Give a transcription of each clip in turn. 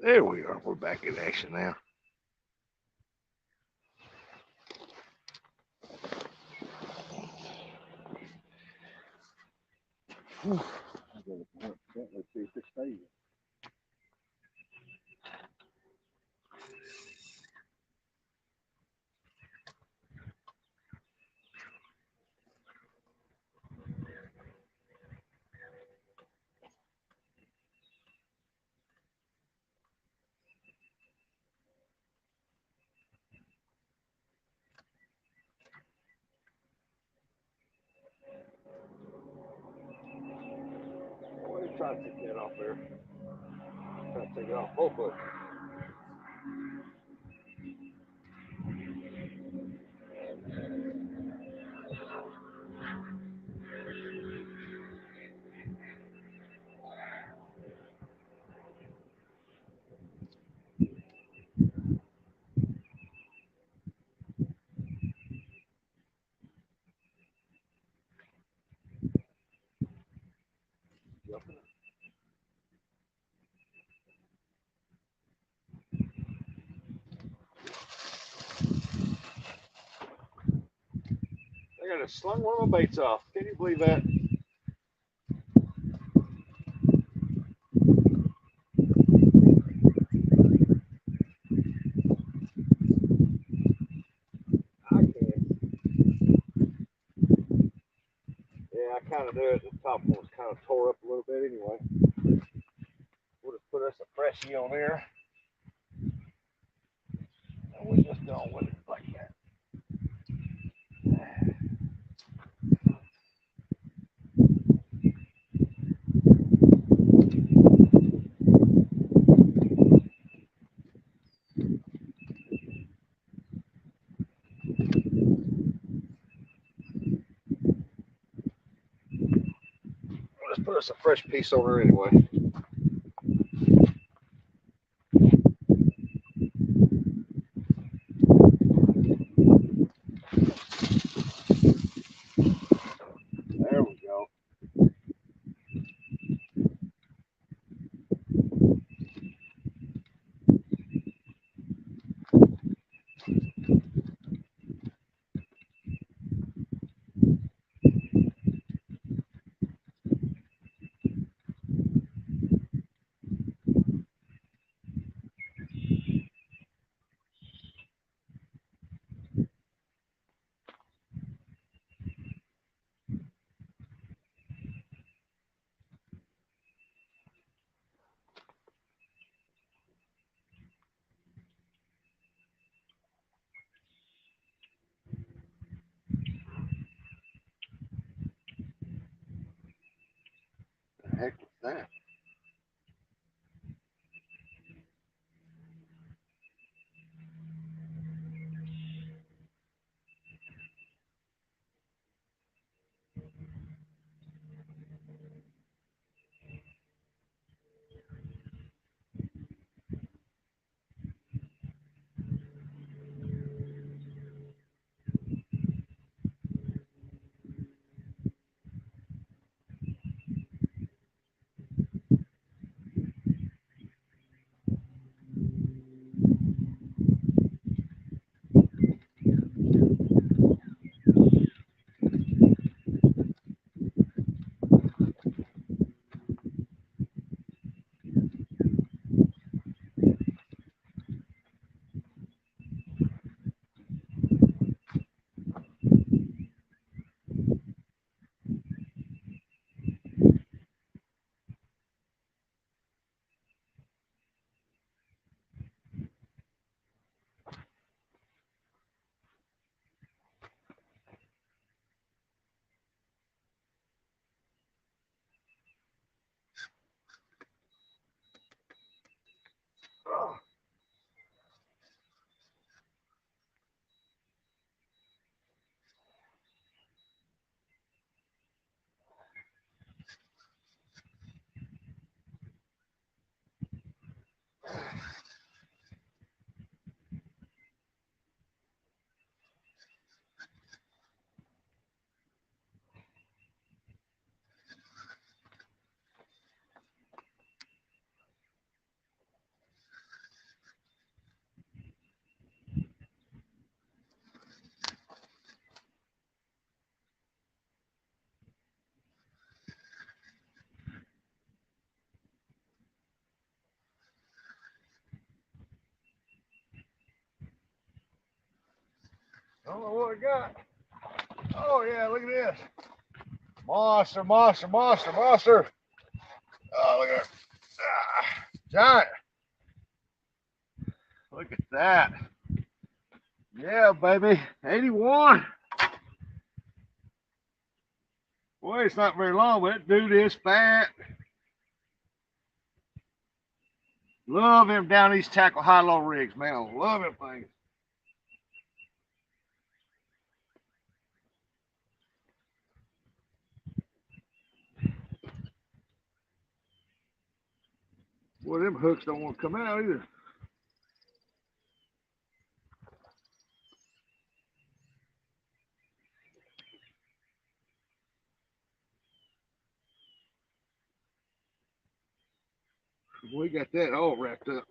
There we are. We're back in action now. Let's see if this stays. Let me try to take that off there. Try to take it off both of them. I got to slung one of my baits off. Can you believe that? I can. Yeah, I kind of knew it. The top one was kind of tore up a little bit anyway. We'll just put us a freshie on there. And we just go with it like that. We'll just put us a fresh piece on there anyway. There we go. The heck was that? I don't know what I got. Oh yeah, look at this. Monster, monster, monster, monster. Oh, look at it. Giant. Look at that. Yeah, baby. 81. Boy, it's not very long, but that dude is fat. Love him down these tackle high-low rigs, man. I love him things. Well, them hooks don't want to come out either. We got that all wrapped up.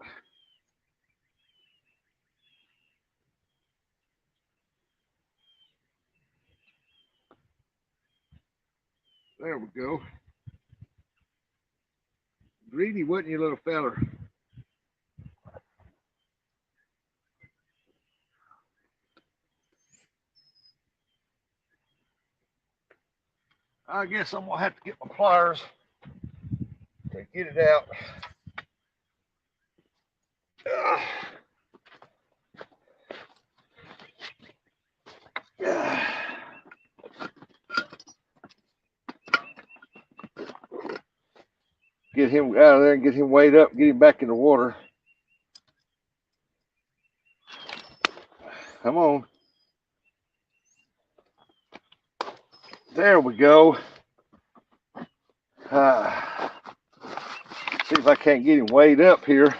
There we go. Greedy, wasn't you, little feller? I guess I'm gonna have to get my pliers to get it out. Get him out of there and get him weighed up, get him back in the water. Come on. There we go. See if I can't get him weighed up here.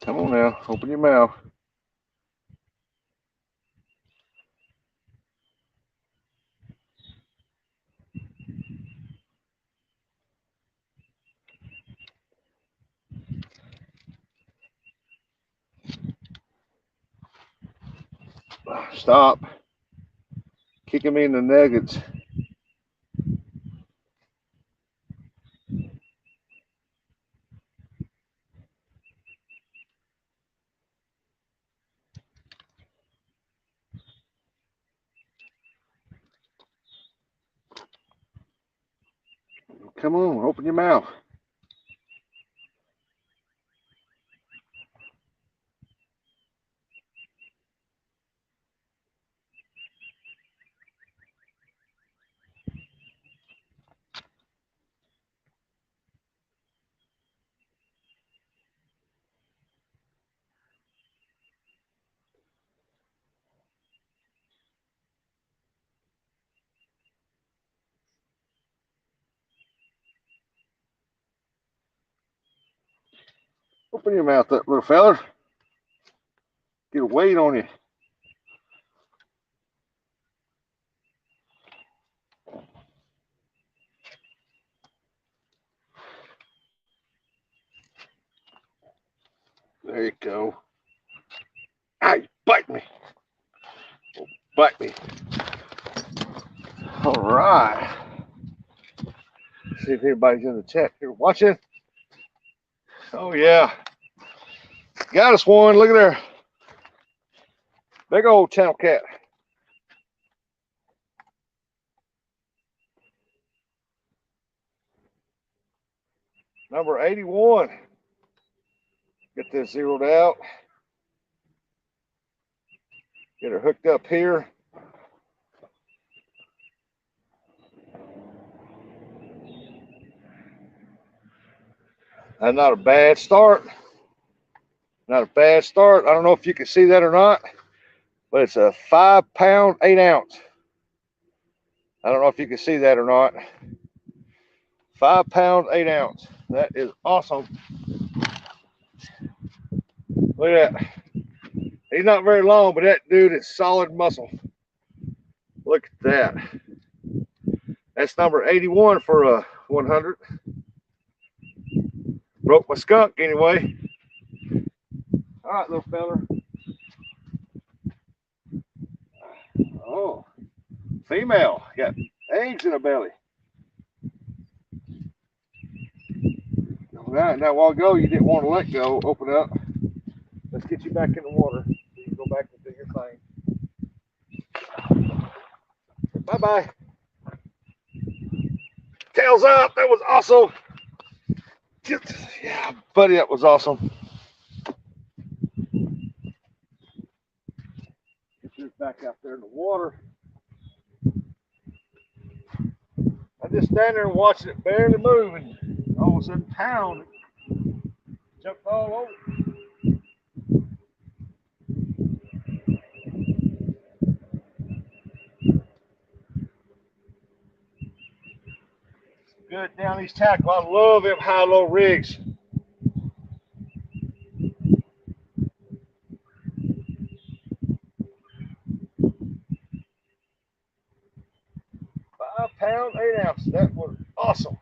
Come on now, open your mouth. Stop. Kick him in the nuggets. Come on, open your mouth. Open your mouth up, little feller. Get a weight on you. There you go. Ay, bite me. Bite me. All right. See if anybody's in the chat here watching. Oh, yeah. Got us one. Look at there. Big old channel cat. Number 81. Get this zeroed out. Get her hooked up here. That's not a bad start. Not a bad start. I don't know if you can see that or not, but it's a 5 pound, 8 ounce. I don't know if you can see that or not. 5 pound, 8 ounce. That is awesome. Look at that. He's not very long, but that dude is solid muscle. Look at that. That's number 81 for a 100. Broke my skunk anyway. All right, little feller. Oh, female. Got eggs in her belly. Now, a while ago, you didn't want to let go. Open up. Let's get you back in the water. You can go back and do your thing. Bye-bye. Tails up. That was awesome. Yeah, buddy, that was awesome. Get yours back out there in the water. I just stand there and watching it barely moving. All of a sudden, pound, jumped all over. Good down these tackle. I love them high-low rigs. £5, 8 ounces. That was awesome.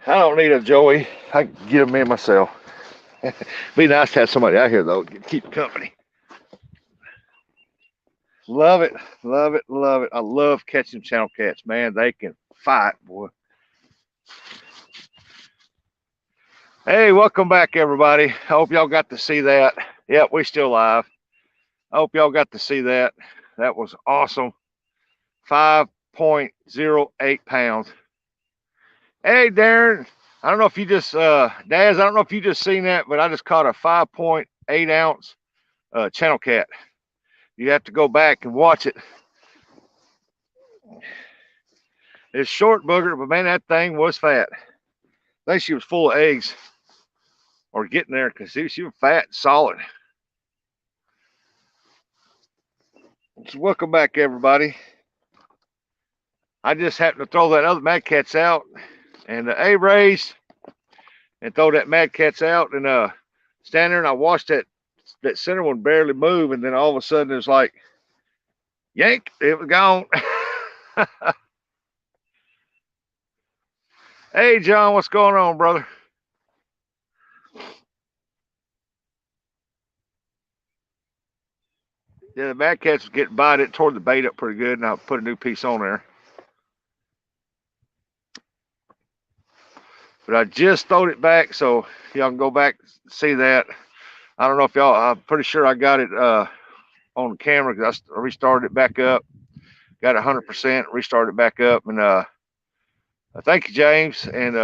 I don't need a Joey. I can get them in myself. Be nice to have somebody out here, though. Keep company. Love it. Love it. Love it. I love catching channel cats, man. They can fight, boy. Hey, welcome back, everybody. I hope y'all got to see that. Yep, we still live. I hope y'all got to see that. That was awesome. 5.08 pounds. Hey, Darren. I don't know if you just, Daz, I don't know if you just seen that, but I just caught a 5.8 ounce channel cat. You have to go back and watch it. It's short booger, but man, that thing was fat. I think she was full of eggs or getting there because she was fat and solid. So welcome back, everybody. I just happened to throw that other Mad Cats out and A-raised and throw that Mad Cats out and stand there and I watched that center one barely move, and then all of a sudden it was like yank, it was gone. Hey, John, what's going on, brother? Yeah, the Mad Cats was getting by. It tore the bait up pretty good, and I put a new piece on there. But I just throwed it back, so y'all can go back and see that. I don't know if y'all, I'm pretty sure I got it on the camera because I restarted it back up. Got 100%, restarted it back up. And thank you, James. And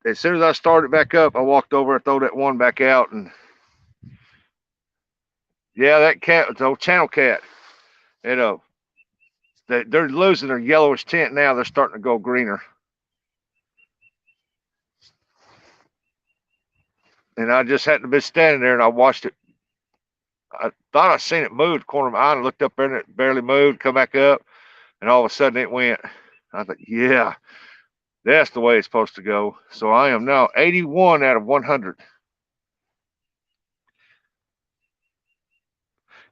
as soon as I started back up, I walked over and threw that one back out. And yeah, that cat, the old channel cat, and they're losing their yellowish tint now. They're starting to go greener. And I just happened to be standing there and I watched it. I thought I seen it move the corner of my eye and looked up there and it barely moved, come back up, and all of a sudden it went. I thought, yeah, that's the way it's supposed to go. So I am now 81 out of 100.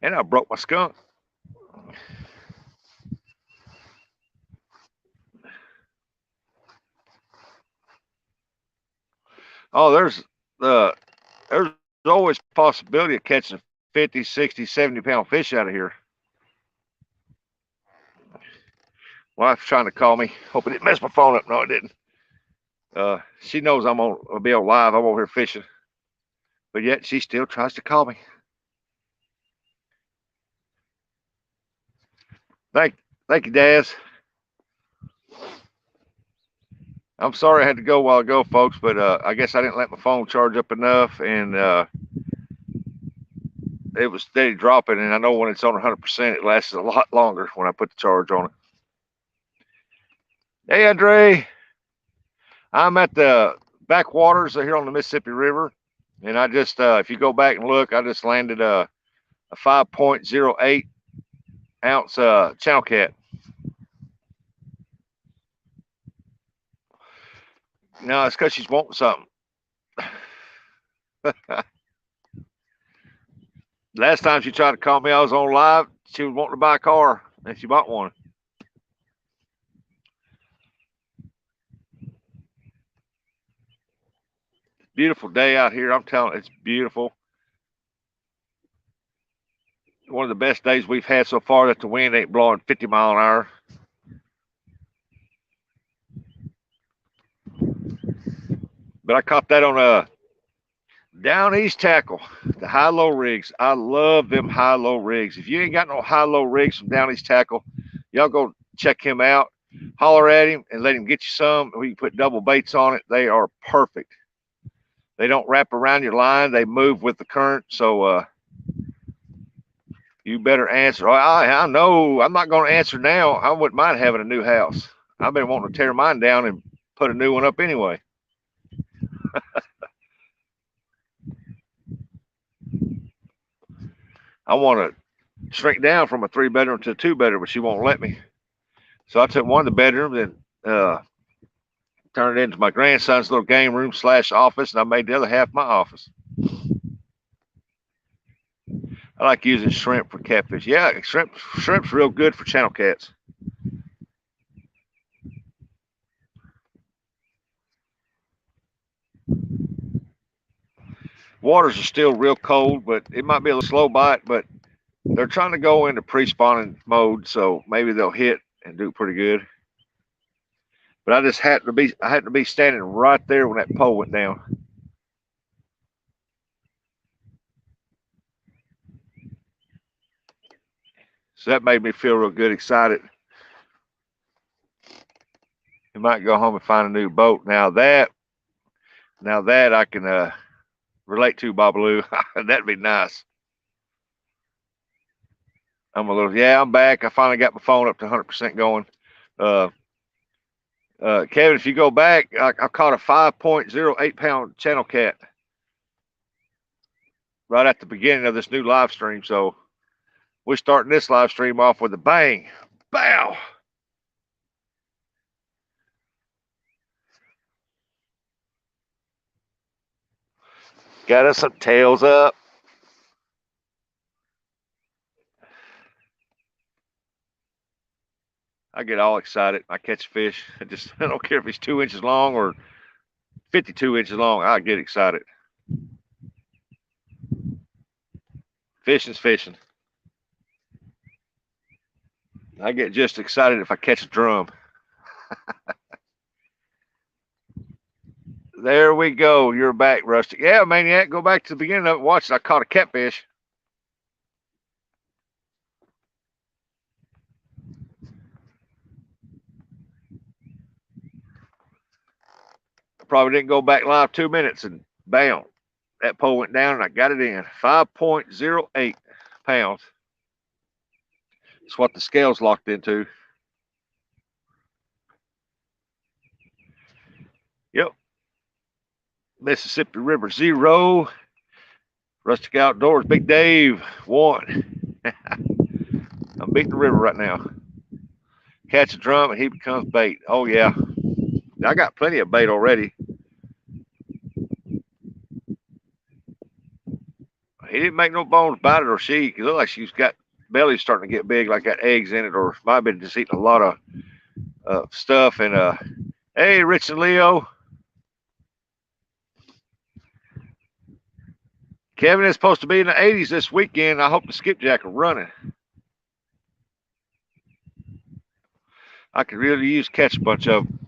And I broke my skunk. Oh, there's always a possibility of catching 50, 60, 70-pound fish out of here. Wife's trying to call me. Hope it didn't mess my phone up. No, it didn't. She knows I'll be on live. I'm over here fishing. But yet she still tries to call me. Thank you, Daz. I'm sorry I had to go a while ago, folks, but I guess I didn't let my phone charge up enough, and it was steady dropping. And I know when it's on 100%, it lasts a lot longer when I put the charge on it. Hey, Andre, I'm at the backwaters here on the Mississippi River, and I just, if you go back and look, I just landed a 5.08 ounce channel cat. No, it's because she's wanting something. Last time she tried to call me, I was on live. She was wanting to buy a car, and she bought one. Beautiful day out here. I'm telling you, it's beautiful. One of the best days we've had so far that the wind ain't blowing 50 mile an hour. But I caught that on a down east tackle, the high-low rigs. I love them high-low rigs. If you ain't got no high-low rigs from down east tackle, y'all go check him out. Holler at him and let him get you some. We can put double baits on it. They are perfect. They don't wrap around your line. They move with the current. So you better answer. I know. I'm not going to answer now. I wouldn't mind having a new house. I've been wanting to tear mine down and put a new one up anyway. I want to shrink down from a 3-bedroom to a 2-bedroom, but she won't let me. So I took one of the bedrooms and turned it into my grandson's little game room / office, and I made the other half my office. I like using shrimp for catfish. Yeah, shrimp's real good for channel cats. Waters are still real cold, but it might be a little slow bite, but they're trying to go into pre-spawning mode, so maybe they'll hit and do pretty good. But I just had to be standing right there when that pole went down. So that made me feel real good, excited. You might go home and find a new boat. Now that I can relate to, Babaloo. That'd be nice. I'm back. I finally got my phone up to 100% going. Kevin, if you go back, I caught a 5.08 pound channel cat right at the beginning of this new live stream. So we're starting this live stream off with a bang. Bow. Got us some tails up. I get all excited. I catch fish. I don't care if it's 2 inches long or 52 inches long. I get excited. Fishing's fishing. I get just excited if I catch a drum. There we go. You're back, Rustic. Yeah, Maniac, go back to the beginning of it. Watch it. I caught a catfish. I probably didn't go back live 2 minutes, and bam, that pole went down, and I got it in. 5.08 pounds. That's what the scale's locked into. Yep. Mississippi River 0. Rustic Outdoors, Big Dave 1. I'm beating the river right now. Catch a drum and he becomes bait. Oh yeah. I got plenty of bait already. He didn't make no bones about it, or she. It looked like she's got belly starting to get big, like got eggs in it, or might have been just eating a lot of stuff. And hey, Rich and Leo. Kevin is supposed to be in the 80s this weekend. I hope the skipjack are running. I could really use catch a bunch of them.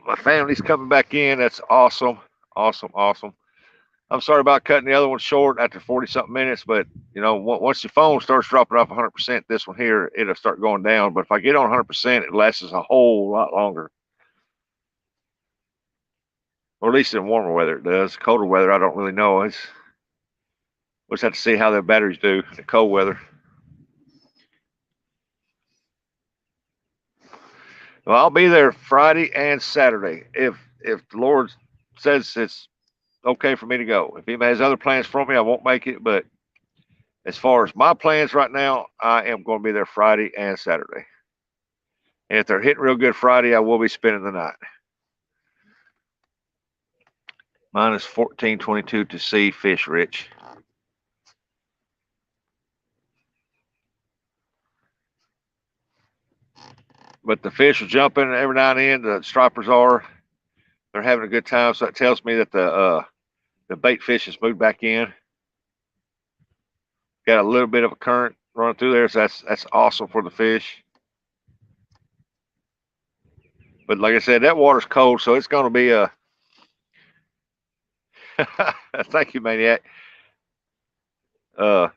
My family's coming back in. That's awesome. Awesome, awesome. I'm sorry about cutting the other one short after 40 something minutes, but you know, once your phone starts dropping off 100%, this one here, it'll start going down. But if I get on 100%, it lasts a whole lot longer. Or at least in warmer weather it does. Colder weather, I don't really know. We'll just have to see how the batteries do in cold weather. Well, I'll be there Friday and Saturday if the Lord says it's okay for me to go. If He has other plans for me, I won't make it. But as far as my plans right now, I am going to be there Friday and Saturday. And if they're hitting real good Friday, I will be spending the night. Minus 1422 to see fish rich. But the fish are jumping every now and then. The stripers are. They're having a good time. So that tells me that the bait fish has moved back in. Got a little bit of a current running through there, so that's awesome for the fish. But like I said, that water's cold, so it's going to be a. Thank you, maniac. Uh,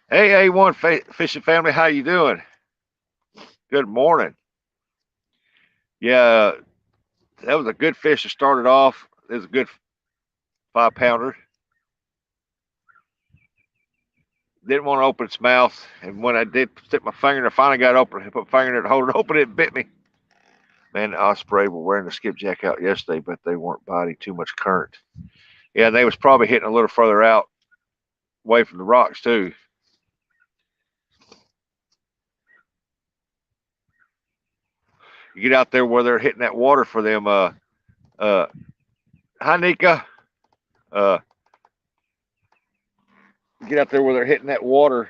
hey, A1 Fishing Family, how you doing? Good morning. Yeah, that was a good fish to start it off. It was a good 5 pounder. Didn't want to open its mouth, and when I did stick my finger, I finally got it open. I put my finger in it, hold it open, it bit me. Man, the osprey were wearing the skipjack out yesterday, but they weren't biting too much current. Yeah, they was probably hitting a little further out, away from the rocks too. You get out there where they're hitting that water for them. Hi Nika. Uh, get out there where they're hitting that water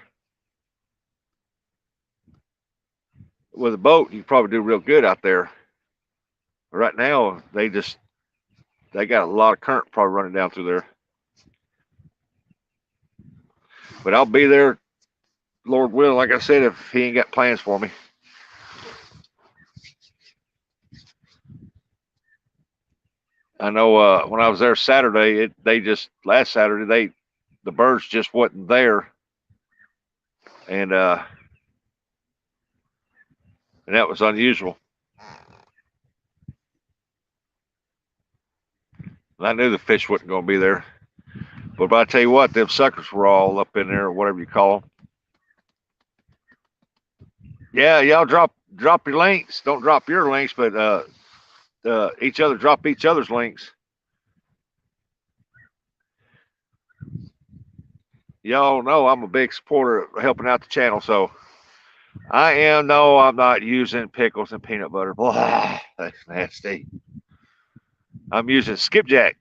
with a boat. You probably do real good out there. But right now, they got a lot of current probably running down through there. But I'll be there, Lord willing. Like I said, if He ain't got plans for me. I know when I was there Saturday, last Saturday the birds just wasn't there, and that was unusual. And I knew the fish wasn't going to be there. But I tell you what, them suckers were all up in there, or whatever you call them. Yeah, y'all drop your links. Don't drop your links, but each other drop each other's links. Y'all know I'm a big supporter of helping out the channel, so I am. No, I'm not using pickles and peanut butter. Blah, that's nasty. I'm using skipjack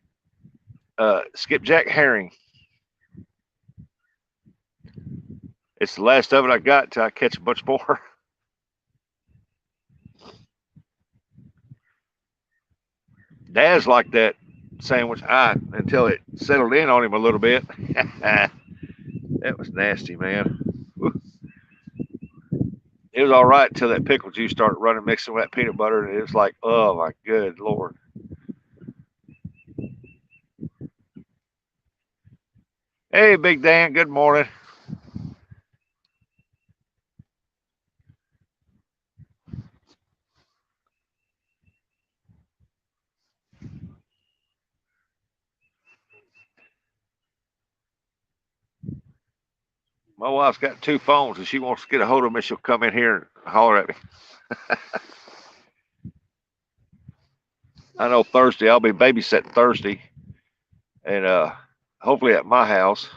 herring. It's the last of it I got until I catch a bunch more. Dad's like that sandwich until it settled in on him a little bit. That was nasty, man. It was all right until that pickle juice started running, mixing with that peanut butter, and it was like, oh my good Lord. Hey, Big Dan, good morning. My wife's got 2 phones, and she wants to get a hold of me. She'll come in here and holler at me. I know Thursday I'll be babysitting Thursday, and hopefully at my house.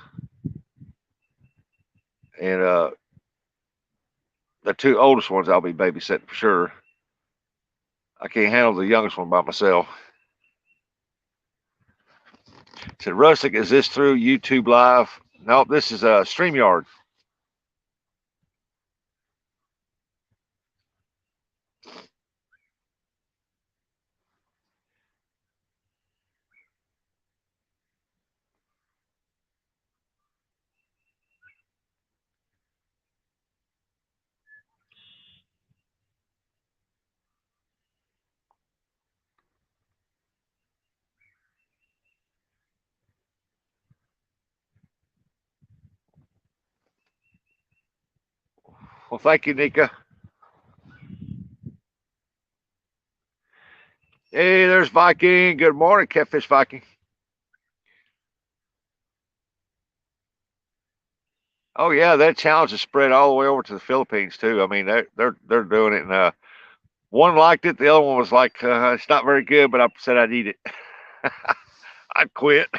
And the 2 oldest ones I'll be babysitting for sure. I can't handle the youngest one by myself. Said Rustic, is this through YouTube Live? No, this is StreamYard. Well, thank you, Nika. Hey, there's Viking. Good morning, Catfish Viking. Oh yeah, that challenge is spread all the way over to the Philippines too. I mean, they're doing it, and one liked it, the other one was like, it's not very good, but I said I'd eat it. I'd quit.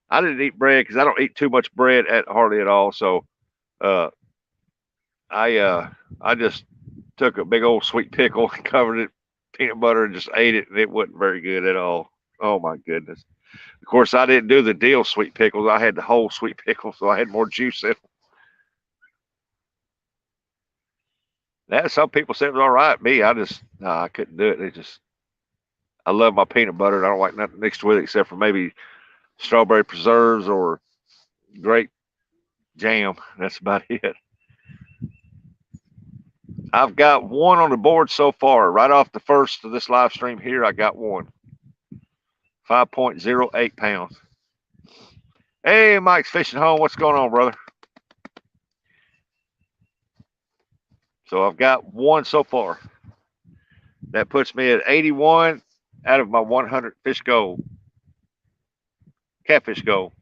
I didn't eat bread because I don't eat too much bread at hardly at all. So uh, I just took a big old sweet pickle and covered it peanut butter and just ate it, and it wasn't very good at all. Oh my goodness! Of course, I didn't do the deal sweet pickles. I had the whole sweet pickle, so I had more juice in it. That some people said it was all right. Me, I couldn't do it. I love my peanut butter, and I don't like nothing mixed with it except for maybe strawberry preserves or grape jam. That's about it. I've got one on the board so far. Right off the first of this live stream here, I got one. 5.08 pounds. Hey, Mike's Fishing Home. What's going on, brother? So I've got one so far. That puts me at 81 out of my 100 fish goal. Catfish goal.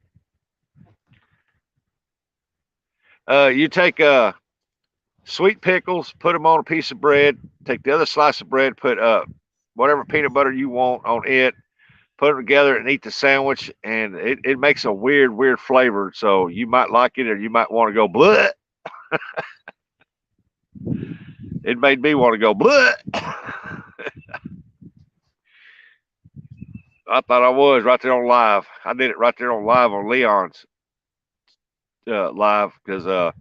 You take sweet pickles, put them on a piece of bread, take the other slice of bread, put whatever peanut butter you want on it, put them together and eat the sandwich, and it makes a weird flavor. So you might like it or you might want to go bleh. It made me want to go bleh. I thought I was right there on live. I did it right there on live on Leon's live because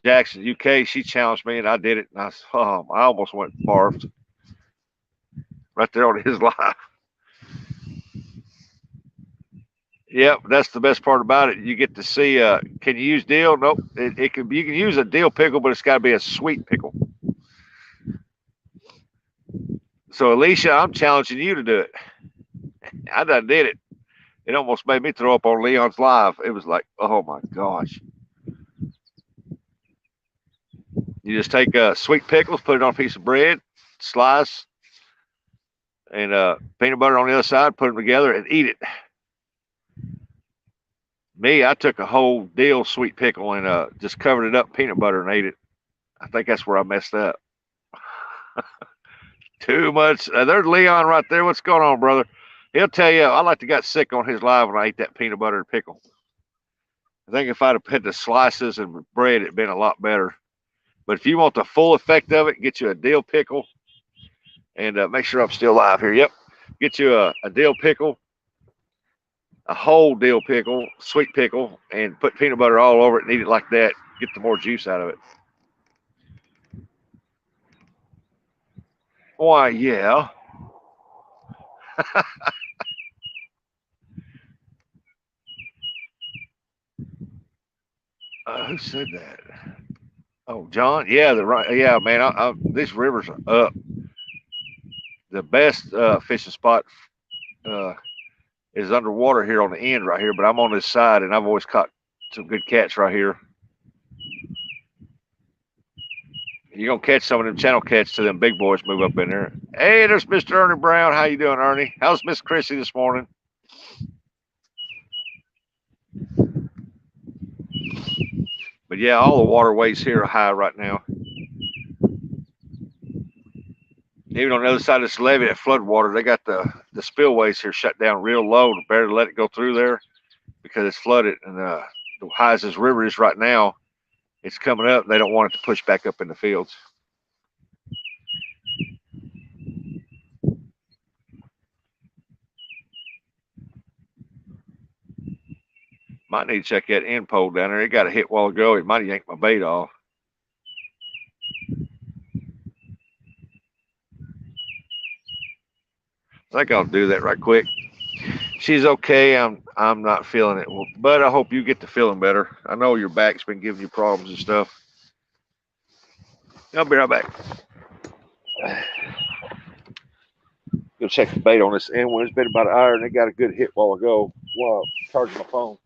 Jackson, UK, she challenged me and I did it. And I almost went barfed right there on his live. Yep, that's the best part about it. You get to see. Can you use dill? Nope. You can use a dill pickle, but it's got to be a sweet pickle. So Alicia, I'm challenging you to do it. I done did it. It almost made me throw up on Leon's live. It was like, oh my gosh. You just take sweet pickles, put it on a piece of bread, slice, and peanut butter on the other side, put them together and eat it. Me, I took a whole dill sweet pickle and just covered it up in peanut butter and ate it. I think that's where I messed up. Too much. There's Leon right there. What's going on, brother? He'll tell you, I like to got sick on his live when I ate that peanut butter and pickle. I think if I'd have put the slices and bread, it'd been a lot better. But if you want the full effect of it, get you a dill pickle and make sure I'm still live here. Yep. Get you a dill pickle, a whole dill pickle, sweet pickle, and put peanut butter all over it and eat it like that. Get the more juice out of it. Why, yeah. Who said that? Oh, John. Yeah, yeah, man. These rivers are up. The best fishing spot is underwater here on the end right here, but I'm on this side, and I've always caught some good catch right here. You're gonna catch some of them channel catch till them big boys move up in there. Hey, there's Mr. Ernie Brown. How you doing, Ernie? How's Miss Chrissy this morning? But yeah, all the waterways here are high right now. Even on the other side of this levee at floodwater, they got the spillways here shut down real low to barely let it go through there because it's flooded. And the high as this river is right now, it's coming up. They don't want it to push back up in the fields. Might need to check that end pole down there. It got a hit a while ago. It might have yanked my bait off. I think I'll do that right quick. She's okay. I'm not feeling it, but I hope you get to feeling better. I know your back's been giving you problems and stuff. I'll be right back. Go check the bait on this end one. It's been about an hour and it got a good hit a while ago while charging my phone.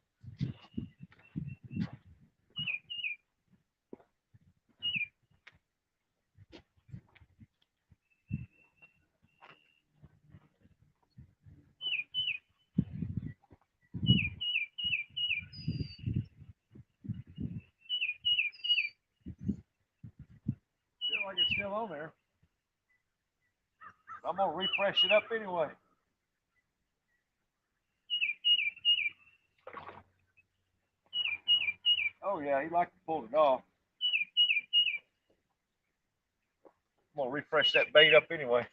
like it's still on there. I'm gonna refresh it up anyway. Oh yeah, he liked to pull it off. I'm gonna refresh that bait up anyway.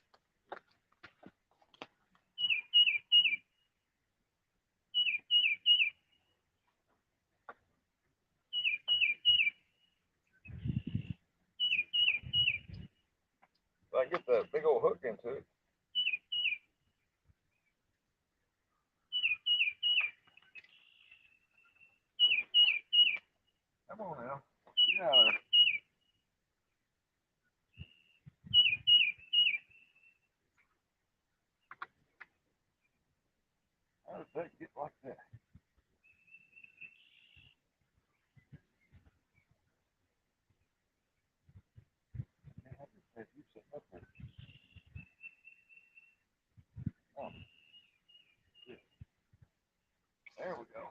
So I get the big old hook into it. Come on now. Yeah. How does that get like that? Oh, there we go.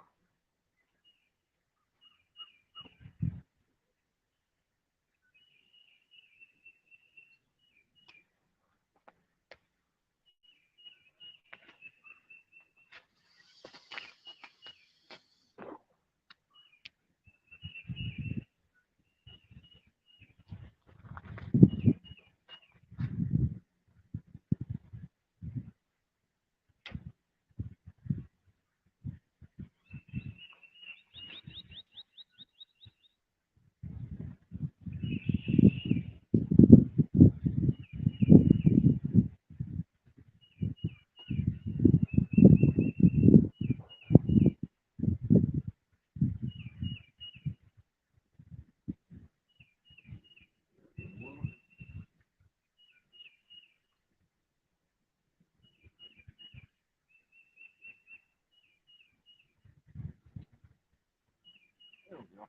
There we go.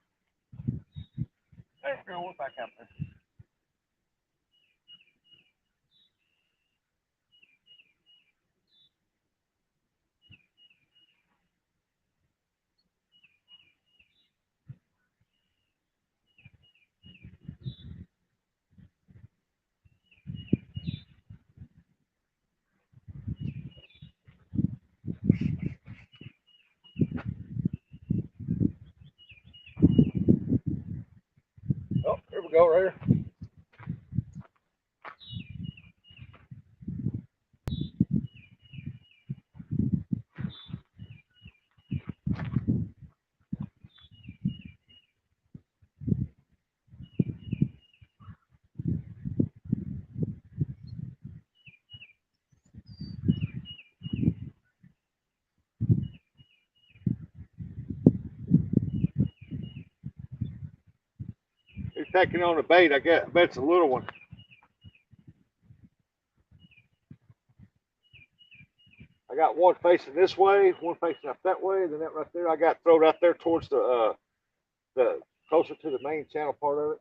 There we go. We're back out there. Oh, here we go, right here. He's taking on the bait. I bet it's a little one. I got one facing this way, one facing up that way, and then that right there I got thrown out there towards the closer to the main channel part of it.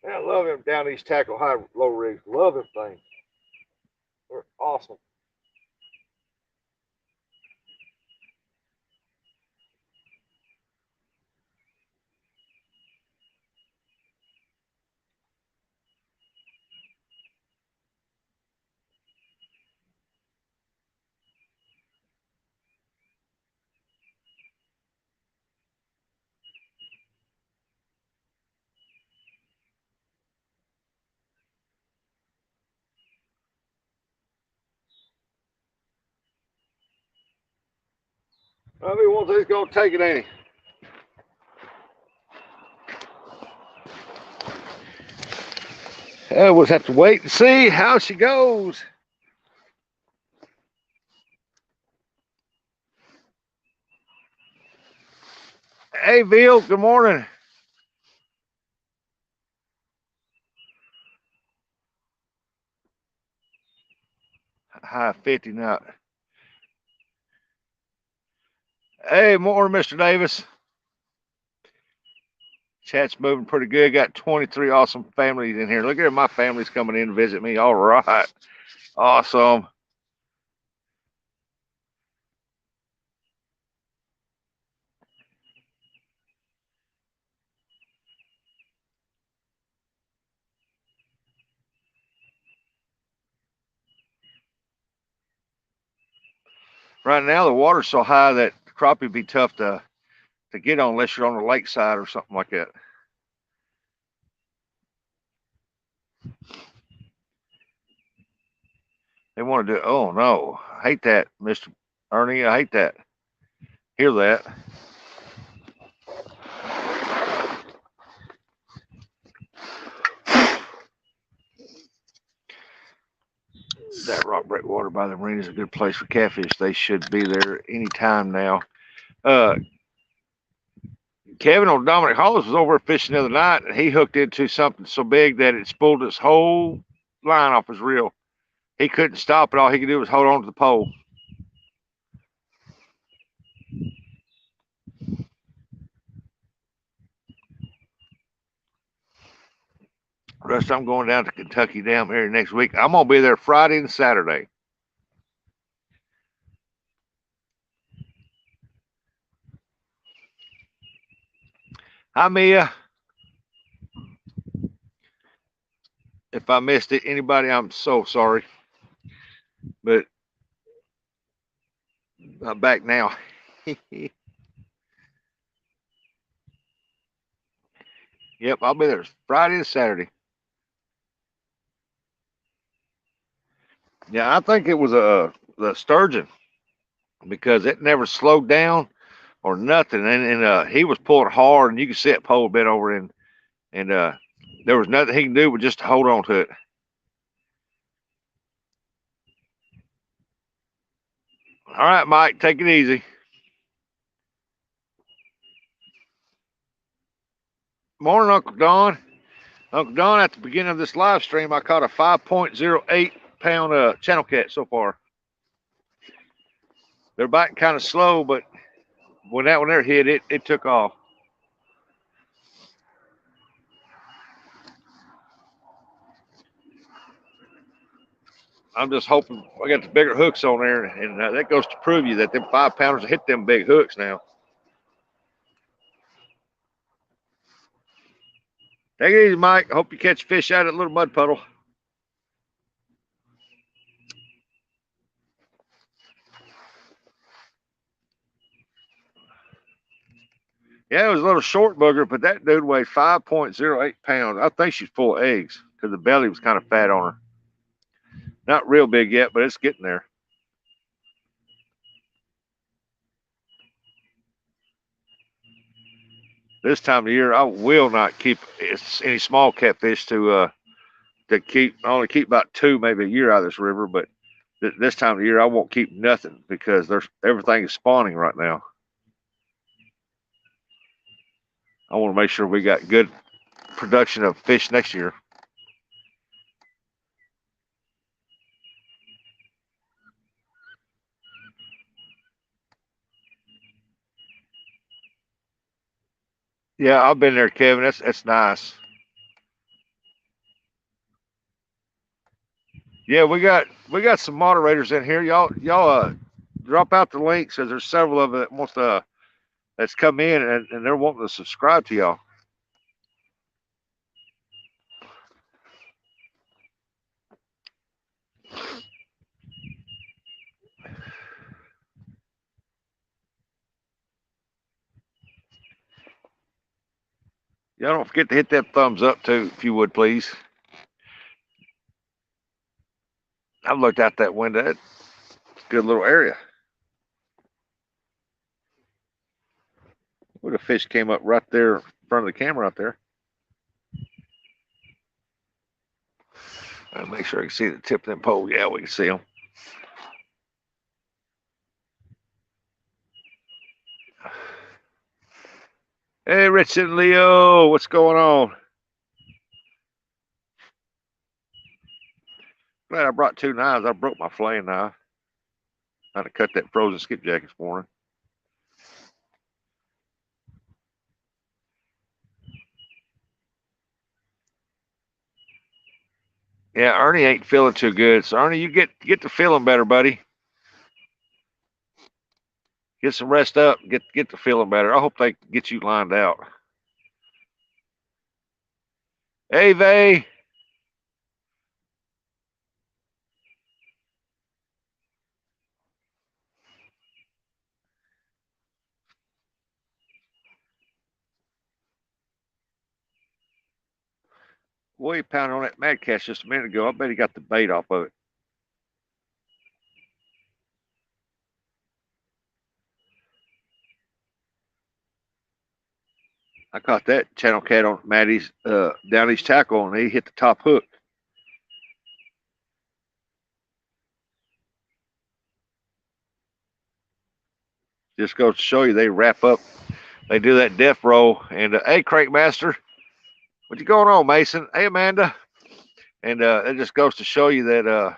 Man, I love them down these tackle high low rigs. Love them things. They're awesome. I mean, one thing's gonna take it, ain't he? We'll have to wait and see how she goes. Hey, Bill, good morning. High 50 now. Hey, morning, Mr. Davis. Chat's moving pretty good. Got 23 awesome families in here. Look at my family's coming in to visit me. All right. Awesome. Right now, the water's so high that crappie be tough to get on unless you're on the lakeside or something like that. They want to do, oh no, I hate that, Mr. Ernie. I hate that. Hear that. That rock breakwater by the marina is a good place for catfish. They should be there anytime now. Kevin on Dominic Hollis was over fishing the other night, and he hooked into something so big that it spooled his whole line off his reel. He couldn't stop it. All he could do was hold on to the pole. Rest, I'm going down to Kentucky down here next week. I'm going to be there Friday and Saturday. Hi, Mia. If I missed it, anybody, I'm so sorry. But I'm back now. Yep, I'll be there Friday and Saturday. Yeah, I think it was the sturgeon because it never slowed down or nothing, and he was pulling hard, and you could see that pole bent over, and there was nothing he can do but just hold on to it. All right, Mike, take it easy. Morning, Uncle Don. Uncle Don, at the beginning of this live stream, I caught a 5.08 pound channel cat so far. They're biting kind of slow, but when that one there hit, it took off. I'm just hoping I got the bigger hooks on there, and that goes to prove you that them 5-pounders hit them big hooks now. Take it easy, Mike. I hope you catch fish out of that little mud puddle. Yeah, it was a little short booger, but that dude weighed 5.08 pounds. I think she's full of eggs because the belly was kind of fat on her. Not real big yet, but it's getting there. This time of year, I will not keep any small catfish to keep. I only keep about 2, maybe a year out of this river, but this time of year, I won't keep nothing because everything is spawning right now. I want to make sure we got good production of fish next year. Yeah, I've been there, Kevin. That's nice. Yeah, we got some moderators in here. Y'all drop out the links because there's several of them that wants to that's come in and they're wanting to subscribe to y'all. Y'all don't forget to hit that thumbs up too, if you would please. I've looked out that window. It's a good little area. What a fish came up right there in front of the camera out there. I'll make sure I can see the tip of them pole. Yeah, we can see them. Hey, Rich and Leo, what's going on? Glad I brought 2 knives. I broke my flaying knife. I had to cut that frozen skipjack this morning. Yeah, Ernie ain't feeling too good. So Ernie, you get to feeling better, buddy. Get some rest up. Get to feeling better. I hope they get you lined out. Hey, Vay. Boy, he pounded on that mad catch just a minute ago. I bet he got the bait off of it. I caught that channel cat on Maddie's down his tackle, and he hit the top hook. Just goes to show you they wrap up. They do that death roll. And hey, Crank Master, what you going on, Mason? Hey, Amanda. And it just goes to show you that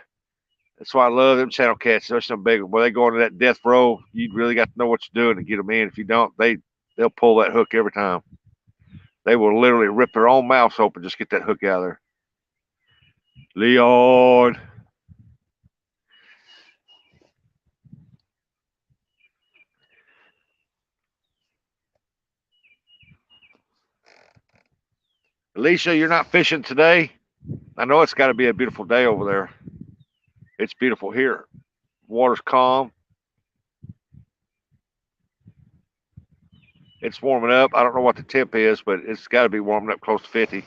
that's why I love them channel cats. They're some big. When they go into that death roll, you really got to know what you're doing to get them in. If you don't, they'll pull that hook every time. They will literally rip their own mouths open just get that hook out of there. Leon. Alicia, you're not fishing today? I know it's got to be a beautiful day over there. It's beautiful here. Water's calm. It's warming up. I don't know what the temp is, but it's got to be warming up close to 50.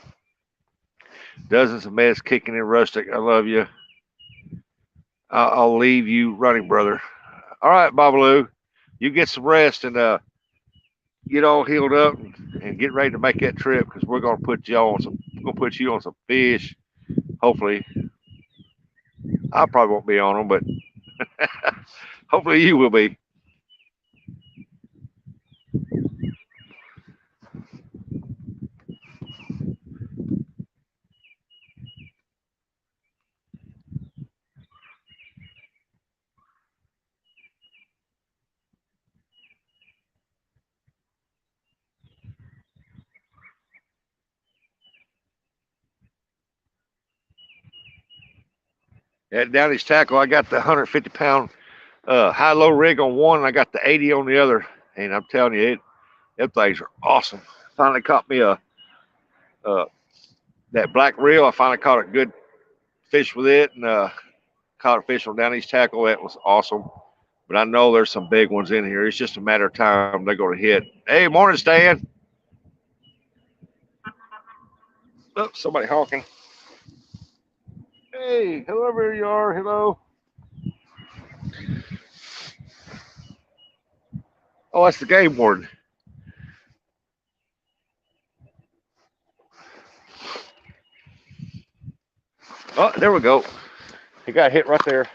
Dozens of meds kicking in, Rustic. I love you. I'll leave you running, brother. All right, Babaloo. You get some rest and get all healed up and get ready to make that trip because we're gonna put you on some fish. Hopefully, I probably won't be on them, but hopefully you will be. At Downey's tackle, I got the 150-pound high-low rig on one, and I got the 80 on the other. And I'm telling you, them things are awesome. Finally caught me uh, that black reel. I finally caught a good fish with it, and caught a fish on Downey's tackle. That was awesome. But I know there's some big ones in here. It's just a matter of time they're going to hit. Hey, morning, Stan. Oh, somebody honking. Hey, whoever you are, hello. Oh, that's the game warden. Oh, there we go. He got hit right there.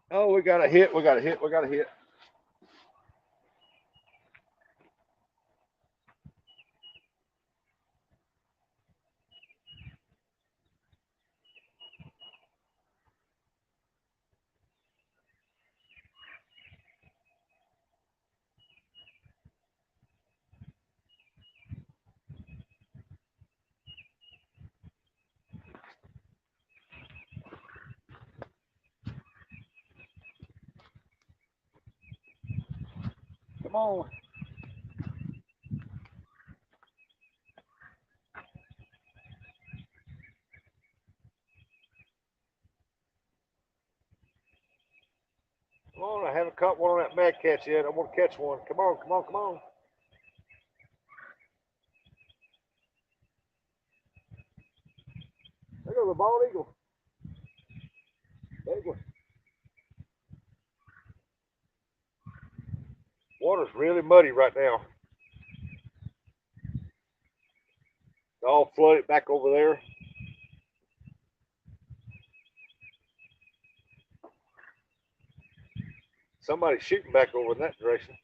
Oh, we got a hit. We got a hit. We got a hit. Come on. Come on. I haven't caught one on that mad catch yet. I want to catch one. Come on. Come on. Come on. There goes the bald eagle. Big one. Water's really muddy right now. It's all flooded back over there. Somebody's shooting back over in that direction.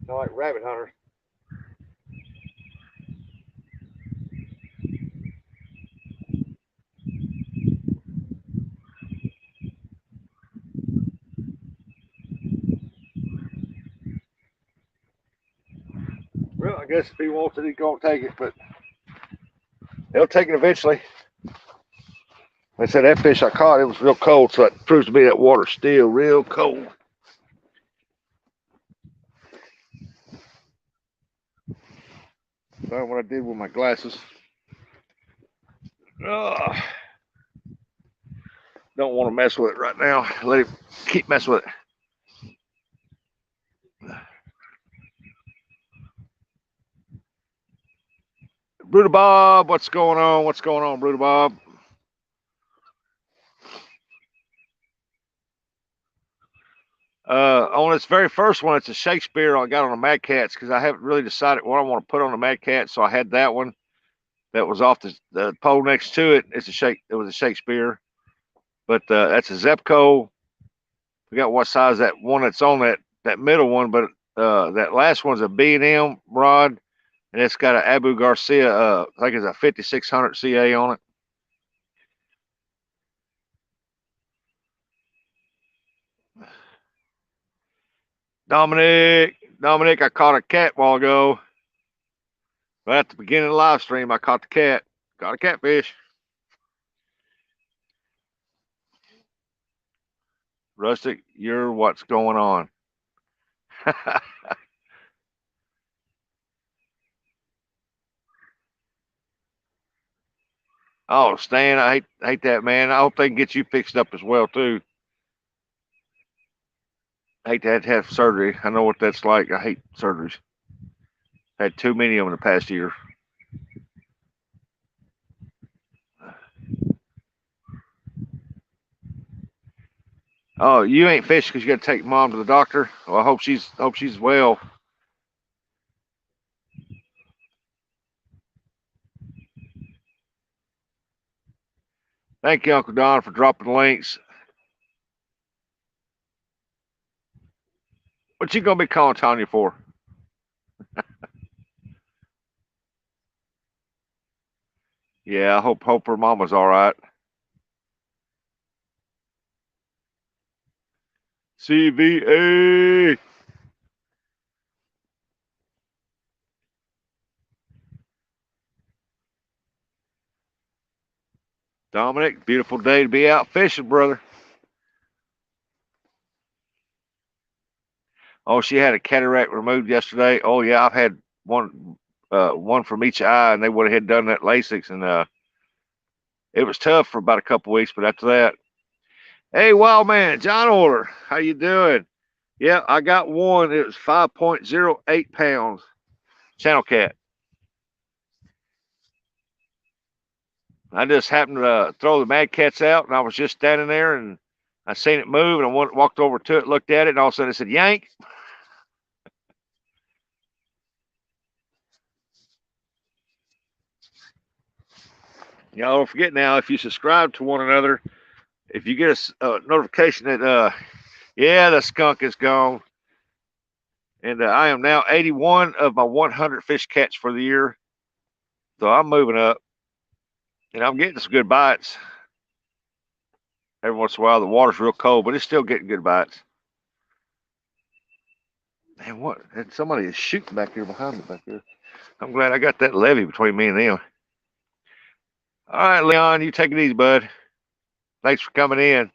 Kind of like rabbit hunters. guess if he wants it, he gonna take it, but he'll take it eventually. They said that fish I caught, it was real cold, so it proves to be that water's still real cold. That's what I did with my glasses. Don't want to mess with it right now. Let him keep messing with it. Bruder Bob, what's going on? What's going on, Bruder Bob? On its very first one, it's a Shakespeare I got on the Mad Cats because I haven't really decided what I want to put on the Mad Cat. So I had that one that was off the pole next to it. It was a Shakespeare, but that's a Zepco. We got what size that one that's on that middle one, but that last one's a B&M rod, and it's got an Abu Garcia. I think it's a 5600 CA on it. Dominic, I caught a cat a while ago. Right at the beginning of the live stream, I caught the cat. Caught a catfish. Rustic, you're what's going on. Oh, Stan, I hate that, man. I hope they can get you fixed up as well too. I hate to have surgery. I know what that's like. I hate surgeries. Had too many of them in the past year. Oh, you ain't fishing because you got to take mom to the doctor. Well, I hope she's well. Thank you, Uncle Don, for dropping the links. What you gonna be calling Tanya for? Yeah, I hope her mama's all right. CVA. Dominic, beautiful day to be out fishing, brother. Oh, she had a cataract removed yesterday. Oh yeah, I've had one from each eye, and they would have done that LASIK, and it was tough for about a couple weeks, but after that, hey, wild man, John Order, how you doing? Yeah, I got one. It was 5.08 pounds, channel cat. I just happened to throw the Mad Cats out, and I was just standing there, and I seen it move, and I walked over to it, looked at it, and all of a sudden it said, yank. Y'all don't forget now, if you subscribe to one another, if you get a notification that, yeah, the skunk is gone. And I am now 81 of my 100 fish catch for the year. So I'm moving up. And I'm getting some good bites. Every once in a while, the water's real cold, but it's still getting good bites. Man, what? And somebody is shooting back here behind me back there. I'm glad I got that levee between me and them. All right, Leon, you take it easy, bud. Thanks for coming in.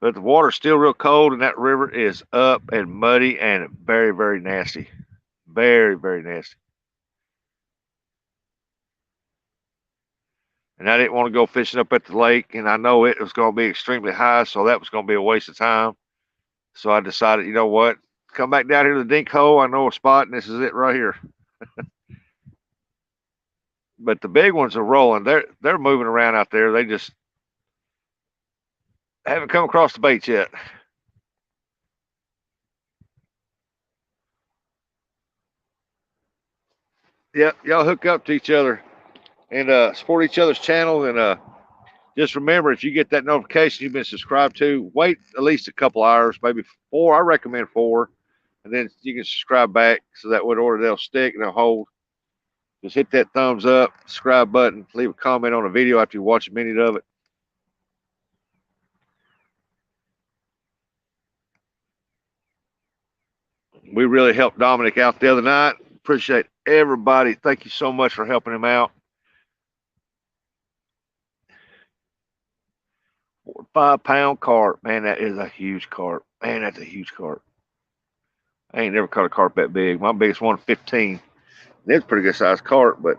But the water's still real cold, and that river is up and muddy and very, very nasty. Very, very nasty. And I didn't want to go fishing up at the lake, and I know it was going to be extremely high, so that was going to be a waste of time. So I decided, you know what? Come back down here to the dink hole. I know a spot, and this is it right here. But the big ones are rolling. They're moving around out there. They just haven't come across the baits yet. Yep, y'all hook up to each other and support each other's channel. And just remember, if you get that notification you've been subscribed to, wait at least a couple hours, maybe 4. I recommend 4, and then you can subscribe back so that would order they'll stick and they'll hold. Just hit that thumbs up, subscribe button, leave a comment on a video after you watch a minute of it. We really helped Dominic out the other night. Appreciate everybody. Thank you so much for helping him out. 4 or 5 pound carp. Man, that is a huge carp. Man, that's a huge carp. I ain't never caught a carp that big. My biggest one, 15. It's a pretty good sized carp, but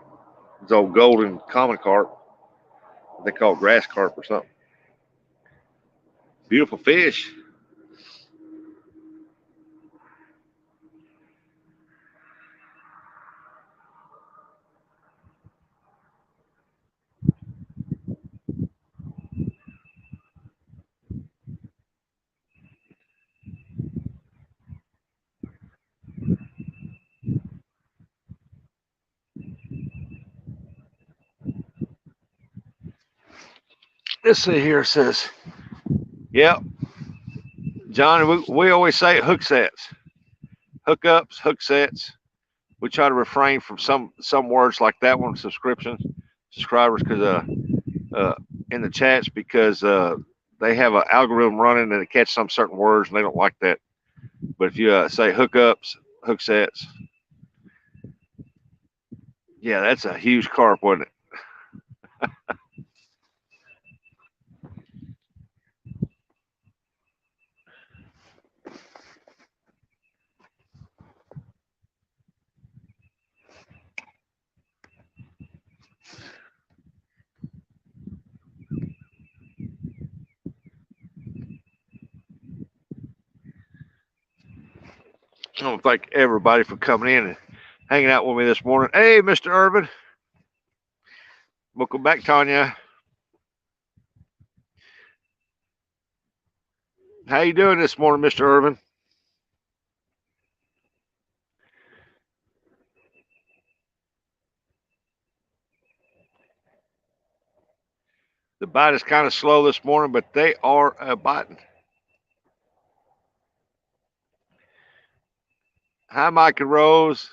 it's old golden common carp. They call it grass carp or something. Beautiful fish. Let's see here. It says, yep, John, we always say hook sets, hookups, hook sets. We try to refrain from some words like that one, subscriptions, subscribers, because in the chats, because they have an algorithm running and it catches some certain words and they don't like that. But if you say hookups, hook sets, yeah, that's a huge carp, wasn't it? I want to thank everybody for coming in and hanging out with me this morning. Hey, Mr. Urban. Welcome back, Tanya. How you doing this morning, Mr. Urban? The bite is kind of slow this morning, but they are biting. Hi, Mike and Rose.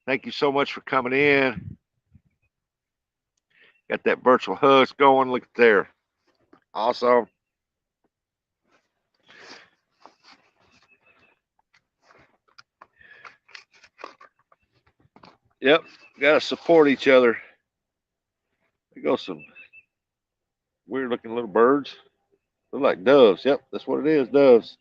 Thank you so much for coming in. Got that virtual hugs going. Look at there. Awesome. Yep. Got to support each other. There go some weird looking little birds. Look like doves. Yep. That's what it is. Doves.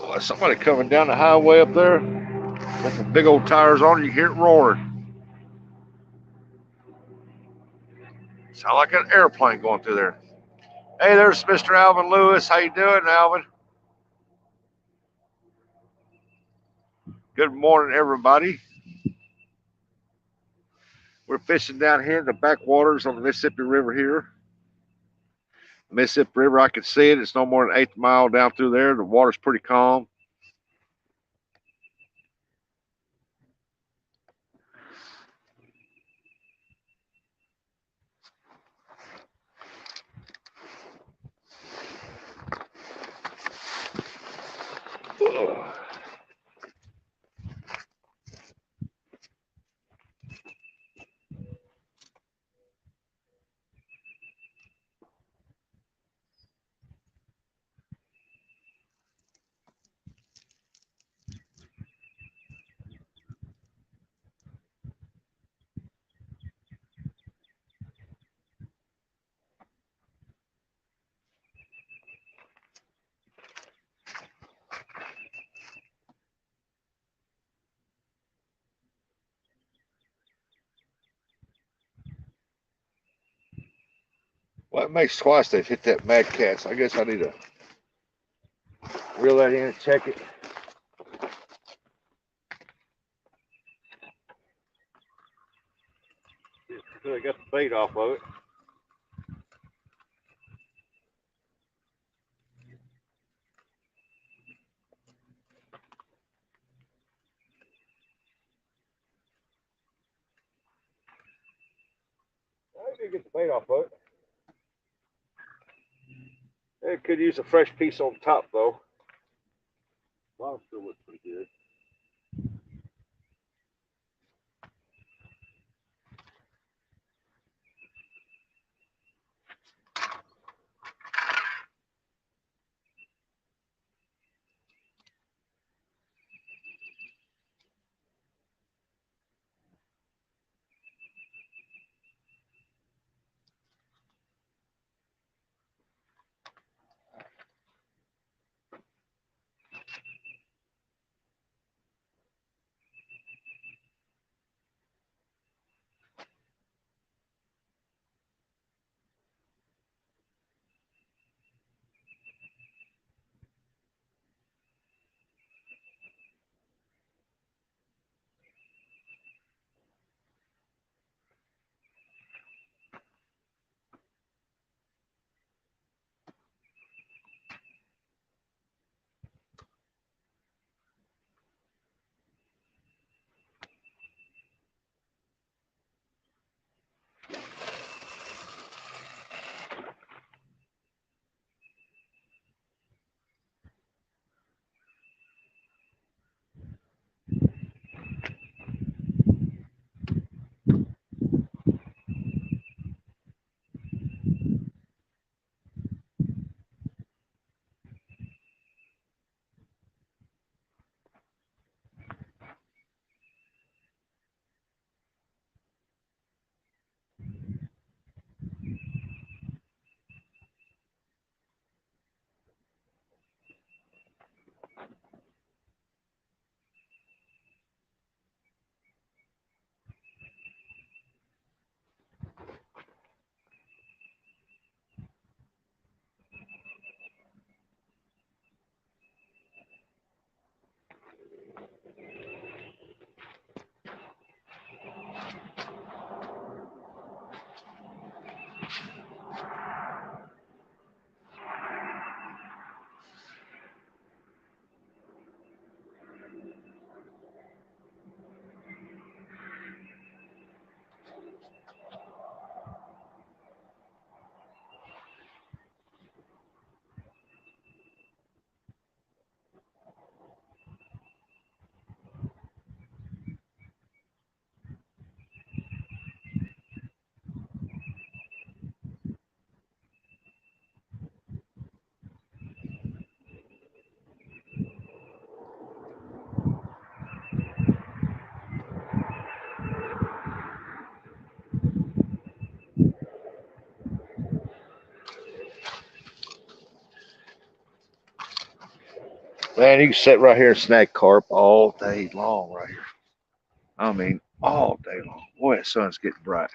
Oh, somebody coming down the highway up there. Got some big old tires on it. You hear it roaring. Sound like an airplane going through there. Hey, there's Mr. Alvin Lewis. How you doing, Alvin? Good morning, everybody. We're fishing down here in the backwaters on the Mississippi River here. The Mississippi River, I can see it. It's no more than 1/8 mile down through there. The water's pretty calm. Well, it makes twice they've hit that mad cat. So I guess I need to reel that in and check it. I got the bait off of it. You get the bait off of it. It could use a fresh piece on top though. Bottom still looks pretty good. Man, you can sit right here and snag carp all day long right here. I mean, all day long. Boy, the sun's getting bright.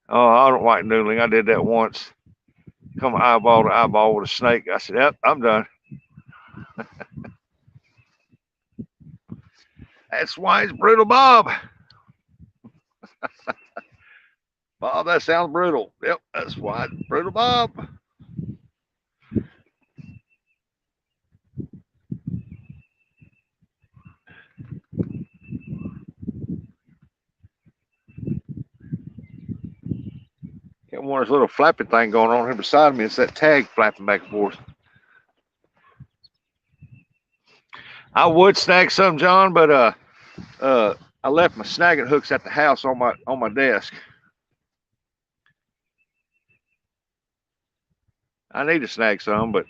Oh, I don't like noodling. I did that once. Come eyeball to eyeball with a snake. I said, yep, I'm done. That's why it's brutal, Bob. Bob, that sounds brutal. Yep, that's why it's brutal, Bob. Got one of those little flapping thing going on here beside me. It's that tag flapping back and forth. I would snag some, John, but I left my snagging hooks at the house on my desk. I need to snag some, but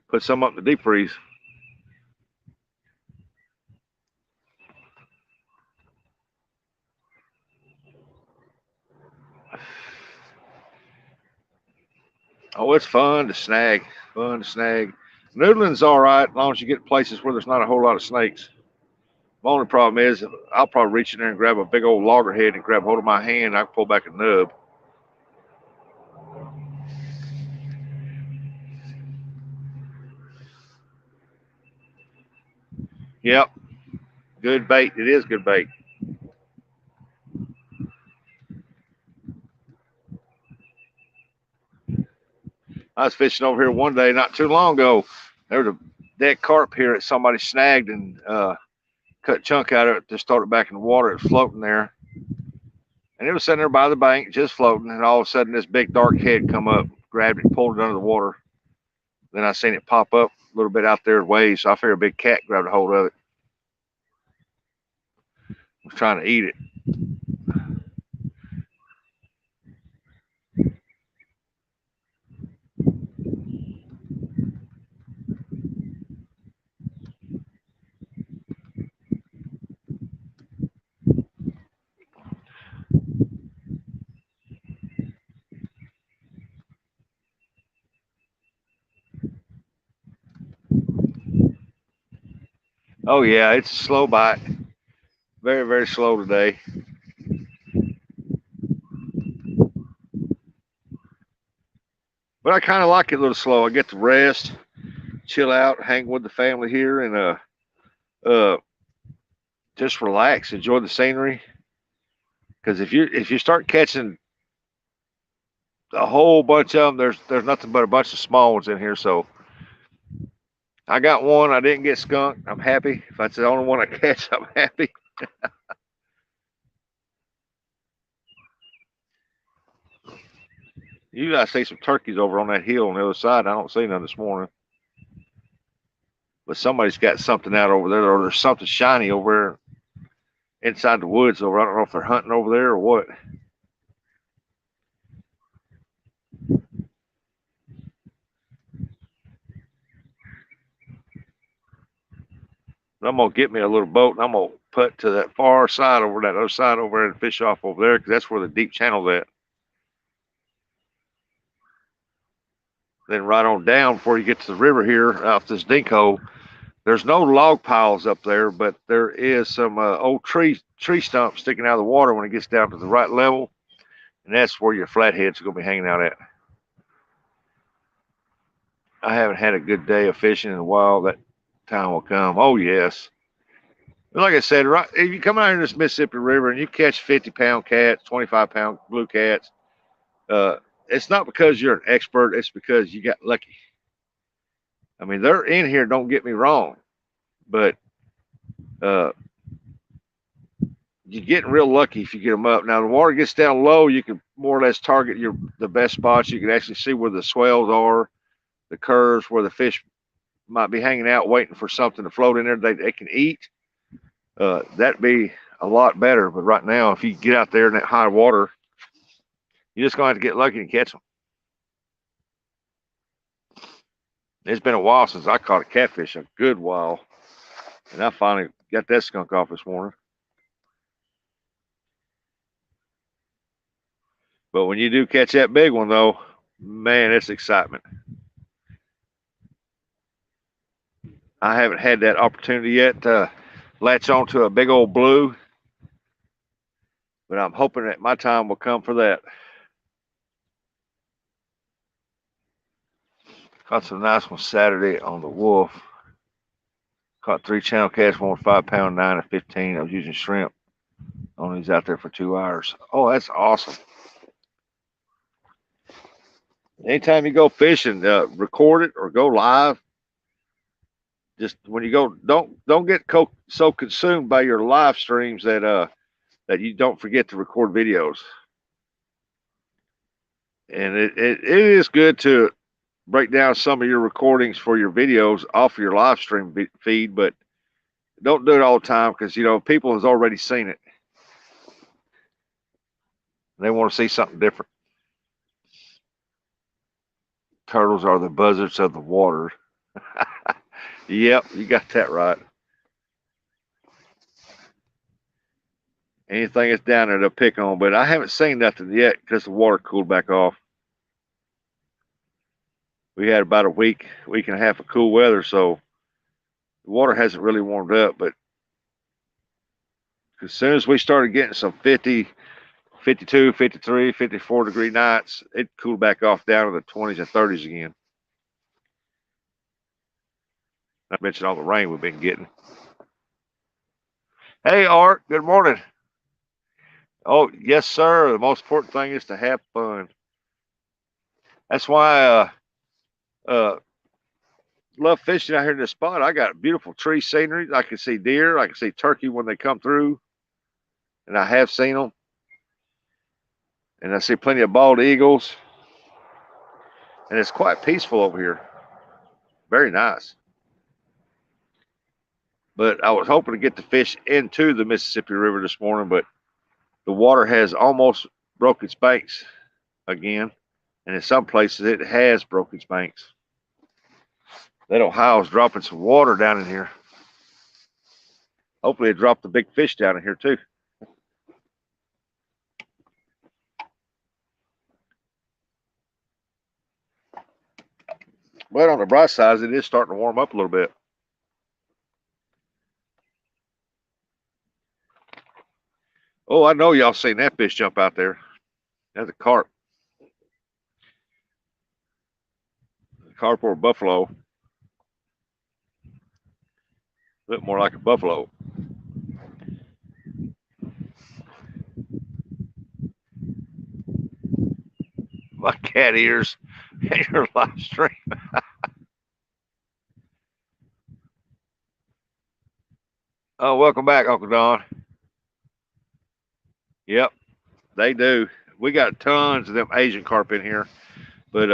put some up in the deep freeze. Oh, it's fun to snag. Fun to snag. Noodling's all right as long as you get places where there's not a whole lot of snakes. My only problem is I'll probably reach in there and grab a big old loggerhead and grab hold of my hand. I can pull back a nub. Yep. Good bait. It is good bait. I was fishing over here one day not too long ago. There was a dead carp here that somebody snagged and cut a chunk out of it, just started back in the water. It was floating there. And it was sitting there by the bank, just floating. And all of a sudden, this big dark head come up, grabbed it, pulled it under the water. Then I seen it pop up a little bit out there waves. So I figured a big cat grabbed a hold of it. Was trying to eat it. Oh yeah, it's a slow bite. Very, very slow today. But I kind of like it a little slow. I get to rest, chill out, hang with the family here, and just relax, enjoy the scenery. Because if you start catching a whole bunch of them, there's nothing but a bunch of small ones in here. So I got one. I didn't get skunked. I'm happy. If that's the only one I catch, I'm happy. Usually I see some turkeys over on that hill on the other side. I don't see none this morning. But somebody's got something out over there, or there's something shiny over there inside the woods over. I don't know if they're hunting over there or what. But I'm gonna get me a little boat and I'm gonna put to that far side over that other side over there and fish off over there because that's where the deep channel's at. Then right on down before you get to the river here off this dink hole, there's no log piles up there, but there is some old tree stumps sticking out of the water when it gets down to the right level, and that's where your flatheads are gonna be hanging out at. I haven't had a good day of fishing in a while. That time will come. Oh yes. Like I said, right, if you come out here in this Mississippi River and you catch 50-pound cats, 25-pound blue cats, it's not because you're an expert. It's because you got lucky. I mean, they're in here. Don't get me wrong, but you're getting real lucky if you get them up. Now the water gets down low, you can more or less target the best spots. You can actually see where the swells are, the curves, where the fish might be hanging out, waiting for something to float in there they can eat. That'd be a lot better. But right now, if you get out there in that high water, you're just gonna have to get lucky and catch them. It's been a while since I caught a catfish, a good while, and I finally got that skunk off this morning. But when you do catch that big one, though, man, it's excitement. I haven't had that opportunity yet to latch onto a big old blue, but I'm hoping that my time will come for that. Caught some nice ones Saturday on the Wolf. Caught 3 channel cats, one with 5-pound, 9 and 15. I was using shrimp on these out there for 2 hours. Oh, that's awesome. Anytime you go fishing, record it or go live. Just when you go, don't get so consumed by your live streams that you don't forget to record videos. And it is good to break down some of your recordings for your videos off your live stream feed, but don't do it all the time because people has already seen it. They want to see something different. Turtles are the buzzards of the water. Yep, you got that right. Anything that's down there, they'll pick on, but I haven't seen nothing yet because the water cooled back off. We had about a week and a half of cool weather, so the water hasn't really warmed up, but as soon as we started getting some 50, 52, 53, 54 degree nights, it cooled back off down to the 20s and 30s again. Not to mention all the rain we've been getting. Hey, Art, good morning. Oh, yes, sir. The most important thing is to have fun. That's why Love fishing out here in this spot. I got beautiful tree scenery. I can see deer. I can see turkey when they come through, and I have seen them. And I see plenty of bald eagles, and it's quite peaceful over here. Very nice. But I was hoping to get the fish into the Mississippi River this morning, but the water has almost broke its banks again, and in some places it has broke its banks. That Ohio's dropping some water down in here. Hopefully it dropped the big fish down in here too. But on the bright side, it is starting to warm up a little bit. Oh, I know y'all seen that fish jump out there. That's a carp. Carp or a buffalo. A bit more like a buffalo. My cat ears in your live stream. Oh, welcome back, Uncle Don. Yep, they do. We got tons of them Asian carp in here, but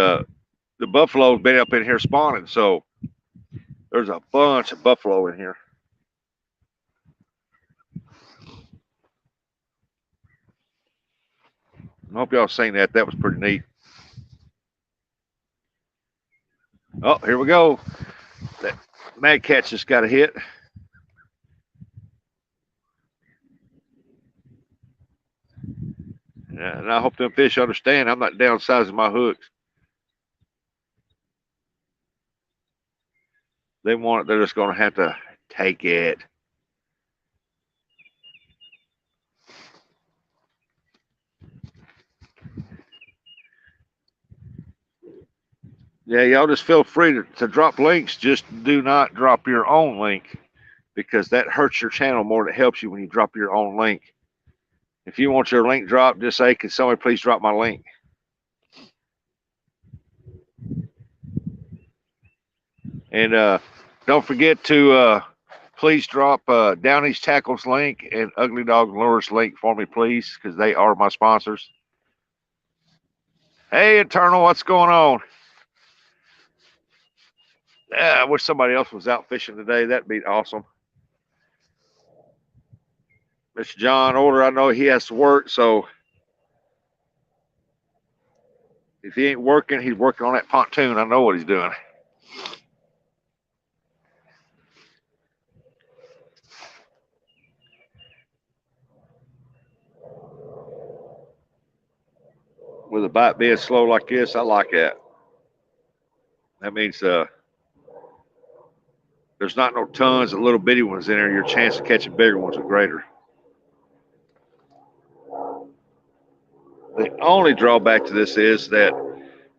the buffalo's been up in here spawning, so there's a bunch of buffalo in here. I hope y'all seen that. That was pretty neat. Oh, here we go. That mad cat's just got a hit. And I hope them fish understand I'm not downsizing my hooks. They want it, they're just going to have to take it. Yeah, y'all just feel free to drop links. Just do not drop your own link because that hurts your channel more than it helps you when you drop your own link. If you want your link dropped, just say, can somebody please drop my link? And don't forget to please drop Downey's Tackles link and Ugly Dog Lures link for me, please, because they are my sponsors. Hey, Eternal, what's going on? Yeah, I wish somebody else was out fishing today. That'd be awesome. Mr. John Order, I know he has to work, so if he ain't working, he's working on that pontoon. I know what he's doing. With a bite being slow like this, I like that. That means there's not no tons of little bitty ones in there. Your chance of catching bigger ones are greater. The only drawback to this is that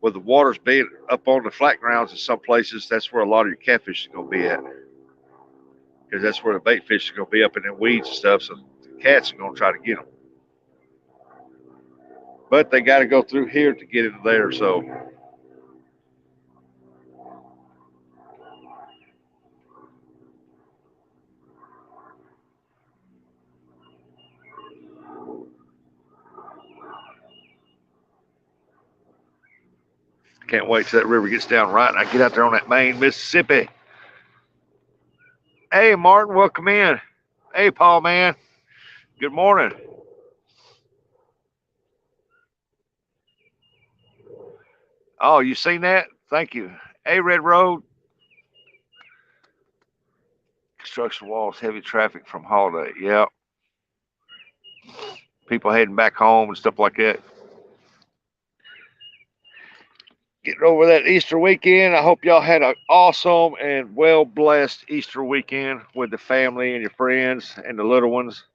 with the waters being up on the flat grounds in some places, that's where a lot of your catfish is going to be at. Because that's where the bait fish is going to be up in the weeds and stuff. So the cats are going to try to get them. But they got to go through here to get into there. So can't wait till that river gets down right and I get out there on that main Mississippi. Hey, Martin, welcome in. Hey, Paul, man. Good morning. Oh, you seen that? Thank you. Hey, Red Road. Construction walls, heavy traffic from holiday. Yep. People heading back home and stuff like that. Getting over that Easter weekend. I hope y'all had an awesome and well-blessed Easter weekend with the family and your friends and the little ones.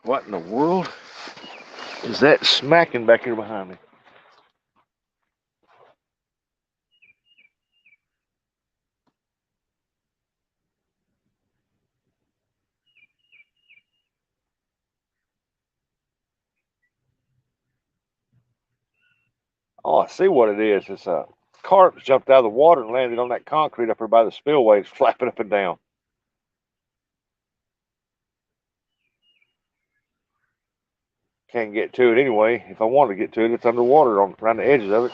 What in the world is that smacking back here behind me? Oh, I see what it is. It's a carp that jumped out of the water and landed on that concrete up there by the spillway. It's flapping up and down. Can't get to it anyway. If I want to get to it, it's underwater around the edges of it.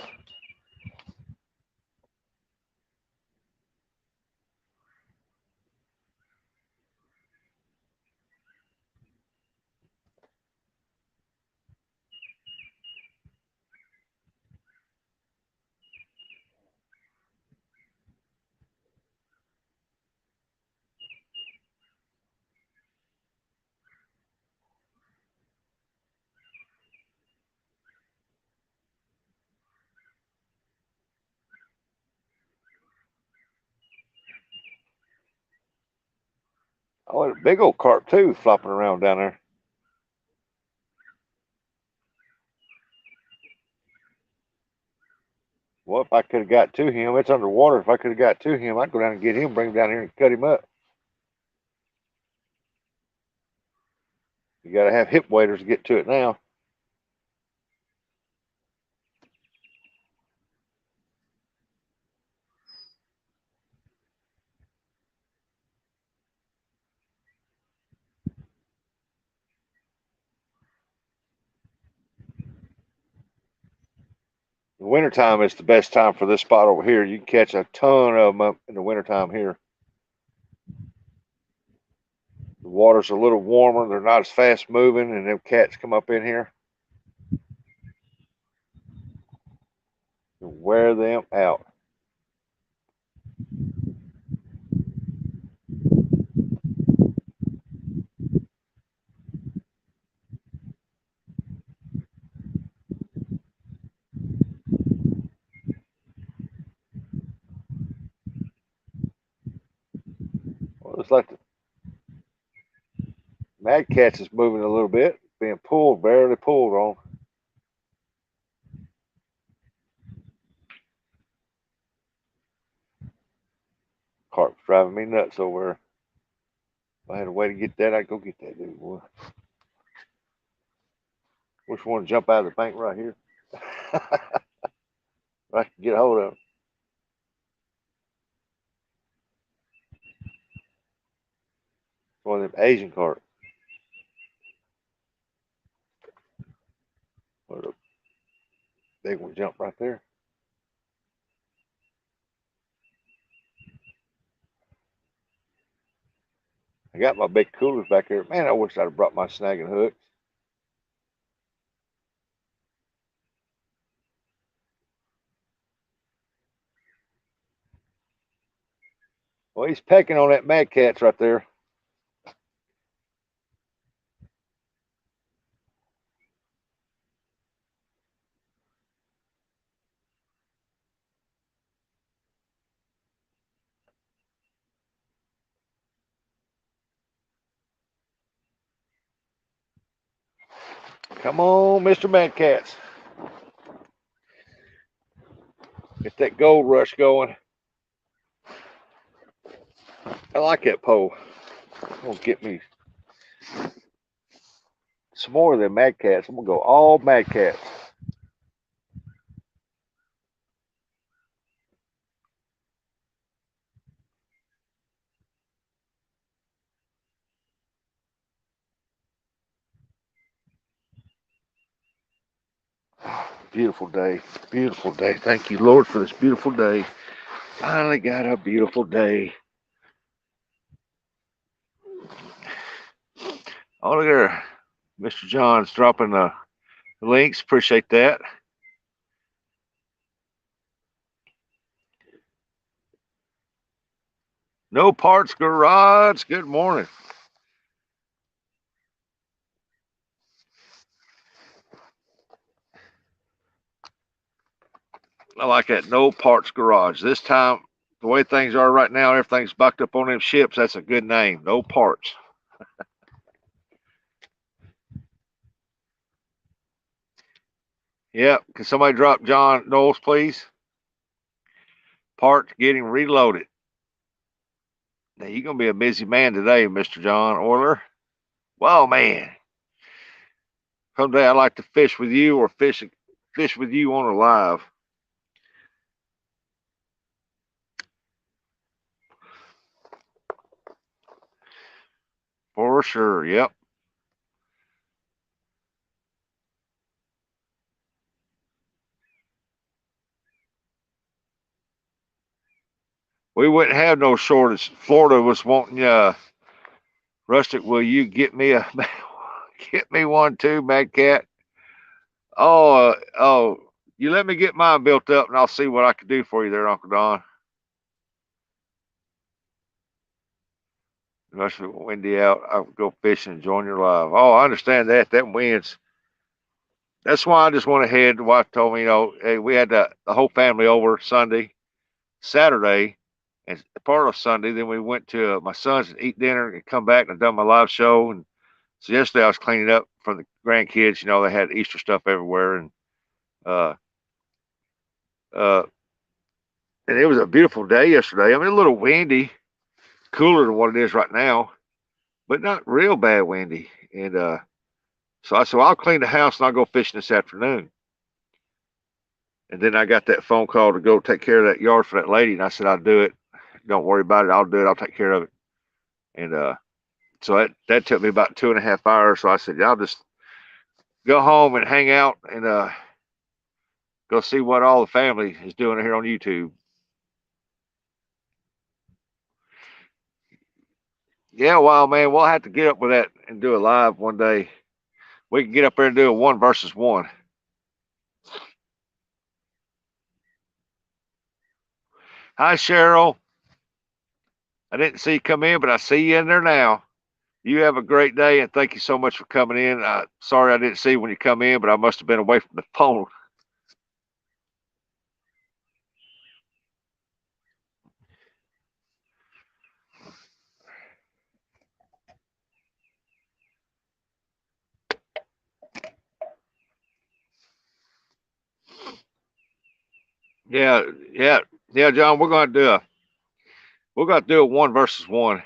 Oh, a big old carp too, flopping around down there. Well, if I could have got to him, it's underwater. If I could have got to him, I'd go down and get him, bring him down here and cut him up. You got to have hip waders to get to it now. The wintertime is the best time for this spot over here. You can catch a ton of them up in the wintertime here. The water's a little warmer. They're not as fast moving, and them cats come up in here and wear them out. Well, it's like the Mad Cats is moving a little bit, being pulled, barely pulled on. Carp's driving me nuts over there. If I had a way to get that, I'd go get that dude, boy. Which one to jump out of the bank right here? I can get a hold of him. One of them Asian carp. What a big one jump right there. I got my big coolers back there. Man, I wish I'd have brought my snagging hooks. Well, he's pecking on that Mad Cat's right there. Come on, Mr. Mad Cats. Get that gold rush going. I like that pole. Gonna get me some more of them Mad Cats. I'm gonna go all Mad Cats. Beautiful day. Beautiful day. Thank you, Lord, for this beautiful day. Finally got a beautiful day. Oh, look there. Mr. John's dropping the links. Appreciate that. No Parts Garage. Good morning. I like that. No Parts Garage. This time, the way things are right now, everything's backed up on them ships. That's a good name. No Parts. Yep. Can somebody drop John Knowles, please? Parts getting reloaded. Now, you're going to be a busy man today, Mr. John Euler. Well, man. Someday I'd like to fish with you or fish fish with you on a live. For sure. Yep. We wouldn't have no shortage. Florida was wanting Rustic, will you get me a get me one too, Mad Cat? Oh, you let me get mine built up and I'll see what I can do for you there, Uncle Don. It must be windy out. I'll go fishing and join your live. Oh, I understand that. That winds. That's why I just went ahead. The wife told me, hey, we had the whole family over Sunday, Saturday, and part of Sunday. Then we went to my son's and eat dinner and come back and done my live show. And so yesterday I was cleaning up for the grandkids. They had Easter stuff everywhere, and uh, uh, and it was a beautiful day yesterday. I mean, a little windy, cooler than what it is right now, but not real bad windy. And so I said, well, I'll clean the house and I'll go fishing this afternoon. And then I got that phone call to go take care of that yard for that lady, and I said, I'll do it. Don't worry about it. I'll do it. I'll take care of it. And so that took me about 2.5 hours. So I said, yeah, I'll just go home and hang out and go see what all the family is doing here on YouTube. Yeah, well, man, we'll have to get up with that and do a live one day. We can get up there and do a 1 versus 1. Hi, Cheryl. I didn't see you come in, but I see you in there now. You have a great day, and thank you so much for coming in. Sorry I didn't see you when you come in, but I must have been away from the phone. Yeah, John. We're gonna do a 1 versus 1.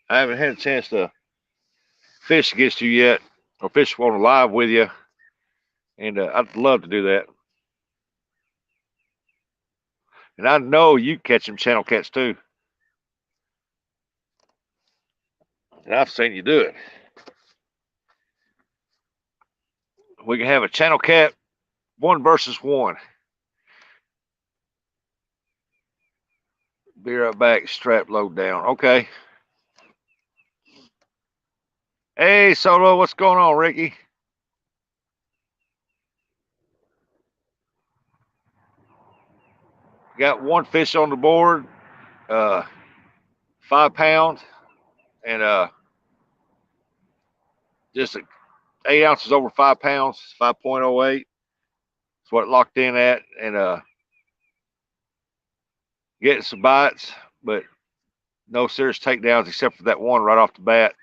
I haven't had a chance to fish against you yet, or fish on a live with you, and I'd love to do that. And I know you catch them channel cats too, and I've seen you do it. We can have a channel cat 1 versus 1. Be right back. Strap load down. Okay. Hey, Solo, what's going on, Ricky? Got one fish on the board, 5 pounds, and just 8 ounces over 5 pounds, 5.08. That's what it locked in at, and getting some bites, but no serious takedowns except for that one right off the bat.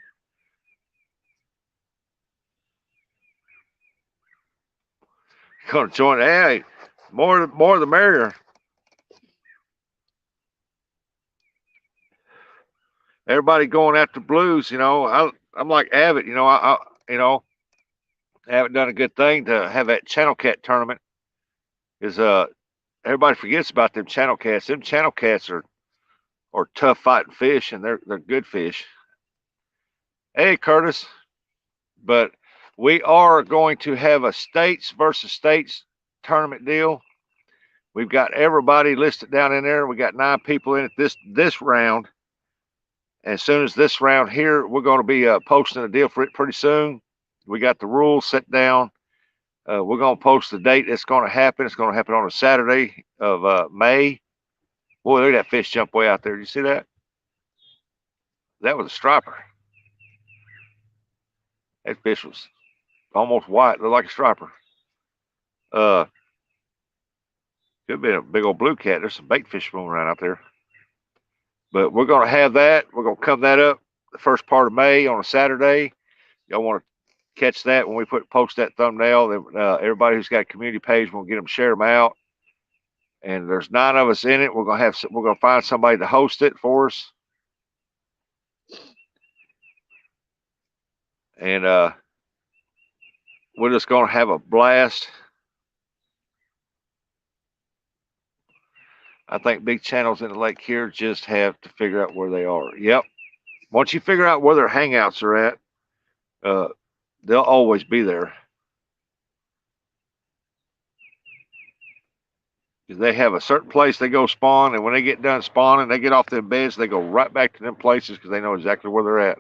Gonna join. Hey, more the merrier. Everybody going after blues. I'm like Abbott. Abbott done a good thing to have that channel cat tournament. Is everybody forgets about them channel cats. Them channel cats are tough fighting fish, and they're good fish. Hey, Curtis, but we are going to have a states versus states tournament deal. We've got everybody listed down in there. We got 9 people in it this round. And as soon as this round here, we're going to be posting a deal for it pretty soon. We got the rules set down. We're going to post the date it's going to happen. It's going to happen on a Saturday of May. Boy, look at that fish jump way out there. Did you see that? That was a striper. That fish was almost white, looked like a striper. Could have been a big old blue cat. There's some bait fish moving around out there. But we're going to have that. We're going to come that up the first part of May on a Saturday. Y'all want to catch that when we post that thumbnail. Everybody who's got a community page, we'll get them, share them out. And there's 9 of us in it. We're going to find somebody to host it for us. And we're just going to have a blast. I think big channels in the lake here just have to figure out where they are. Yep. Once you figure out where their hangouts are at, they'll always be there. Because they have a certain place they go spawn, and when they get done spawning, they get off their beds, they go right back to them places because they know exactly where they're at.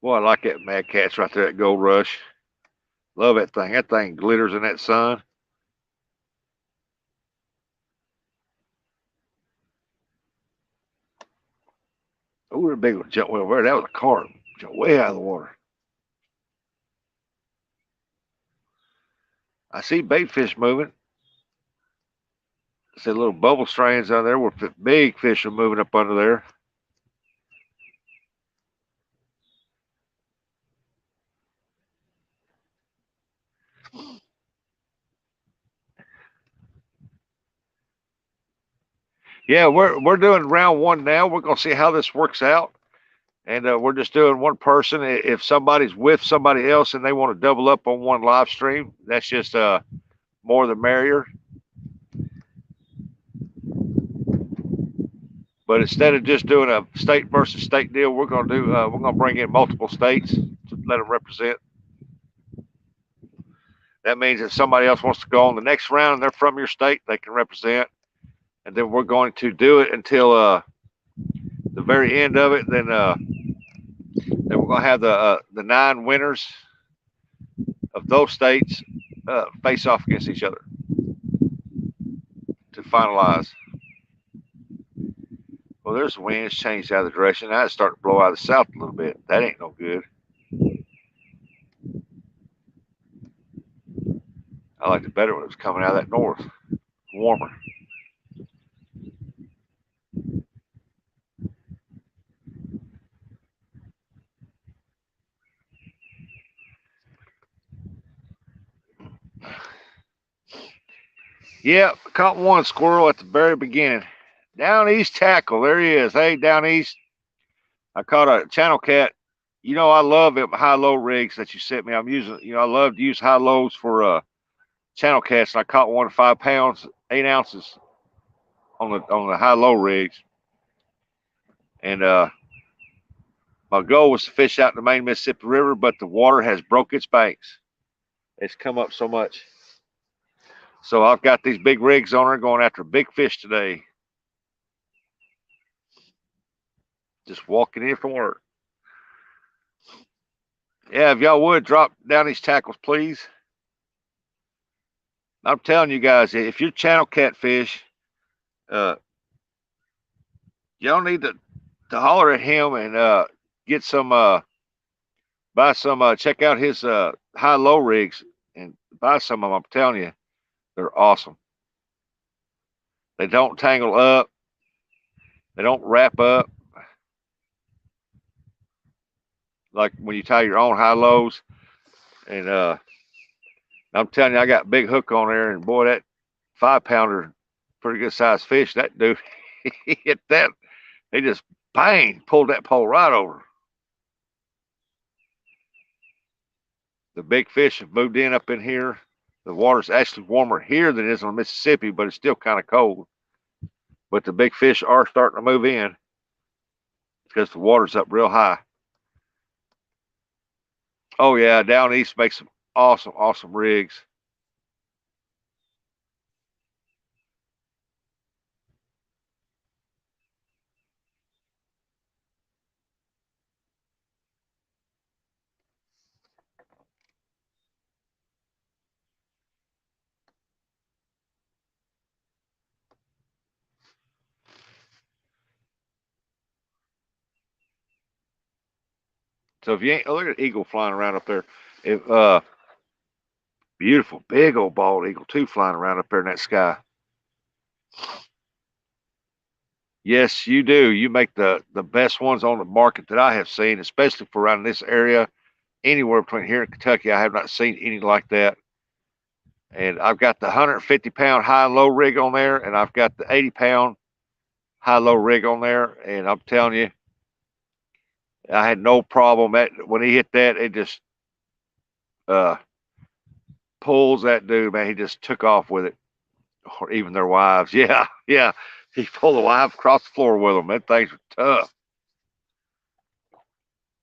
Boy, I like that Mad Cat's right there at Gold Rush. Love that thing. That thing glitters in that sun. Oh, a big one jumped way over there. That was a carp. Jumped way out of the water. I see bait fish moving. I see little bubble strands on there where big fish are moving up under there. Yeah, we're doing round one now. We're gonna see how this works out, and we're just doing one person. If somebody's with somebody else and they want to double up on one live stream, that's just more the merrier. But instead of just doing a state versus state deal, we're gonna bring in multiple states to let them represent. That means if somebody else wants to go on the next round and they're from your state, they can represent. And then we're going to do it until the very end of it. Then we're going to have the 9 winners of those states face off against each other to finalize. Well, there's the winds changed out of the direction. Now it's starting to blow out of the south a little bit. That ain't no good. I liked it better when it was coming out of that north, warmer. Yep, caught one squirrel at the very beginning. Down east tackle. There he is. Hey, down east. I caught a channel cat. You know, I love it, high-low rigs that you sent me. I'm using, I love to use high-lows for channel cats. And I caught one 5 pounds, 8 ounces on the high-low rigs. And my goal was to fish out in the main Mississippi River, but the water has broke its banks. It's come up so much. So I've got these big rigs on her going after big fish today. Just walking in from work. Yeah, if y'all would drop down these tackles, please. I'm telling you guys, if you're channel catfish, y'all need to holler at him and get some, buy some, check out his high-low rigs and buy some of them. I'm telling you, they're awesome. They don't tangle up. They don't wrap up. Like when you tie your own high-lows. And I'm telling you, I got a big hook on there, and boy, that 5-pounder, pretty good sized fish. That dude, he hit that. He just bang, pulled that pole right over. The big fish have moved in up in here. The water's actually warmer here than it is on Mississippi, but it's still kind of cold. But the big fish are starting to move in because the water's up real high. Oh yeah, down east makes some awesome, awesome rigs. So if you ain't, look at an eagle flying around up there. If beautiful, big old bald eagle too flying around up there in that sky. Yes, you do. You make the best ones on the market that I have seen, especially for around this area. Anywhere between here and Kentucky, I have not seen any like that. And I've got the 150-pound high and low rig on there, and I've got the 80-pound high low rig on there. And I'm telling you, I had no problem. When he hit that, it just uh, pulls that dude, man. He just took off with it, or even their wives. Yeah, yeah. He pulled the wife across the floor with them. That thing's tough.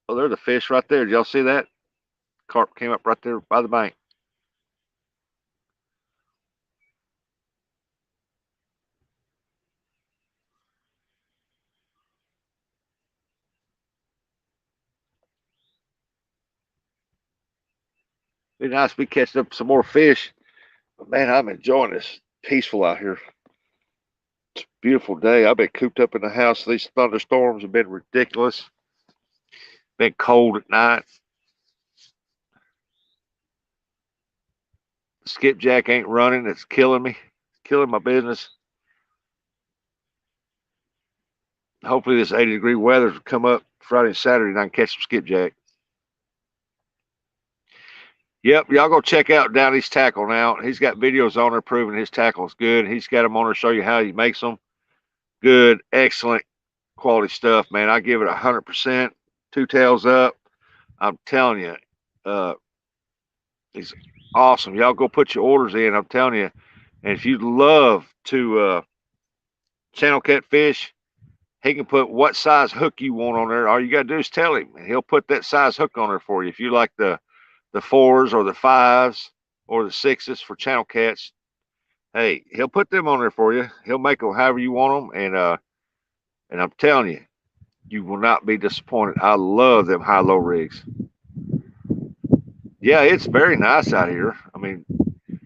Oh, there's a fish right there. Did y'all see that? Carp came up right there by the bank. Be nice to be catching up some more fish. But man, I'm enjoying this. Peaceful out here. It's a beautiful day. I've been cooped up in the house. These thunderstorms have been ridiculous. Been cold at night. The skipjack ain't running. It's killing me. It's killing my business. Hopefully this 80-degree weather will come up Friday and Saturday and I can catch some skipjack. Yep, y'all go check out Downey's tackle now. He's got videos on there proving his tackle is good. He's got them on there to show you how he makes them. Good, excellent quality stuff, man. I give it 100%. Two tails up. I'm telling you, he's awesome. Y'all go put your orders in. I'm telling you. And if you'd love to channel catfish, he can put what size hook you want on there. All you got to do is tell him, and he'll put that size hook on there for you. If you like the 4s or the 5s or the 6s for channel cats, hey, he'll put them on there for you. He'll make them however you want them, and I'm telling you, you will not be disappointed. I love them high-low rigs. Yeah, it's very nice out here. I mean, you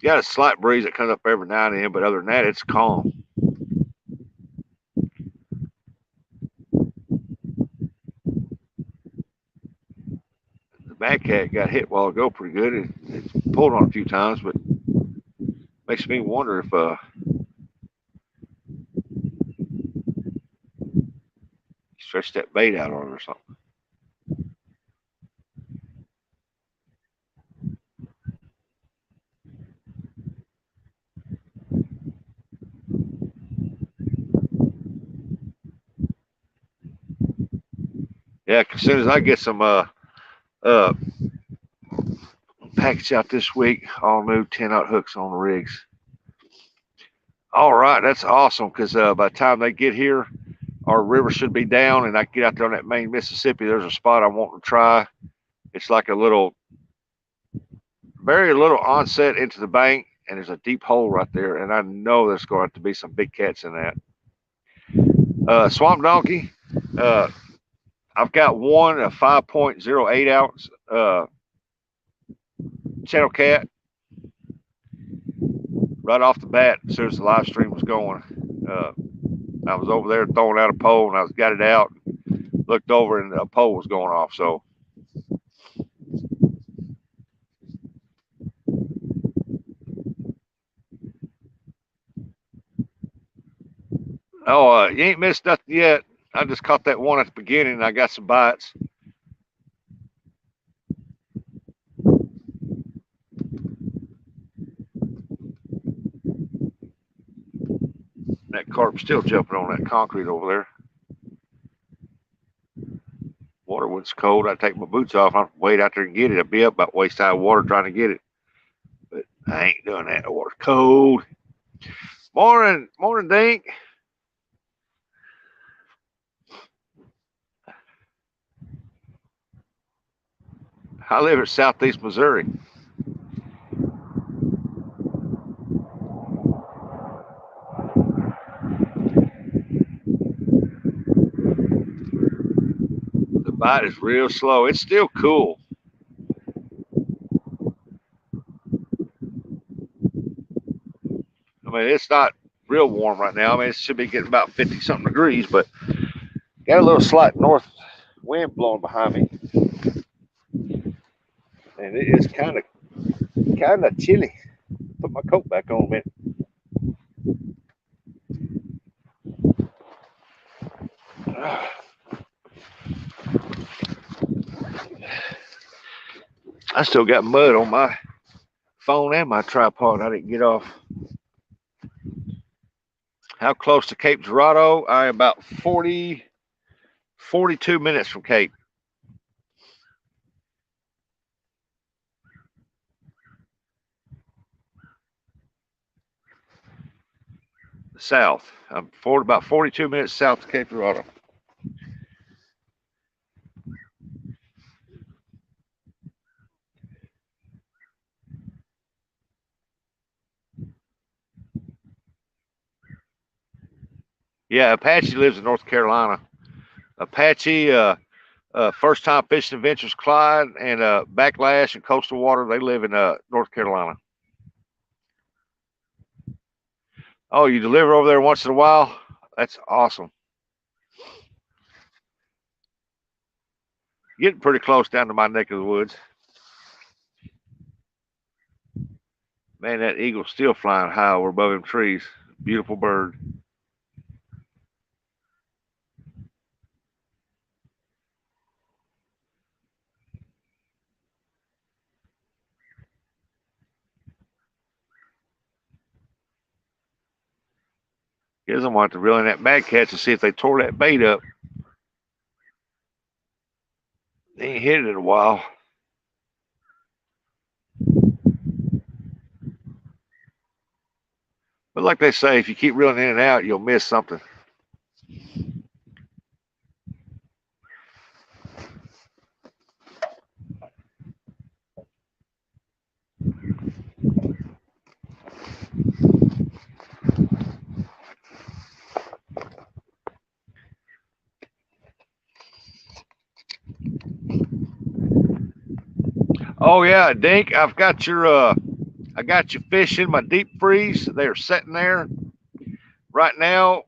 got a slight breeze that comes up every now and then, but other than that, it's calm. The Mad Cat got hit a while ago pretty good. It's pulled on a few times, but makes me wonder if stretch that bait out on it or something. Yeah, as soon as I get some package out this week, all new 10-aught hooks on the rigs. All right, that's awesome because by the time they get here, our river should be down and I can get out there on that main Mississippi. There's a spot I want to try. It's like a little, very little onset into the bank, and there's a deep hole right there. And I know there's going to have to be some big cats in that. Swamp Donkey, I've got one, a 5.08 ounce channel cat. Right off the bat, as soon as the live stream was going, I was over there throwing out a pole, and I got it out, looked over, and a pole was going off. So, you ain't missed nothing yet. I just caught that one at the beginning, and I got some bites. That carp's still jumping on that concrete over there. Water when it's cold, I take my boots off. I wait out there and get it. I'd be up about waist high water trying to get it. But I ain't doing that. The water's cold. Morning, Dink. I live in southeast Missouri. The bite is real slow. It's still cool. I mean, it's not real warm right now. I mean, it should be getting about 50 something degrees, but got a little slight north wind blowing behind me. And it is kind of chilly. Put my coat back on a minute. I still got mud on my phone and my tripod. I didn't get off. How close to Cape Girardeau? I am about 42 minutes from Cape. South. I'm about 42 minutes south of Cape Girardeau. Yeah, Apache lives in North Carolina. Apache, First Time Fishing Adventures, Clyde, and Backlash and Coastal Water, they live in North Carolina. Oh, you deliver over there once in a while? That's awesome. Getting pretty close down to my neck of the woods. Man, that eagle's still flying high over above them trees. Beautiful bird. Guess I'm going to have to reel in that bag catch and see if they tore that bait up. They ain't hit it in a while. But like they say, if you keep reeling in and out, you'll miss something. Oh yeah, Dink, I got your fish in my deep freeze. They're sitting there right now.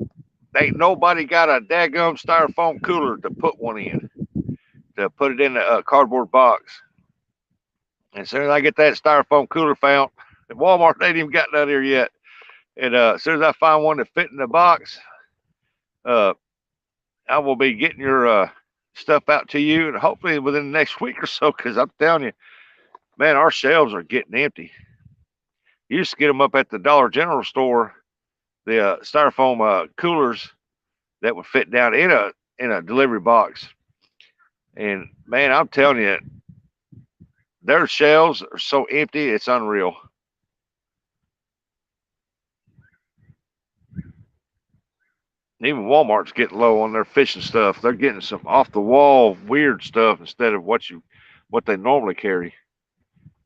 Ain't nobody got a daggum styrofoam cooler to put one in, to put it in a cardboard box. And as soon as I get that styrofoam cooler found, at Walmart, they ain't even got none here yet. And as soon as I find one that fit in the box, I will be getting your stuff out to you, and hopefully within the next week or so. Because I'm telling you, man, our shelves are getting empty. You used to get them up at the Dollar General store, the styrofoam coolers that would fit down in a delivery box. And man, I'm telling you, their shelves are so empty, it's unreal. Even Walmart's getting low on their fishing stuff. They're getting some off the wall weird stuff instead of what they normally carry.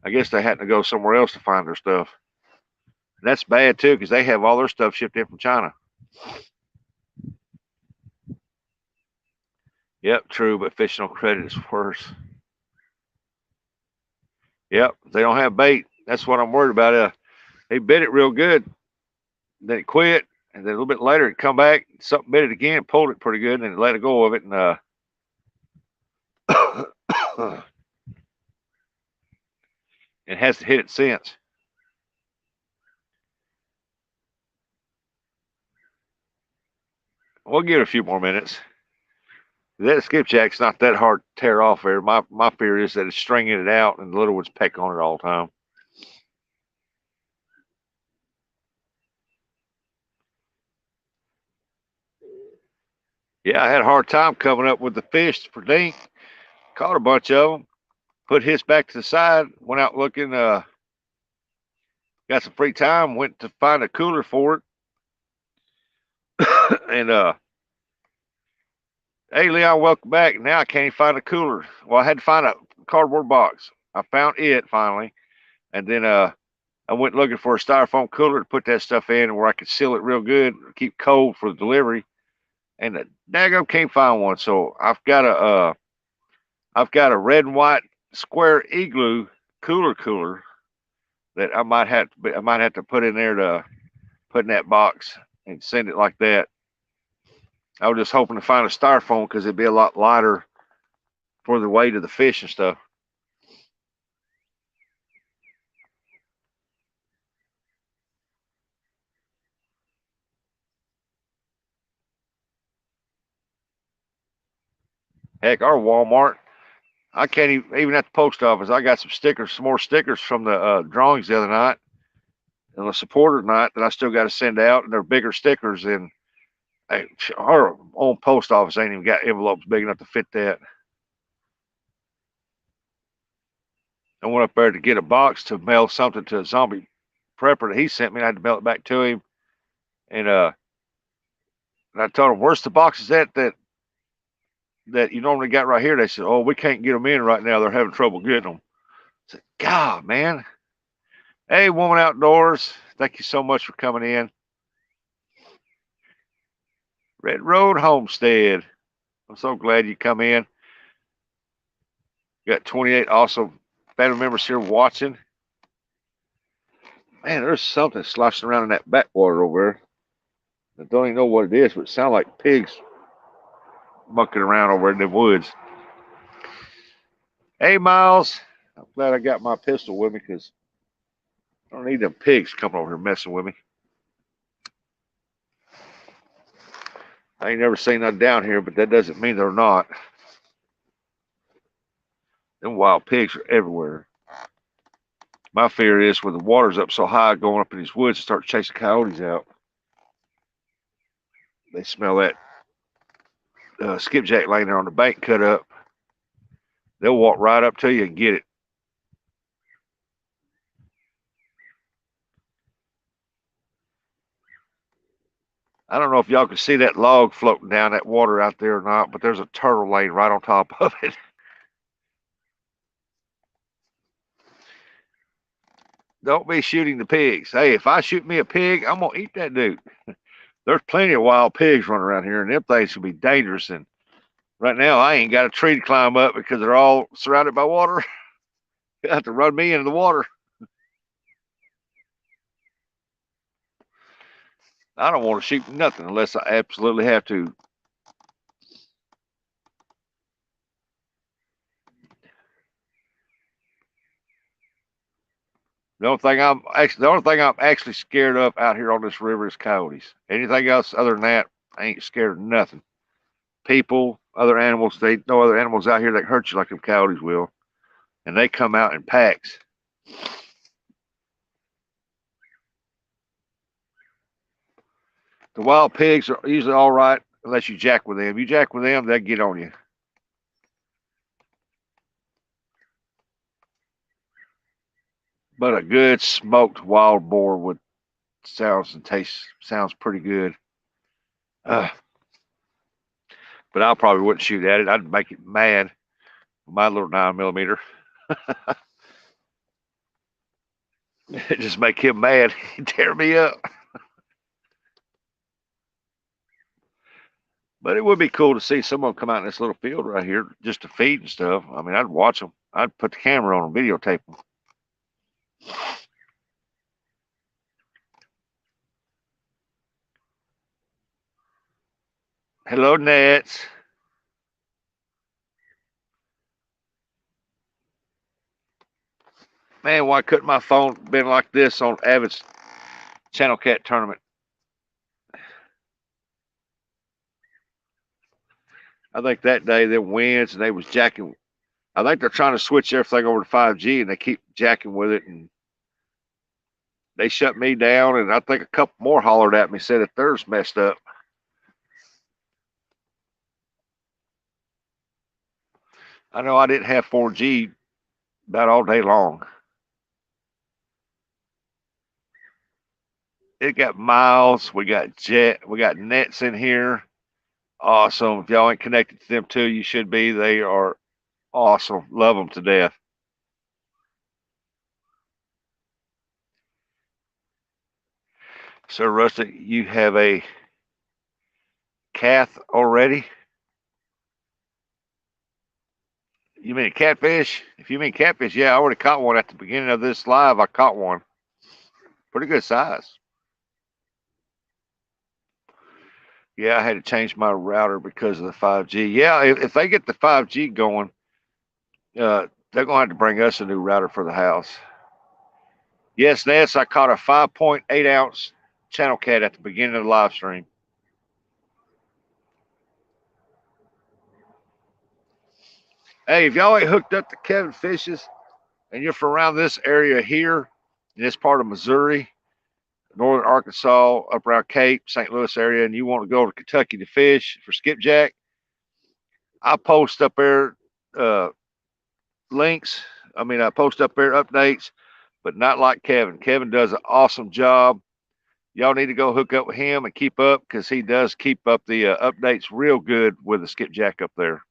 I guess they had to go somewhere else to find their stuff. And that's bad too, because they have all their stuff shipped in from China. Yep, true, but fishing on credit is worse. Yep, they don't have bait. That's what I'm worried about. They bit it real good, then it quit, and then a little bit later it come back, something bit it again, pulled it pretty good, and then let it go of it, and it hasn't hit it since. We'll give it a few more minutes. That skipjack's not that hard to tear off there. My fear is that it's stringing it out and the little ones peck on it all the time. Yeah, I had a hard time coming up with the fish for Dink. Caught a bunch of them. Put his back to the side. Went out looking. Got some free time. Went to find a cooler for it. And hey, Leon, welcome back. Now I can't find a cooler. Well, I had to find a cardboard box. I found it finally, and then I went looking for a styrofoam cooler to put that stuff in where I could seal it real good, keep cold for the delivery. And the daggum can't find one. So I've got a red and white square igloo cooler that I might have to put in there to put in that box and send it like that. I was just hoping to find a styrofoam because it'd be a lot lighter for the weight of the fish and stuff. Heck, our Walmart, I can't even at the post office. I got some stickers, some more stickers from the drawings the other night and the supporter night that I still got to send out, and they're bigger stickers than hey, our own post office ain't even got envelopes big enough to fit that. I went up there to get a box to mail something to a zombie prepper that he sent me. I had to mail it back to him, and I told him, "Where's the boxes that you normally got right here?" They said, "Oh, we can't get them in right now. They're having trouble getting them." I said, "God, man." Hey, Woman Outdoors, thank you so much for coming in. Red Road Homestead, I'm so glad you come in. Got 28 awesome family members here watching. Man, there's something sloshing around in that backwater over there. I don't even know what it is, but it sounds like pigs mucking around over in the woods. Hey, Miles, I'm glad I got my pistol with me because I don't need them pigs coming over here messing with me. I ain't never seen none down here, but that doesn't mean they're not. Them wild pigs are everywhere. My fear is when the water's up so high, going up in these woods, start chasing coyotes out. They smell that skipjack laying there on the bank cut up. They'll walk right up to you and get it. I don't know if y'all can see that log floating down that water out there or not, but there's a turtle laying right on top of it. Don't be shooting the pigs. Hey, if I shoot me a pig, I'm gonna eat that dude. There's plenty of wild pigs running around here, and them things can be dangerous. And right now, I ain't got a tree to climb up because they're all surrounded by water. They have to run me into the water. I don't want to shoot nothing unless I absolutely have to. The only thing I'm actually scared of out here on this river is coyotes. Anything else other than that, I ain't scared of nothing. People, other animals, they no other animals out here that hurt you like them coyotes will, and they come out in packs. The wild pigs are usually all right unless you jack with them. You jack with them, they get on you. But a good smoked wild boar would sounds pretty good. Uh, but I probably wouldn't shoot at it. I'd make it mad with my little 9mm. Just make him mad. He'd tear me up. But it would be cool to see someone come out in this little field right here just to feed and stuff. I mean, I'd watch them. I'd put the camera on them, videotape them. Hello, Nets. Man, why couldn't my phone been like this on Avid's Channel Cat tournament? I think that day there winds and they was jacking. I think they're trying to switch everything over to 5G and they keep jacking with it, and they shut me down, and I think a couple more hollered at me, said that theirs messed up. I know I didn't have 4G about all day long. It got Miles, we got Jet, we got Nets in here. Awesome. If y'all ain't connected to them too, you should be. They are awesome. Love them to death. So, Rustic, you have a calf already? You mean a catfish? If you mean catfish, yeah, I already caught one at the beginning of this live. I caught one. Pretty good size. Yeah, I had to change my router because of the 5G. Yeah, if they get the 5G going, they're going to have to bring us a new router for the house. Yes, Ness, I caught a 5.8 ounce channel cat at the beginning of the live stream. Hey, if y'all ain't hooked up to Kevin Fishes and you're from around this area here, in this part of Missouri, northern Arkansas, up around Cape, St. Louis area, and you want to go to Kentucky to fish for skipjack, I post up there uh, links. I post up there updates, but not like Kevin. Kevin does an awesome job. Y'all need to go hook up with him and keep up because he does keep up the updates real good with the skipjack up there.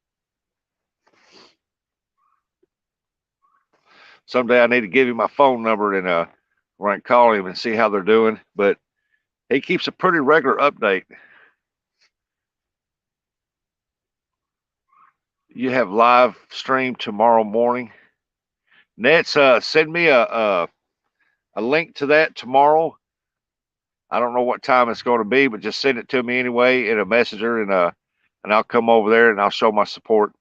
Someday I need to give him my phone number and where I can call him and see how they're doing. But he keeps a pretty regular update. You have live stream tomorrow morning. Nets, send me a link to that tomorrow. I don't know what time it's going to be, but just send it to me anyway in a messenger, and I'll come over there and I'll show my support.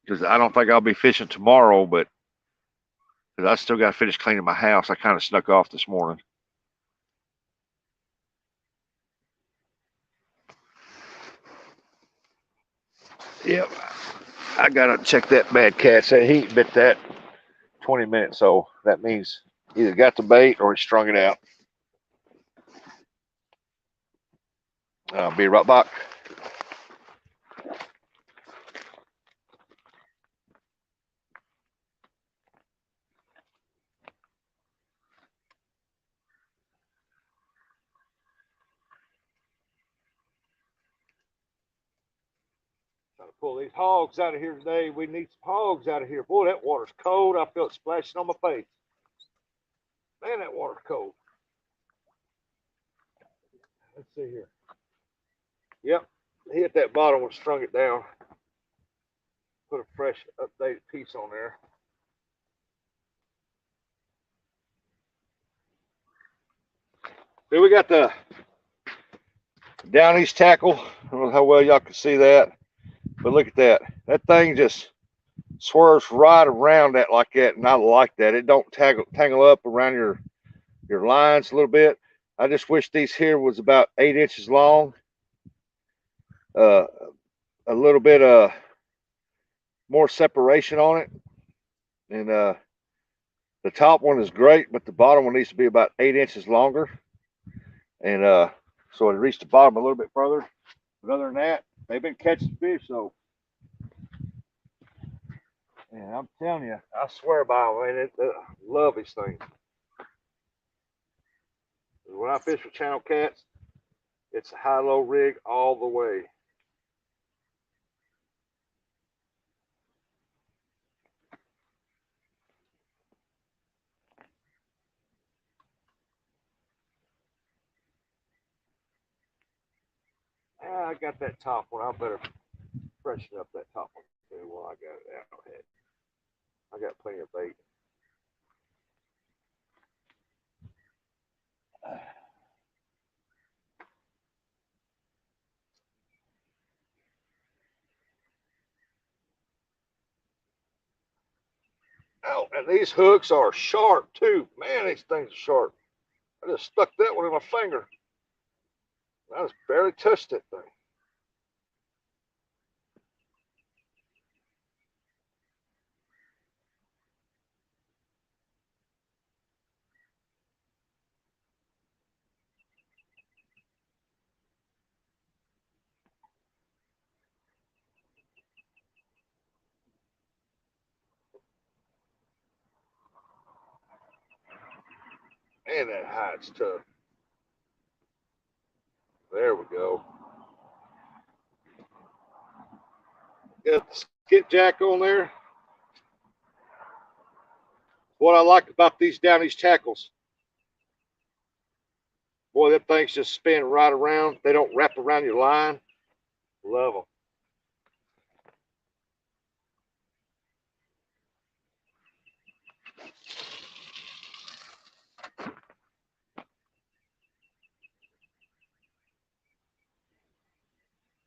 Because I don't think I'll be fishing tomorrow, but because I still got to finish cleaning my house. I kind of snuck off this morning. Yep, I gotta check that bad cat. Said he bit that 20 minutes, so that means either got the bait or he strung it out. I'll be right back. Trying to pull these hogs out of here today. We need some hogs out of here. Boy, that water's cold. I feel it splashing on my face. Man, that water's cold. Let's see here. Yep, hit that bottom and strung it down. Put a fresh, updated piece on there. Then we got the down east tackle. I don't know how well y'all can see that, but look at that. That thing just swerves right around that like that, and I like that. It don't tangle up around your lines a little bit. I just wish these here was about 8 inches long. A little bit more separation on it, and the top one is great, but the bottom one needs to be about 8 inches longer, and so it reached the bottom a little bit further. But other than that, they've been catching fish, so. And I'm telling you, I swear by them, man. Love these things. When I fish with channel cats, it's a high-low rig all the way. I got that top one. I better freshen up that top one too while I got it out. I got plenty of bait. Oh, and these hooks are sharp too. Man, these things are sharp. I just stuck that one in my finger. I just barely touched that thing. Man, that hide's tough. There we go. Got the skipjack on there. What I like about these down these tackles, boy, them things just spin right around. They don't wrap around your line. Love them.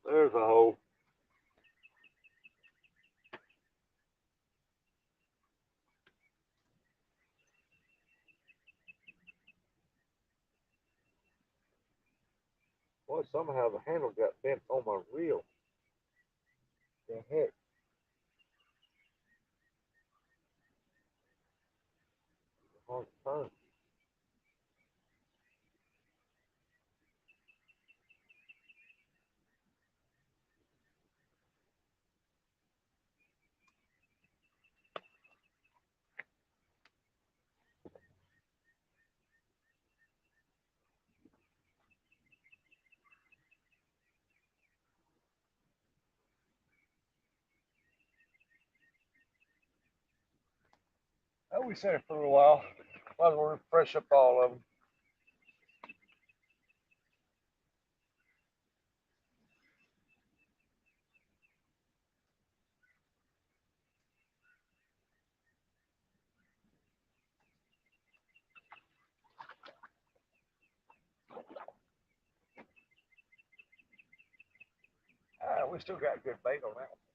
There's a hole. Boy, somehow the handle got bent on my reel. The heck? Hard to turn. Oh, we set it for a little while. Might as well refresh up all of them. We still got good bait on that one.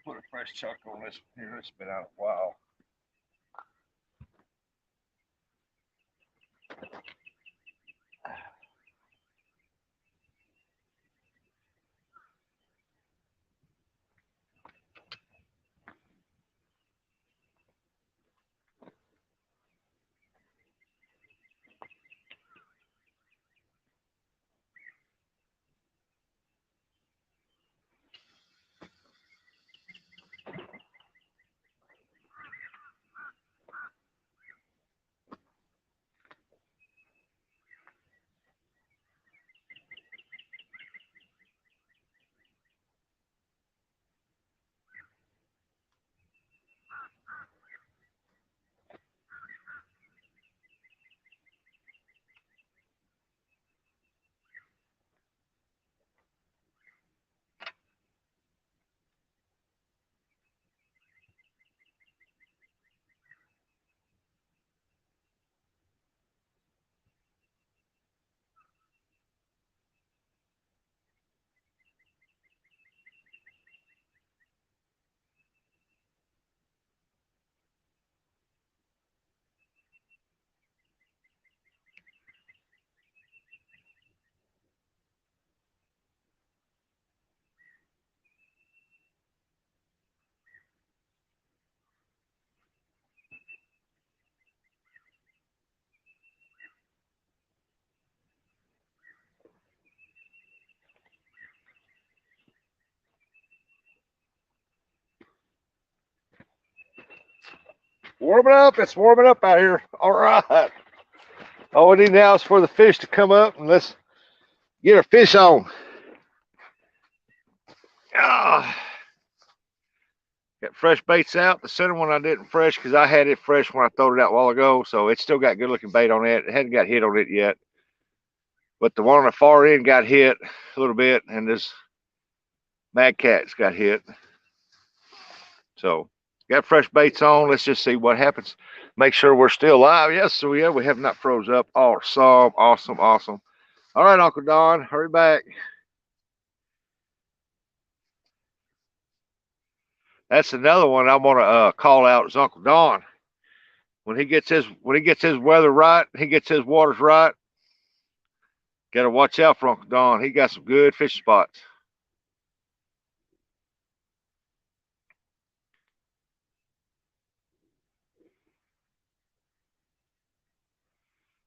Put a fresh chuck on this here. It's been out a while. Warming up. It's warming up out here. All right. All we need now is for the fish to come up and let's get our fish on. Ah, got fresh baits out. The center one I didn't fresh because I had it fresh when I throwed it out a while ago. So it's still got good looking bait on it. It hadn't got hit on it yet. But the one on the far end got hit a little bit. And this Mad Cat's got hit. So got fresh baits on. Let's just see what happens. Make sure we're still live. Yes, so yeah, we have not froze up. Awesome, awesome, awesome. All right, Uncle Don, hurry back. That's another one I want to call out is Uncle Don. When he gets his weather right, he gets his waters right. Got to watch out for Uncle Don. He got some good fish spots.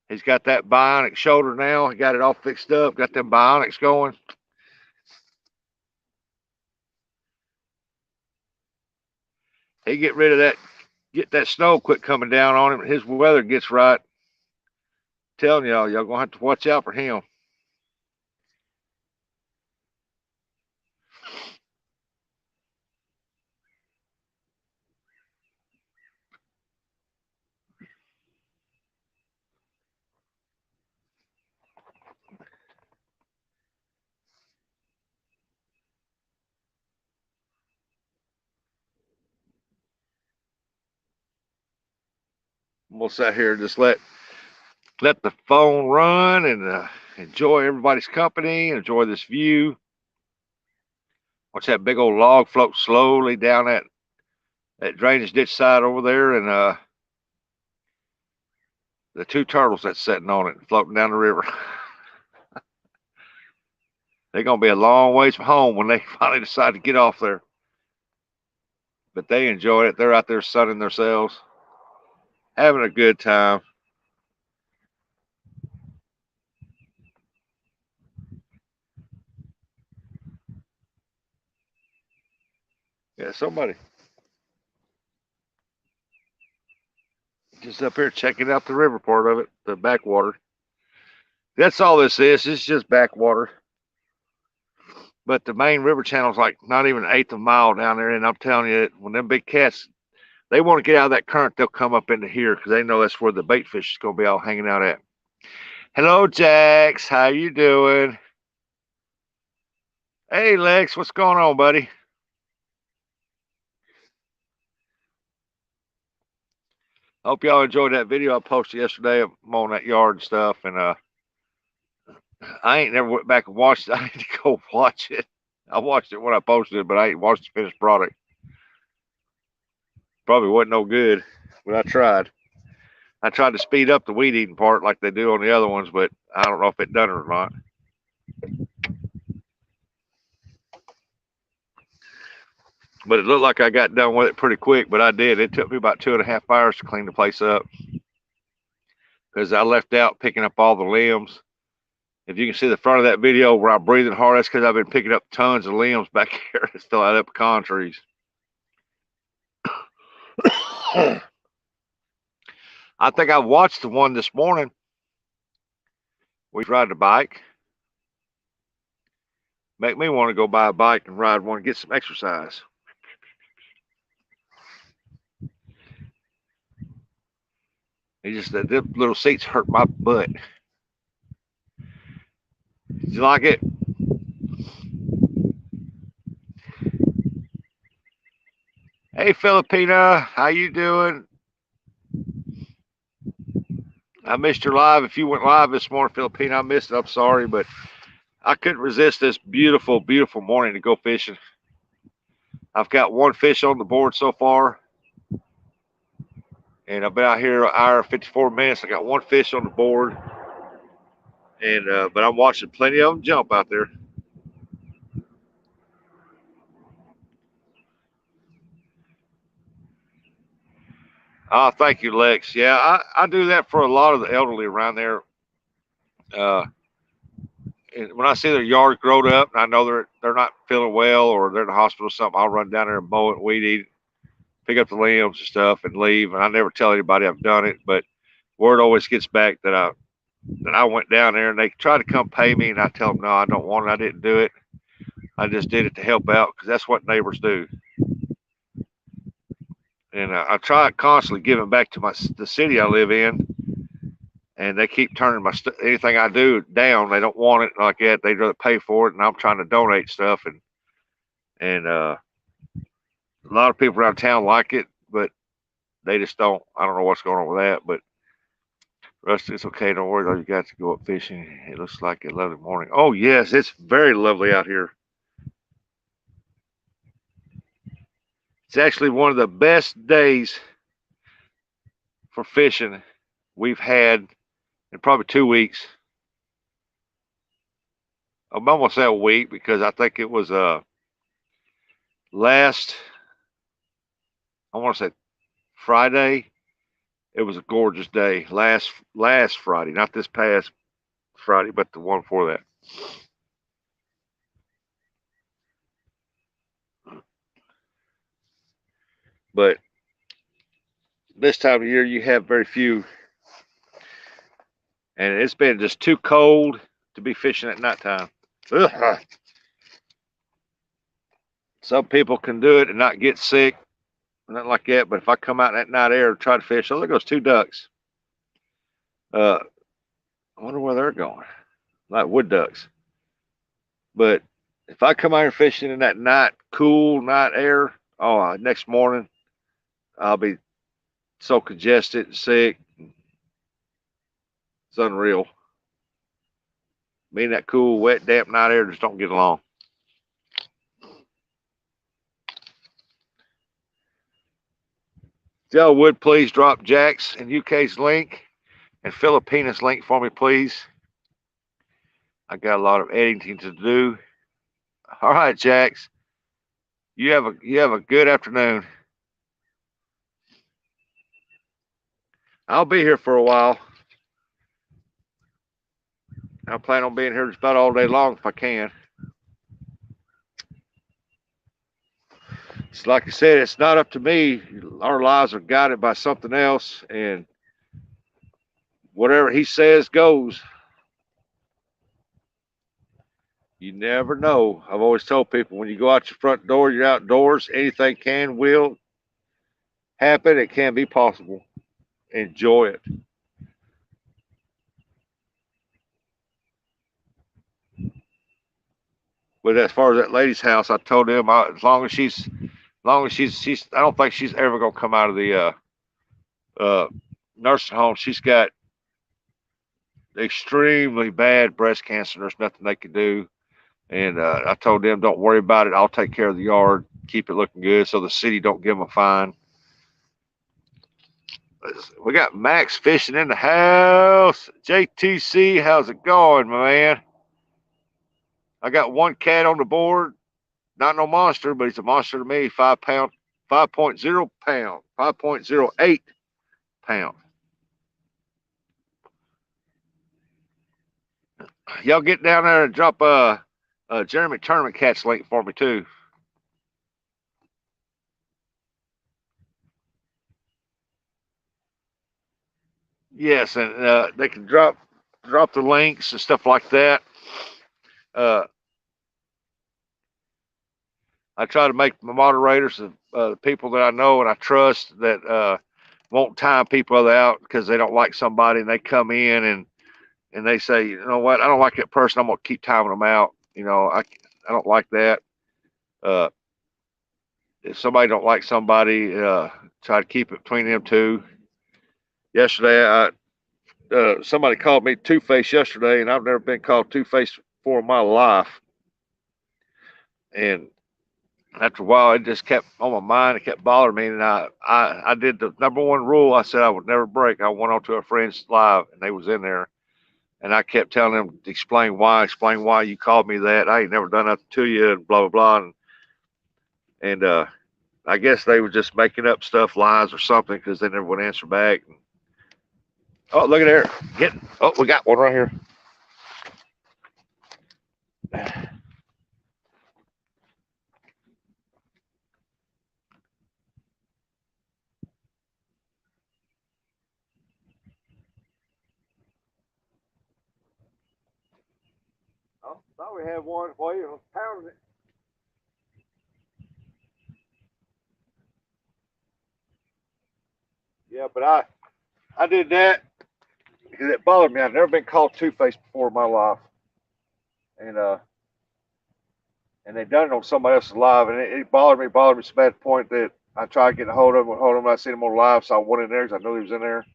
He's got that bionic shoulder now. He got it all fixed up. Got them bionics going. He get rid of that. Get that snow quit coming down on him. His weather gets right. Telling y'all gonna have to watch out for him. We'll sit here and just let the phone run and enjoy everybody's company. Enjoy this view. Watch that big old log float slowly down that drainage ditch side over there, and the two turtles that's sitting on it floating down the river. They're gonna be a long ways from home when they finally decide to get off there. But they enjoy it. They're out there sunning themselves, having a good time. Yeah, somebody just up here checking out the river part of it, the backwater. That's all this is. It's just backwater. But the main river channel's like not even an eighth of a mile down there. And I'm telling you, when them big cats, they want to get out of that current, they'll come up into here because they know that's where the bait fish is going to be all hanging out at. Hello, Jax. How you doing? Hey, Lex. What's going on, buddy? Hope y'all enjoyed that video I posted yesterday of mowing that yard and stuff. And I ain't never went back and watched it. I need to go watch it. I watched it when I posted it, but I ain't watched the finished product. Probably wasn't no good, but I tried. I tried to speed up the weed eating part like they do on the other ones, but I don't know if it done it or not. But it looked like I got done with it pretty quick, but I did. It took me about 2.5 hours to clean the place up because I left out picking up all the limbs. If you can see the front of that video where I'm breathing hard, that's because I've been picking up tons of limbs back here that fell out of pecan trees. I think I watched the one this morning. We ride the bike. Make me want to go buy a bike and ride one and get some exercise. It's just that the little seats hurt my butt. Did you like it? Hey, Filipina, how you doing? I missed your live. If you went live this morning, Filipina, I missed it. I'm sorry, but I couldn't resist this beautiful, beautiful morning to go fishing. I've got one fish on the board so far, and I've been out here an hour and 54 minutes. I got one fish on the board, and but I'm watching plenty of them jump out there. Oh, thank you, Lex. Yeah, I do that for a lot of the elderly around there. And when I see their yard growed up, and I know they're not feeling well or they're in the hospital or something, I'll run down there and mow it, weed eat, pick up the limbs and stuff, and leave. And I never tell anybody I've done it, but word always gets back that I went down there, and they try to come pay me, and I tell them no, I don't want it. I didn't do it. I just did it to help out because that's what neighbors do. And I try constantly giving back to the city I live in, and they keep turning anything I do down. They don't want it like that. They'd rather pay for it, and I'm trying to donate stuff, and a lot of people around town like it, but they just don't. I don't know what's going on with that, but Rusty, it's okay. Don't worry, though. You got to go up fishing. It looks like a lovely morning. Oh yes, it's very lovely out here. It's actually one of the best days for fishing we've had in probably 2 weeks. I'm almost at a week because I think it was last, I want to say Friday It was a gorgeous day last Friday, not this past Friday, but the one before that. But this time of year, you have very few, and it's been just too cold to be fishing at nighttime. Ugh. Some people can do it and not get sick, nothing like that. But if I come out in that night air and try to fish, oh, there goes two ducks. I wonder where they're going, like wood ducks. But if I come out here fishing in that night, cool night air, oh, next morning I'll be so congested and sick. It's unreal. Me and that cool, wet, damp night air just don't get along. If y'all would please drop Jack's and UK's link and Filipinas link for me, please. I got a lot of editing to do. All right, Jax. You have a good afternoon. I'll be here for a while. I plan on being here just about all day long if I can. It's like I said, it's not up to me. Our lives are guided by something else, and whatever he says goes. You never know. I've always told people when you go out your front door, you're outdoors. Anything will happen. It can be possible. Enjoy it. But as far as that lady's house, I told him as long as she's, I don't think she's ever gonna come out of the nursing home. She's got extremely bad breast cancer. There's nothing they can do. And I told them, don't worry about it. I'll take care of the yard, keep it looking good, so the city don't give them a fine. We got Max fishing in the house. JTC, how's it going, my man? I got one cat on the board. Not no monster, but he's a monster to me. 5 pound, 5.0 pound, 5.08 pound. Y'all get down there and drop Jeremy Tournament Catch link for me too. Yes, and they can drop the links and stuff like that. I try to make my moderators people that I know and I trust that won't time people out because they don't like somebody and they come in and they say, you know what, I don't like that person. I'm gonna keep timing them out. You know, I don't like that. If somebody don't like somebody, try to keep it between them two. Yesterday, somebody called me two-faced yesterday, and I've never been called two-faced before in my life. And after a while, it just kept on my mind. It kept bothering me, and I did the number one rule. I said I would never break. I went on to a friend's live, and they was in there, and I kept telling them to explain why you called me that. I ain't never done nothing to you, and blah blah blah. And I guess they were just making up stuff, lies or something, because they never would answer back. Oh, look at there. Oh, we got one right here. I thought we had one. Boy, you was pounding it. Yeah, but I did that because it bothered me. I've never been called two-faced before in my life, and they done it on somebody else's live, and it bothered me so bad to the point that I tried getting a hold of him, and I seen him on live, so I went in there because I knew he was in there,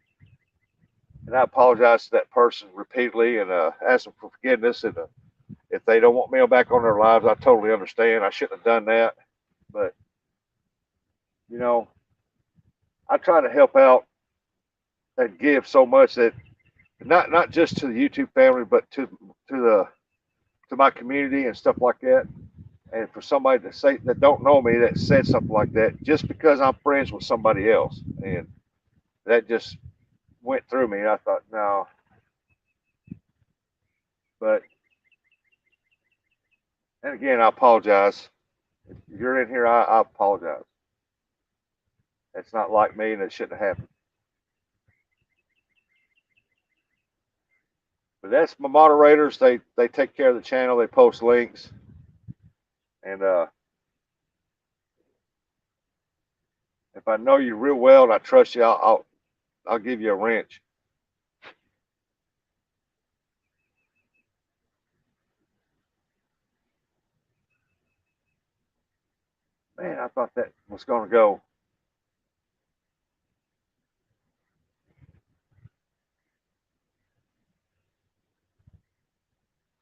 and I apologized to that person repeatedly and asked them for forgiveness. And if they don't want me back on their lives, I totally understand. I shouldn't have done that, but you know, I try to help out and give so much that not just to the YouTube family, but to my community and stuff like that. And for somebody to say that don't know me that said something like that just because I'm friends with somebody else, and that just went through me. I thought, no. But, and again, I apologize. If you're in here, I apologize. It's not like me, and it shouldn't have happened. But that's my moderators. They take care of the channel. They post links, and if I know you real well and I trust you, I'll give you a wrench. Man, I thought that was going to go.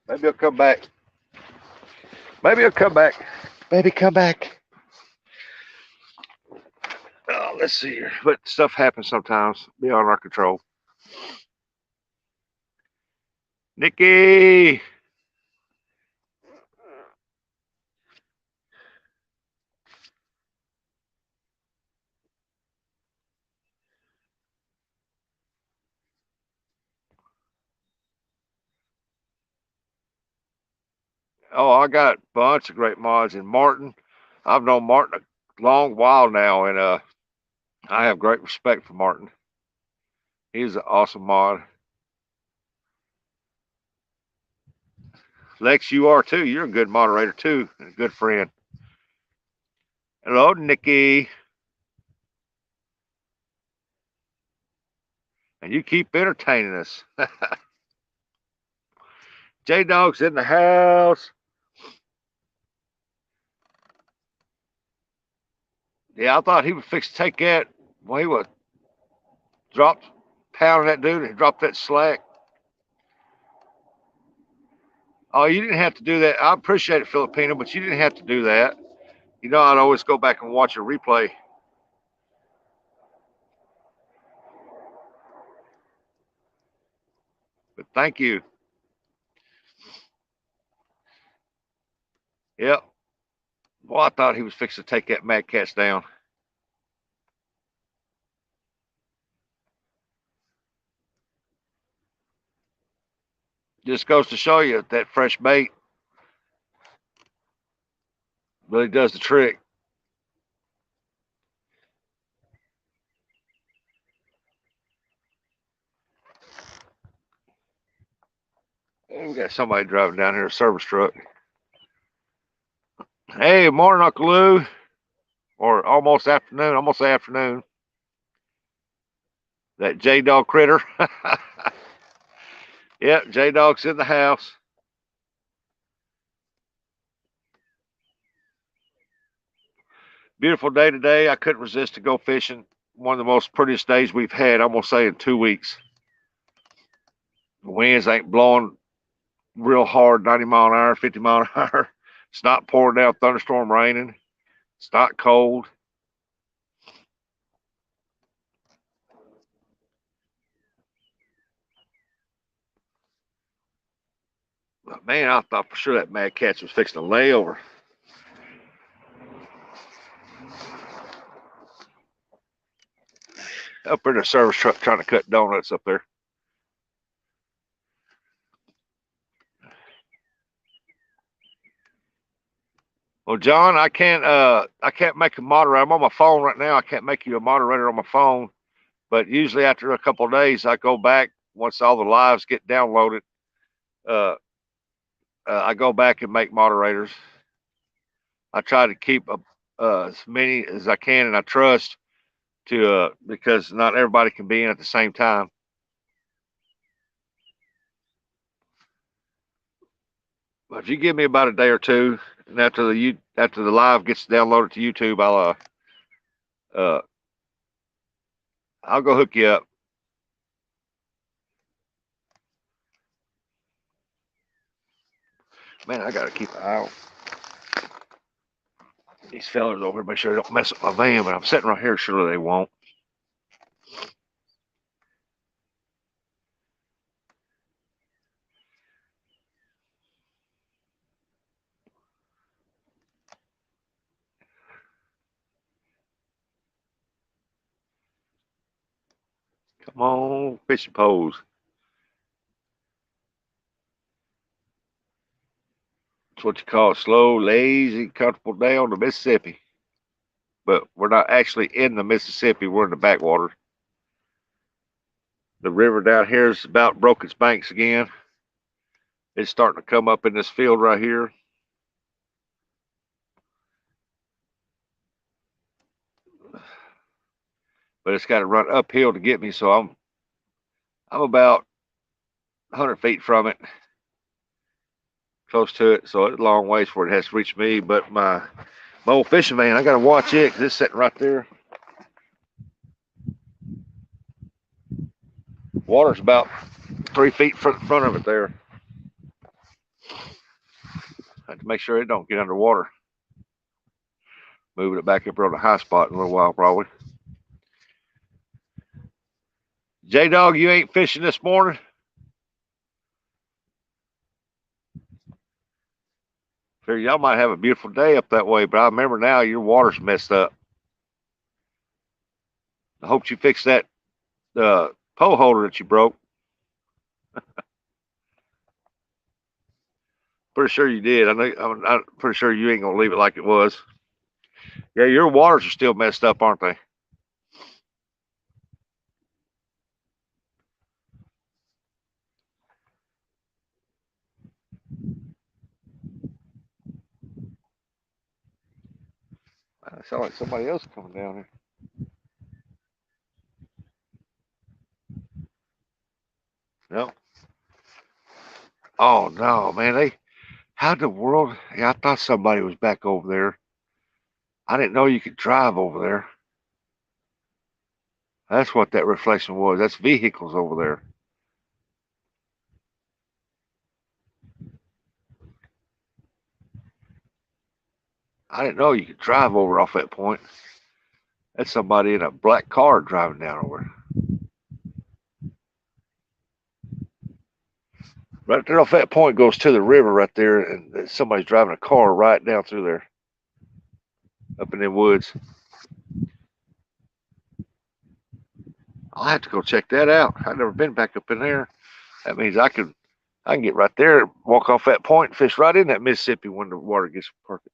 Maybe he'll come back. Maybe he'll come back. Maybe come back. Oh, let's see here. But stuff happens sometimes beyond our control. Nikki. Oh, I got a bunch of great mods. And Martin, I've known Martin a long while now, and I have great respect for Martin. He's an awesome mod. Lex, you are too. You're a good moderator too, and a good friend. Hello, Nikki. And you keep entertaining us. J Dog's in the house. Yeah, I thought he would fix to take that when he was dropped pounding that dude and dropped that slack. Oh, you didn't have to do that. I appreciate it, Filipino, but you didn't have to do that. You know, I'd always go back and watch a replay. But thank you. Yep. Well, I thought he was fixing to take that Mad Catz down. Just goes to show you that fresh bait really does the trick. And we got somebody driving down here, a service truck. Hey, morning, Uncle Lou. Or almost afternoon. That J Dog critter. Yep, J Dog's in the house. Beautiful day today. I couldn't resist to go fishing. One of the most prettiest days we've had, I'm gonna say, in 2 weeks. The winds ain't blowing real hard, 90 mile an hour, 50 mile an hour. It's not pouring down, thunderstorm raining. It's not cold. But man, I thought for sure that Mad Catz was fixing to lay over. Up in the service truck trying to cut donuts up there. Well, John, I can't make a moderator. I'm on my phone right now. I can't make you a moderator on my phone. But usually after a couple of days, I go back once all the lives get downloaded. I go back and make moderators. I try to keep as many as I can, and I trust to because not everybody can be in at the same time. But if you give me about a day or two, and after the live gets downloaded to YouTube, I'll go hook you up. Man, I gotta keep an eye on these fellas over, make sure they don't mess up my van. But I'm sitting right here, surely they won't. Come on, fishing poles. It's what you call a slow, lazy, comfortable day on the Mississippi. But we're not actually in the Mississippi. We're in the backwater. The river down here is about broke its banks again. It's starting to come up in this field right here. But it's got to run uphill to get me, so I'm about 100 feet from it, close to it. So it's a long ways for it has to reach me. But my old fishing van, I got to watch it because it's sitting right there. Water's about 3 feet in front of it there. I have to make sure it don't get underwater. Moving it back up on the high spot in a little while, probably. J-Dog, you ain't fishing this morning? Figure y'all might have a beautiful day up that way, but I remember now your water's messed up. I hope you fixed that pole holder that you broke. Pretty sure you did. I'm pretty sure you ain't gonna leave it like it was. Yeah, your waters are still messed up, aren't they? It sounds like somebody else coming down here. No. Oh no, man! How the world? Yeah, I thought somebody was back over there. I didn't know you could drive over there. That's what that reflection was. That's vehicles over there. I didn't know you could drive over off that point. That's somebody in a black car driving down over. Right there off that point goes to the river right there, and somebody's driving a car right down through there, up in the woods. I'll have to go check that out. I've never been back up in there. That means I can get right there, walk off that point, and fish right in that Mississippi when the water gets perfect.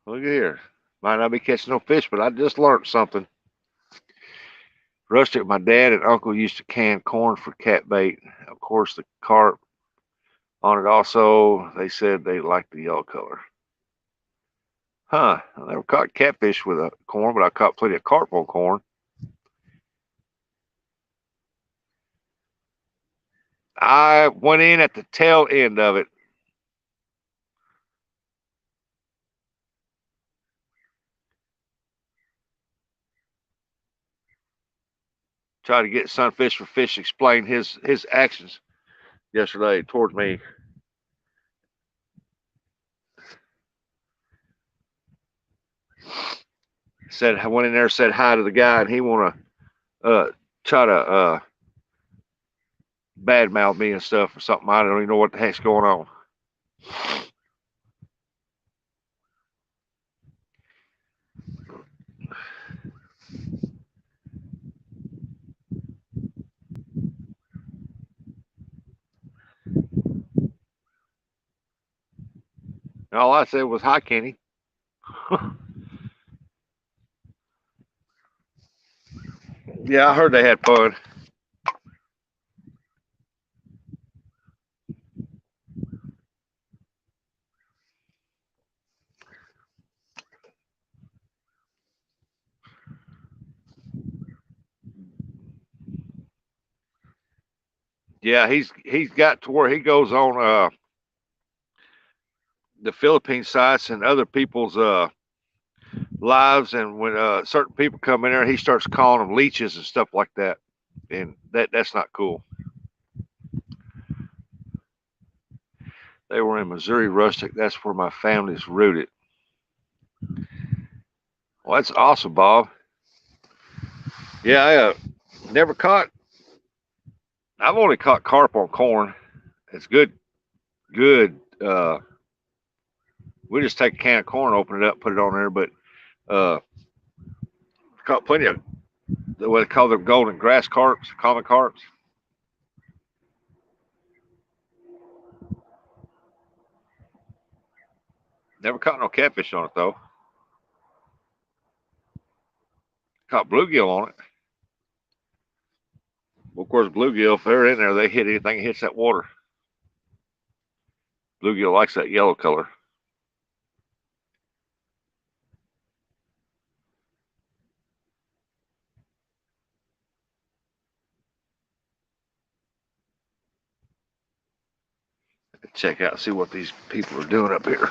Look at here. Might not be catching no fish, but I just learned something. Rustic, my dad and uncle used to can corn for cat bait. Of course, the carp on it also, they said they liked the yellow color. Huh, I never caught catfish with a corn, but I caught plenty of carp on corn. I went in at the tail end of it. Tried to get Sunfish for Fish to explain his actions yesterday towards me. Said I went in there, said hi to the guy, and he want to try to badmouth me and stuff or something. I don't even know what the heck's going on. And all I said was, "Hi, Kenny." Yeah, I heard they had fun. Yeah, he's got to where he goes on the Philippine sites and other people's lives, and when certain people come in there, he starts calling them leeches and stuff like that, and that's not cool. They were in Missouri Rustic. That's where my family's rooted. Well, that's awesome, Bob. Yeah, I never caught. I've only caught carp on corn. It's good We just take a can of corn, open it up, put it on there. But caught plenty of what they call them golden grass carps, common carps. Never caught no catfish on it though. Caught bluegill on it. Well, of course, bluegill, if they're in there, they hit anything that hits that water. Bluegill likes that yellow color. Check out, see what these people are doing up here.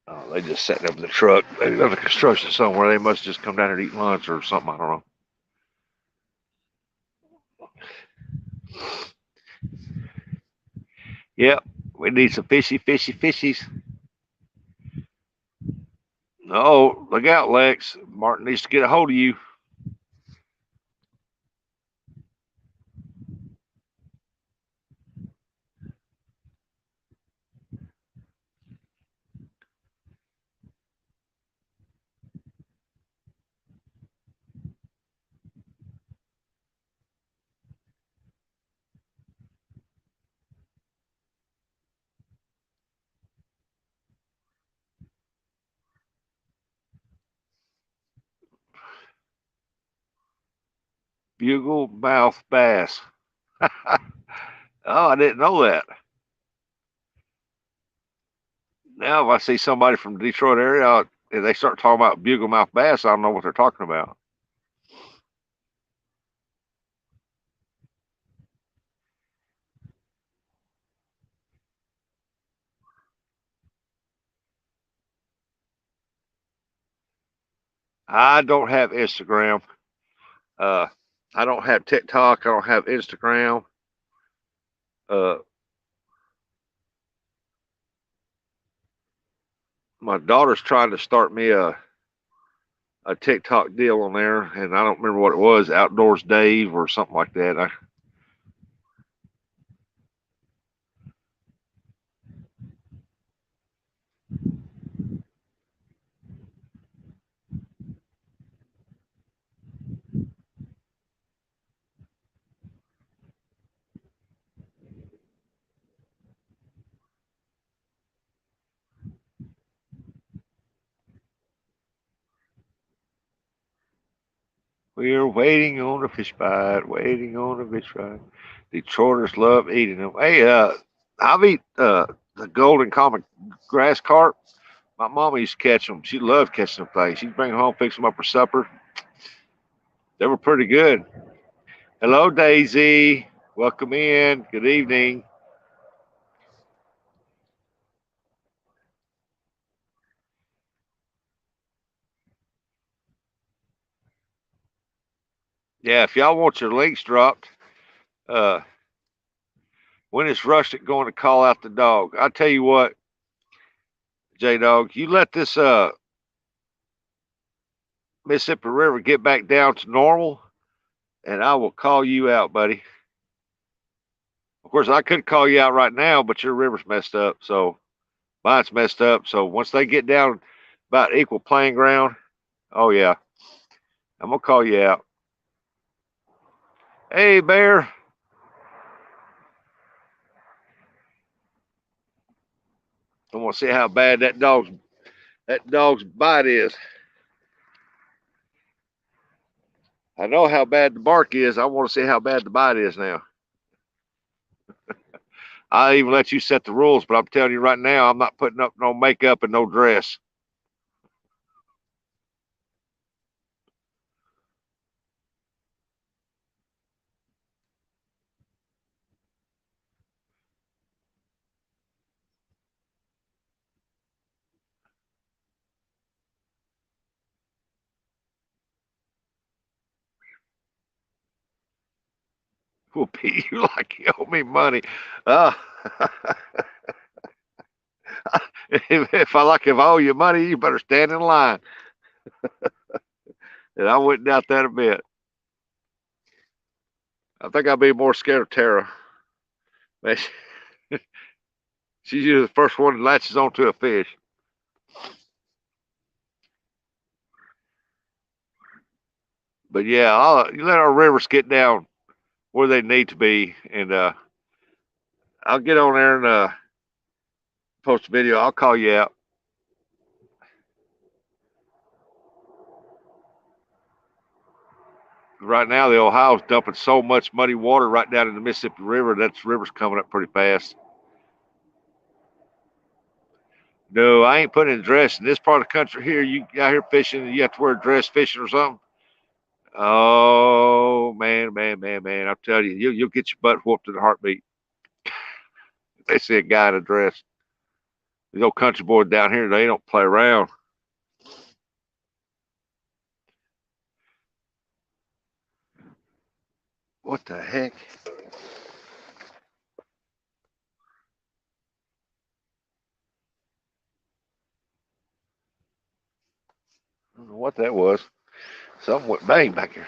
Oh, they just sitting up in the truck. There's a construction somewhere. They must just come down here to eat lunch or something. I don't know. Yep, we need some fishies. No, look out, Lex. Martin needs to get a hold of you. Bugle mouth bass. Oh, I didn't know that. Now, if I see somebody from the Detroit area and they start talking about bugle mouth bass, I don't know what they're talking about. I don't have Instagram. I don't have TikTok. I don't have Instagram. Uh, my daughter's trying to start me a TikTok deal on there, and I don't remember what it was, Outdoors Dave or something like that. We're waiting on a fish bite, waiting on a fish bite. Detroiters love eating them. Hey, I've eat the golden common grass carp. My mama used to catch them. She loved catching them things. She'd bring them home, fix them up for supper. They were pretty good. Hello, Daisy. Welcome in. Good evening. Yeah, if y'all want your links dropped, uh, when is Rustic going to call out the dog? I tell you what, J Dog, you let this Mississippi River get back down to normal, and I will call you out, buddy. Of course, I could call you out right now, but your river's messed up, so mine's messed up. So once they get down about equal playing ground, oh yeah, I'm gonna call you out. Hey, Bear. I want to see how bad that dog's bite is. I know how bad the bark is. I want to see how bad the bite is now. I even let you set the rules, but I'm telling you right now, I'm not putting up no makeup and no dress. Will pay you like you owe me money. Uh, if I owe you money, you better stand in line. And I wouldn't doubt that a bit. I think I'd be more scared of Tara. Man, she's usually the first one that latches onto a fish. But yeah, you let our rivers get down where they need to be, and I'll get on there and post a video. I'll call you out. Right now, the Ohio's dumping so much muddy water right down in the Mississippi River that the river's coming up pretty fast. No, I ain't putting a dress in this part of the country here. You out here fishing, you have to wear a dress fishing or something. Oh man, man, man, man! I'll tell you, you'll get your butt whooped in a heartbeat. They see a guy in a dress. These old country boys down here, they don't play around. What the heck? I don't know what that was. Something went bang back here.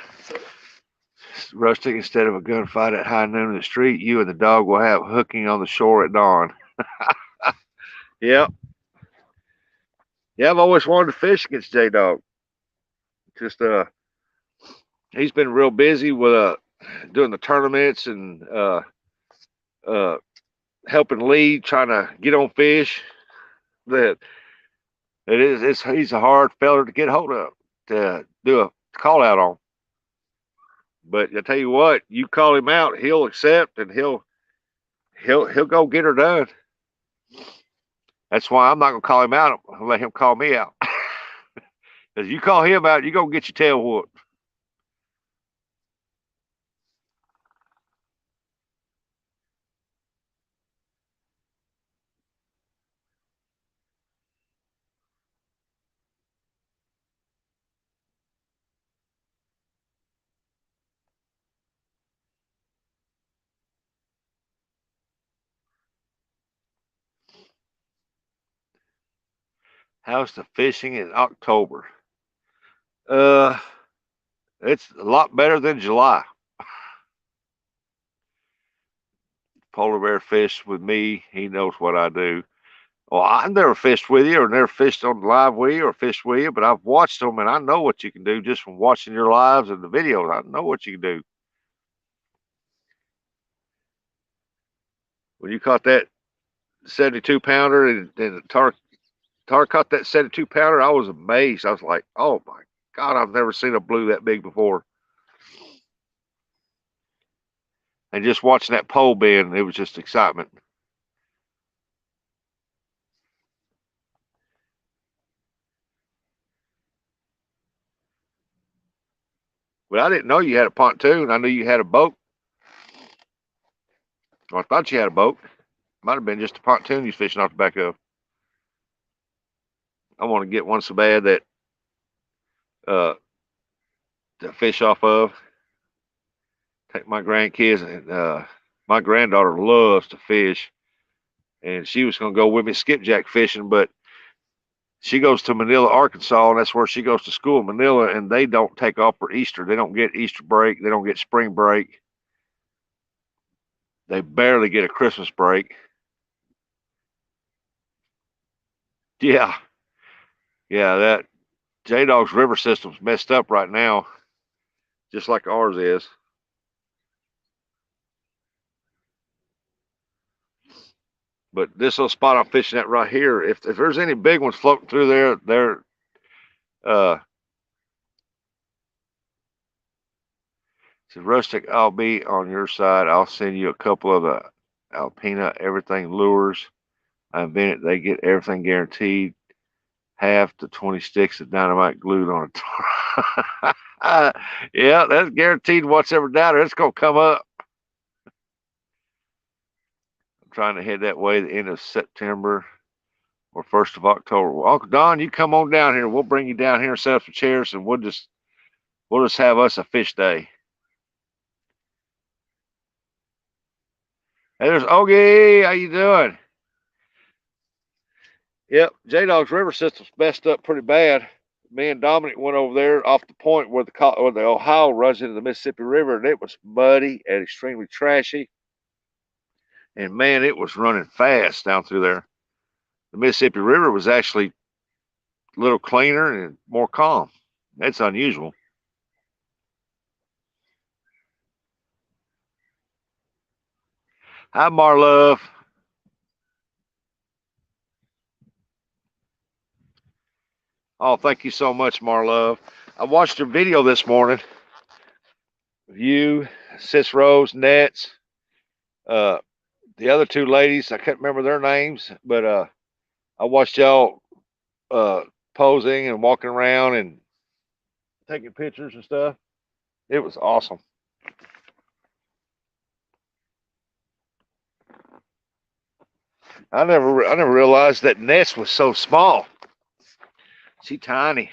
Rustic, instead of a gunfight at high noon in the street, you and the dog will have hooking on the shore at dawn. Yep. Yeah, I've always wanted to fish against J Dog. Just he's been real busy with doing the tournaments and uh helping lead, trying to get on fish. That he's a hard feller to get hold of to do a call out on. But I tell you what, you call him out, he'll accept and he'll go get her done. That's why I'm not gonna call him out. I'll let him call me out. Because you call him out, you gonna get your tail whooped. How's the fishing in October? Uh, it's a lot better than July. Polar bear fished with me. He knows what I do. Well, I've never fished with you or never fished on live with you or fished with you, but I've watched them and I know what you can do just from watching your lives and the videos. I know what you can do. When you caught that 72 pounder and tar caught that 72 pounder, I was amazed. I was like, oh my God, I've never seen a blue that big before. And just watching that pole bend, it was just excitement. But I didn't know you had a pontoon. I knew you had a boat. Or I thought you had a boat. Might have been just a pontoon you was fishing off the back of. I want to get one so bad that uh to fish off of. Take my grandkids and my granddaughter loves to fish, and she was going to go with me skipjack fishing, but she goes to Manila, Arkansas, and that's where she goes to school in Manila, and they don't take off for Easter. They don't get Easter break. They don't get spring break. They barely get a Christmas break. Yeah, yeah, that J Dog's river system's messed up right now, just like ours is. But this little spot I'm fishing at right here, if there's any big ones floating through there, they're said, Rustic, I'll be on your side. I'll send you a couple of the Alpina everything lures. I invented they get everything guaranteed. Half to 20 sticks of dynamite glued on a yeah, that's guaranteed. Whatever down there, it's gonna come up. I'm trying to head that way the end of September or 1st of October. Well, Uncle Don, you come on down here. We'll bring you down here and set up some chairs, and we'll just have us a fish day. Hey, there's Ogie. How you doing? Yep, J Dog's river system's messed up pretty bad. Me and Dominic went over there off the point where the Ohio runs into the Mississippi River, and it was muddy and extremely trashy. And man, it was running fast down through there. The Mississippi River was actually a little cleaner and more calm. That's unusual. Hi, Marlove. Oh, thank you so much, Marlove. I watched your video this morning of you, Sis Rose, Nets, uh, the other two ladies. I can't remember their names, but I watched y'all uh, posing and walking around and taking pictures and stuff. It was awesome. I never realized that Ness was so small. She tiny.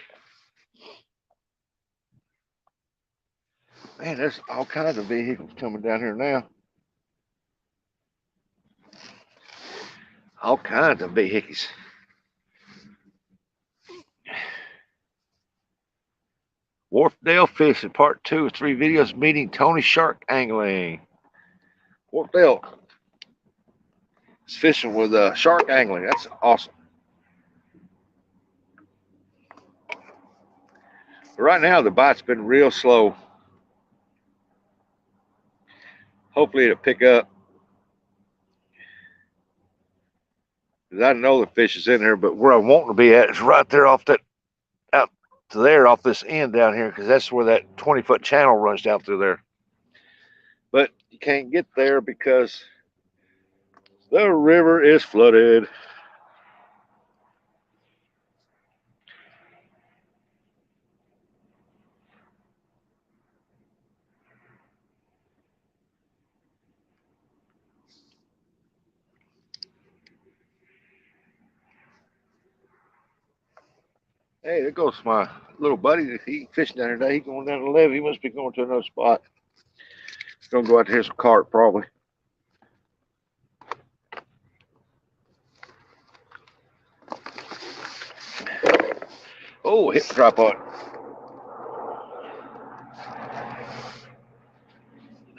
Man, there's all kinds of vehicles coming down here now. All kinds of vehicles. Wharfdale Fishing, part 2 of 3 videos meeting Tony Shark angling. Wharfdale is fishing with shark angling. That's awesome. But right now, the bite's been real slow. Hopefully, it'll pick up. Because I know the fish is in there, but where I want to be at is right there off that, out to there, off this end down here, because that's where that 20-foot channel runs down through there. But you can't get there because the river is flooded. Hey, there goes my little buddy. He fishing down here today. He going down to 11. He must be going to another spot. He's gonna go out to his cart probably. Oh, hit the tripod.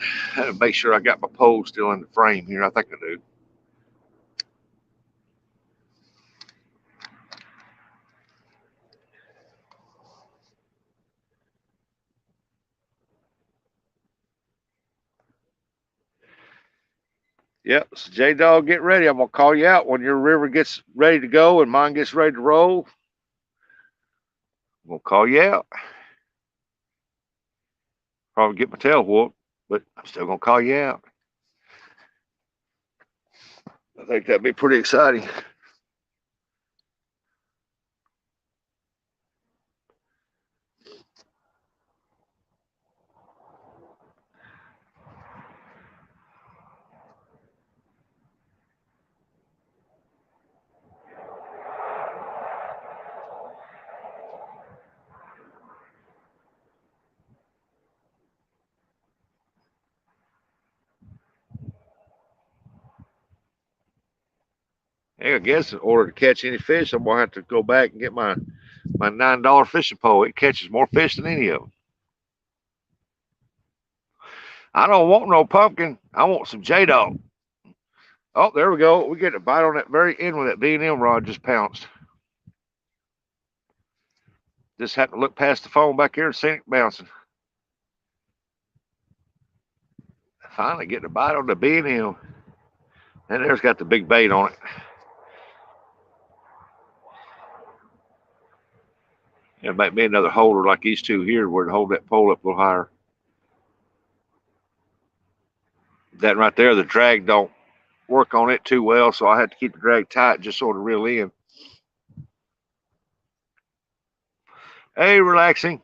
I had to make sure I got my pole still in the frame here. I think I do. Yep. So J Dog, get ready. I'm gonna call you out when your river gets ready to go and mine gets ready to roll. I'm gonna call you out. Probably get my tail whooped, but I'm still gonna call you out. I think that'd be pretty exciting. Hey, I guess in order to catch any fish, I'm gonna have to go back and get my $9 fishing pole. It catches more fish than any of them. I don't want no pumpkin. I want some J Dog. Oh, there we go. We get a bite on that very end when that B&M rod just pounced. Just had to look past the phone back here and Scenic bouncing. Finally getting a bite on the B&M. And there's got the big bait on it. It might be another holder like these two here where to hold that pole up a little higher. That right there, the drag don't work on it too well, so I had to keep the drag tight just sort of reel in. Hey, relaxing.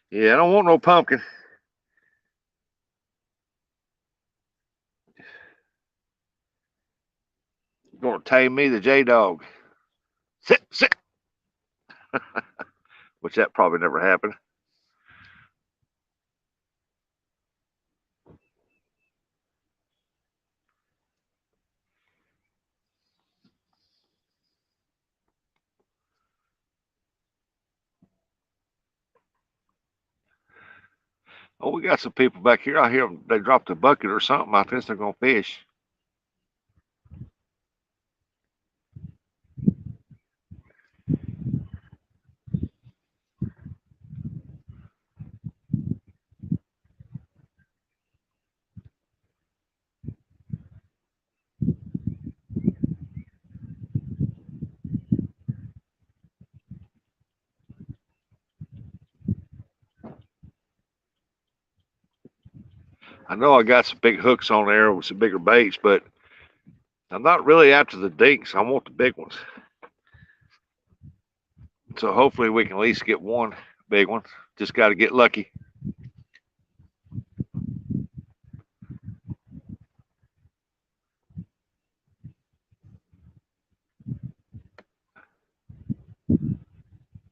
Yeah, I don't want no pumpkin. You're gonna tame me, the J Dog. Sit, sit. Which that probably never happened. Oh, we got some people back here. I hear them, they dropped a bucket or something. I think they're going to fish. I know I got some big hooks on there with some bigger baits, but I'm not really after the dinks. I want the big ones. So hopefully we can at least get one big one. Just got to get lucky.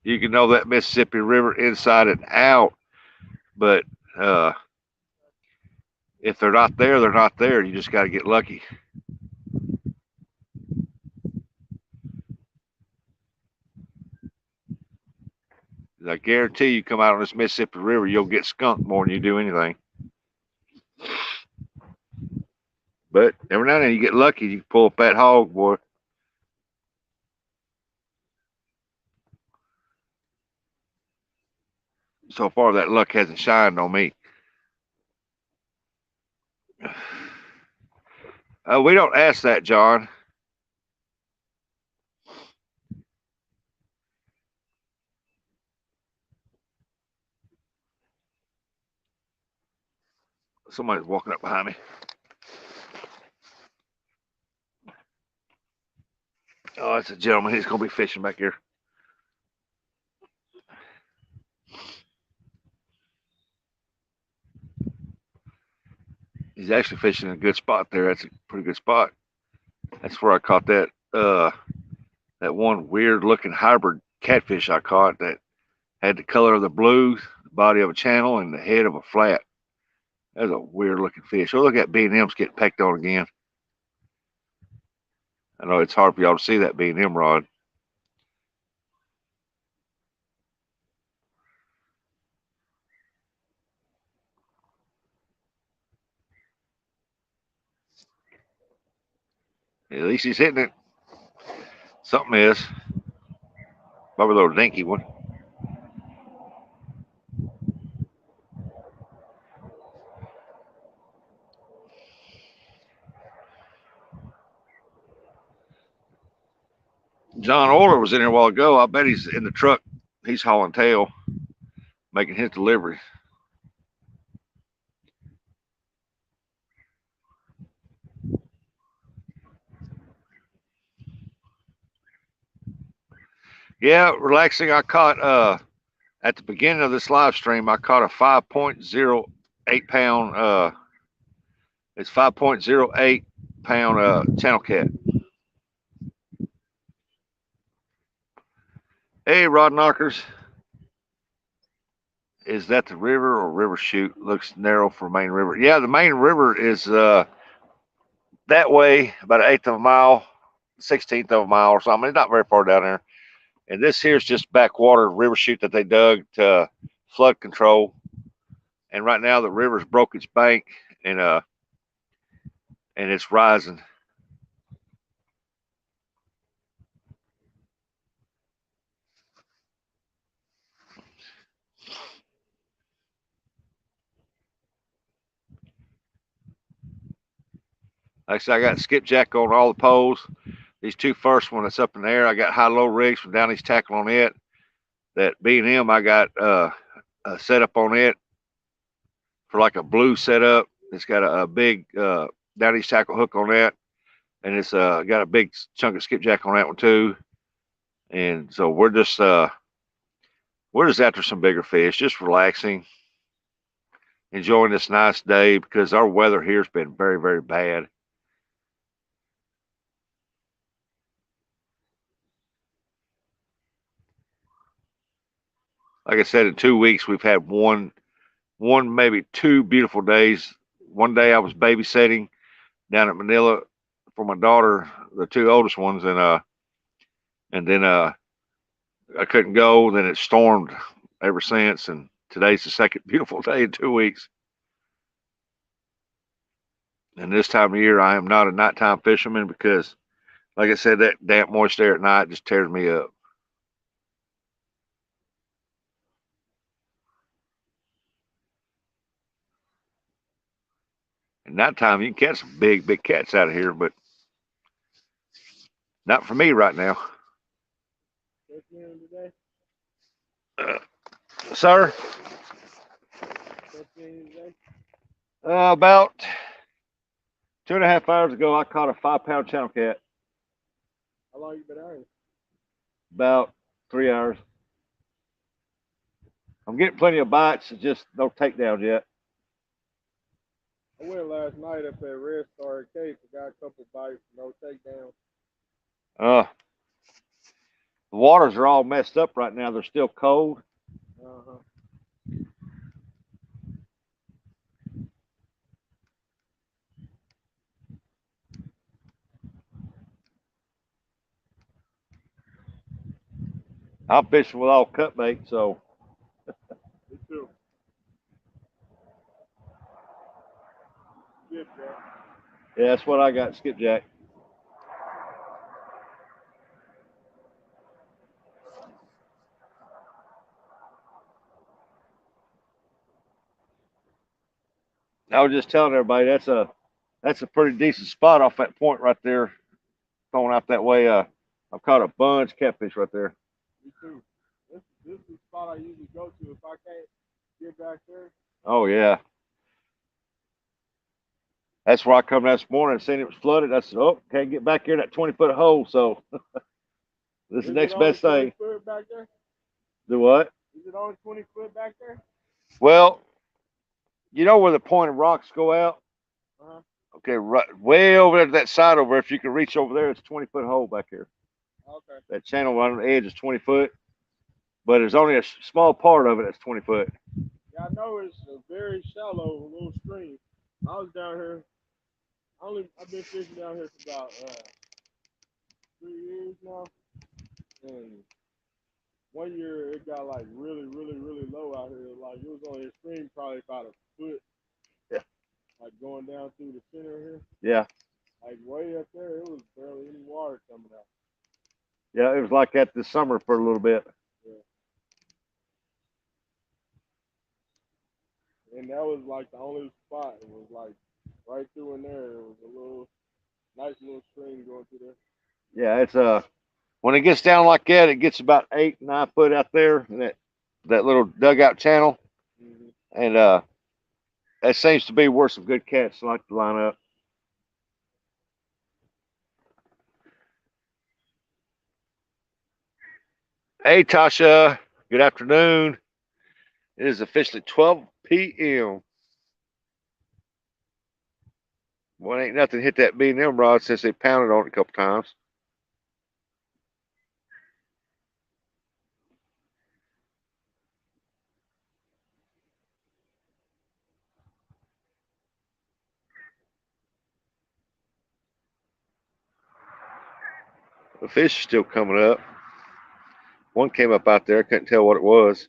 You can know that Mississippi River inside and out, but if they're not there, they're not there. You just got to get lucky. I guarantee you come out on this Mississippi River, you'll get skunked more than you do anything. But every now and then you get lucky, you can pull up that hog, boy. So far, that luck hasn't shined on me. We don't ask that, John. Somebody's walking up behind me. Oh, it's a gentleman. He's going to be fishing back here. He's actually fishing in a good spot there. That's a pretty good spot. That's where I caught that that one weird looking hybrid catfish I caught that had the color of the blue, the body of a channel, and the head of a flat. That was a weird looking fish. Oh, look at B&M's getting pecked on again. I know it's hard for y'all to see that B&M rod. At least he's hitting it. Something is. Probably a little dinky one. John Orler was in here a while ago. I bet he's in the truck. He's hauling tail, making his delivery. Yeah, relaxing. I caught at the beginning of this live stream, I caught a 5.08 pound it's 5.08 pound channel cat. Hey, rod knockers. Is that the river or river chute? Looks narrow for main river. Yeah, the main river is that way, about an eighth of a mile, 16th of a mile or something. It's not very far down there. And this here is just backwater river chute that they dug to flood control. And right now the river's broke its bank and it's rising. Like I said, I got skipjack on all the poles. These two first one that's up in the air, I got high-low rigs from Down East Tackle on it. That B&M, I got a setup on it for like a blue setup. It's got a big Down East Tackle hook on that, and it's got a big chunk of skipjack on that one too. And so we're just after some bigger fish, just relaxing, enjoying this nice day because our weather here's been very, very bad. Like I said, in 2 weeks we've had one maybe two beautiful days. One day I was babysitting down at Manila for my daughter, the two oldest ones, and then I couldn't go. Then it stormed ever since, and today's the second beautiful day in 2 weeks. And this time of year, I am not a nighttime fisherman because, like I said, that damp, moist air at night just tears me up. At nighttime, you can catch some big, big cats out of here, but not for me right now. Sir? About 2.5 hours ago, I caught a 5-pound channel cat. How long you been out here? About 3 hours. I'm getting plenty of bites, just no takedowns yet. I went last night up at Red Star Arcade. Got a couple bites, no takedowns. The waters are all messed up right now. They're still cold. Uh-huh. I'm fishing with all cut bait, so. Me too. Skipjack. Yeah, that's what I got, skipjack. I was just telling everybody that's a pretty decent spot off that point right there, going out that way. I've caught a bunch of catfish right there. Me too. This is the spot I usually go to if I can't get back there. Oh yeah. That's where I come this morning and seen it was flooded. I said, oh, can't get back here in that 20-foot hole. So this is the next best thing. Back there? Do what? Is it only 20 foot back there? Well, you know where the pointed rocks go out? Uh-huh. Okay, right, way over there to that side over. If you can reach over there, it's a 20-foot hole back here. Okay. That channel on the edge is 20 foot, but there's only a small part of it that's 20 foot. Yeah, I know it's a very shallow little stream. I was down here. I've been fishing down here for about 3 years now, and one year it got like really, really, really low out here. Like it was only a stream probably about a foot. Yeah. Like going down through the center here. Yeah. Like way up there, it was barely any water coming out. Yeah, it was like that this summer for a little bit. Yeah. And that was like the only spot. It was like right through in there. It was a little nice little stream going through there. Yeah, it's when it gets down like that, it gets about 8, 9 foot out there in that little dugout channel, and that seems to be where some good cats like to line up. Hey Tasha, good afternoon. It is officially 12 p.m. Well, ain't nothing hit that B&M rod since they pounded on it a couple times. The fish is still coming up. One came up out there. I couldn't tell what it was.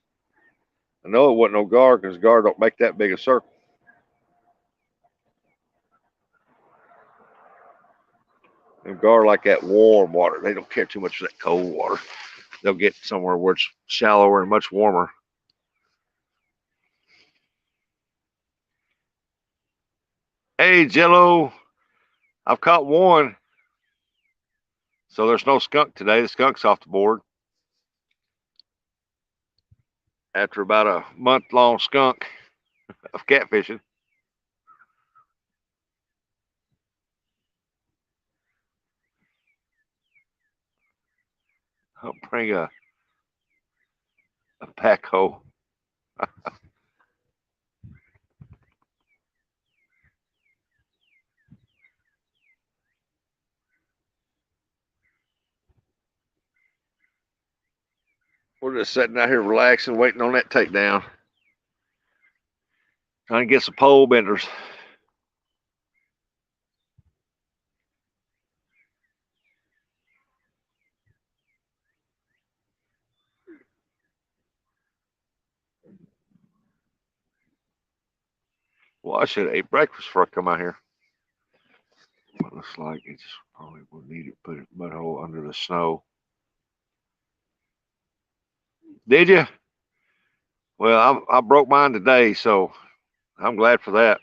I know it wasn't no gar because gar don't make that big a circle. And gar like that warm water. They don't care too much for that cold water. They'll get somewhere where it's shallower and much warmer. Hey, Jello. I've caught one. So there's no skunk today. The skunk's off the board. After about a month-long skunk of catfishing. I'll bring a backhoe. We're just sitting out here relaxing, waiting on that takedown. Trying to get some pole benders. Well, I should have ate breakfast before I come out here. It looks like it just probably will need to put a mud hole under the snow. Did you? Well, I broke mine today, so I'm glad for that.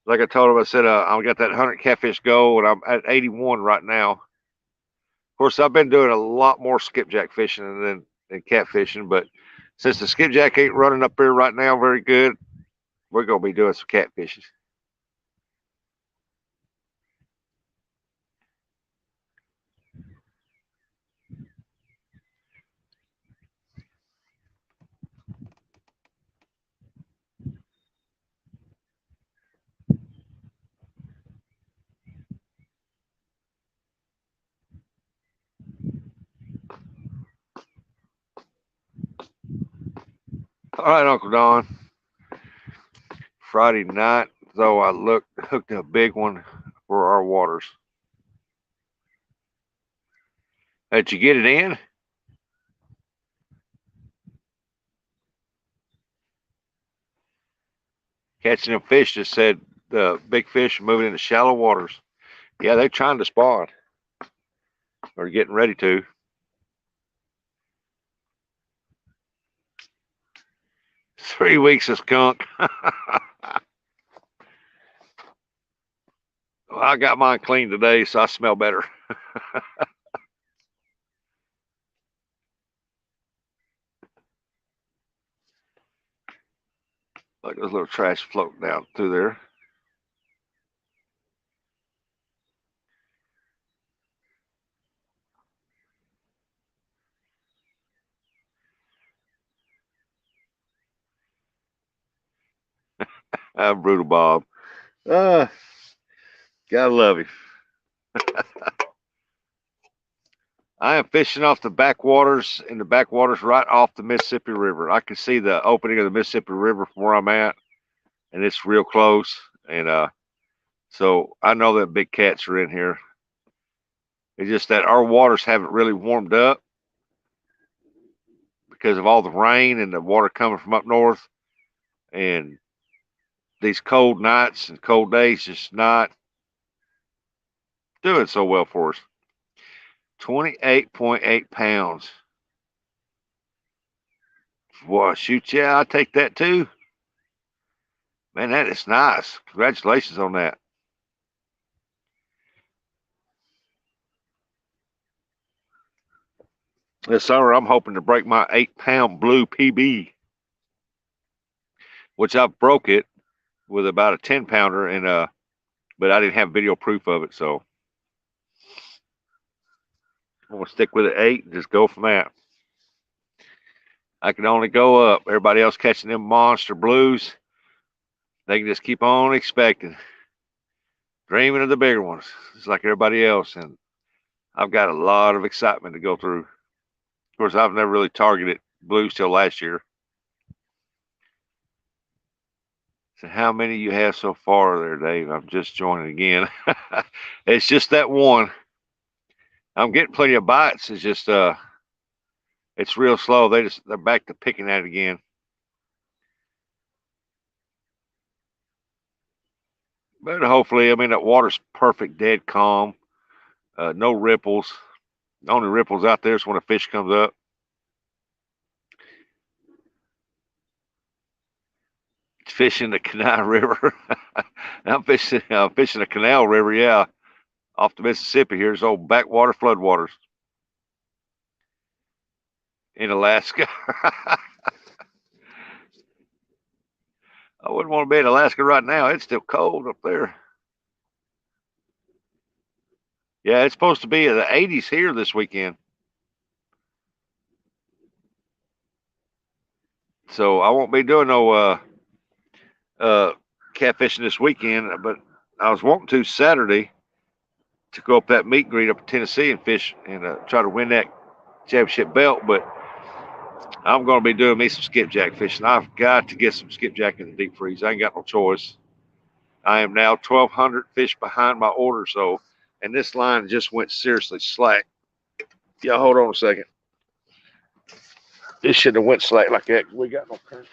Like I told him, I said I got that 100 catfish goal, and I'm at 81 right now. Of course, I've been doing a lot more skipjack fishing than catfishing, but since the skipjack ain't running up here right now very good, we're gonna be doing some catfishing. All right, Uncle Don. Friday night, though, I hooked a big one for our waters. Did you get it in? Catching them fish just said the big fish moving into shallow waters. Yeah, they're trying to spawn. Or getting ready to. Three weeks of skunk. Well, I got mine clean today, so I smell better. Look, there's a little trash floating down through there. I'm Brutal Bob. Uh, gotta love him. I am fishing off the backwaters, in the backwaters right off the Mississippi River. I can see the opening of the Mississippi River from where I'm at, and it's real close. And so I know that big cats are in here. It's just that our waters haven't really warmed up because of all the rain and the water coming from up north. And these cold nights and cold days just not doing so well for us. 28.8 pounds. Well, shoot, yeah, I'll take that too. Man, that is nice. Congratulations on that. This summer, I'm hoping to break my 8-pound blue PB, which I broke it with about a 10-pounder, and but I didn't have video proof of it, so I'm gonna stick with an 8 and just go from that. I can only go up. Everybody else catching them monster blues, they can just keep on expecting, dreaming of the bigger ones, just like everybody else. And I've got a lot of excitement to go through. Of course, I've never really targeted blues till last year. So how many you have so far there, Dave? I'm just joining again. It's just that one. I'm getting plenty of bites. It's just it's real slow. They're back to picking at it again. But hopefully, I mean, that water's perfect, dead calm, no ripples. The only ripples out there is when a fish comes up. It's fishing the Canal River. I'm fishing the Canal River, yeah, off the Mississippi. Here's old backwater floodwaters in Alaska. I wouldn't want to be in Alaska right now. It's still cold up there. Yeah, it's supposed to be in the 80s here this weekend. So I won't be doing no catfishing this weekend, but I was wanting to Saturday to go up that meet and greet up in Tennessee and fish and try to win that championship belt. But I'm going to be doing me some skipjack fishing. I've got to get some skipjack in the deep freeze. I ain't got no choice. I am now 1,200 fish behind my order. So, and this line just went seriously slack. Yeah, hold on a second. This shouldn't have went slack like that. We got no current.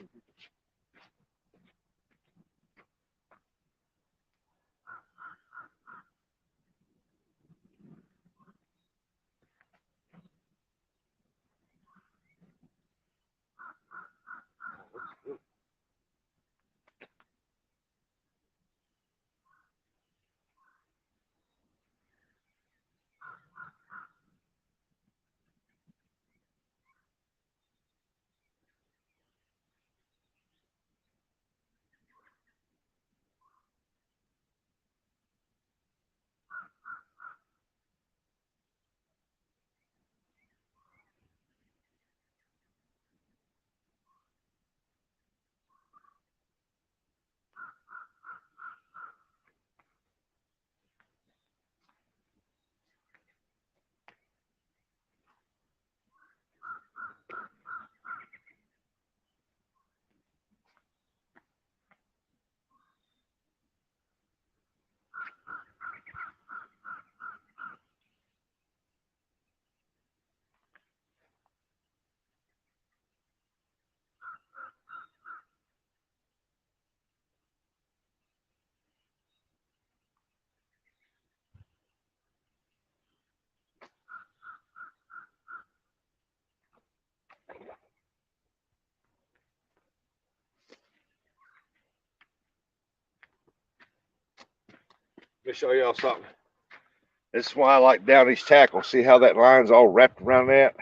Let me show y'all something. This is why I like Downey's tackle. See how that line's all wrapped around that?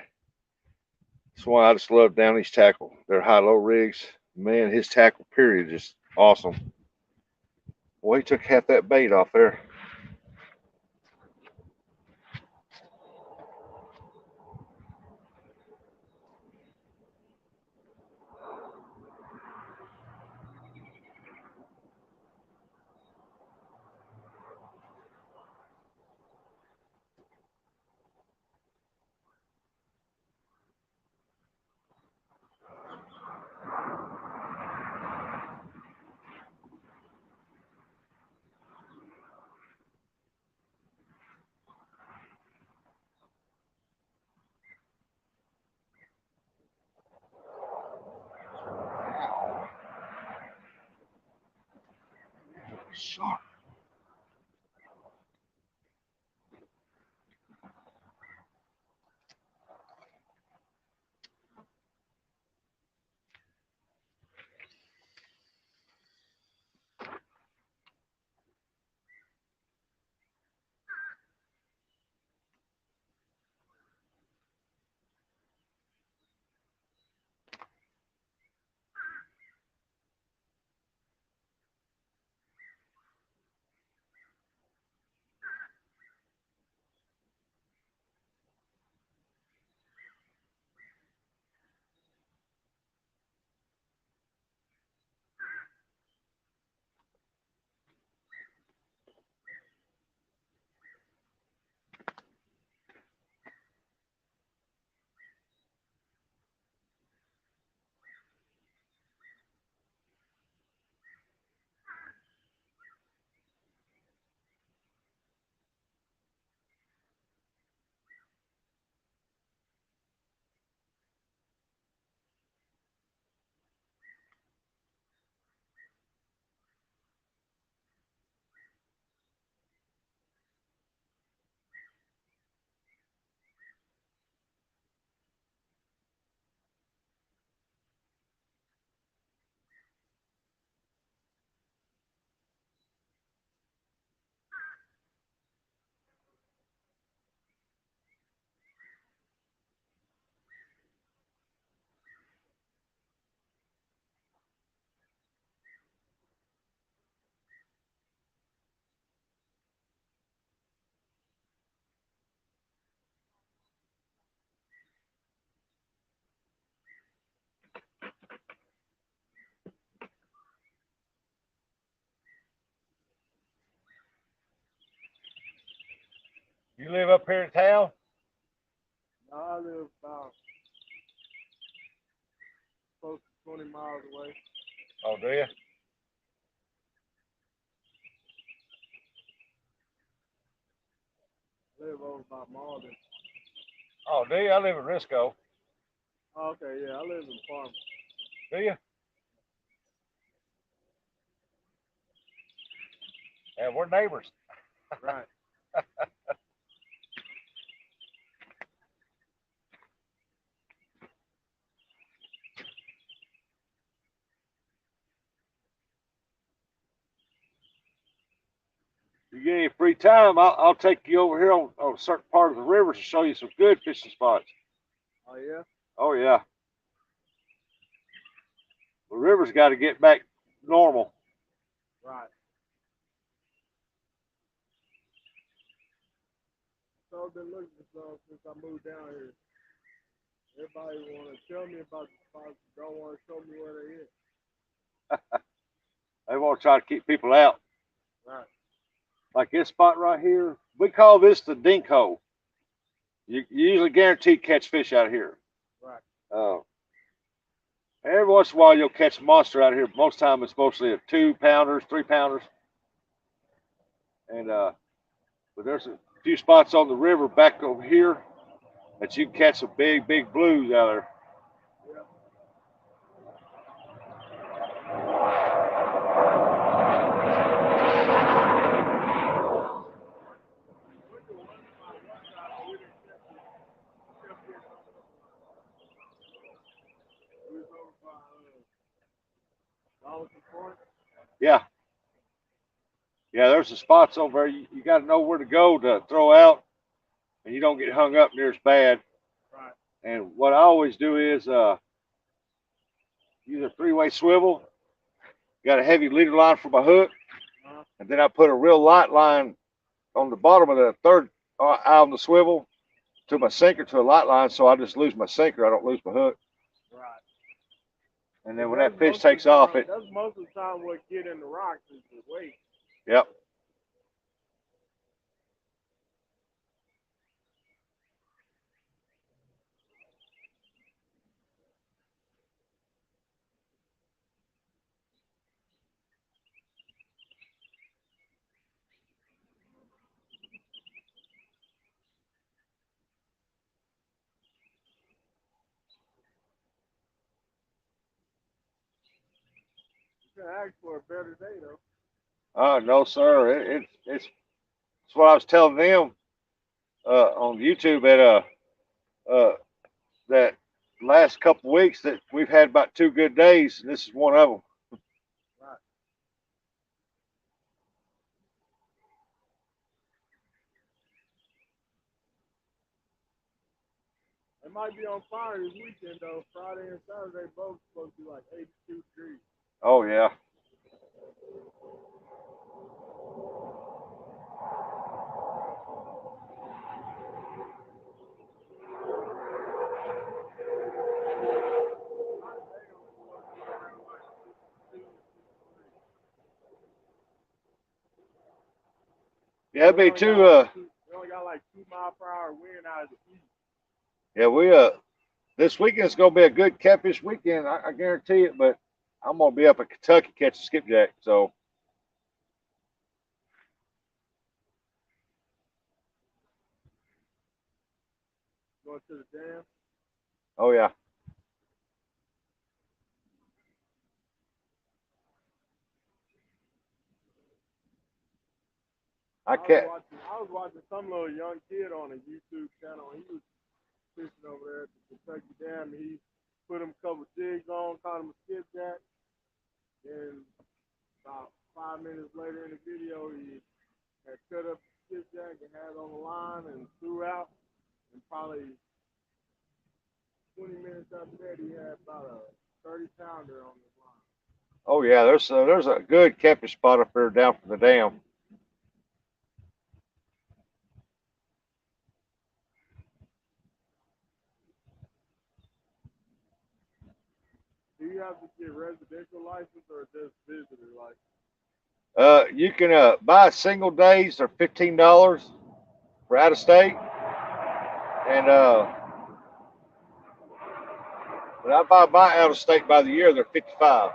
That's why I just love Downey's tackle. They're high-low rigs. Man, his tackle period is awesome. Well, he took half that bait off there. Sharp. You live up here in town? No, I live about close to 20 miles away. Oh, do you? I live over by Malden. Oh, do you? I live in Risco. Oh, okay, yeah, I live in Farm. Do you? And we're neighbors. Right. You get any free time, I'll take you over here on a certain part of the river to show you some good fishing spots. Oh, yeah? Oh, yeah. The river's got to get back normal. Right. So I've been looking for some since I moved down here. Everybody want to tell me about the spots, but don't want to show me where they is. They want to try to keep people out. Right. Like this spot right here, we call this the dink hole. You usually guarantee catch fish out here. Right. Every once in a while you'll catch a monster out here. Most time it's mostly a 2-pounders, 3-pounders. And but there's a few spots on the river back over here that you can catch some big, big blues out there. Yeah. We was over by Donaldson Point. Yeah. Yeah, there's some spots over there. You got to know where to go to throw out, and you don't get hung up near as bad. Right. And what I always do is use a three-way swivel. Got a heavy leader line for my hook, Uh-huh. and then I put a real light line on the bottom of the third eye on the swivel to my sinker to a light line, so I just lose my sinker. I don't lose my hook. Right. And then And when that fish takes off, it. that's most of the time what get in the rocks is the weight. Yep. You can ask for a better day though. No, sir. It's what I was telling them on YouTube uh, that last couple of weeks that we've had about 2 good days, and this is one of them. Right. It might be on fire this weekend though. Friday and Saturday both supposed to be like 82 degrees. Oh yeah. Yeah, it'd be too. We only got like 2 mile per hour wind out of the east. Yeah, we this weekend's gonna be a good catfish weekend. I guarantee it. But I'm gonna be up in Kentucky catching skipjack. So Going to the dam. oh yeah. I can't. I was watching some little young kid on a YouTube channel. He was fishing over there at the Kentucky Dam. He put him a couple jigs on, caught him a skipjack. Then about 5 minutes later in the video, he had cut up the skipjack and had it on the line and threw out. And probably 20 minutes after that, he had about a 30-pounder on the line. Oh yeah, there's a good catfish spot up there down from the dam. Do you have to get residential license or just visitor license? You can buy single days. They're $15 for out of state, and when I buy my out of state by the year, they're 55.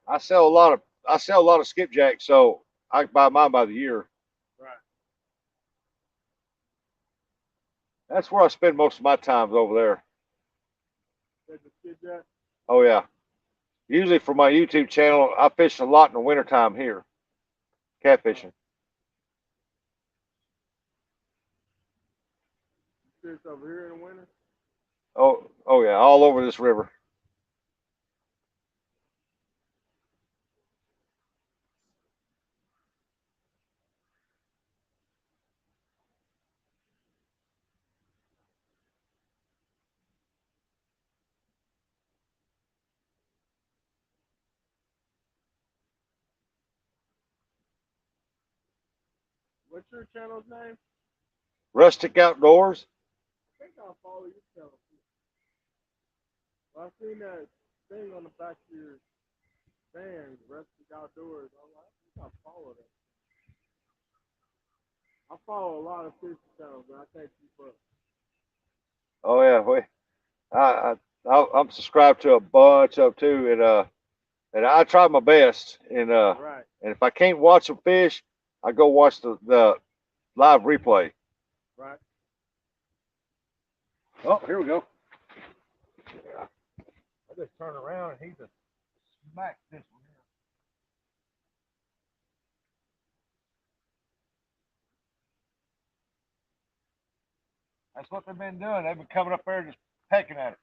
I sell a lot of skipjack, so I buy mine by the year. Right. That's where I spend most of my time over there. That's the skipjack? Oh yeah. Usually for my YouTube channel, I fish a lot in the wintertime here, catfishing. You fish over here in the winter? Oh yeah, all over this river. What's your channel's name? Rustic Outdoors. I think I'll follow your channel. Well, I seen that thing on the back of your van, Rustic Outdoors. I'm like, I think I'll follow that. I follow a lot of fishing channels, but I can't keep up. Oh yeah, I'm subscribed to a bunch of too, and I try my best. Right. And if I can't watch them fish, I go watch the live replay. Right. Oh, here we go. Yeah. I just turn around and he just smacked this one here. That's what they've been doing. They've been coming up there just pecking at it.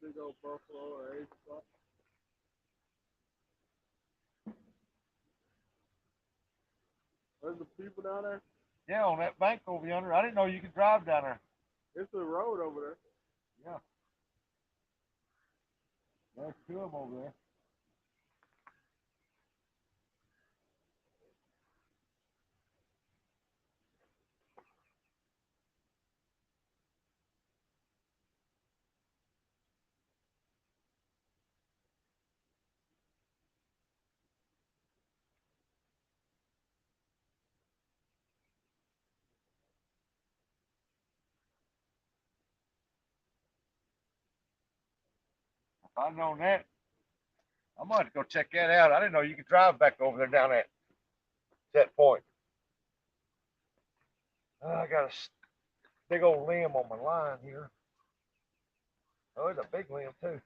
big old buffalo or Asian buck. There's the people down there. Yeah, on that bank over yonder. I didn't know you could drive down there. It's a road over there. Yeah. There's two of them over there. If I'd known that, I might have to go check that out. I didn't know you could drive back over there down at that point. I got a big old limb on my line here. Oh, it's a big limb too.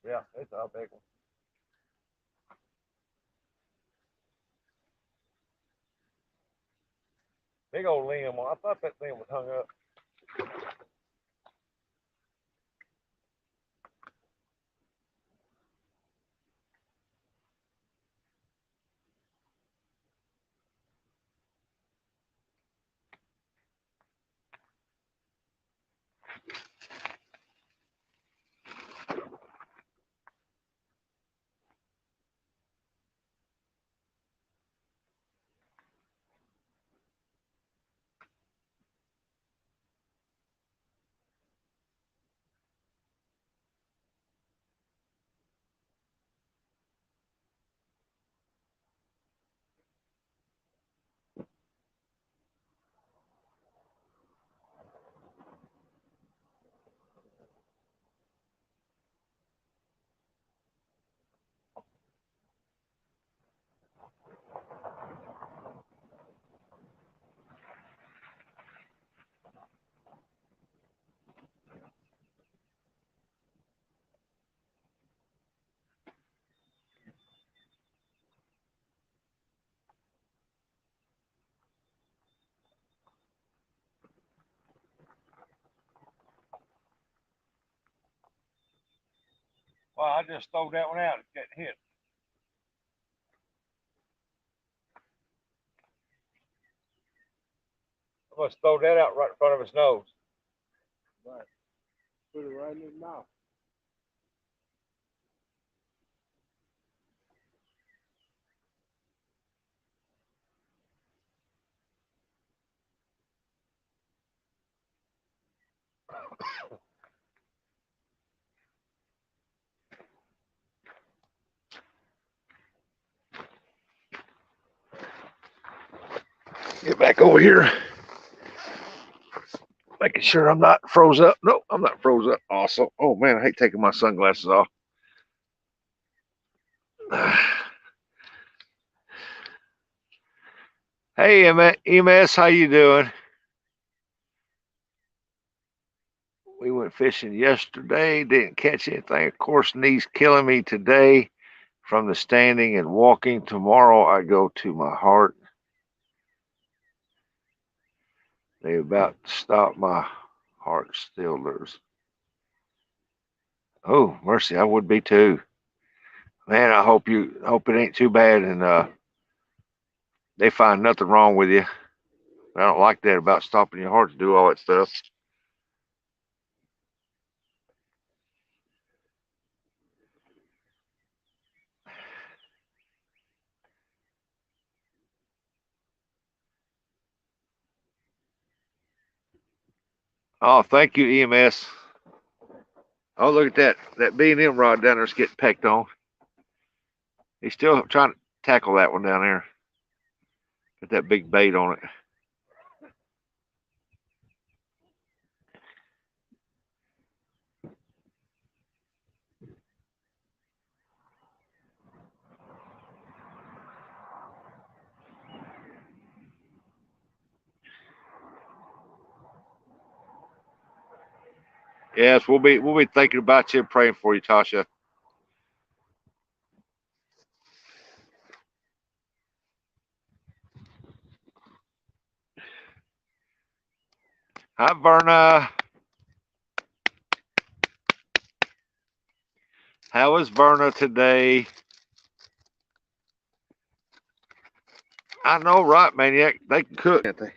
Yeah, it's a big one. Big old limb. I thought that limb was hung up. Well, I just throw that one out. It got hit. I must throw that out right in front of his nose. Right. Put it right in his mouth. Get back over here. Making sure I'm not froze up. Nope, I'm not froze up. Awesome. Oh man, I hate taking my sunglasses off. Hey, EMS, how you doing? We went fishing yesterday. Didn't catch anything. Of course, knees killing me today from the standing and walking. Tomorrow I go to my heart. They about stopped my heart stillers. Oh, mercy, I would be too. Man, I hope it ain't too bad and they find nothing wrong with you. I don't like that about stopping your heart to do all that stuff. Oh, thank you, EMS. Oh, look at that. That B&M rod down there's getting pecked on. He's still trying to tackle that one down there. Got that big bait on it. Yes, we'll be thinking about you and praying for you, Tasha. Hi, Verna. How is Verna today? I know, right, Maniac? They can cook, can't they?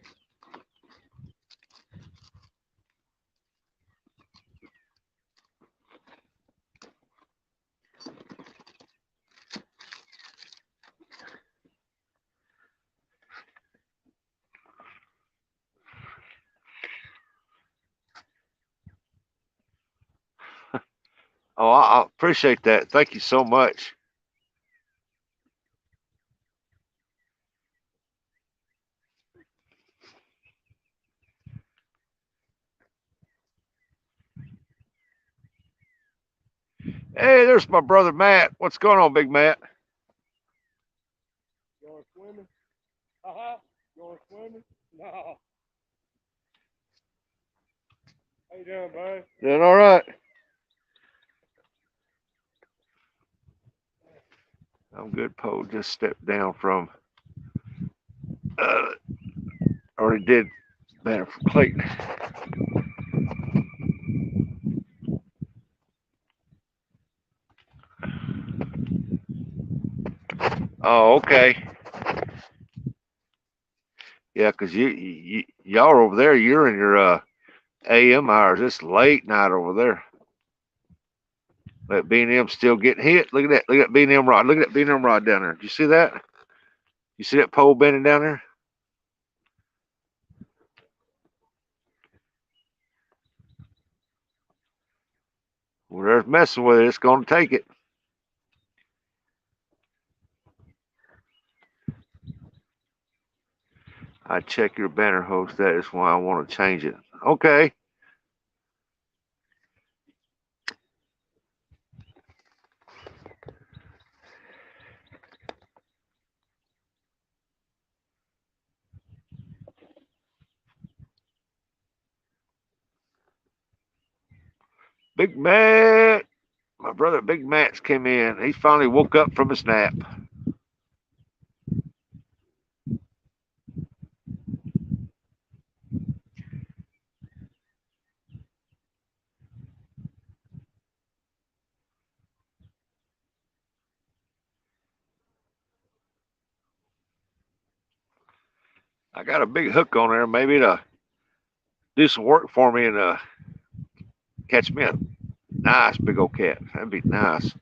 Oh, I appreciate that. Thank you so much. Hey, there's my brother Matt. What's going on, Big Matt? Going swimming? Uh-huh. Going swimming? No. How you doing, bud? Doing all right. I'm good, Poe. Just stepped down from. Already did better from Clayton. Oh, okay. Yeah, cause y'all are over there. You're in your AM hours. It's late night over there. That B&M still getting hit. Look at that. Look at that B&M rod. Look at that B&M rod down there. Do you see that? You see that pole bending down there? Well, they're messing with it. It's going to take it. I check your banner host. That is why I want to change it. Okay. Big Matt. My brother Big Matt's came in. He finally woke up from his nap. I got a big hook on there, maybe to do some work for me and catch me a nice big old cat. That'd be nice.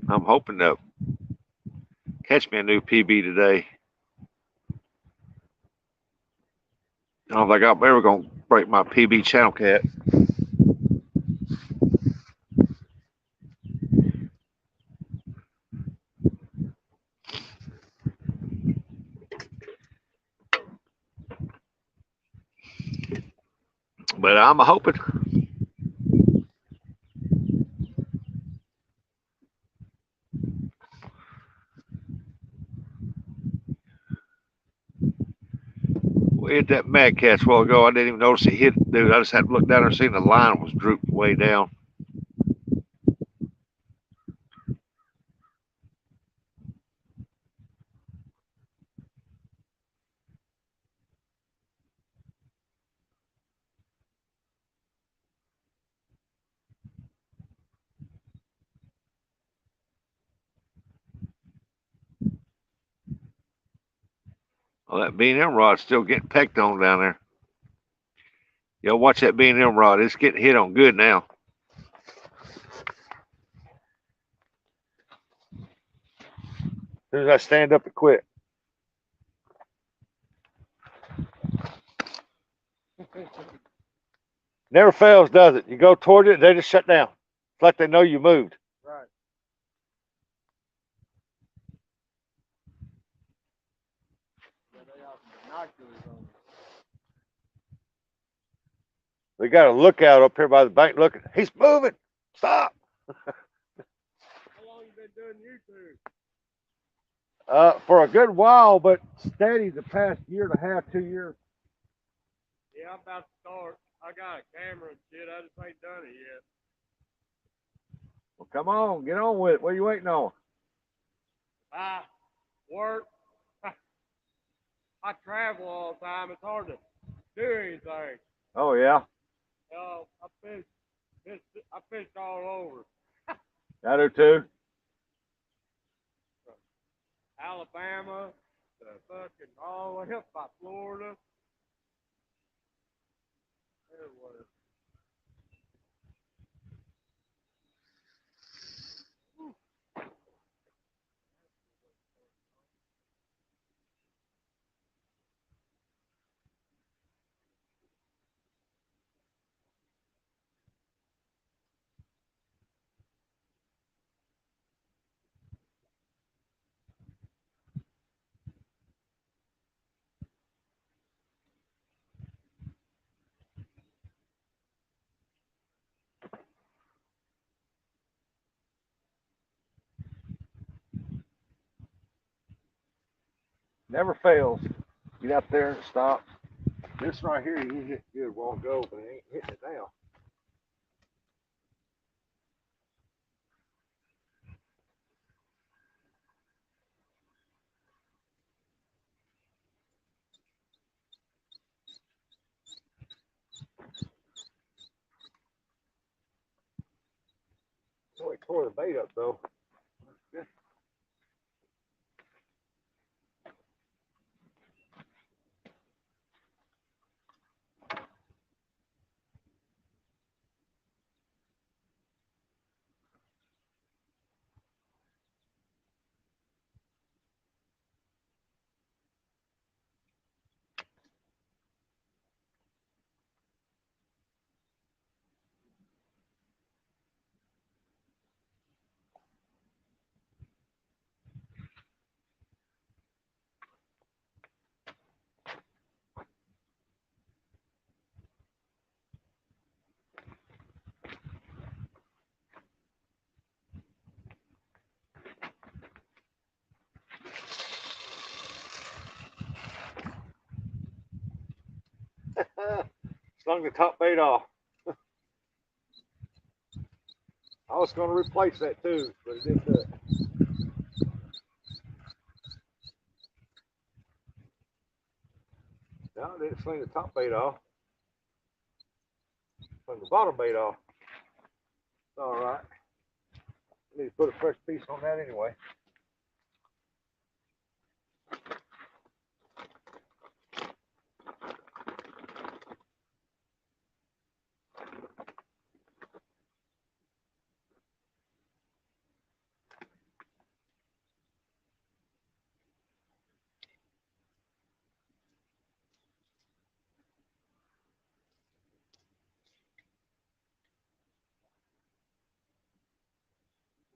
I'm hoping to catch me a new PB today. I don't think I'm ever gonna break my PB channel cat. But I'm hoping. We hit that mad catch a while ago. I didn't even notice it hit, dude. I just had to look down there and see the line was drooped way down. Well, that B&M rod's still getting pecked on down there. Yo, watch that B&M rod. It's getting hit on good now. As soon as I stand up and quit. Never fails, does it? You go toward it, they just shut down. It's like they know you moved. Right. Yeah, they have some binoculars on. We got a lookout up here by the bank looking. He's moving. Stop. How long you been doing YouTube? For a good while, but steady the past year and a half, 2 years. Yeah, I'm about to start. I got a camera and shit. I just ain't done it yet. Well, come on, get on with it. What are you waiting on? Work. I travel all the time. It's hard to do anything. Oh yeah. I been I fished all over. I do too. Alabama, to fucking all the way up by Florida. Everywhere. Never fails. Get out there and stop. This right here, you hit good, won't go, but it ain't hitting it now. Oh, it tore the bait up though. Good. Slung the top bait off. I was going to replace that too, but it didn't do it. No, I didn't sling the top bait off. Sling the bottom bait off. It's all right. I need to put a fresh piece on that anyway.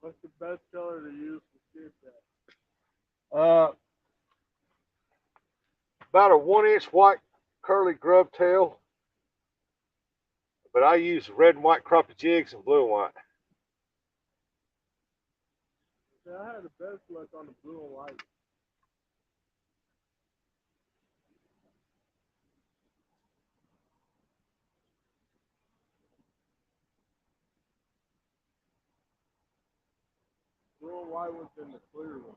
What's the best color to use for fish at? About a 1-inch white curly grub tail, but I use red and white crappie jigs and blue and white. Yeah, I had the best luck on the blue and white. Blue and white was in the clear one.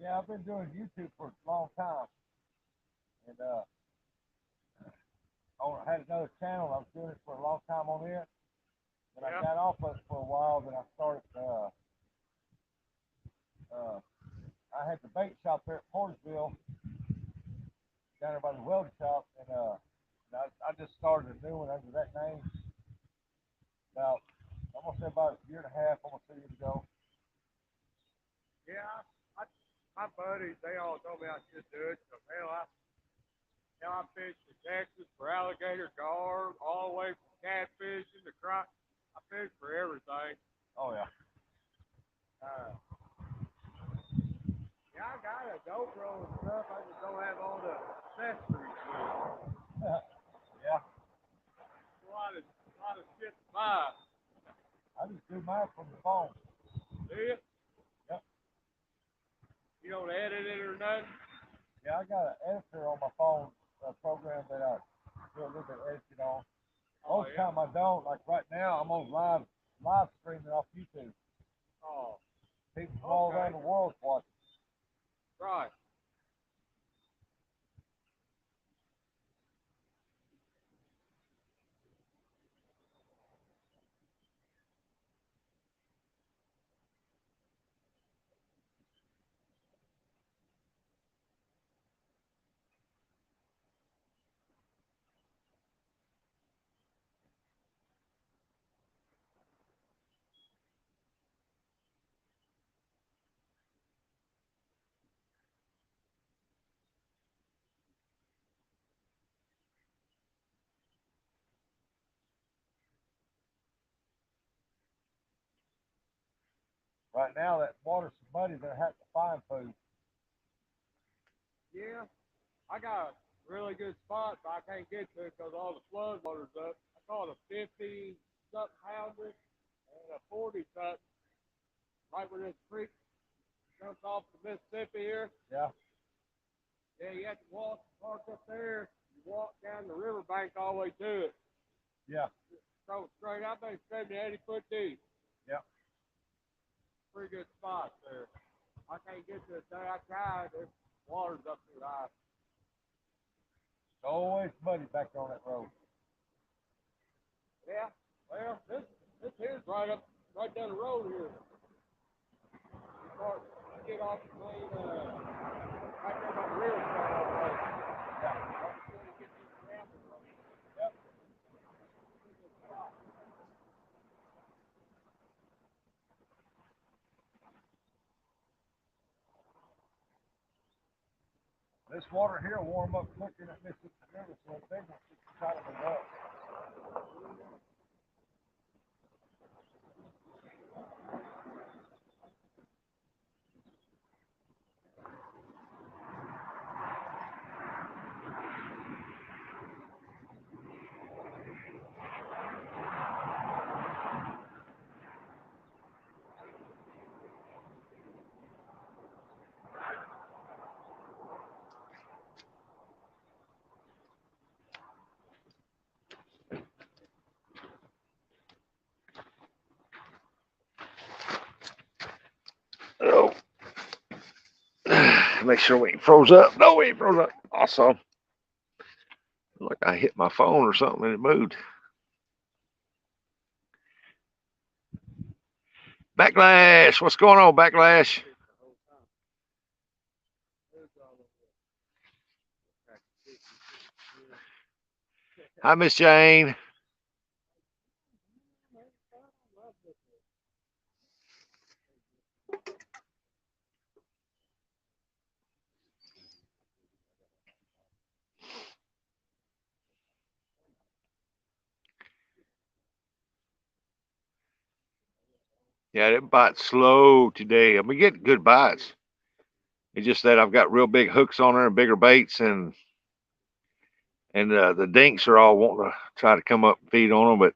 Yeah, I've been doing YouTube for a long time, and I had another channel. I was doing it for a long time on it, but I got off of it for a while. Then I started. I had the bait shop there at Portersville, down there by the welding shop, and I just started a new one under that name about almost about a year and a half, almost 2 years ago. Yeah, my buddies, they all told me I should do it. So I fished in Texas for alligator, gar, all the way from catfishing to cry. I fished for everything. Oh yeah. Yeah, I got a GoPro and stuff. I just don't have all the accessories with it. Yeah. A lot of shit to buy. I just do mine from the phone. Do you? Yep. You don't edit it or nothing? Yeah, I got an editor on my phone, a program that I do a little bit of editing on. Most of the time I don't. Like right now, I'm on live streaming off YouTube. Oh. People from all around the world watching. Right. Right now, that water's so muddy that I have to find food. Yeah, I got a really good spot, but I can't get to it because all the flood water's up. I caught a 50-something pounder and a 40-something right where this creek comes off the Mississippi here. Yeah. Yeah, you have to park up there. You walk down the riverbank all the way to it. Yeah. So straight up, they 70, 80 foot deep. Yeah. Pretty good spot there. I can't get to it there. I tried. The water's up too high. It's always muddy back on that road. Yeah. Well, this here's right down the road here. You get off the main, right there by the river side. Yeah. Yep. This water here will warm up quicker than Mississippi River, so the big ones just try to move up. Oh. Make sure we ain't froze up. No, we ain't froze up. Awesome. Like I hit my phone or something and it moved. Backlash. What's going on, Backlash? Hi, Miss Jane. Yeah, that bite's slow today. I'm getting good bites. It's just that I've got real big hooks on there and bigger baits, and the dinks are all wanting to try to come up and feed on them, but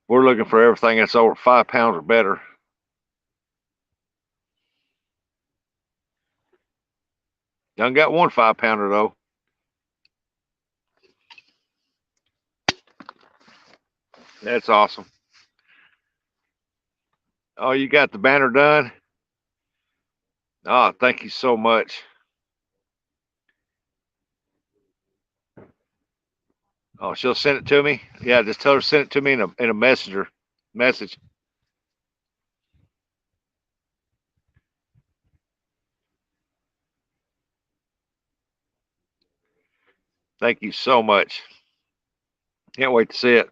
we're looking for everything that's over 5 pounds or better. Done got one 5 pounder though. That's awesome. Oh, you got the banner done? Oh, thank you so much. Oh, she'll send it to me. Yeah, just tell her to send it to me in a messenger message. Thank you so much. Can't wait to see it.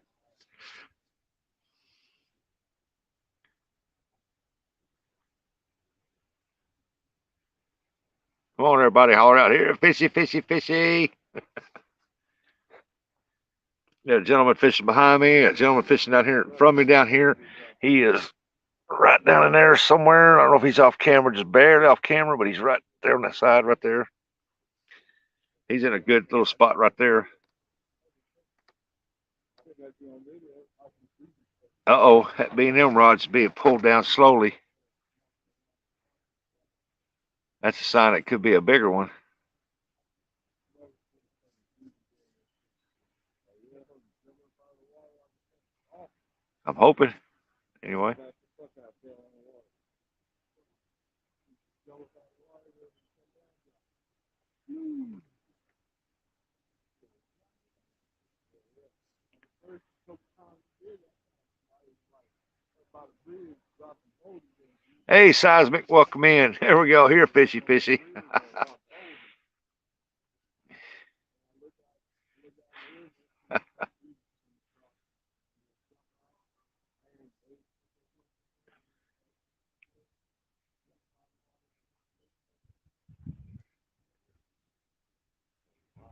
Come on, everybody, holler out here, fishy, fishy, fishy. Got a gentleman fishing behind me, a gentleman fishing down here from me down here. He is right down in there somewhere. I don't know if he's off camera, just barely off camera, but he's right there on that side right there. He's in a good little spot right there. Uh-oh, that B&M rod's being pulled down slowly. That's a sign it could be a bigger one. I'm hoping. Anyway. Hey, Seismic, welcome in. Here we go. Here, fishy, fishy.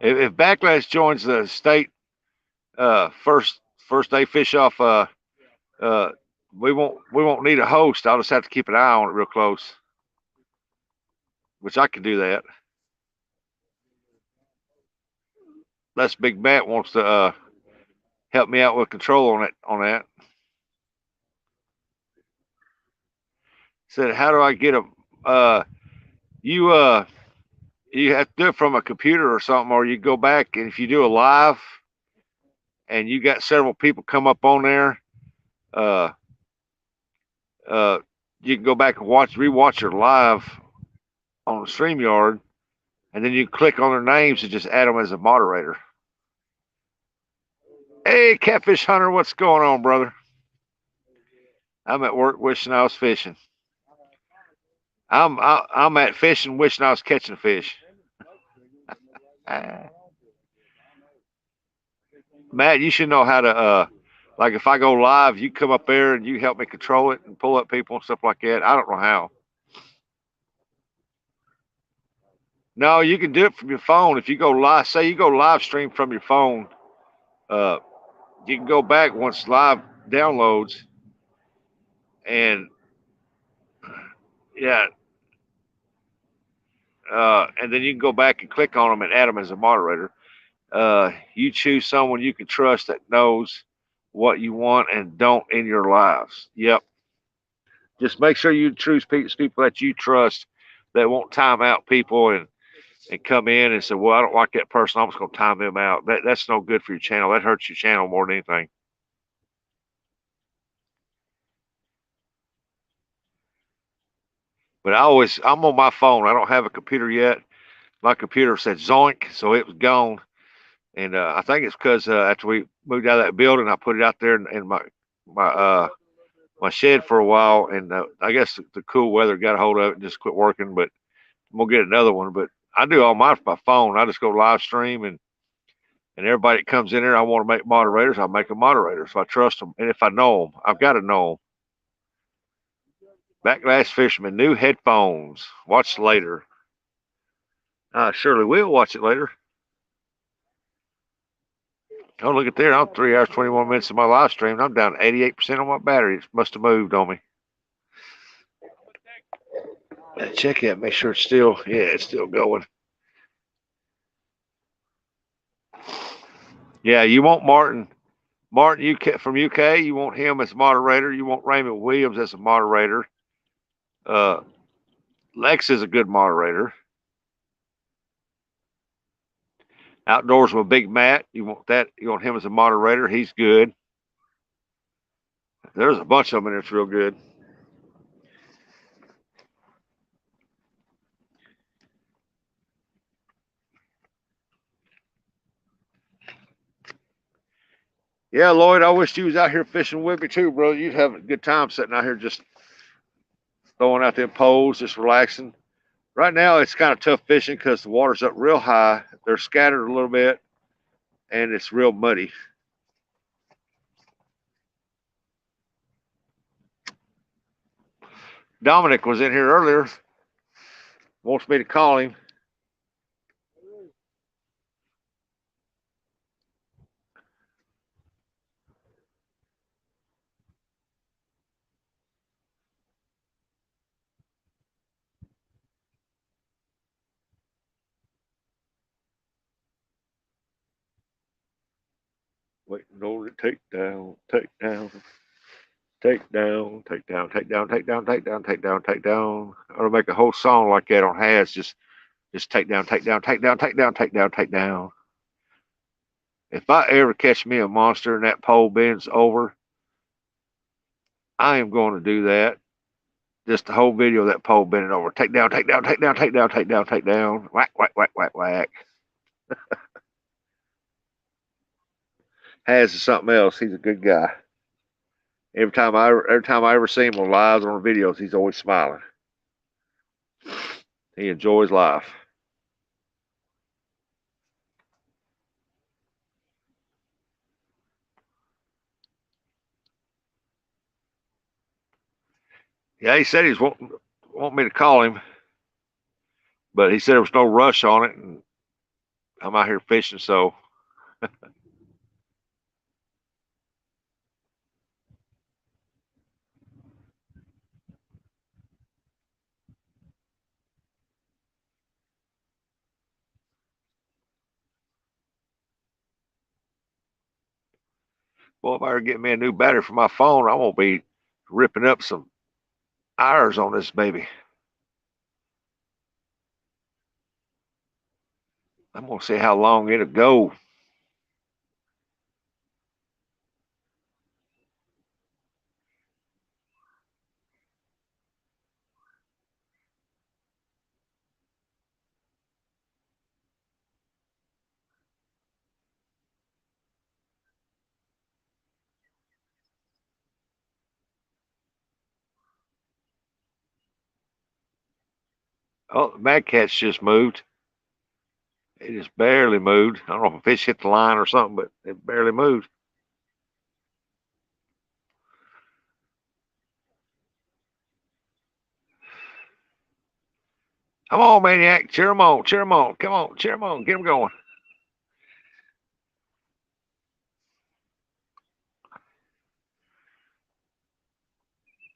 If Backlash joins the state first day fish off, uh, we won't need a host. I'll just have to keep an eye on it real close, which I can do that. That's Big Matt wants to help me out with control on it on that. Said, how do I get a you you have to do it from a computer or something, or you go back and if you do a live and you got several people come up on there, uh uh you can go back and rewatch your live on the StreamYard, and then you click on their names and just add them as a moderator. Hey, Catfish Hunter, what's going on, brother? I'm at work wishing I was fishing. I'm at fishing wishing I was catching fish. Matt, you should know how to like if I go live, you come up there and you help me control it and pull up people and stuff like that. I don't know how. No, you can do it from your phone. If you go live, say you go live stream from your phone, uh, you can go back once live downloads, and yeah, and then you can go back and click on them and add them as a moderator. You choose someone you can trust that knows what you want and don't in your lives. Yep. Just make sure you choose people that you trust that won't time out people and come in and say, well, I don't like that person. I'm just going to time them out. That's no good for your channel. That hurts your channel more than anything. But I'm on my phone. I don't have a computer yet. My computer said zoink, so it was gone. And I think it's because after we moved out of that building, I put it out there in my my shed for a while, and I guess the cool weather got a hold of it and just quit working. But I'm gonna get another one. But I do all mine from my phone. I just go live stream, and everybody that comes in there, I want to make moderators. I make a moderator, so I trust them. And if I know them, I've got to know them. Backlash Fisherman, new headphones. Watch later. I surely will watch it later. Oh, look at there. I'm 3 hours, 21 minutes of my live stream. I'm down 88% on my battery. It must have moved on me. Check it. Make sure it's still, yeah, it's still going. Yeah, you want Martin UK from UK. You want him as moderator. You want Raymond Williams as a moderator. Lex is a good moderator. Outdoors with Big Matt. You want that. You want him as a moderator. He's good. There's a bunch of them in there that's real good. Yeah, Lloyd, I wish you was out here fishing with me too, bro. You'd have a good time sitting out here just throwing out them poles, just relaxing. Right now, it's kind of tough fishing because the water's up real high. They're scattered a little bit, and it's real muddy. Dominic was in here earlier. Wants me to call him. Waiting on it. Take down, take down, take down, take down, take down, take down, take down, take down, take down. I ought to make a whole song like that on Has. Just take down, take down, take down, take down, take down, take down. If I ever catch me a monster and that pole bends over, I am going to do that. Just the whole video of that pole bending over. Take down, take down, take down, take down, take down, take down. Whack, whack, whack, whack, whack. Has is something else. He's a good guy. Every time I ever see him on lives or on videos, he's always smiling. He enjoys life. Yeah, he said he's want me to call him, but he said there was no rush on it, and I'm out here fishing, so well, if I ever get me a new battery for my phone, I'm gonna be ripping up some irons on this baby. I'm gonna see how long it'll go. Oh, the Mad Cat's just moved. It just barely moved. I don't know if a fish hit the line or something, but it barely moved. Come on, maniac. Cheer him on. Cheer him on. Come on. Cheer him on. Get him going.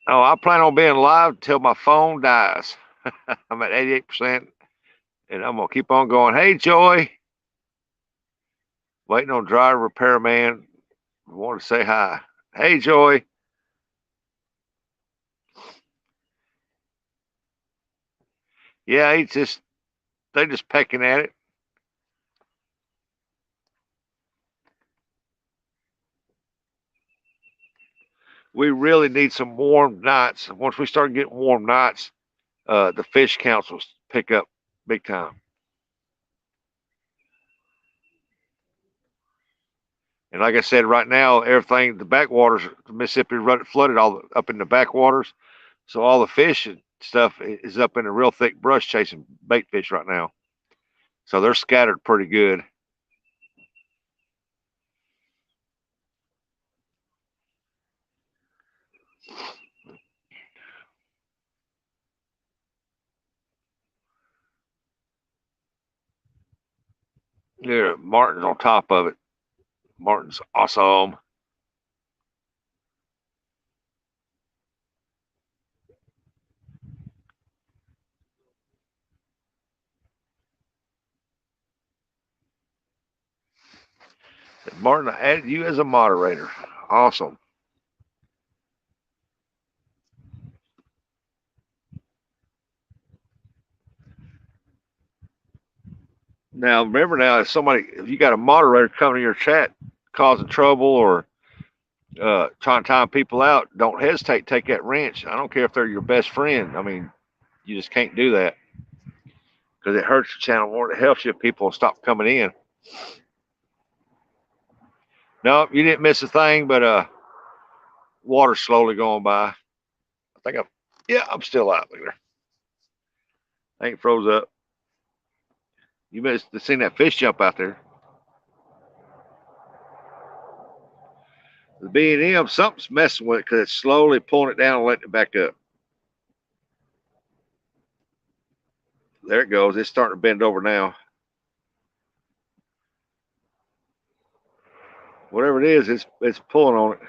Oh, I plan on being live till my phone dies. I'm at 88%, and I'm going to keep on going. Hey, Joy. Waiting on driver repairman. Want to say hi. Hey, Joy. Yeah, they just pecking at it. We really need some warm nights. Once we start getting warm nights, the fish counts will pick up big time. And like I said, right now, everything, the backwaters, the Mississippi flooded all up in the backwaters. So all the fish and stuff is up in a real thick brush chasing bait fish right now. So they're scattered pretty good. Yeah, Martin's on top of it. Martin's awesome. Martin, I added you as a moderator. Awesome. Now, remember now, if you got a moderator coming to your chat causing trouble or trying to time people out, don't hesitate. Take that wrench. I don't care if they're your best friend. I mean, you just can't do that because it hurts your channel more than it helps you if people stop coming in. No, you didn't miss a thing, but water slowly going by. I think I'm still out. Look there. I ain't froze up. You must have seen that fish jump out there. The B&M, something's messing with it because it's slowly pulling it down and letting it back up. There it goes. It's starting to bend over now. Whatever it is, it's pulling on it.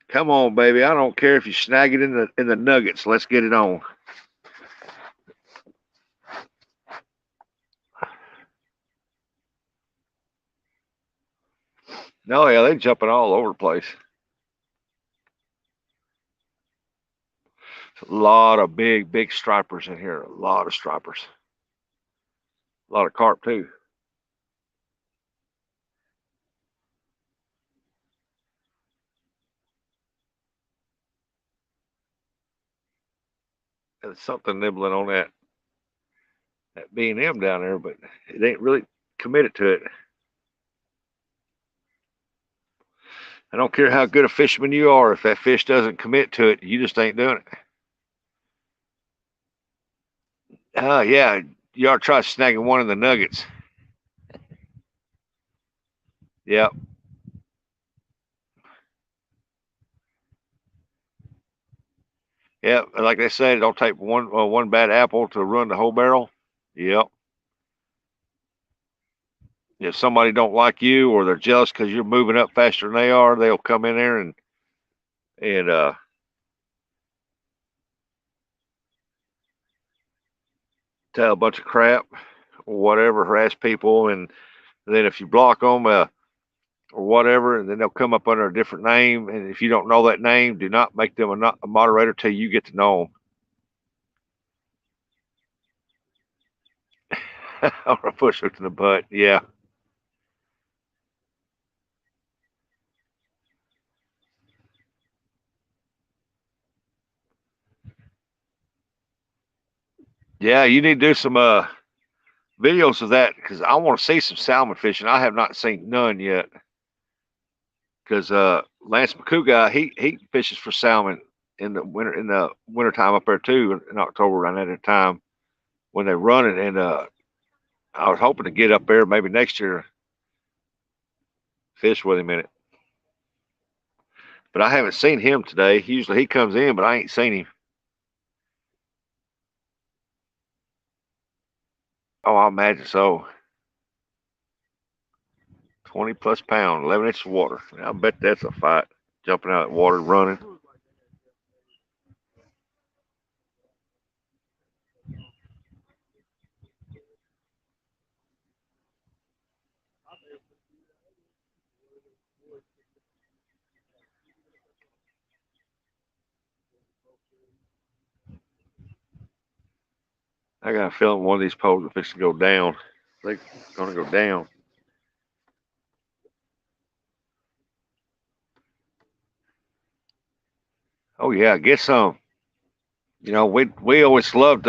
Come on, baby. I don't care if you snag it in the nuggets. Let's get it on. No, yeah, they're jumping all over the place. A lot of big stripers in here. A lot of stripers. A lot of carp too. There's something nibbling on that B&M down there, but it ain't really committed to it. I don't care how good a fisherman you are. If that fish doesn't commit to it, you just ain't doing it. Yeah, you ought to try snagging one of the nuggets. Yep. Yep. Like they say, it don't take one bad apple to ruin the whole barrel. Yep. If somebody don't like you or they're jealous because you're moving up faster than they are, they'll come in there and tell a bunch of crap or whatever, harass people, and then if you block them or whatever, and then they'll come up under a different name, and if you don't know that name, do not make them a moderator till you get to know them. Or a push hook in the butt. Yeah. Yeah, you need to do some videos of that because I want to see some salmon fishing. I have not seen none yet. Because Lance McCoo guy, he fishes for salmon in the winter time up there too in October around that time when they run it. And I was hoping to get up there maybe next year, fish with him in it. But I haven't seen him today. Usually he comes in, but I ain't seen him. Oh, I imagine so. 20 plus pound, 11 inches of water. I bet that's a fight. Jumping out of the water, running. I got a feeling one of these poles is fixing to go down. They're going to go down. Oh yeah, get some. You know, we always loved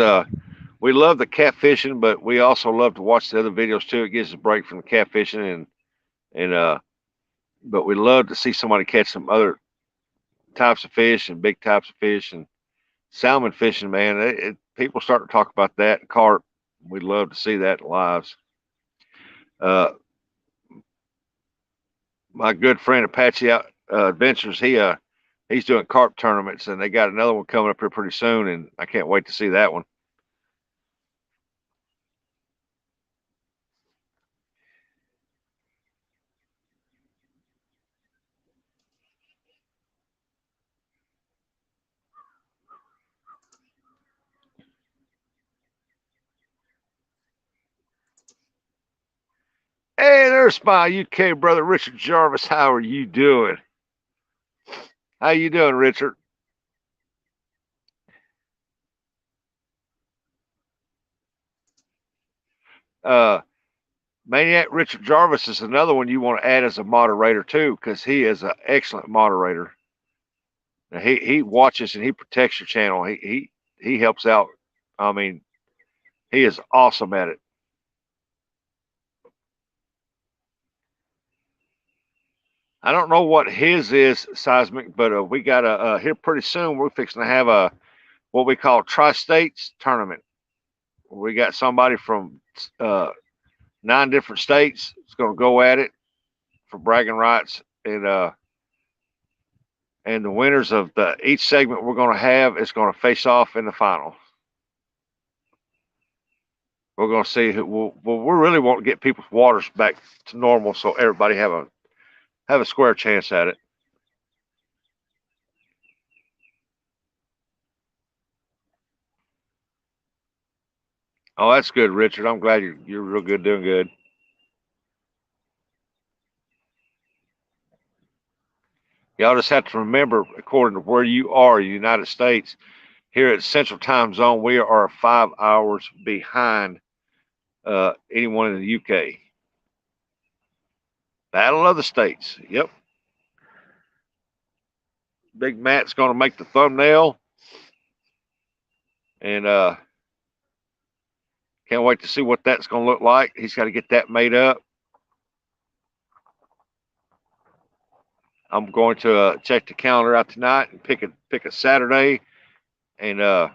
we love the catfishing, but we also love to watch the other videos too. It gives us a break from the catfishing and but we love to see somebody catch some other types of fish and big types of fish and salmon fishing. Man, people start to talk about that and carp. We'd love to see that live. My good friend Apache Adventures, he's doing carp tournaments, and they got another one coming up here pretty soon, and I can't wait to see that one. Hey, there's my UK brother Richard Jarvis. How are you doing? How you doing, Richard? Maniac Richard Jarvis is another one you want to add as a moderator too, because he is an excellent moderator. Now, he watches and he protects your channel. he helps out. I mean, he is awesome at it. I don't know what his is seismic, but we got a here pretty soon. We're fixing to have a what we call tri-states tournament. We got somebody from uh, 9 different states. It's going to go at it for bragging rights, and the winners of the each segment we're going to have is going to face off in the final. We're going to see who. Well, we really want to get people's waters back to normal, so everybody have a square chance at it. Oh, that's good, Richard. I'm glad you're real good, doing good. Y'all just have to remember, according to where you are in the United States, here at Central Time Zone, we are 5 hours behind anyone in the UK. Battle of the States. Yep. Big Matt's going to make the thumbnail, and can't wait to see what that's going to look like. He's got to get that made up. I'm going to check the calendar out tonight and pick a Saturday, and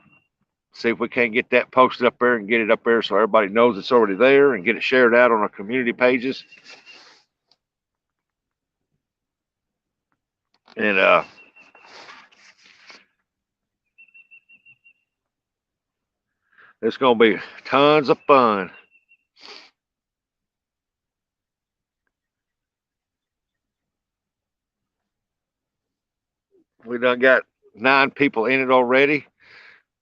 see if we can't get that posted up there and get it up there so everybody knows it's already there, and get it shared out on our community pages. And it's going to be tons of fun. We done got 9 people in it already.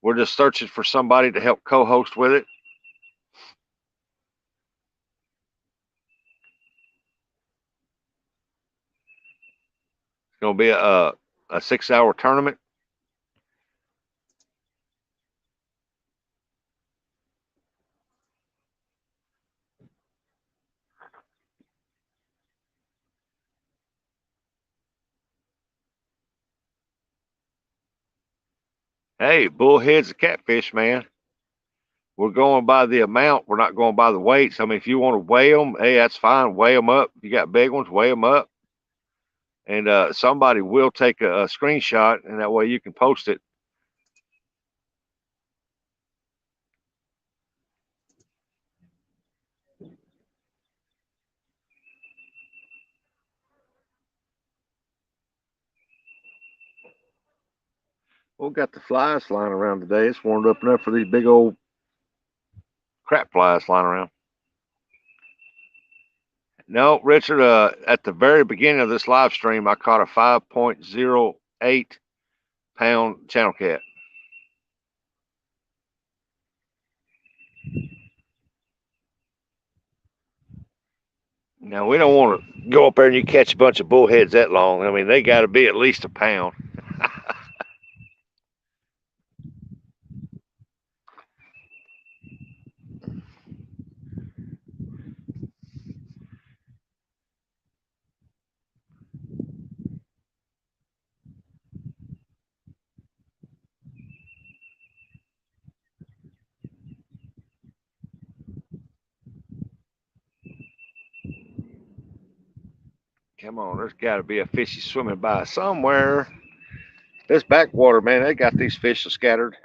We're just searching for somebody to help co-host with it. It's going to be a 6-hour tournament. Hey, bullhead's a catfish, man. We're going by the amount. We're not going by the weights. I mean, if you want to weigh them, hey, that's fine. Weigh them up. If you got big ones, weigh them up. And somebody will take a screenshot, and that way you can post it. We got the flies flying around today. It's warmed up enough for these big old crap flies flying around. No, Richard, at the very beginning of this live stream, I caught a 5.08 pound channel cat. Now, we don't want to go up there and you catch a bunch of bullheads that long. I mean, they got to be at least a pound. Come on, there's got to be a fishy swimming by somewhere. This backwater, man, they got these fish scattered.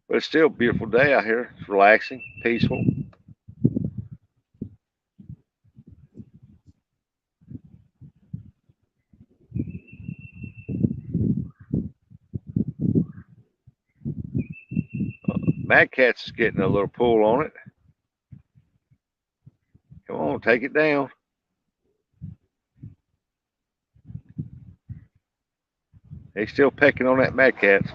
But it's still a beautiful day out here. It's relaxing, peaceful. Mad Cat's is getting a little pull on it. Come on, take it down. He's still pecking on that Mad Cat.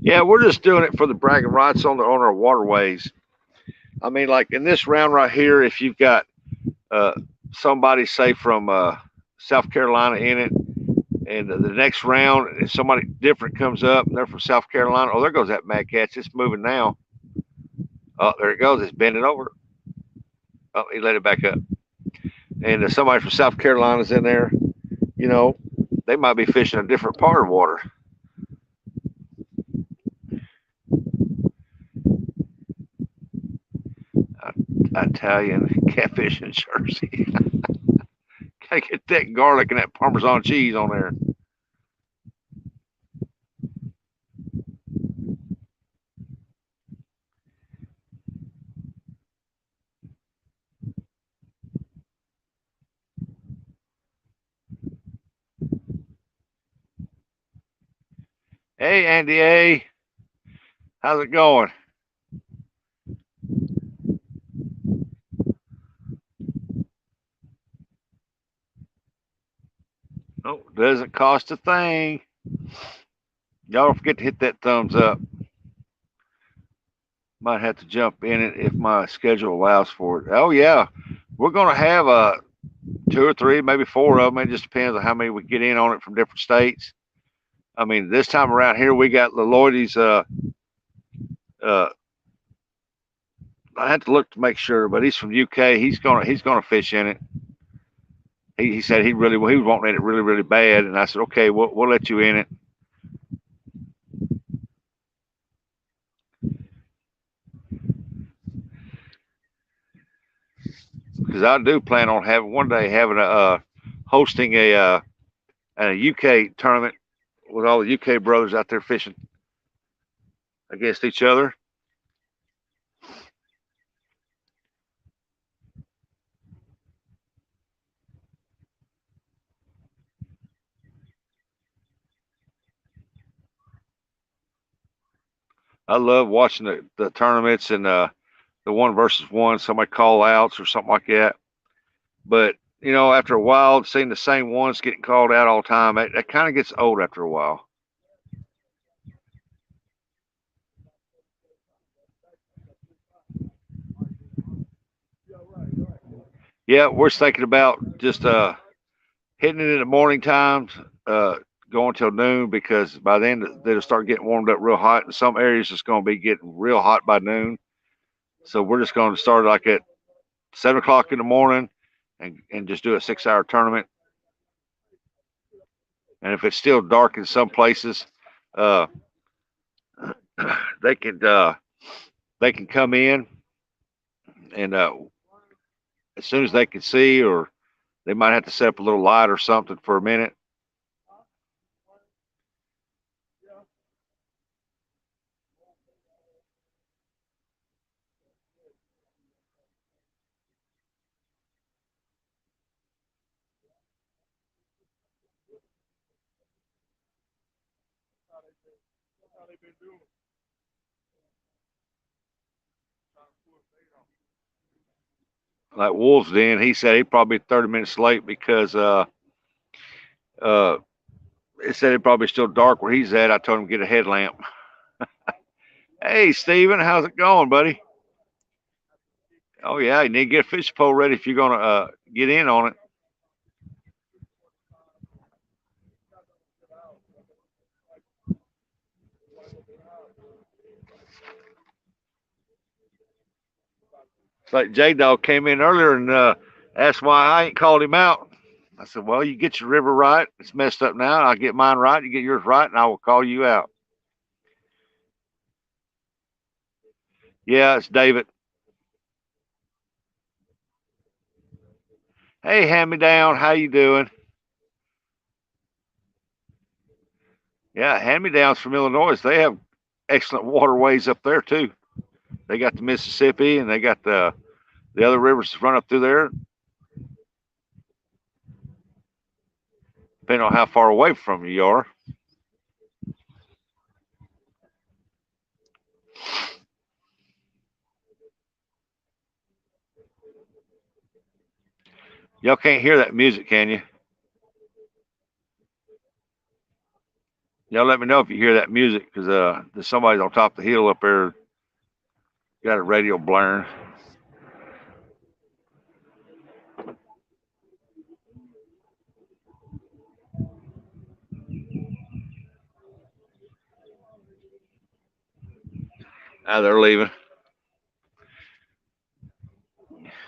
Yeah, we're just doing it for the bragging rights on our waterways. I mean, like in this round right here, if you've got uh, somebody say from South Carolina in it, and the next round, if somebody different comes up and they're from South Carolina, oh, there goes that mad catch. It's moving now. Oh, there it goes. It's bending over. Oh, he let it back up. And if somebody from South Carolina's in there, you know, they might be fishing a different part of water. Italian catfish in Jersey. Gotta get that garlic and that Parmesan cheese on there. Hey, Andy A. How's it going? Oh, doesn't cost a thing. Y'all don't forget to hit that thumbs up. Might have to jump in it if my schedule allows for it. Oh yeah, we're gonna have two or three, maybe four of them. It just depends on how many we get in on it from different states. I mean, this time around here we got Lloydie's. Uh, I had to look to make sure, but he's from UK. He's gonna fish in it. He said he was wanting it really bad, and I said okay, we'll let you in it. Because I do plan on having one day having a hosting a UK tournament with all the UK brothers out there fishing against each other. I love watching the tournaments and the one versus one, somebody call outs or something like that. But you know, after a while, seeing the same ones getting called out all the time, that kind of gets old after a while. Yeah, we're thinking about just hitting it in the morning times, going till noon because by then they'll start getting warmed up real hot. In some areas, it's going to be getting real hot by noon. So we're just going to start like at 7 o'clock in the morning and just do a 6 hour tournament. And if it's still dark in some places, uh, they can they can come in and as soon as they can see, or they might have to set up a little light or something for a minute. Like Wolf's Den, he said he probably 30 minutes late because uh it said it probably still dark where he's at. I told him to get a headlamp. Hey Steven, how's it going, buddy? Oh yeah, you need to get a fish pole ready if you're gonna get in on it. It's like J Dog came in earlier and asked why I ain't called him out. I said, well, you get your river right. It's messed up now. I'll get mine right. You get yours right, and I will call you out. Yeah, it's David. Hey, hand me down. How you doing? Yeah, hand me downs from Illinois. They have excellent waterways up there too. They got the Mississippi and they got the other rivers to run up through there. Depending on how far away from you are. Y'all can't hear that music, can you? Y'all let me know if you hear that music, because there's somebody on top of the hill up there got a radio blaring. Ah, they're leaving.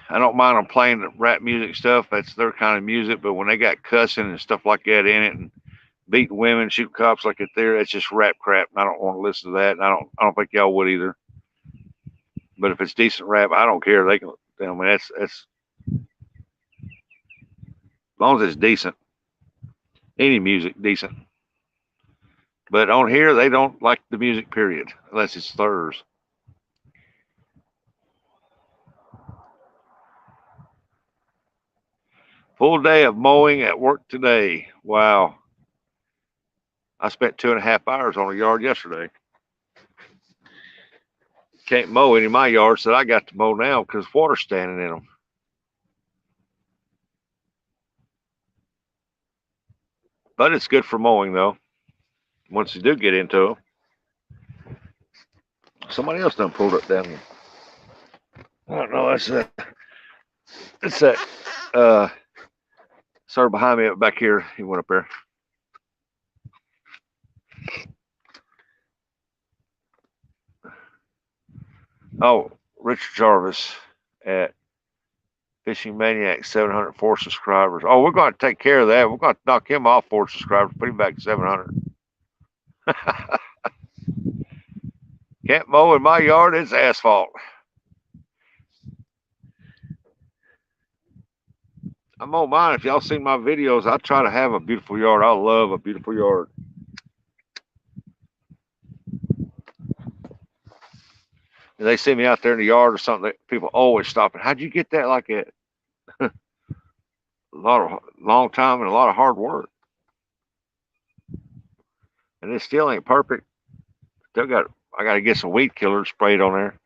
I don't mind them playing the rap music stuff. That's their kind of music. But when they got cussing and stuff like that in it, and beating women, shooting cops like it there, that's just rap crap. And I don't want to listen to that. And I don't think y'all would either. But if it's decent rap, I don't care. They can. I mean, that's as long as it's decent. Any music decent. But on here, they don't like the music. Period, unless it's theirs. Full day of mowing at work today. Wow. I spent 2.5 hours on a yard yesterday. Can't mow any of my yards that I got to mow now because water's standing in them. But it's good for mowing, though, once you do get into them. Somebody else done pulled up down here. I don't know. It's that sir behind me back here. He went up there. Oh, Richard Jarvis at Fishing Maniac, 704 subscribers. Oh, we're going to take care of that. We're going to knock him off 4 subscribers, put him back to 700. Can't mow in my yard. It's asphalt. I mow mine. If y'all seen my videos, I try to have a beautiful yard. I love a beautiful yard. If they see me out there in the yard or something, people always stop and, how'd you get that like that? A long time and a lot of hard work. And it still ain't perfect. I got to get some weed killer sprayed on there.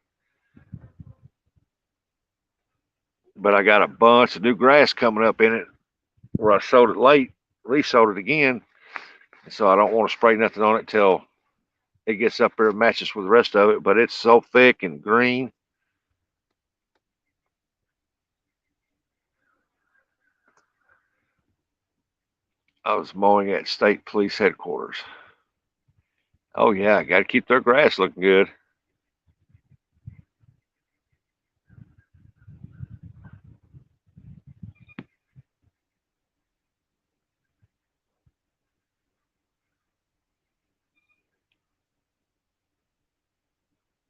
But I got a bunch of new grass coming up in it where I sowed it late, re-sowed it again. So I don't want to spray nothing on it till it gets up there and matches with the rest of it. But it's so thick and green. I was mowing at state police headquarters. Oh yeah, got to keep their grass looking good.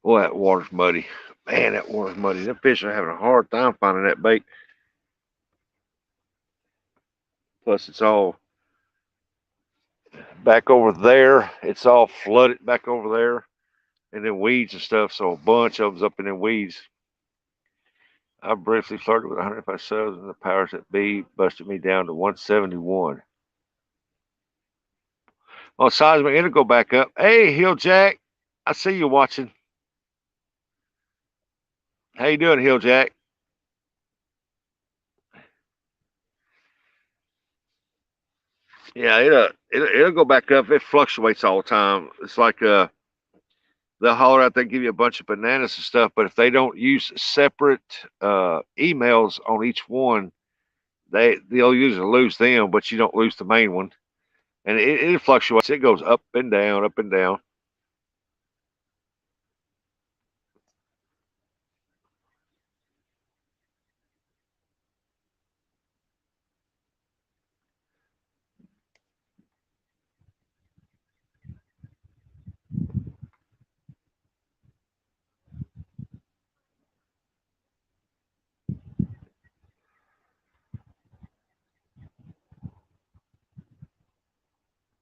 Boy, that water's muddy. Man, that water's muddy. Them fish are having a hard time finding that bait. Plus, it's all back over there. It's all flooded back over there. And then weeds and stuff. So a bunch of them's up in the weeds. I briefly flirted with 105 subs, and the powers that be busted me down to 171. Oh, Seismic, it'll go back up. Hey, Hill Jack. I see you watching. How you doing, Hill Jack? Yeah, it'll go back up. It fluctuates all the time. It's like they'll holler out, they give you a bunch of bananas and stuff, but if they don't use separate emails on each one, they'll usually lose them, but you don't lose the main one. And it fluctuates. It goes up and down, up and down.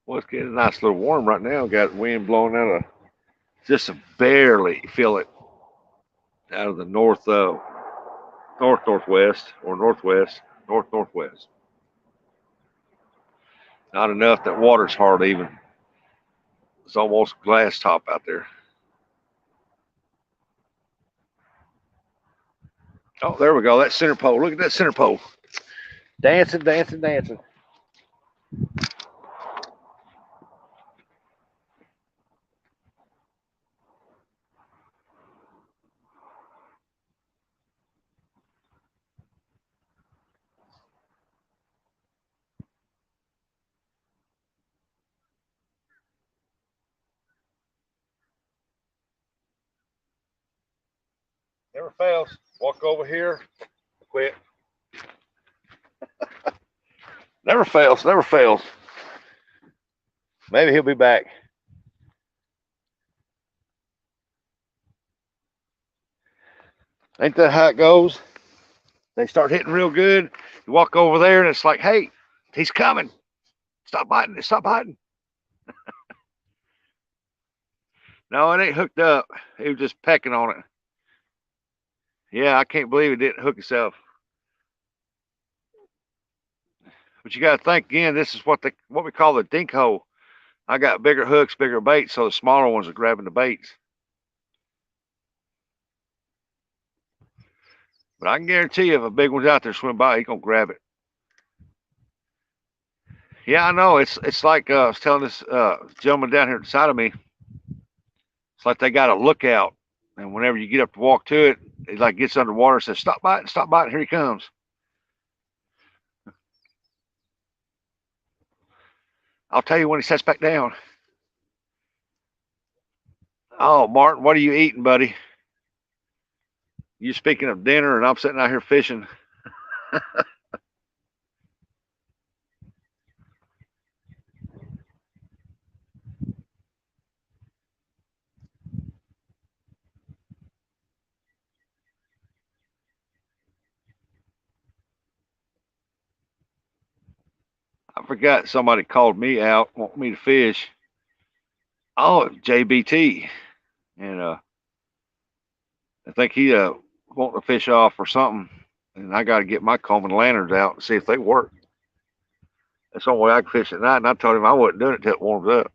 Well, it's getting a nice little warm right now. Got wind blowing out of just to barely feel it out of the northwest or northwest. Not enough that water's hard even. It's almost glass top out there. Oh, there we go. That center pole. Look at that center pole. Dancing, dancing, dancing. Never fails. Walk over here, quit. Never fails, never fails. Maybe he'll be back. Ain't that how it goes? They start hitting real good. You walk over there and it's like, hey, he's coming. Stop biting. Stop biting. No, it ain't hooked up. He was just pecking on it. Yeah, I can't believe it didn't hook itself. But you got to think again. This is what we call the dink hole. I got bigger hooks, bigger baits, so the smaller ones are grabbing the baits. But I can guarantee you, if a big one's out there swim by, he's gonna grab it. Yeah, I know. It's like I was telling this gentleman down here beside of me. It's like they got a lookout, and whenever you get up to walk to it, it like gets underwater and says, "Stop biting, stop biting." Here he comes. I'll tell you when he sets back down. Oh, Martin, what are you eating, buddy? You speaking of dinner, and I'm sitting out here fishing. I forgot somebody called me out, want me to fish. Oh, JBT, and I think he wanting to fish off or something, and I got to get my combing lanterns out and see if they work. That's the only way I can fish at night. And I told him I wasn't doing it till it warms up.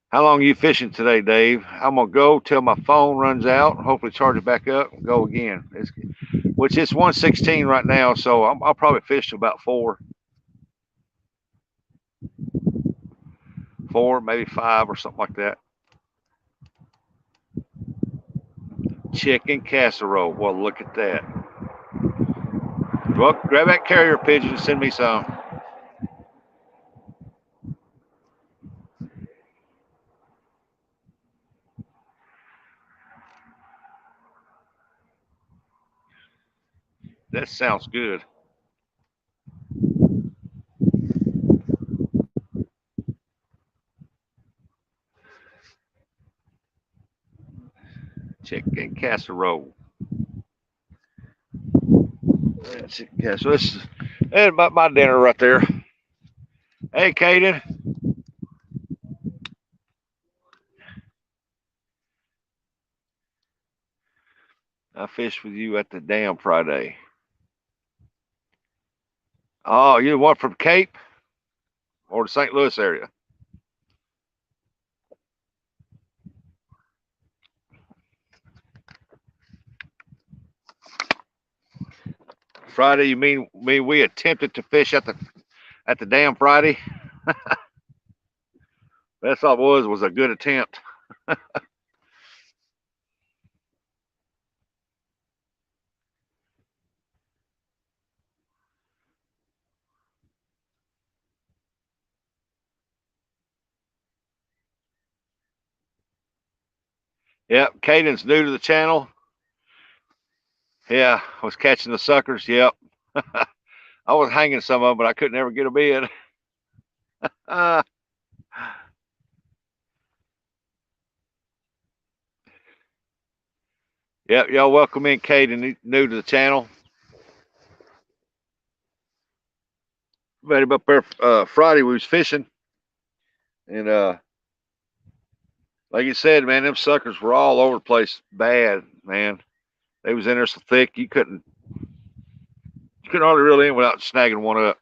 How long are you fishing today, Dave? I'm gonna go till my phone runs out. Hopefully, charge it back up and go again. Which it's 1:16 right now, so I'll probably fish till about 4, maybe 5 or something like that. Chicken casserole. Well, look at that. Well, grab that carrier pigeon and send me some. That sounds good. Chicken casserole. Chicken casserole. That's my dinner right there. Hey, Caden. I fished with you at the dam Friday. Oh, you the one from Cape or the St. Louis area? Friday, you mean we attempted to fish at the dam Friday? That's all it was a good attempt. Yep, Caden's new to the channel. Yeah, I was catching the suckers. Yep. I was hanging some of them, but I couldn't ever get a bid. uh, yep, y'all welcome in Caden, new to the channel. Met him up there Friday. We was fishing, and like you said, man, them suckers were all over the place. Bad, man. They was in there so thick you couldn't hardly reel in without snagging one up.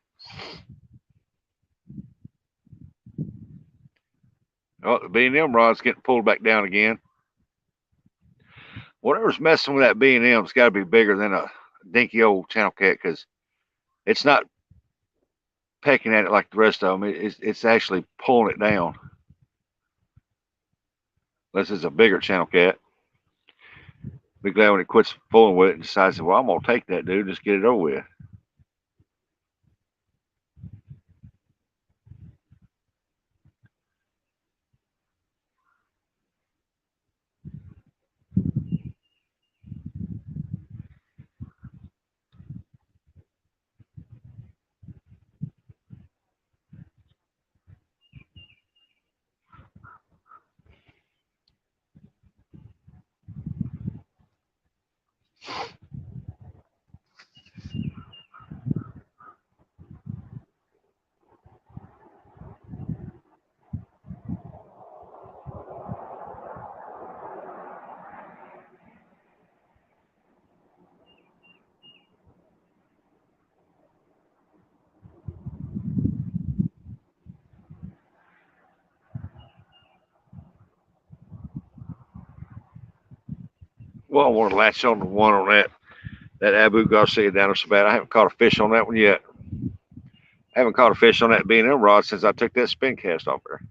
Oh, the B&M rod's getting pulled back down again. Whatever's messing with that B&M's got to be bigger than a dinky old channel cat, because it's not pecking at it like the rest of them. It's actually pulling it down. Unless it's a bigger channel cat. Be glad when it quits fooling with it and decides, well, I'm going to take that, dude, just get it over with. Well, I want to latch on to one on that Abu Garcia down there so bad. I haven't caught a fish on that one yet. I haven't caught a fish on that B&M rod since I took that spin cast off there.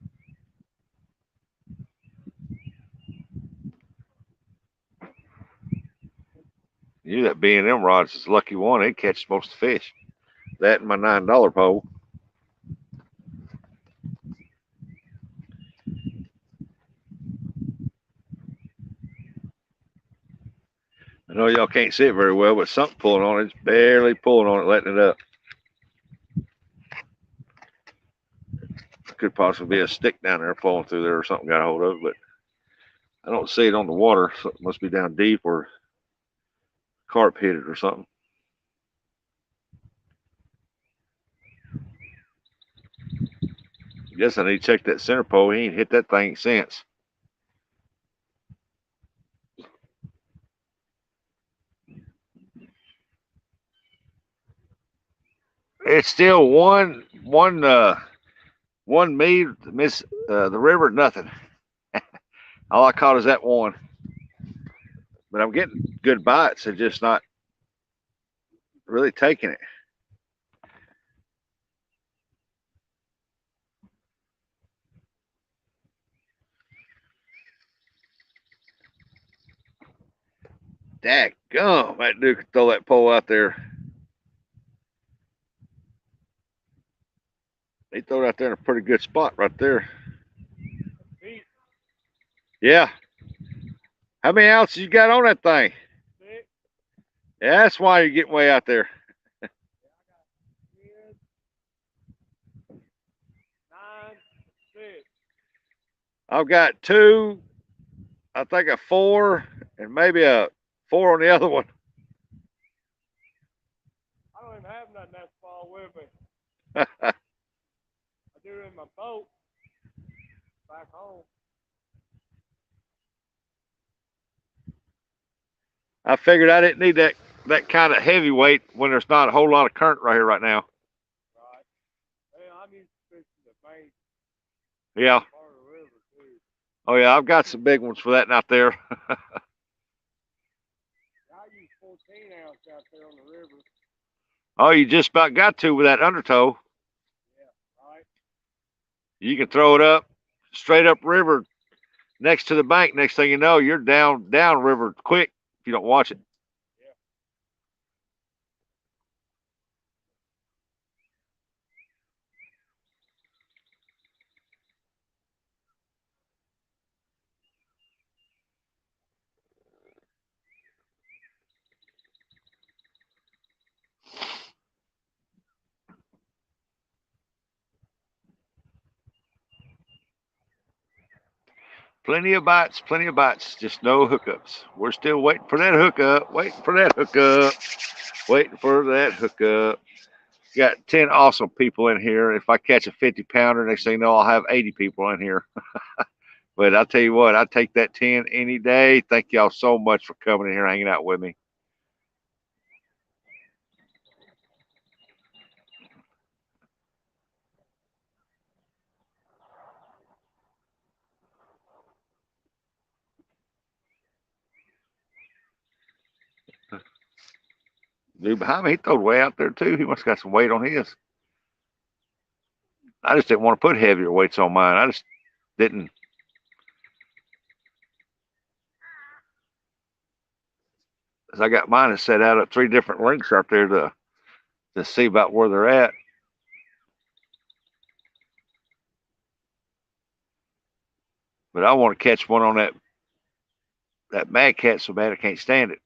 You that B&M rod is a lucky one. It catches most of the fish. That and my $9 pole. I know y'all can't see it very well, but something pulling on it. It's barely pulling on it, letting it up. Could possibly be a stick down there falling through there or something got a hold of it, but I don't see it on the water. So it must be down deep or carp hit it or something. Guess I need to check that center pole. He ain't hit that thing since. It's still one me, miss the river, nothing. All I caught is that one. But I'm getting good bites and just not really taking it. Daggum, that dude could throw that pole out there. He threw it out there in a pretty good spot right there. Yeah. How many ounces you got on that thing? 6. Yeah, that's why you're getting way out there. 10, 9, 6. I've got 2, I think a 4, and maybe a 4 on the other one. I don't even have nothing that small with me. I do it in my boat back home. I figured I didn't need that kind of heavyweight when there's not a whole lot of current right here right now. Right. Man, I'm used to fishing the main Yeah. part of the river too. Oh yeah, I've got some big ones for that out there. I use 14 ounce out there on the river. Oh, you just about got to with that undertow. Yeah, right. You can throw it up straight up river next to the bank. Next thing you know, you're down river quick if you don't watch it. Yeah. Plenty of bites, just no hookups. We're still waiting for that hookup, waiting for that hookup. Got 10 awesome people in here. If I catch a 50 pounder, next thing you know, I'll have 80 people in here. But I'll tell you what, I take that 10 any day. Thank y'all so much for coming in here, hanging out with me. Dude behind me, he throwed way out there too. He must have got some weight on his. I just didn't want to put heavier weights on mine. I just didn't. As I got mine set out at 3 different links out there to see about where they're at. But I want to catch one on that mad cat so bad I can't stand it.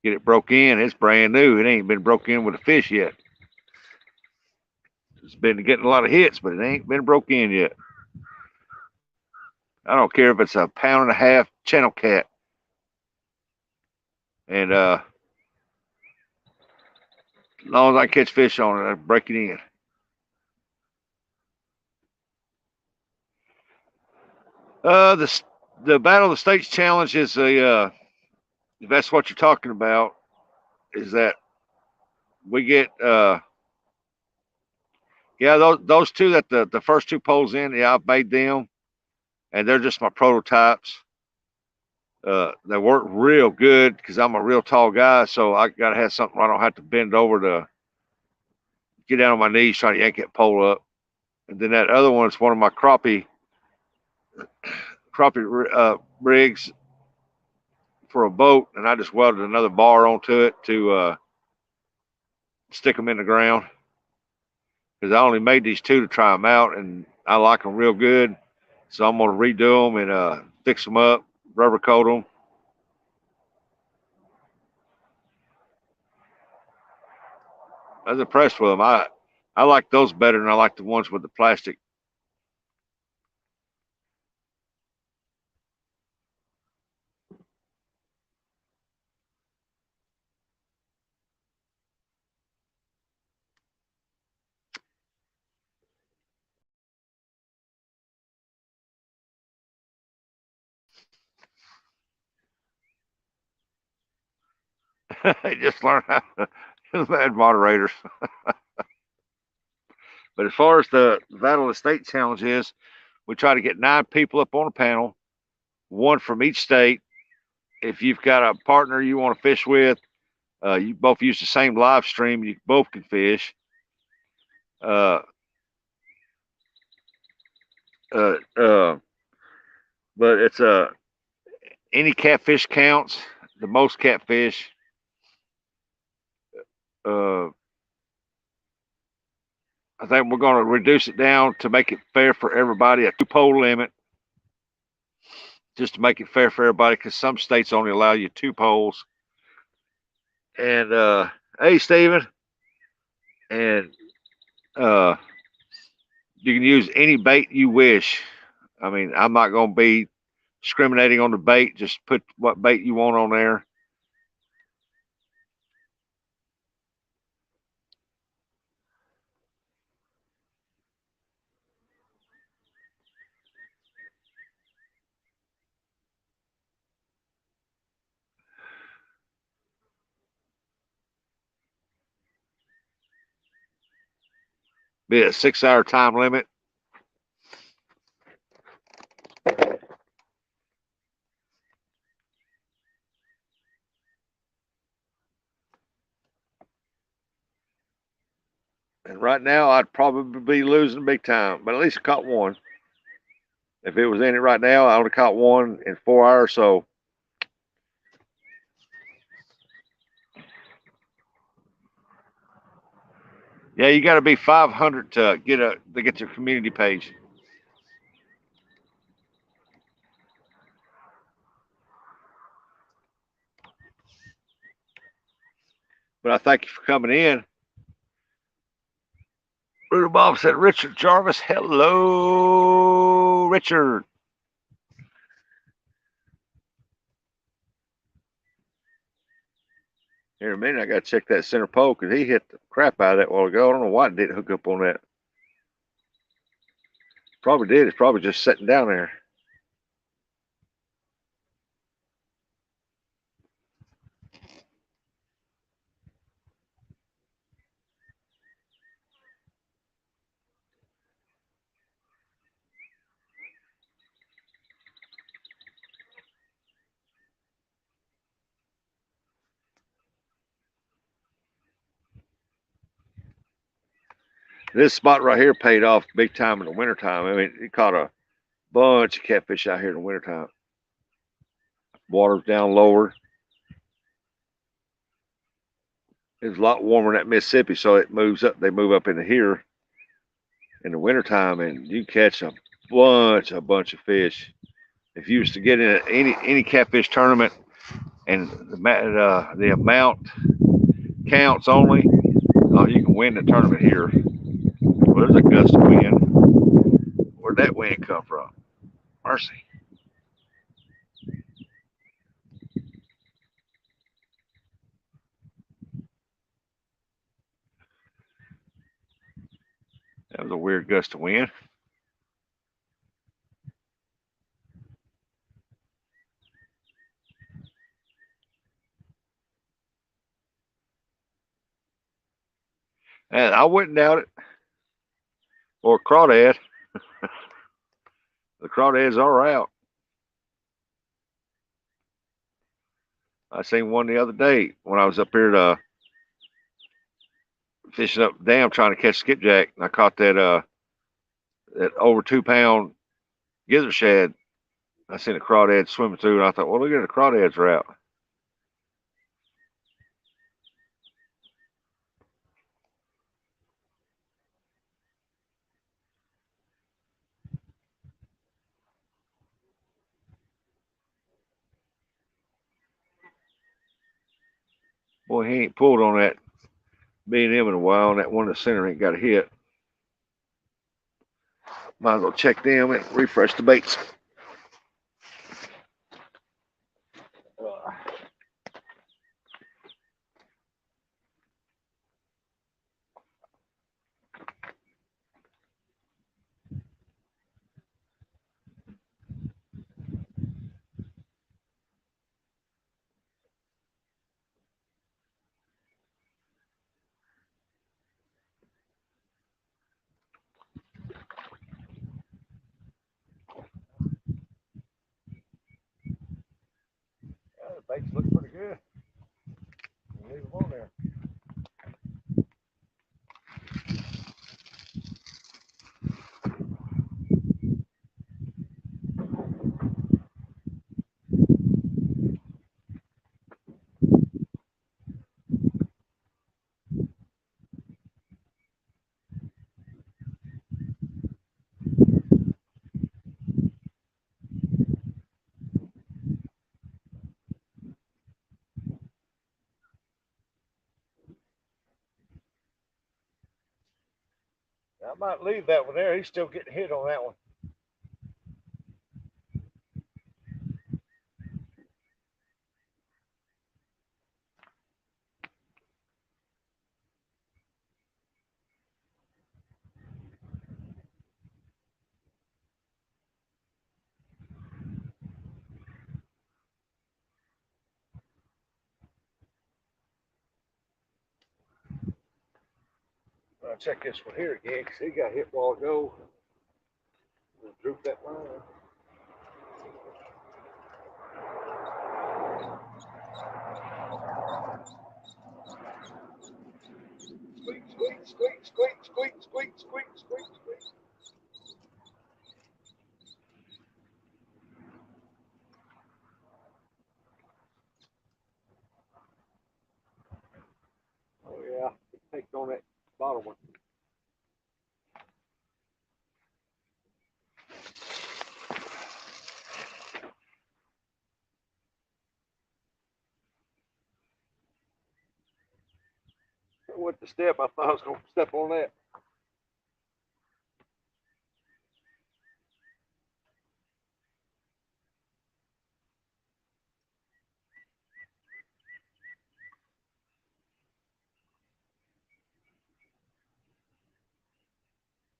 Get it broke in. It's brand new. It ain't been broke in with a fish yet. It's been getting a lot of hits, but it ain't been broke in yet. I don't care if it's a 1.5 pound channel cat. And as long as I catch fish on it, I break it in. The Battle of the States Challenge is if that's what you're talking about, is that we get those 2 that the first 2 poles in, yeah, I've made them, and they're just my prototypes. They work real good because I'm a real tall guy, so I gotta have something where I don't have to bend over to get down on my knees trying to yank that pole up. And then that other one is one of my crappie rigs for a boat, and I just welded another bar onto it to stick them in the ground because I only made these two to try them out, and I like them real good. So I'm gonna redo them and fix them up, rubber coat them. I was impressed with them. I like those better than I like the ones with the plastic. Just learn how to bad moderators. But as far as the Battle of the State challenge is, we try to get 9 people up on a panel, one from each state. If you've got a partner you want to fish with, you both use the same live stream, you both can fish. Uh, uh, uh, but it's any catfish counts. The most catfish. Uh, I think we're going to reduce it down to make it fair for everybody. A 2 pole limit, just to make it fair for everybody, because some states only allow you 2 poles. And hey, Steven, and uh, you can use any bait you wish. I mean, I'm not going to be discriminating on the bait. Just put what bait you want on there. Be a 6-hour time limit. And right now, I'd probably be losing big time, but at least I caught one. If it was in it right now, I would have caught one in 4 hours. So, yeah, you got to be 500 to get your community page. But I thank you for coming in. Brutal Bob said, Richard Jarvis, hello, Richard. Here in a minute, I got to check that center pole because he hit the crap out of that a while ago. I don't know why it didn't hook up on that. Probably did. It's probably just sitting down there. This spot right here paid off big time in the wintertime. I mean, he caught a bunch of catfish out here in the wintertime. Water's down lower. It's a lot warmer in that Mississippi, so it moves up. They move up into here in the wintertime, and you catch a bunch of fish. If you was to get in any catfish tournament and the amount counts only, you can win the tournament here. Well, there's a gust of wind. Where'd that wind come from? Mercy. That was a weird gust of wind. And I wouldn't doubt it. Or crawdad. The crawdads are out. I seen one the other day when I was up here fishing up the dam trying to catch skipjack, and I caught that over 2 pound gizzard shad. I seen a crawdad swimming through, and I thought, well, look at the crawdads are out. Boy, he ain't pulled on that B&M in a while, and that one in the center ain't got a hit. Might as well check them and refresh the baits. Yeah, the baits look pretty good. Leave them on there. I might leave that one there. He's still getting hit on that one. I'll check this one here again because he got hit a while ago. We'll droop that line. Squeak, squeak, squeak, squeak, squeak, squeak, squeak, squeak, squeak. Oh yeah, he picked on that bottom one. With the step, I thought I was going to step on that.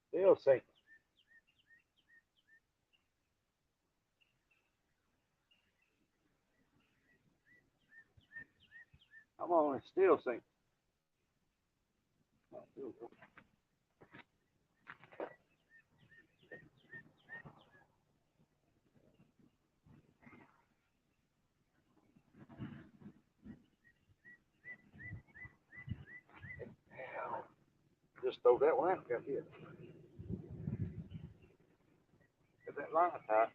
Still sinking. Come on, it's still sinking. Just throw that one out. Got hit. Get that line tight.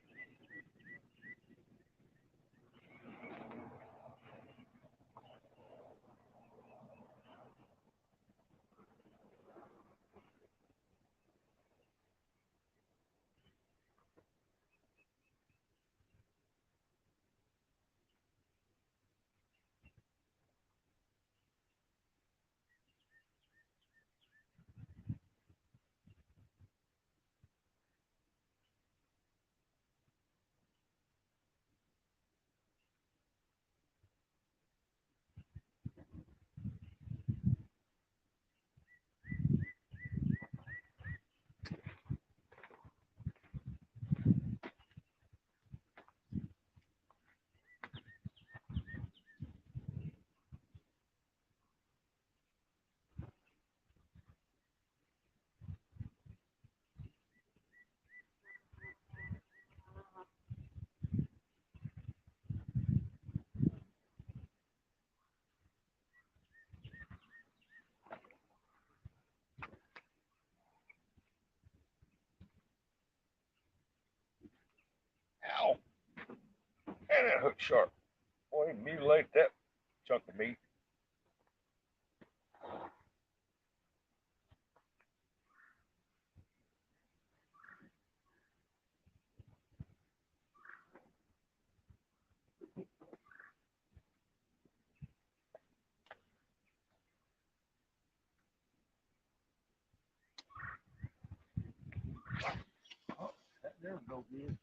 Man, that hook sharp. Boy, he mutilated that chunk of meat. Oh, that there's no good.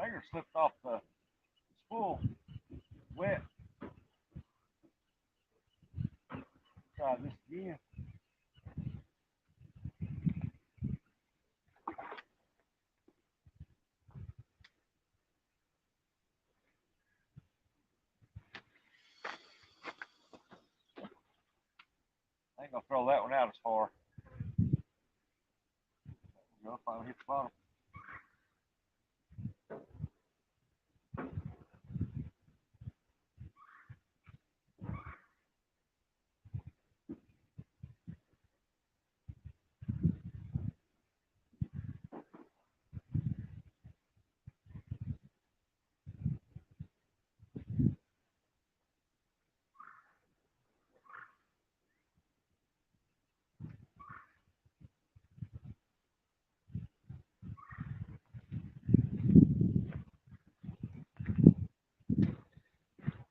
Finger slipped off the spool. Wet. Try this again. I ain't gonna throw that one out as far. Go finally hit the bottom.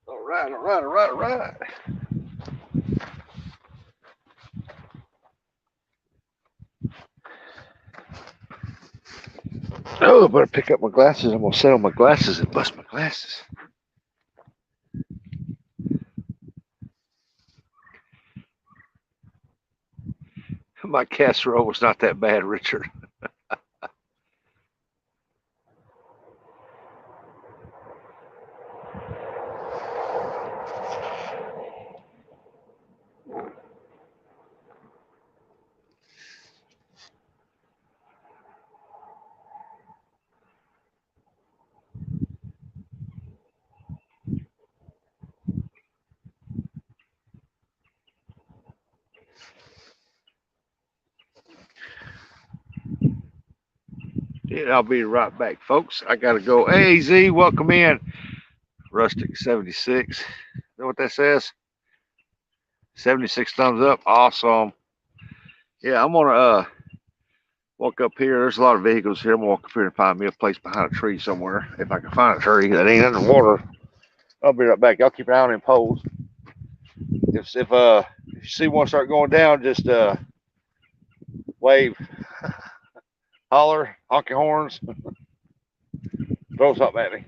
All right, all right, all right, all right. Oh, I better pick up my glasses. I'm gonna set on my glasses and bust my glasses. My casserole was not that bad, Richard. Yeah, I'll be right back, folks. I gotta go. Hey, Z, welcome in. Rustic 76. Know what that says? 76 thumbs up. Awesome. Yeah, I'm gonna walk up here. There's a lot of vehicles here. I'm gonna walk up here and find me a place behind a tree somewhere. If I can find a tree that ain't underwater. I'll be right back. Y'all keep an eye on them poles. If you see one start going down, just wave, holler, honk your horns, throw something at me.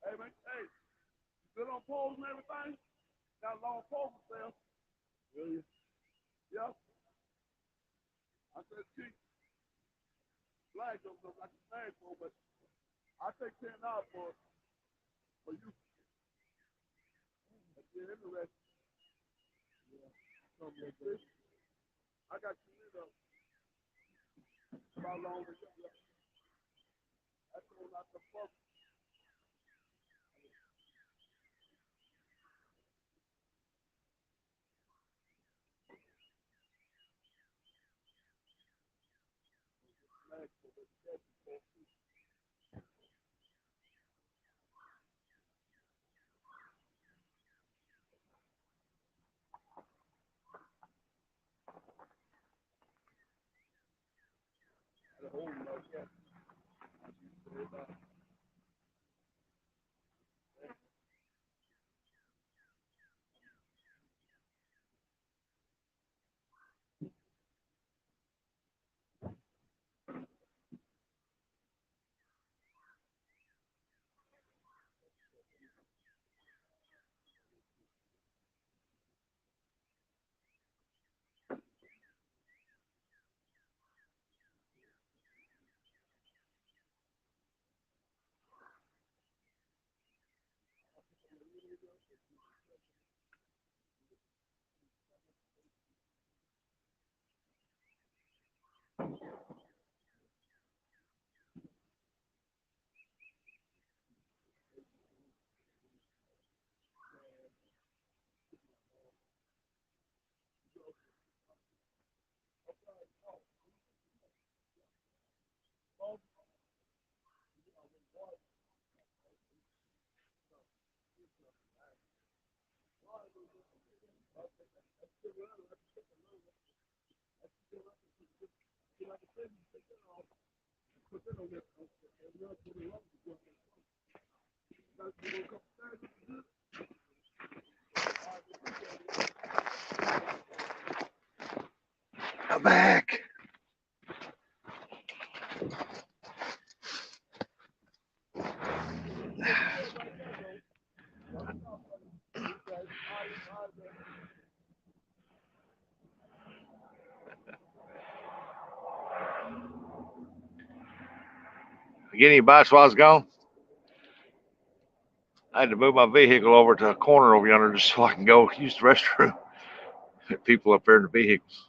Hey, man, hey, still on poles and everything? Got long poles and stuff. Really? Yeah. I said, cheap. Flag don't look like a flag pole, but I take $10 for you. If you're interested. Yeah. Something like this. I got you in there. About long as you got. That's all not the fuck. Flag pole, but you got to pole too. The whole lot, yeah. I'm back. Get any bites while I was gone? I had to move my vehicle over to a corner over yonder just so I can go use the restroom. People up there in the vehicles.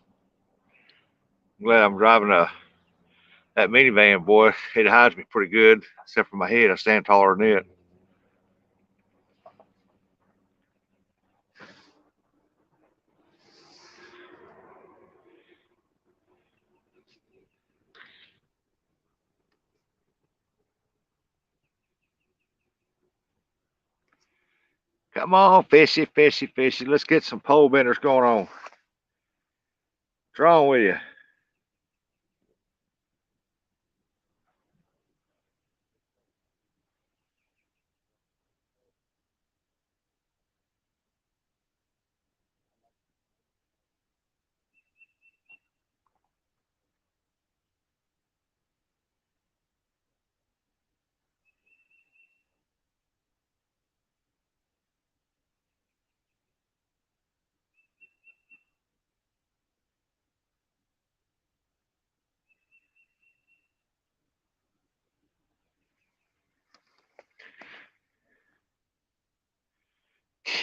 I'm glad I'm driving that minivan, boy. It hides me pretty good, except for my head. I stand taller than it. Come on, fishy, fishy, fishy. Let's get some pole benders going on. What's wrong with you?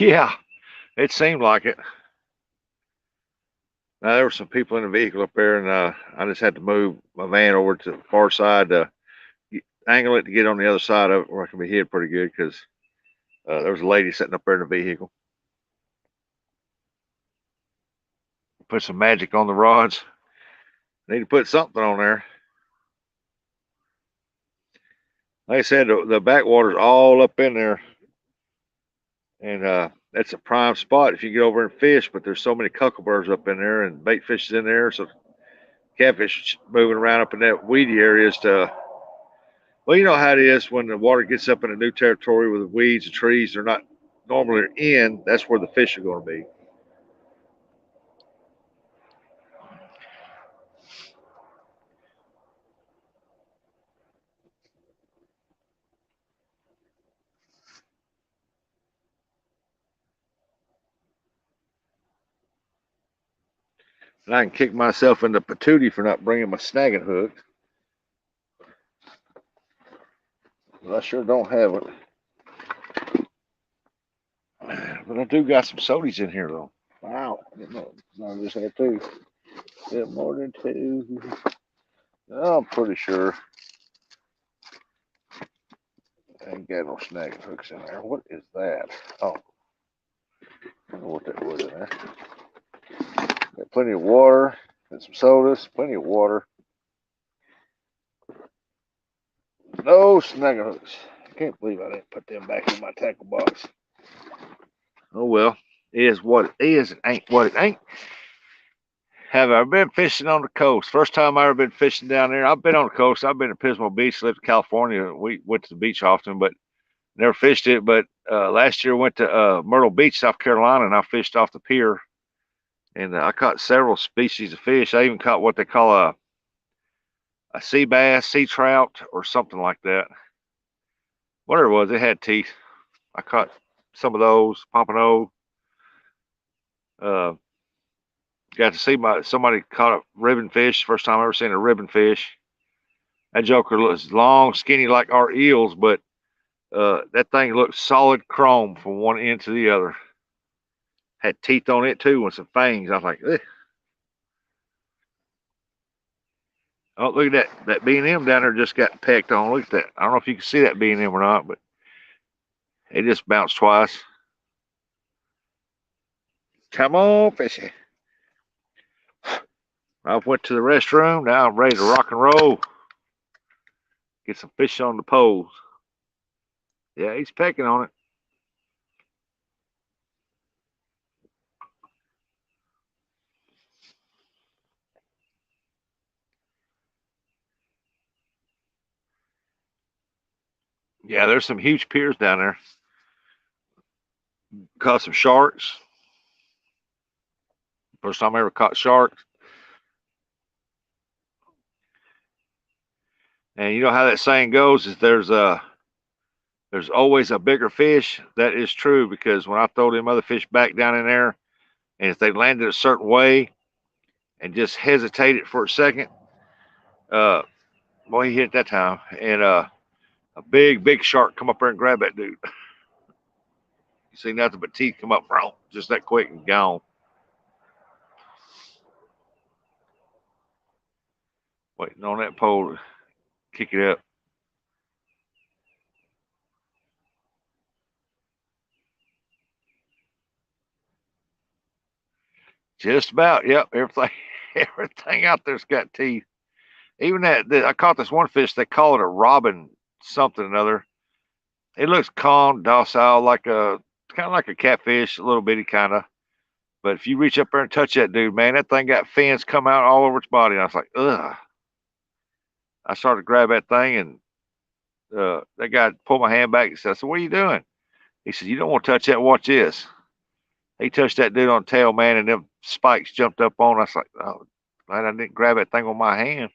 Yeah, it seemed like it. Now, there were some people in the vehicle up there, and I just had to move my van over to the far side to angle it to get on the other side of it where I can be hid pretty good because there was a lady sitting up there in the vehicle. Put some magic on the rods. Need to put something on there. Like I said, the backwater's all up in there, and that's a prime spot if you get over and fish. But there's so many cuckleburs up in there, and bait fish is in there, so catfish moving around up in that weedy areas to. Well, you know how it is when the water gets up in a new territory with the weeds and trees they're not normally in. That's where the fish are going to be. And I can kick myself in the patootie for not bringing my snagging hook. But I sure don't have it. But I do got some sodies in here though. Wow. I just had two. Yeah, more than two. I'm pretty sure. I ain't got no snagging hooks in there. What is that? Oh, I don't know what that was in there. Got plenty of water and some sodas, plenty of water. No snagging hooks. I can't believe I didn't put them back in my tackle box. Oh well, it is what it is. It ain't what it ain't. Have I been fishing on the coast? First time I ever been fishing down there. I've been on the coast. I've been to Pismo Beach, lived in California. We went to the beach often, but never fished it. But last year went to Myrtle Beach, South Carolina, and I fished off the pier. And I caught several species of fish. I even caught what they call a sea bass, sea trout, or something like that. Whatever it was, it had teeth. I caught some of those, pompano. Uh, got to see somebody caught a ribbon fish. First time I ever seen a ribbon fish. That joker looks long, skinny like our eels, but that thing looked solid chrome from one end to the other. Had teeth on it too and some fangs. I was like, eh. Oh, look at that. That B&M down there just got pecked on. Look at that. I don't know if you can see that B&M or not, but it just bounced twice. Come on, fishy. I went to the restroom. Now I'm ready to rock and roll. Get some fish on the poles. Yeah, he's pecking on it. Yeah, there's some huge piers down there. Caught some sharks. First time I ever caught sharks. And you know how that saying goes is there's always a bigger fish. That is true, because when I throw them other fish back down in there, and if they landed a certain way and just hesitated for a second, boy, he hit that time. And a big shark come up there and grab that dude. You see nothing but teeth come up, just that quick and gone. Waiting on that pole to kick it up. Just about, yep. Everything, everything out there's got teeth. Even that I caught this one fish. They call it a robin something or another. It looks calm, docile, like a kind of like a catfish, a little bitty kind of. But if you reach up there and touch that dude, man, that thing got fins come out all over its body. And I was like, ugh. I started to grab that thing, and that guy pulled my hand back and said, "So what are you doing?" He said, "You don't want to touch that. Watch this." He touched that dude on the tail, man, and them spikes jumped up on. I was like, "Oh, glad I didn't grab that thing on my hand."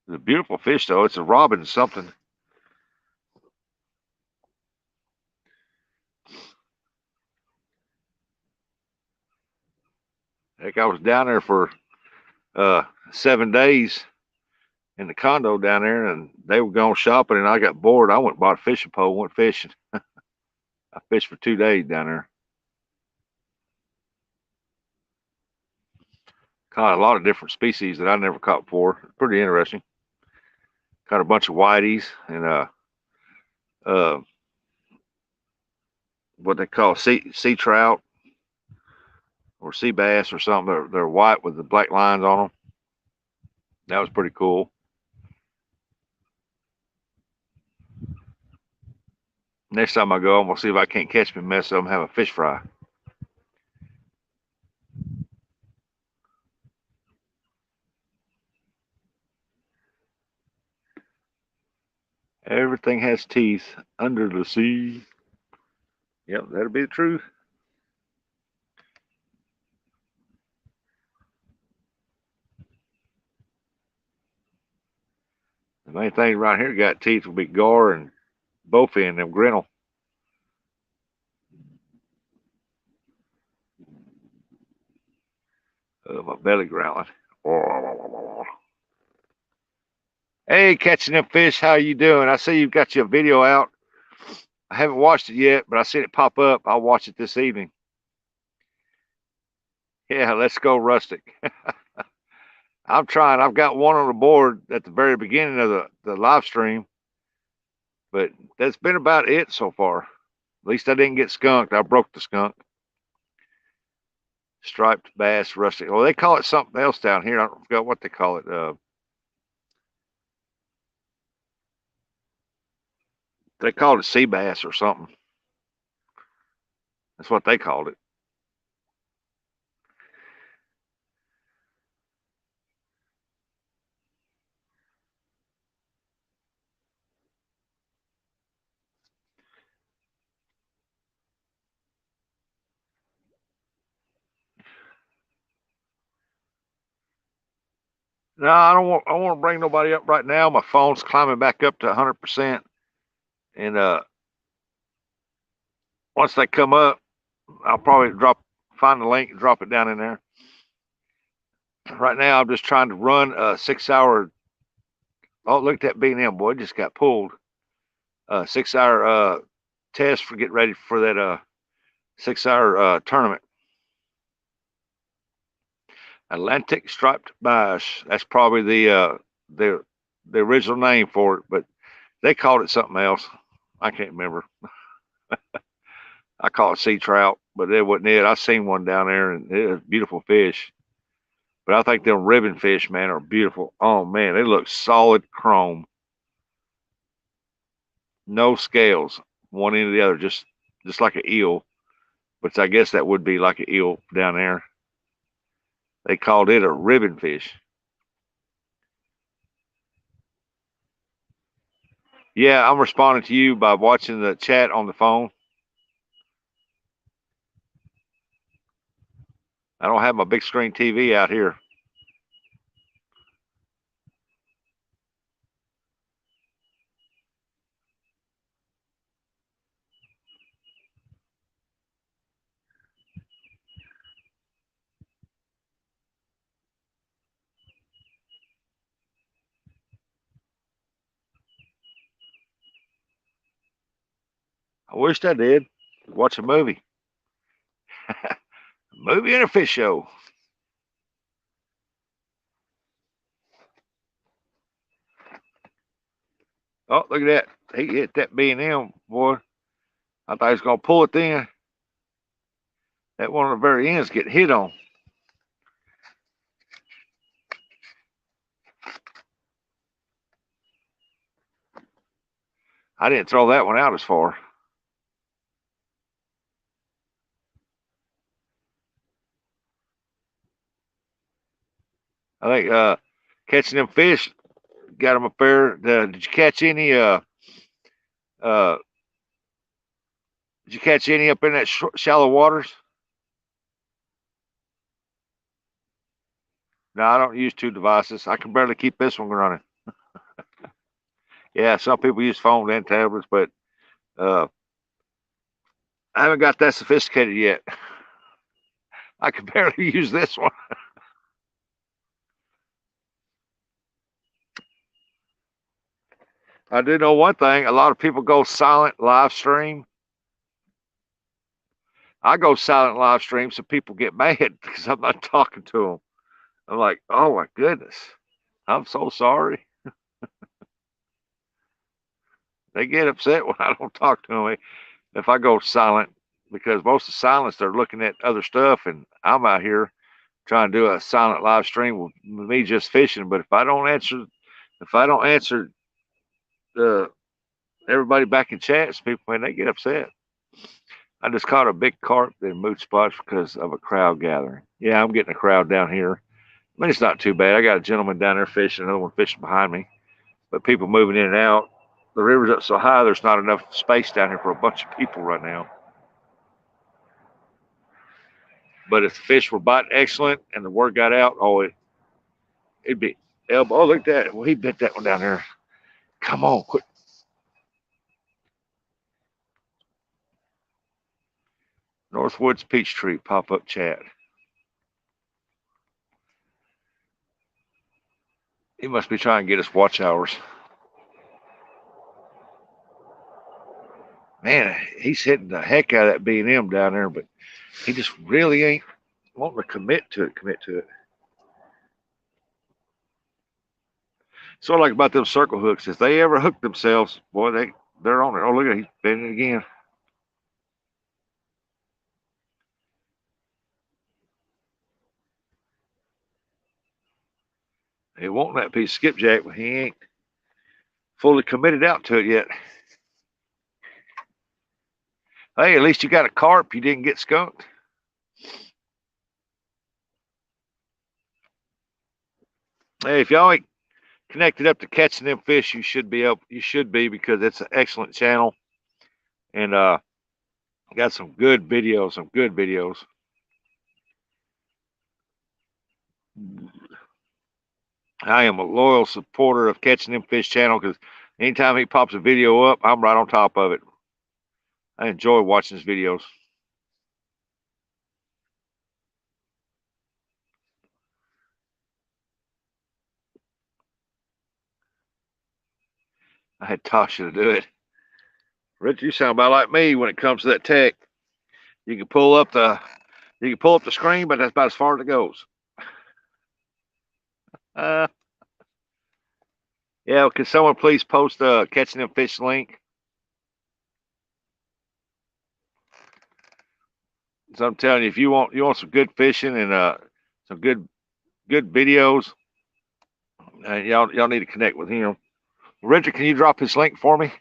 It's a beautiful fish, though. It's a robin something. Heck, I was down there for 7 days in the condo down there, and they were going shopping, and I got bored. I went and bought a fishing pole, went fishing. I fished for 2 days down there. Caught a lot of different species that I never caught before. Pretty interesting. Caught a bunch of whiteys and uh, what they call sea trout or sea bass or something. They're white with the black lines on them. That was pretty cool. Next time I go, I'm gonna see if I can't catch me mess of them, have a fish fry. Everything has teeth under the sea. Yep, that'll be the truth. The main thing right here got teeth will be gar and bowfin, them grinnell. My belly growling. Hey, catching them fish, how you doing? I see you've got your video out. I haven't watched it yet, but I seen it pop up. I'll watch it this evening. Yeah, let's go rustic. I'm trying. I've got one on the board at the very beginning of the live stream, but that's been about it so far. At least I didn't get skunked. I broke the skunk. Striped bass rustic. Well, they call it something else down here. I forgot what they call it. They called it sea bass or something. That's what they called it. No, I don't want. I want to bring nobody up right now. My phone's climbing back up to 100%, and once they come up, I'll probably find the link and drop it down in there. Right now, I'm just trying to run a 6 hour. Oh, look at that B&M, boy! It just got pulled. 6 hour test for get ready for that 6 hour tournament. Atlantic striped bass. That's probably the original name for it, but they called it something else. I can't remember. I call it sea trout, but it wasn't it. I seen one down there, and it was beautiful fish. But I think them ribbon fish, man, are beautiful. Oh man, they look solid chrome, no scales, one end or the other, just like an eel. But I guess that would be like an eel down there. They called it a ribbon fish. Yeah, I'm responding to you by watching the chat on the phone. I don't have my big screen TV out here. I wished I did. Watch a movie. Movie and a fish show. Oh, look at that. He hit that B&M, boy. I thought he was going to pull it then. That one of the very ends get hit on. I didn't throw that one out as far. I think catching them fish got them up there. Did you catch any? Uh, did you catch any up in that shallow waters? No, I don't use two devices. I can barely keep this one running. Yeah, some people use phones and tablets, but uh, I haven't got that sophisticated yet. I can barely use this one. I do know one thing. A lot of people go silent live stream. I go silent live stream so people get mad because I'm not talking to them. I'm like, oh my goodness, I'm so sorry. They get upset when I don't talk to them if I go silent because most of the silence they're looking at other stuff, and I'm out here trying to do a silent live stream with me just fishing. But if I don't answer uh, everybody back in chats, people, man, they get upset. I just caught a big carp in moot spots because of a crowd gathering. Yeah, I'm getting a crowd down here. I mean, it's not too bad. I got a gentleman down there fishing, another one fishing behind me, but people moving in and out. The river's up so high, there's not enough space down here for a bunch of people right now. But if the fish were biting excellent and the word got out, it'd be elbow. Oh, look at that. Well, he bit that one down there. Come on, quick. Northwoods Peachtree pop-up chat. He must be trying to get us watch hours. Man, he's hitting the heck out of that B&M down there, but he just really ain't wanting to commit to it. Sort of like about them circle hooks. If they ever hook themselves, boy, they're on it. Oh, look at it. He's bending again. He wanting that piece of skipjack, but he ain't fully committed out to it yet. Hey, at least you got a carp. You didn't get skunked. Hey, if y'all ain't connected up to catching them fish, you should be up. You should be because it's an excellent channel, and got some good videos. Some good videos. I am a loyal supporter of Catching Them Fish channel because anytime he pops a video up, I'm right on top of it. I enjoy watching his videos. I had Tasha to do it. Rich, you sound about like me when it comes to that tech. You can pull up the screen, but that's about as far as it goes. Uh, yeah, can someone please post Catching Them Fish link? So I'm telling you, if you want some good fishing and some good videos, y'all need to connect with him. Richard, can you drop his link for me?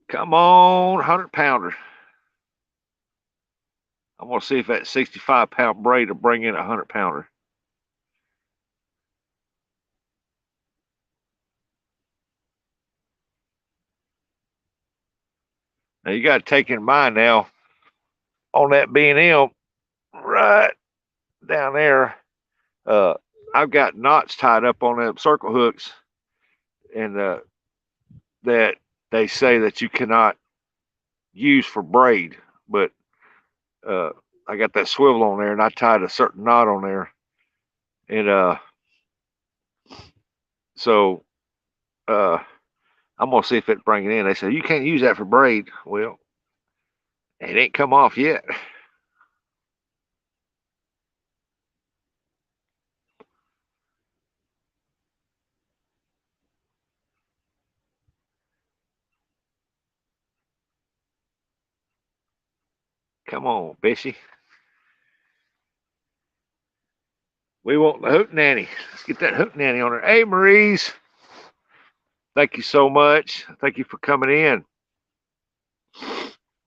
Come on, 100-pounder. I'm going to see if that 65-pound braid will bring in a 100-pounder. Now you got to take in mind now on that B&M right down there. I've got knots tied up on them circle hooks, and that they say that you cannot use for braid, but I got that swivel on there, and I tied a certain knot on there, and so I'm gonna see if it bring it in. They said you can't use that for braid. Well, it ain't come off yet. Come on, Bishy. We want the hoot nanny. Let's get that hoot nanny on there. Hey, Maurice. Thank you so much. Thank you for coming in.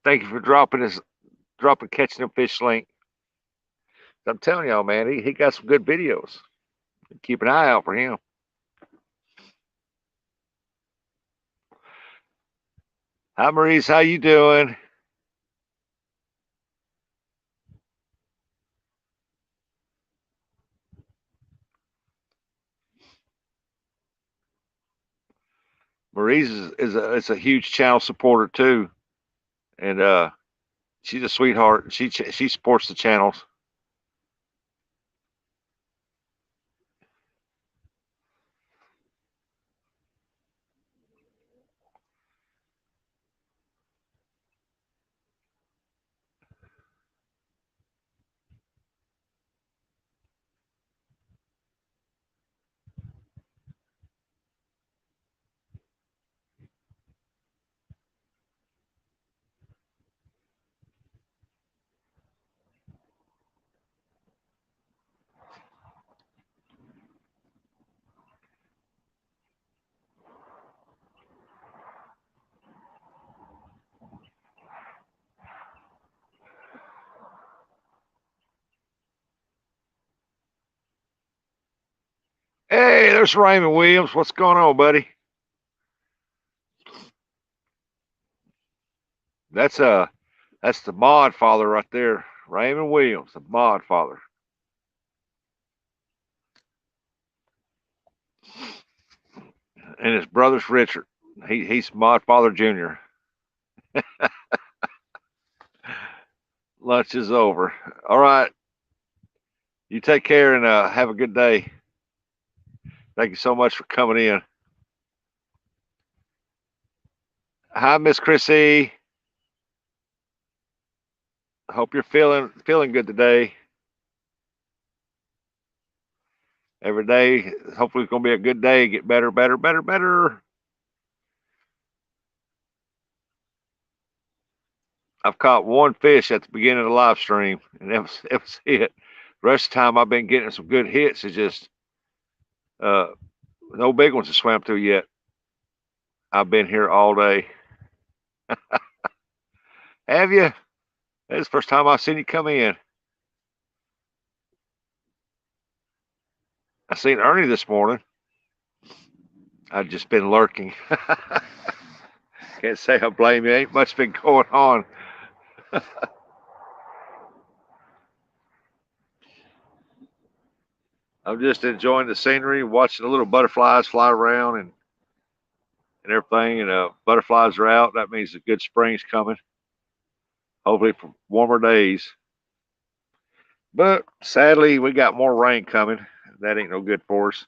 Thank you for dropping catching them fish link. I'm telling y'all, man, he got some good videos. Keep an eye out for him. Hi, Maurice. How you doing? Maurice is a huge channel supporter too, and she's a sweetheart. She supports the channels. Hey, there's Raymond Williams. What's going on, buddy? That's the mod father right there, Raymond Williams, the mod father. And his brother's Richard. He's mod father junior. Lunch is over. All right. You take care and have a good day. Thank you so much for coming in. Hi, Miss Chrissy. Hope you're feeling good today. Every day, hopefully it's gonna be a good day. Get better, better, better, better. I've caught one fish at the beginning of the live stream, and that was it. The rest of the time, I've been getting some good hits. It's just no big ones to swim through yet. I've been here all day. Have you? That's the first time I've seen you come in. I seen Ernie this morning. I've just been lurking. Can't say I blame you. Ain't much been going on. I'm just enjoying the scenery, watching the little butterflies fly around and everything. And butterflies are out. That means a good spring's coming. Hopefully for warmer days. But sadly, we got more rain coming. That ain't no good for us.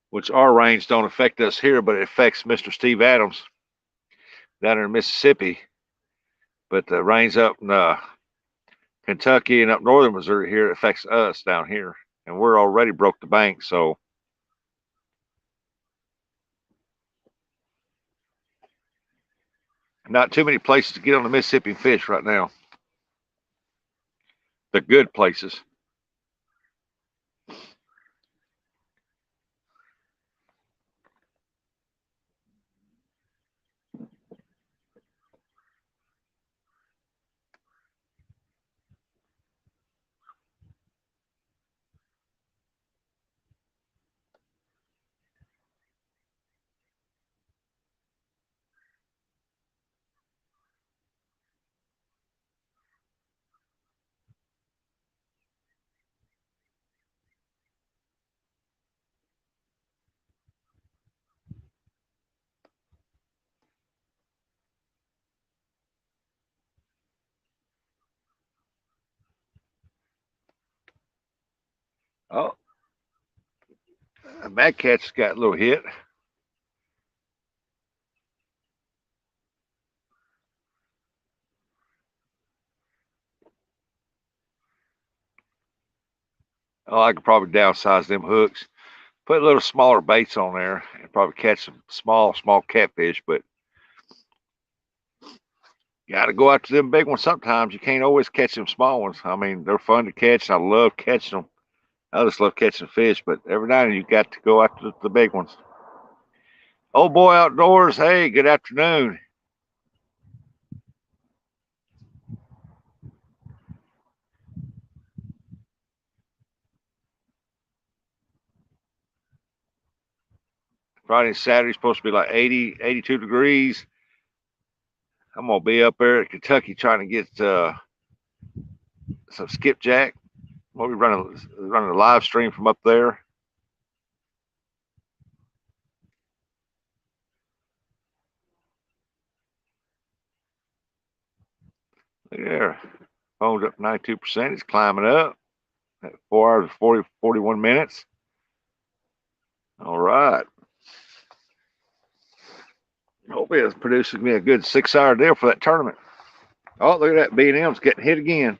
Which our rains don't affect us here, but it affects Mr. Steve Adams down in Mississippi. But the rains up in Kentucky and up northern Missouri here, it affects us down here. And we're already broke the bank, so not too many places to get on the Mississippi and fish right now. The good places. Oh, that cat's got a little hit. Oh, I could probably downsize them hooks. Put a little smaller baits on there and probably catch some small catfish, but you got to go after them big ones sometimes. You can't always catch them small ones. I mean, they're fun to catch. I love catching them. I just love catching fish, but every now and then you got to go after the big ones. Old boy outdoors, hey, good afternoon. Friday and Saturday supposed to be like 80, 82 degrees. I'm gonna be up there at Kentucky trying to get some skipjack. We'll be running a live stream from up there. Look there. Phone's up 92%. It's climbing up at 4 hours, 41 minutes. All right. Hopefully it's producing me a good 6-hour deal for that tournament. Oh, look at that. B&M's getting hit again.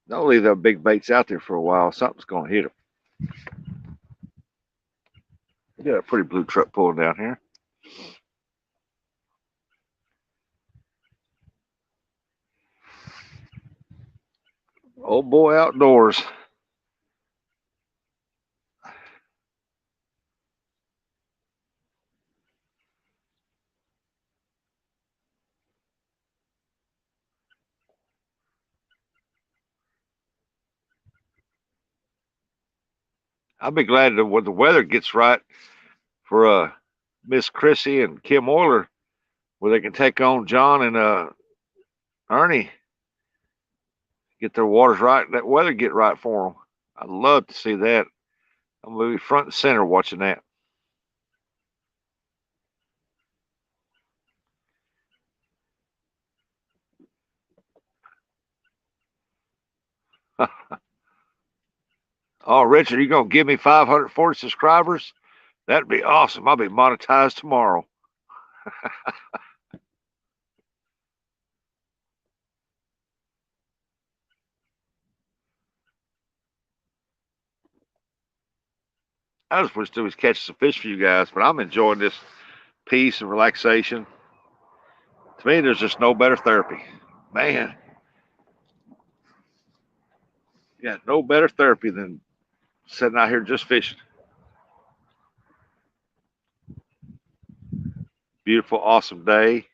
Don't leave those big baits out there for a while. Something's going to hit them. We got a pretty blue truck pulling down here. Old boy outdoors. I'll be glad that when the weather gets right for Miss Chrissy and Kim Euler, where they can take on John and Ernie, get their waters right, that weather get right for them. I'd love to see that. I'm going to be front and center watching that. Oh, Richard, you going to give me 540 subscribers? That'd be awesome. I'll be monetized tomorrow. I just wish to catch some fish for you guys, but I'm enjoying this peace and relaxation. To me, there's just no better therapy. Man, yeah, no better therapy than sitting out here just fishing. Beautiful, awesome day.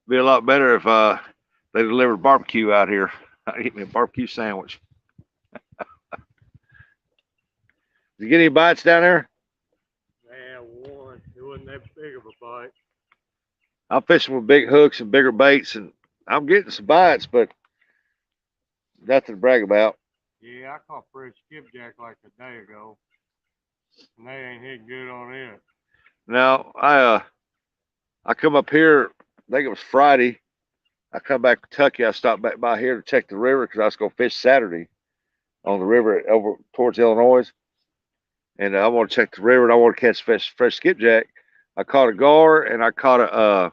Be a lot better if they delivered barbecue out here. I'd eat me a barbecue sandwich. Did you get any bites down there? Yeah, one. It wasn't that big of a bite. I'm fishing with big hooks and bigger baits, and I'm getting some bites, but nothing to brag about. Yeah, I caught fresh skipjack like a day ago, and they ain't hit good on it. Now I come up here. I think it was Friday. I come back to Kentucky. I stopped back by here to check the river because I was going to fish Saturday on the river over towards Illinois, and I want to check the river and I want to catch fresh skipjack. I caught a gar and I caught a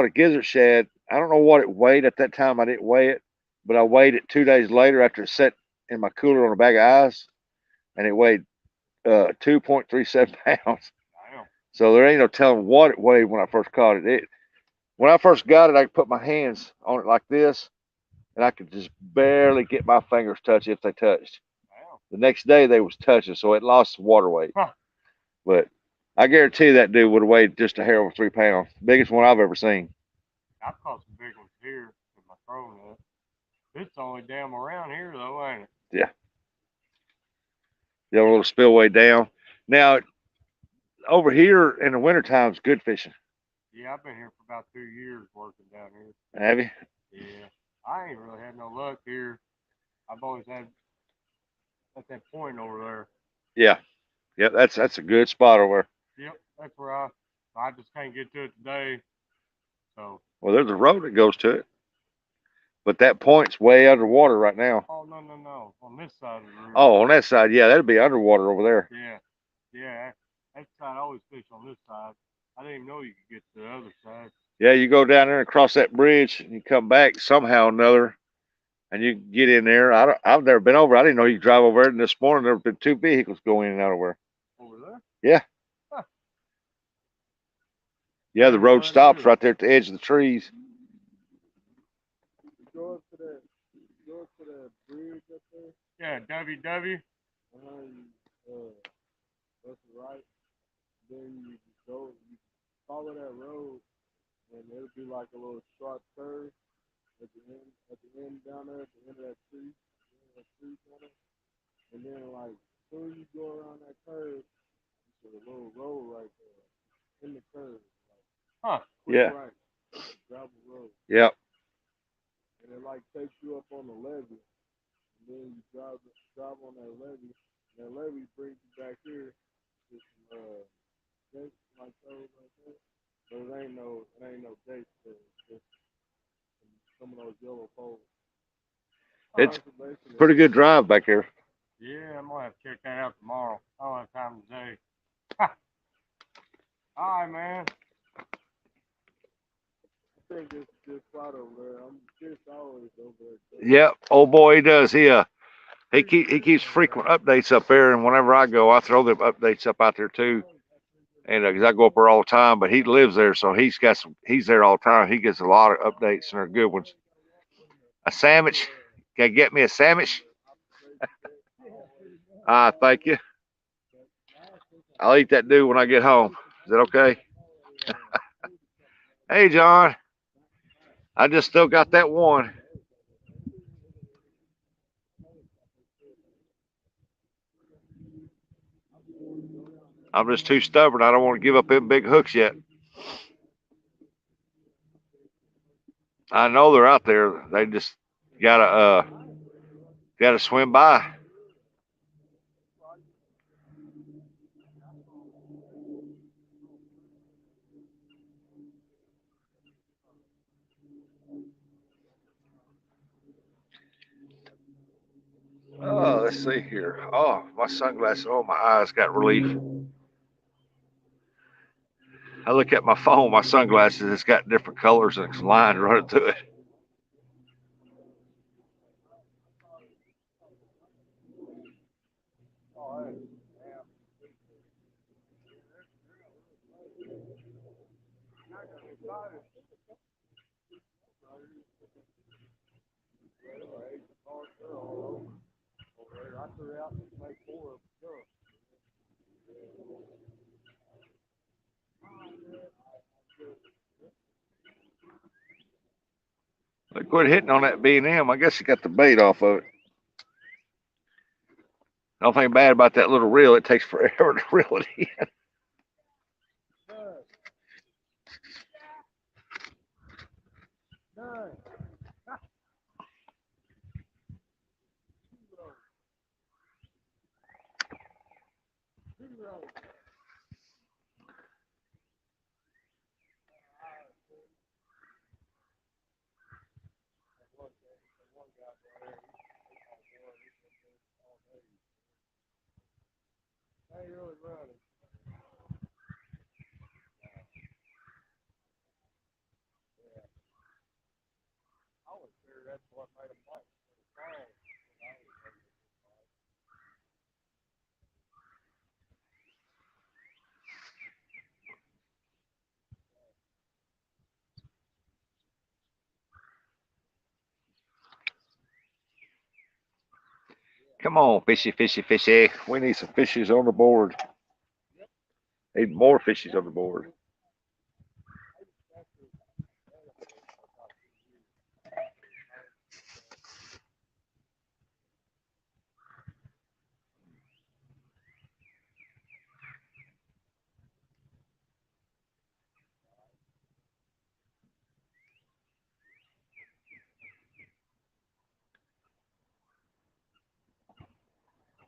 gizzard shad. I don't know what it weighed at that time. I didn't weigh it, but I weighed it 2 days later after it sat in my cooler on a bag of ice, and it weighed 2.37 pounds. Damn. So there ain't no telling what it weighed when I first caught it. When I first got it, I could put my hands on it like this, and I could just barely get my fingers touch if they touched. Damn. The next day they was touching, so it lost water weight. Huh. But I guarantee that dude would have weighed just a hair over 3 pounds. Biggest one I've ever seen. I've caught some big ones here with my trolling net. It's the only dam around here though, ain't it? Yeah. The little spillway down. Now, over here in the wintertime is good fishing. Yeah, I've been here for about 2 years working down here. Have you? Yeah. I ain't really had no luck here. I've always had at that point over there. Yeah. Yeah, that's a good spot over Yep, that's where I I just can't get to it today. So. Well, there's a road that goes to it, but that point's way underwater right now. Oh no! On this side of the river. Oh, on that side, yeah, that'd be underwater over there. Yeah. That side I always fish on this side. I didn't even know you could get to the other side. Yeah, you go down there and cross that bridge, and you come back somehow or another, and you get in there. I've never been over. I didn't know you could drive over there. And this morning there have been 2 vehicles going in and out of there. Over there? Yeah. Huh. Yeah, the road stops right there at the edge of the trees. You go up to that bridge up there. Yeah, WW. That's right. Then you follow that road, and it'll be like a little sharp curve at the end down there, at the end of that tree down there. And then like as soon as you go around that curve, there's a little road right there in the curve. Yeah. Right. Gravel road. Yep. And it like takes you up on the levee. And then you drive on that levee. And that levee brings you back here to some like those right there. But it ain't no gates there. It's just some of those yellow poles. It's pretty good drive back here. Yeah, I'm gonna have to check that out tomorrow. I don't have time today. All right, man. I think it's just spot over there. I'm just always over there. Yep, old boy, he does. He keeps frequent updates up there, and whenever I go, I throw them updates up out there too. And because I go up there all the time, but he lives there, so he's there all the time. He gets a lot of updates, and they're good ones. A sandwich? Can you get me a sandwich? Thank you. I'll eat that dude when I get home. Is that okay? Hey, John. I just still got that one. I'm just too stubborn. I don't want to give up them big hooks yet. I know they're out there. They just gotta swim by. Oh, let's see here. Oh, my sunglasses. Oh, my eyes got relief. I look at my phone, my sunglasses, it's got different colors and it's lines running through it. They quit hitting on that B&M. I guess he got the bait off of it. The only thing bad about that little reel, it takes forever to reel it in. Come on, fishy, fishy, fishy. We need some fishies on the board. Need more fishies on the board.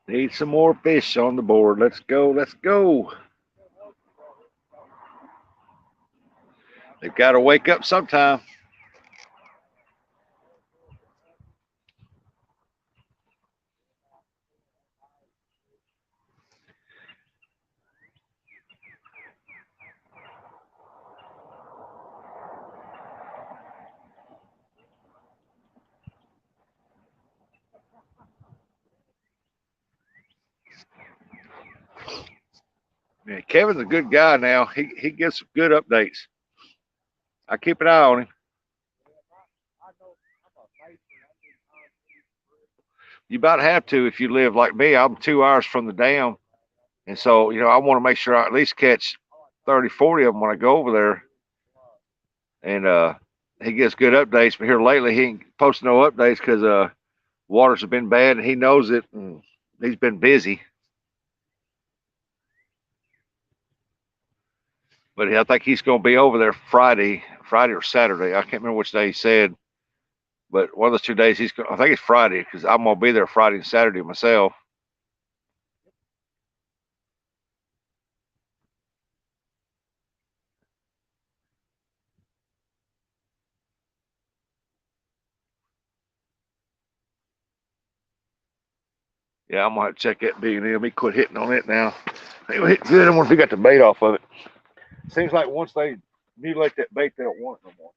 Need some more fish on the board. Let's go. Let's go. They've got to wake up sometime. Yeah, Kevin's a good guy now. He gives some good updates. I keep an eye on him. You about have to if you live like me. I'm 2 hours from the dam. And so, I want to make sure I at least catch 30, 40 of them when I go over there. And he gets good updates. But here lately, he ain't posting no updates because waters have been bad and he knows it. And he's been busy. But I think he's going to be over there Friday or Saturday. I can't remember which day he said. But one of those 2 days, I think it's Friday because I'm going to be there Friday and Saturday myself. Yeah, I'm gonna have to check that B&M. He quit hitting on it now. He will hit good. I wonder if he got the bait off of it. Seems like once they mutilate that bait, they don't want it no more.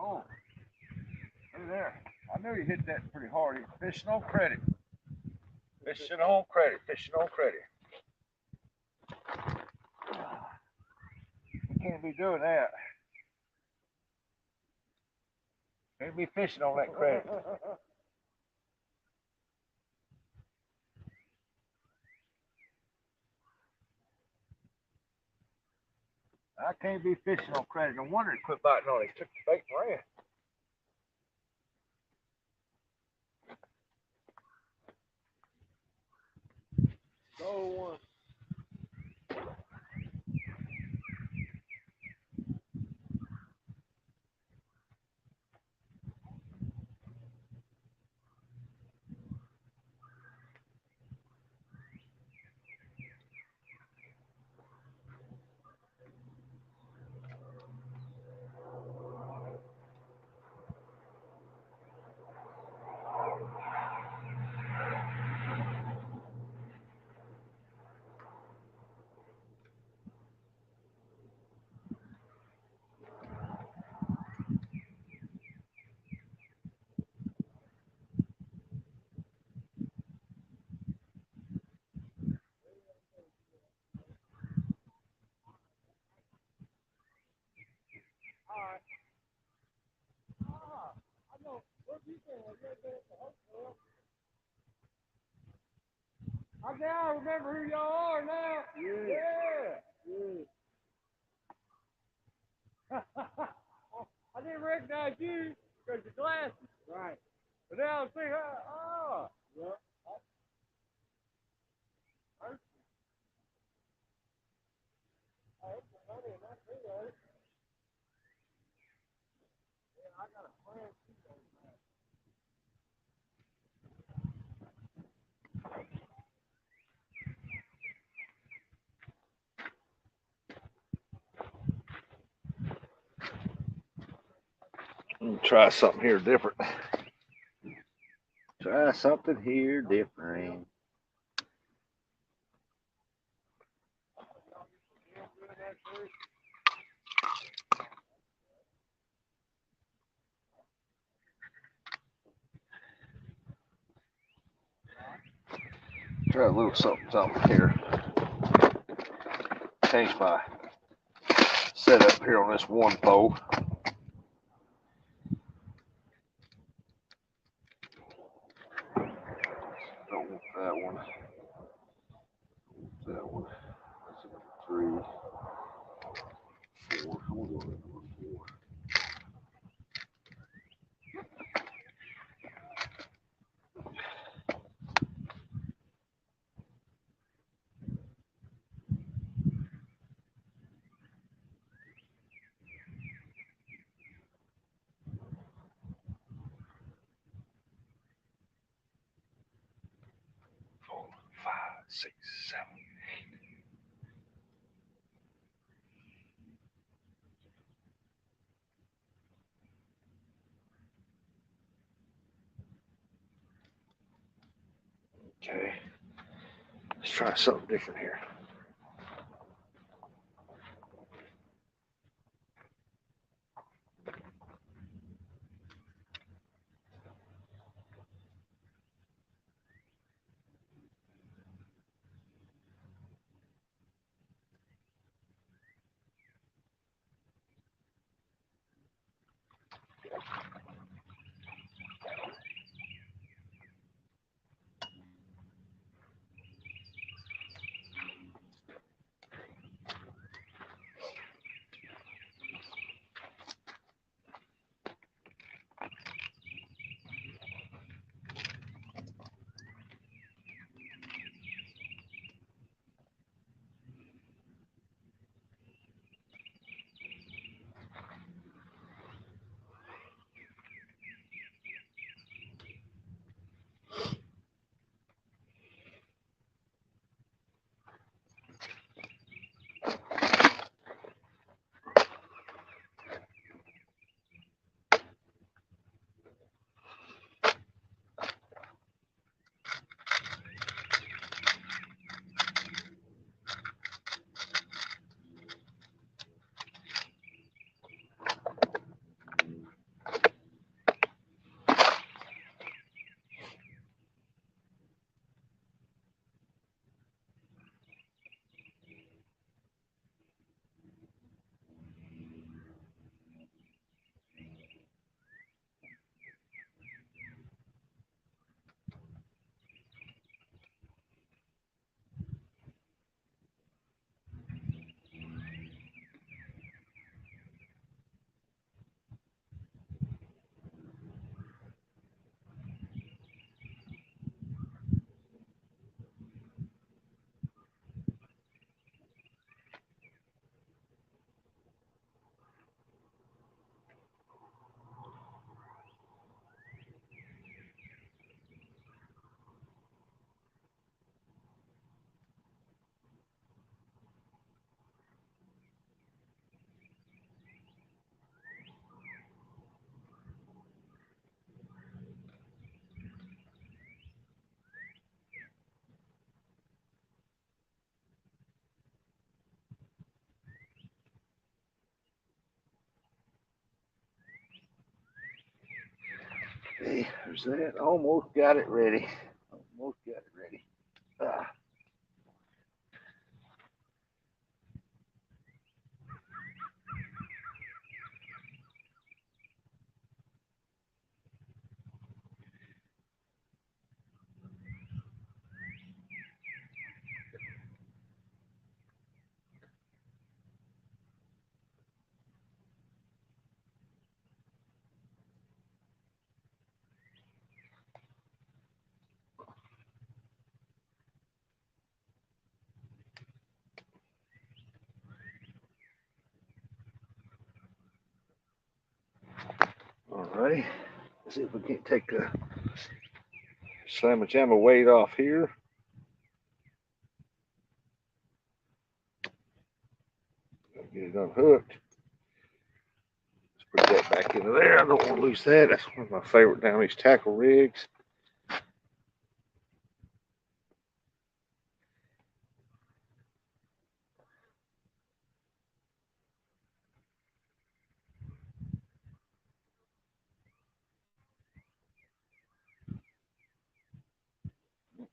Oh, look there. I knew he hit that pretty hard. He's fishing on credit. Fishing on credit. Fishing on credit. You can't be doing that. Can't be fishing on that credit. I can't be fishing on credit. No wonder he quit biting on it. He took the bait and ran. So one. I now remember who y'all are now. Yeah. I didn't recognize you because your glasses. Right. But now I'm seeing her. Oh. Yeah. Try something here different. Try something here different. Try a little something here. Change my setup here on this one pole. Don't want that one. That one. That's a 3. 4, 5, 6, 7. Okay, let's try something different here. Okay, there's that. Almost got it ready. Almost got it ready. Ah. Alrighty. Let's see if we can't take the slamma jamma weight off here. Get it unhooked. Let's put that back into there. I don't want to lose that. That's one of my favorite down these tackle rigs.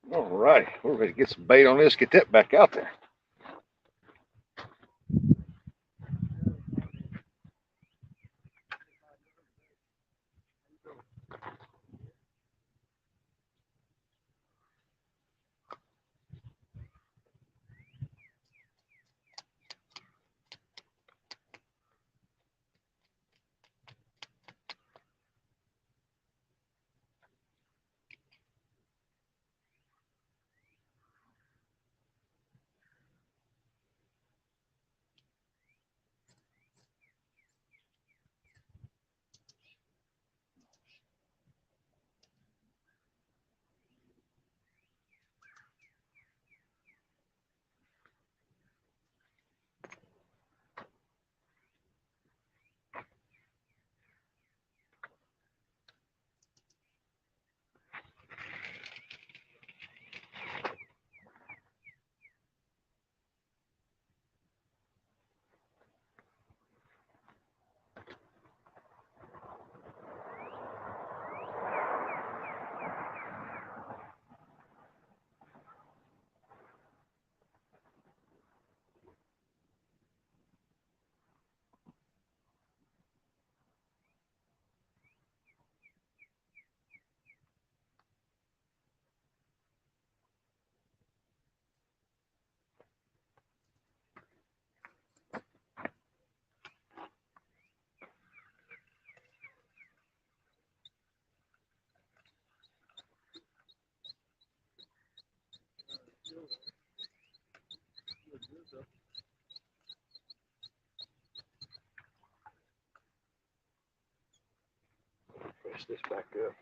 All right, we're ready to get some bait on this, get that back out there. Press this back up.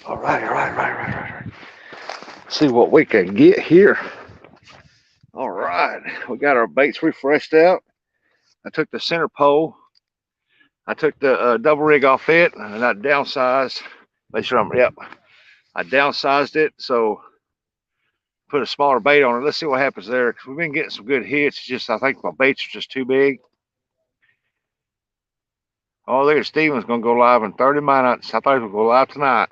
All right. See what we can get here. All right, we got our baits refreshed out. I took the center pole. I took the double rig off it, and I downsized. Make sure I downsized it, so put a smaller bait on it. Let's see what happens there, because we've been getting some good hits. It's just I think my baits are just too big. Oh, look at Steven's going to go live in 30 minutes. I thought he was going to go live tonight.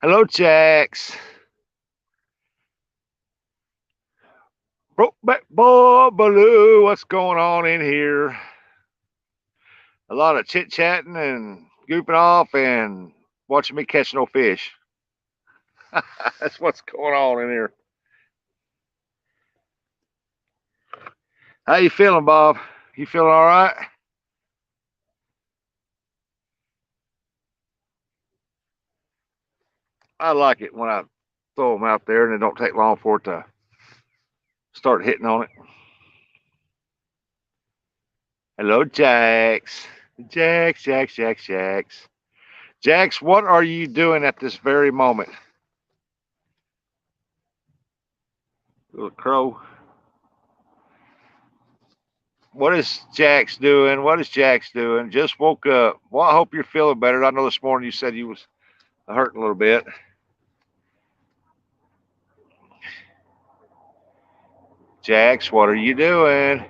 Hello, Jax. Brokeback Boy Baloo, what's going on in here? A lot of chit-chatting and goofing off and watching me catch no fish. That's what's going on in here. How you feeling, Bob? You feeling all right? I like it when I throw them out there and it don't take long for it to start hitting on it. Hello, Jax. Jax. Jax, what are you doing at this very moment? Little crow. What is Jax doing? Just woke up. Well, I hope you're feeling better. I know this morning you said you was hurting a little bit. Jax, what are you doing?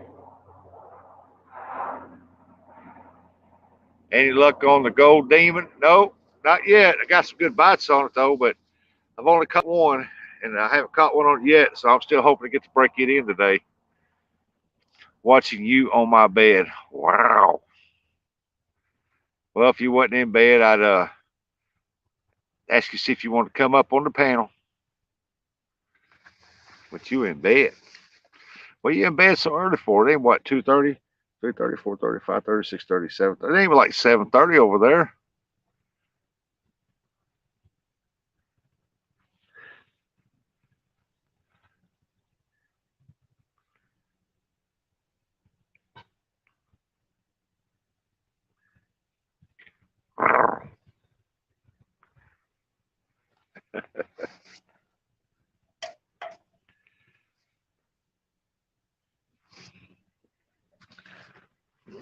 Any luck on the gold demon? No, not yet. I got some good bites on it though, but I've only caught one, and I haven't caught one on it yet, so I'm still hoping to get to break it in today. Watching you on my bed. Wow. Well, if you wasn't in bed, I'd ask you see if you want to come up on the panel. But you in bed. Well, you in bed so early for? It ain't what, 2:30, 3:30, 4:30, 5:30, 6:30, 7:30. It ain't like 7:30 over there.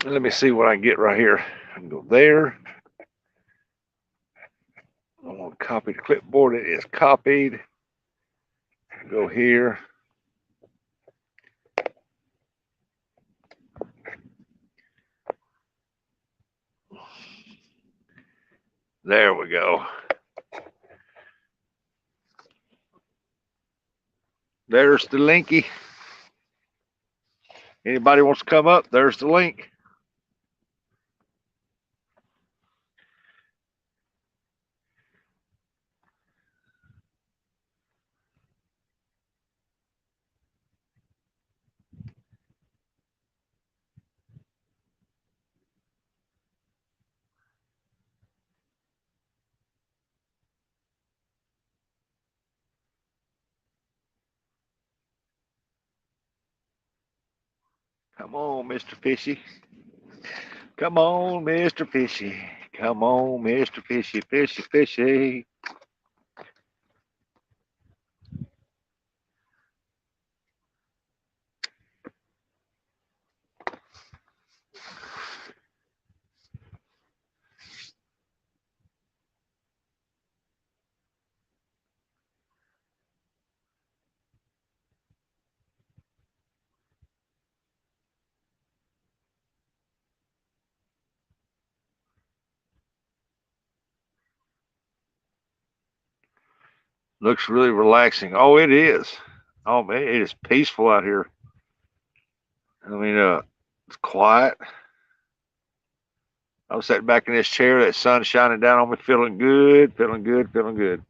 Let me see what I can get right here. I can go there. I'm going to copy the clipboard. It is copied. Go here. There we go. There's the linky. Anybody wants to come up, there's the link. Come on, Mr. Fishy. Come on, Mr. Fishy. Come on, Mr. Fishy, Fishy, Fishy. Looks really relaxing. Oh, it is. Oh man, it is peaceful out here. I mean, it's quiet. I was sitting back in this chair, that sun shining down on me, feeling good, feeling good, feeling good.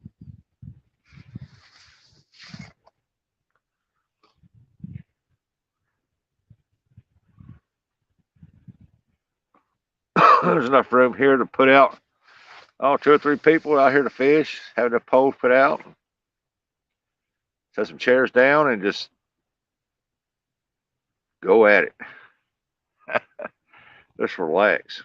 There's enough room here to put out, oh, 2 or 3 people out here to fish, have the poles put out, set some chairs down, and just go at it. Just relax.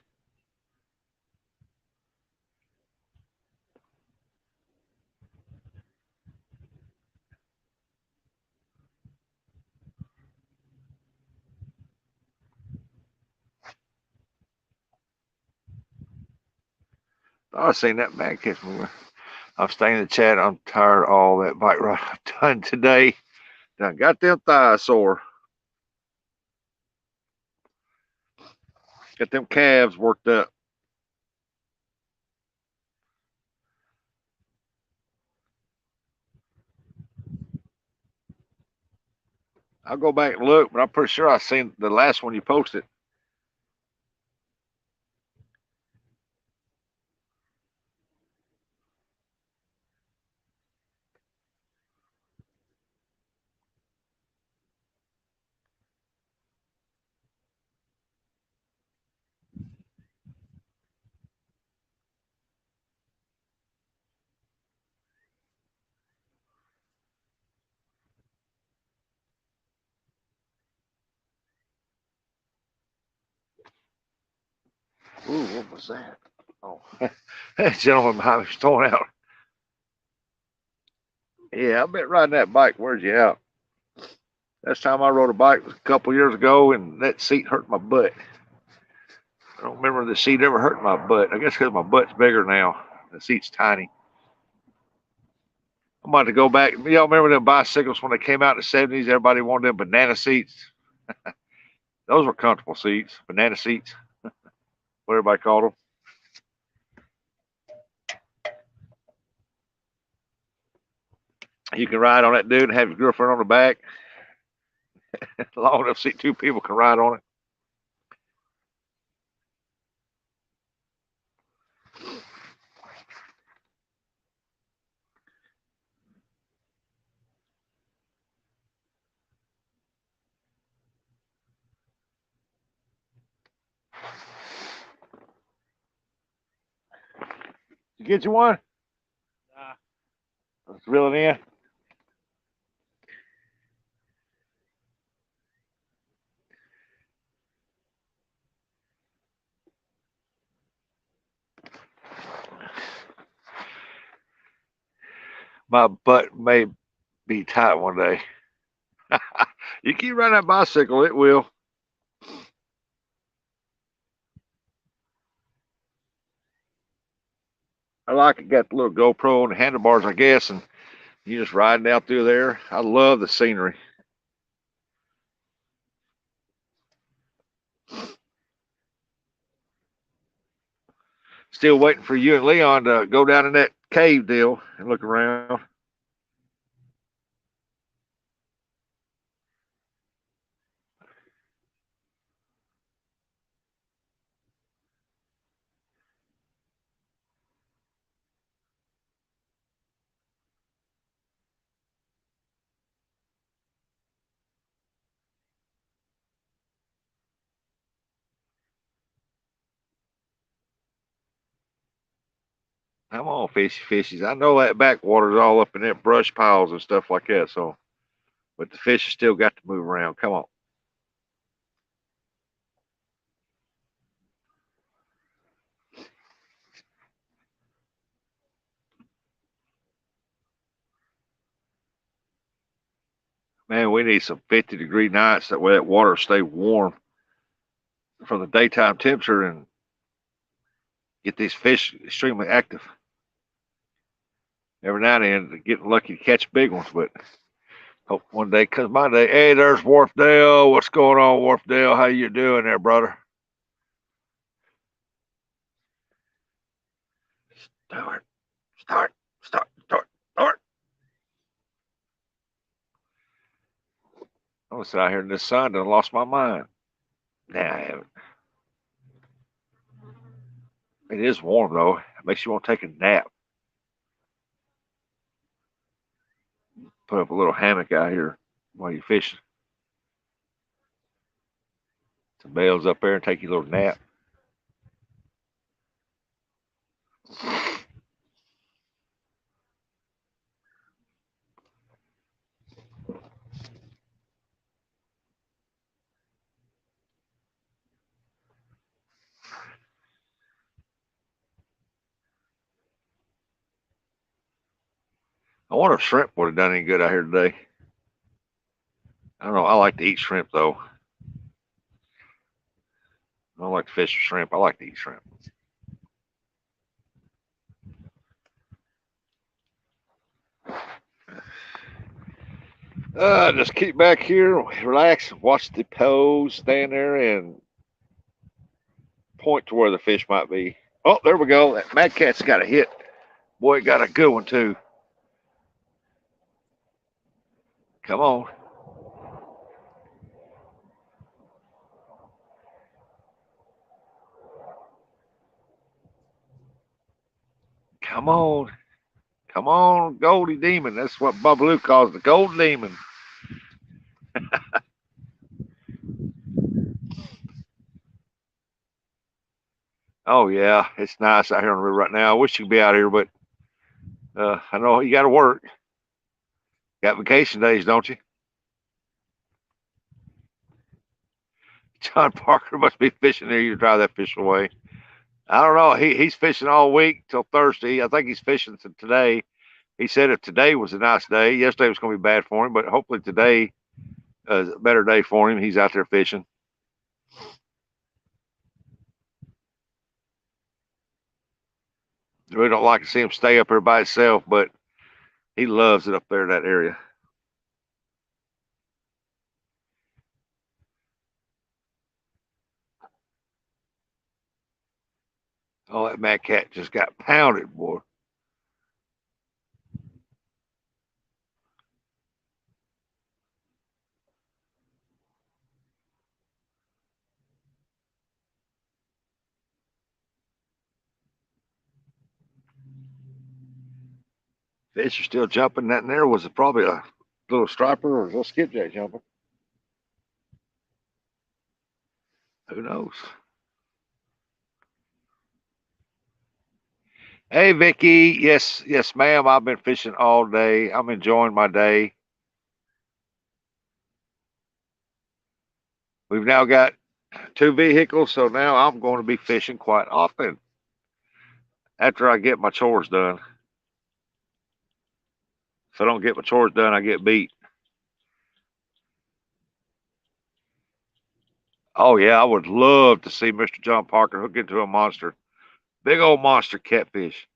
Oh, I seen that man catch me. I'm staying in the chat. I'm tired of all that bike ride I've done today. Done got them thighs sore. Got them calves worked up. I'll go back and look, but I'm pretty sure I seen the last one you posted. Ooh, what was that? Oh, that gentleman behind me was throwing out. Yeah, I bet riding that bike wears you out. Last time I rode a bike was a couple years ago, and that seat hurt my butt. I don't remember the seat ever hurt my butt. I guess because my butt's bigger now. The seat's tiny. I'm about to go back. Y'all remember them bicycles when they came out in the 70s? Everybody wanted them banana seats. Those were comfortable seats, banana seats, what everybody called them. You can ride on that dude and have your girlfriend on the back. Long enough so 2 people can ride on it. You get you one? Nah. Let's reel it in. My butt may be tight one day. You keep riding that bicycle, it will. I like it. Got the little GoPro and the handlebars, I guess, and you just riding out through there. I love the scenery. Still waiting for you and Leon to go down in that cave deal and look around. Come on, fishy fishies. I know that backwater's all up in that brush piles and stuff like that, so but the fish has still got to move around. Come on. Man, we need some 50-degree nights that way that water stay warm from the daytime temperature and get these fish extremely active. Every now and then getting lucky to catch big ones, but hope one day comes my day. Hey, there's Wharfdale. What's going on, Wharfdale? How you doing there, brother? Start, start, start, start, start. I was out here in this sun and lost my mind. Nah, I haven't. It is warm though. It makes you want to take a nap. Put up a little hammock out here while you're fishing. Some bales up there and take your little nap. I wonder if shrimp would have done any good out here today. I don't know. I like to eat shrimp though. I don't like to fish or shrimp. I like to eat shrimp. Just keep back here, relax, watch the pose, stand there and point to where the fish might be. Oh, there we go. That Mad Cat's got a hit. Boy, got a good one too. Come on. Come on. Come on, Goldie Demon. That's what Babaloo calls the Gold Demon. Oh, yeah. It's nice out here on the river right now. I wish you could be out here, but I know you got to work. Got vacation days, don't you? John Parker must be fishing there. You drive that fish away. I don't know. He's fishing all week till Thursday. I think he's fishing today. He said if today was a nice day, yesterday was going to be bad for him, but hopefully today is a better day for him. He's out there fishing. We don't like to see him stay up here by himself, but he loves it up there in that area. Oh, that Mad Cat just got pounded, boy. Fish are still jumping. That in there was probably a little striper or a little skipjack jumping. Who knows? Hey, Vicky. Yes, yes, ma'am. I've been fishing all day. I'm enjoying my day. We've now got 2 vehicles, so now I'm going to be fishing quite often after I get my chores done. If I don't get my chores done, I get beat. Oh, yeah, I would love to see Mr. John Parker hook into a monster. Big old monster catfish.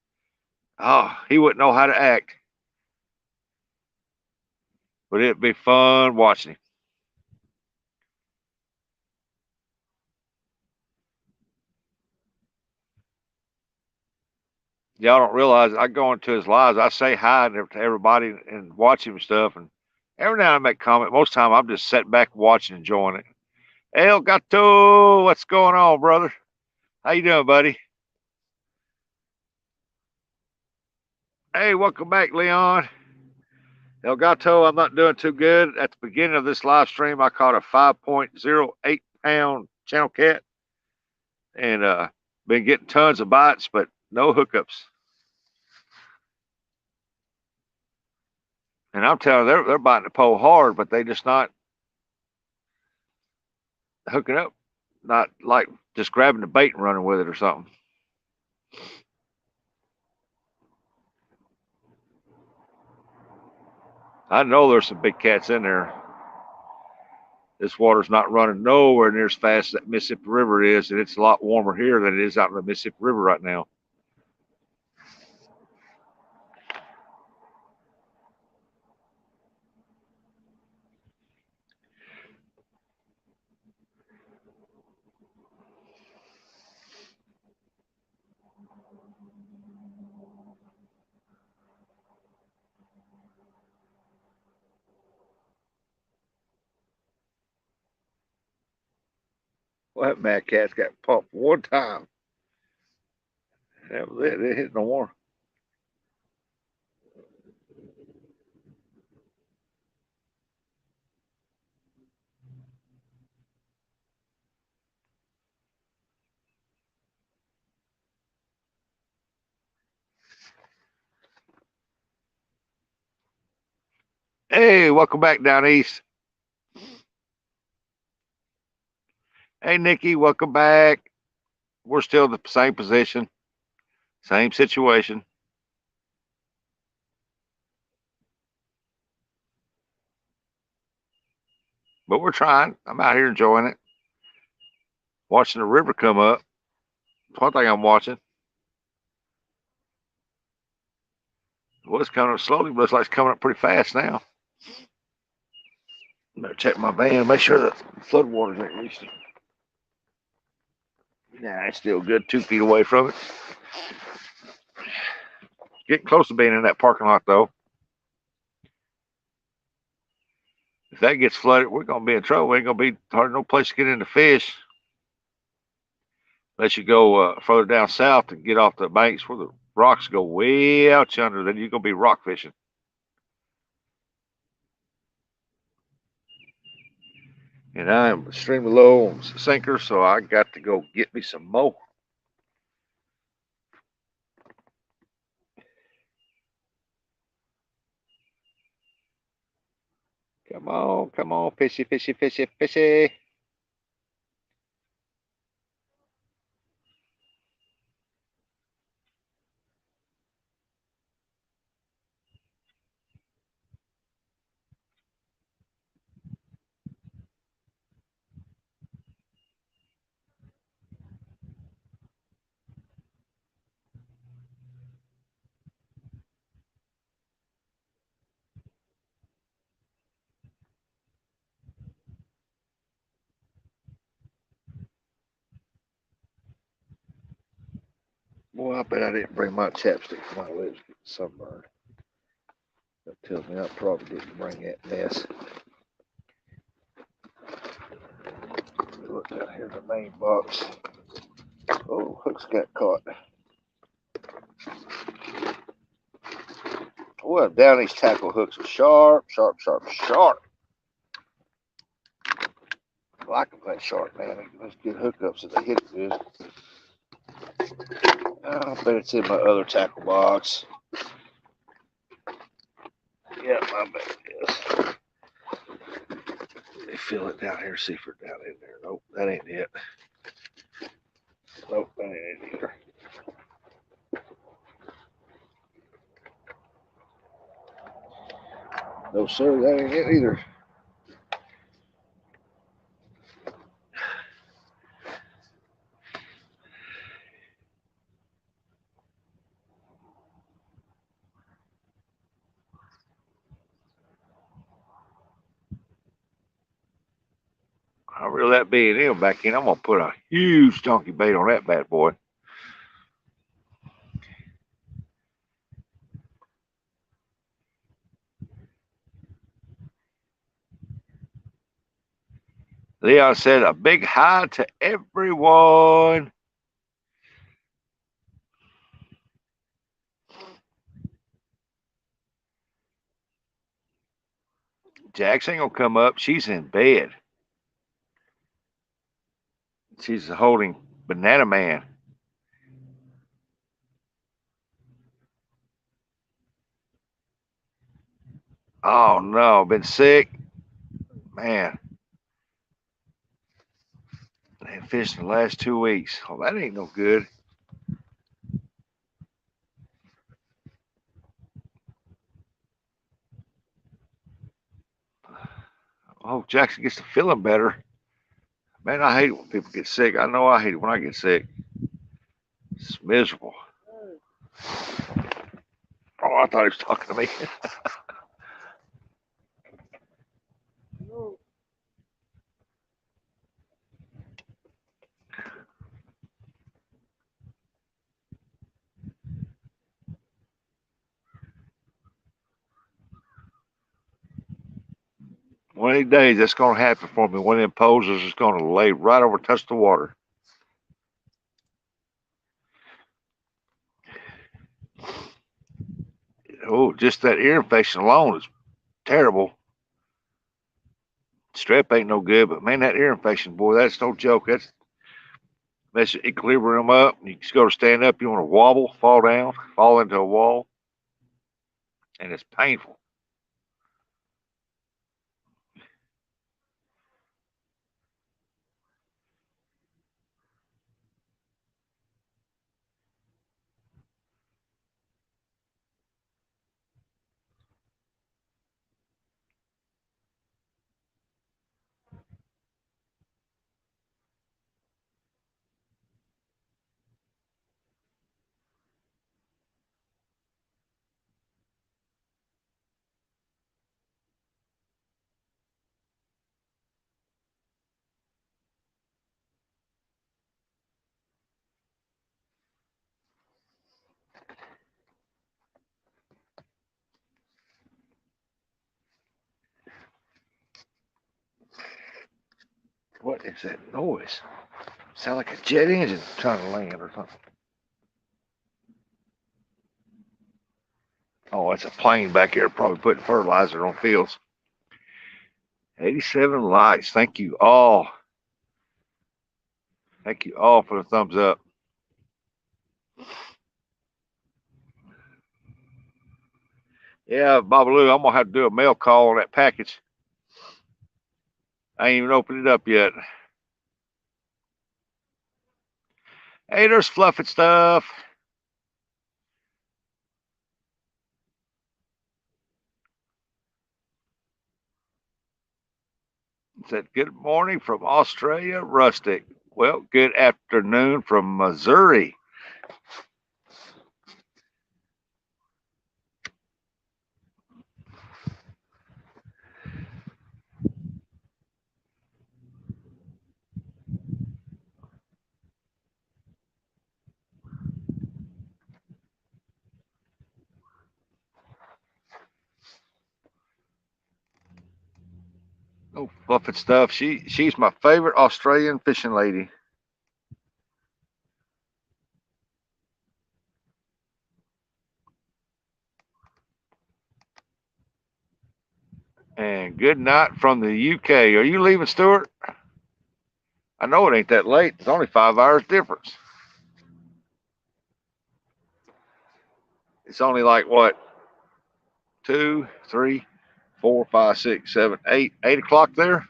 Oh, he wouldn't know how to act. But it'd be fun watching him. Y'all don't realize I go into his lives. I say hi to everybody and watch him and stuff. And every now and then I make comment. Most of the time I'm just sitting back watching, enjoying it. El Gato, what's going on, brother? How you doing, buddy? Hey, welcome back, Leon. El Gato, I'm not doing too good. At the beginning of this live stream, I caught a 5.08 pound channel cat and been getting tons of bites, but no hookups. And I'm telling you, they're biting the pole hard, but they just not hooking up, not like just grabbing the bait and running with it or something. I know there's some big cats in there. This water's not running nowhere near as fast as that Mississippi River is, and it's a lot warmer here than it is out in the Mississippi River right now. Well, that mad cat's got pumped one time. That was it. It hit no more. Hey, welcome back down east. Hey, Nikki, welcome back. We're still in the same position, same situation. But we're trying. I'm out here enjoying it. Watching the river come up. That's one thing I'm watching. Well, it's coming up slowly, but it's like it's coming up pretty fast now. Better check my van, make sure the flood waters ain't reached it. Nah, it's still good, 2 feet away from it. Getting close to being in that parking lot, though. If that gets flooded, we're going to be in trouble. We ain't going to be hardly no place to get in to fish. Unless you go further down south and get off the banks where the rocks go way out yonder, then you're going to be rock fishing. And I am extremely low on sinker, so I got to go get me some more. Come on, fishy, fishy, fishy, fishy. Boy, I bet I didn't bring my chapstick for my lips to get sunburned. That tells me I probably didn't bring that mess. Look down here in the main box. Oh, hooks got caught. Well, down these tackle hooks are sharp, sharp, sharp, sharp. Well, I can play sharp, man. There's good hookups if they hit it good. I bet it's in my other tackle box. Yeah, I bet it is. Let me feel it down here, see if it's down in there. Nope, that ain't it. Nope, that ain't it either. No, sir, that ain't it either. I'll reel that B&M back in. I'm going to put a huge donkey bait on that bad boy. Leon said a big hi to everyone. Jax ain't gonna come up. She's in bed. She's holding Banana Man. Oh no, been sick. Man, I ain't fished in the last 2 weeks. Oh, that ain't no good. Oh, Jackson gets to feeling better. Man, I hate it when people get sick. I know I hate it when I get sick. It's miserable. Oh, I thought he was talking to me. No. One of these days, that's going to happen for me. One of them posers is going to lay right over, touch the water. Oh, just that ear infection alone is terrible. Strep ain't no good, but man, that ear infection, boy, that's no joke. That's your equilibrium up. You just go to stand up, you want to wobble, fall down, fall into a wall, and it's painful. What is that noise? Sound like a jet engine trying to land or something. Oh, it's a plane back here probably putting fertilizer on fields. 87 likes. Thank you all. Thank you all for the thumbs up. Yeah, Babaloo, I'm going to have to do a mail call on that package. I ain't even opened it up yet. Hey, there's fluffy stuff. It said, good morning from Australia, Rustic. Well, good afternoon from Missouri. Oh, fluffy stuff. She's my favorite Australian fishing lady. And good night from the UK. Are you leaving, Stuart? I know it ain't that late. It's only 5 hours difference. It's only like what? 2, 3, 4, 5, 6, 7, 8, 8 o'clock there.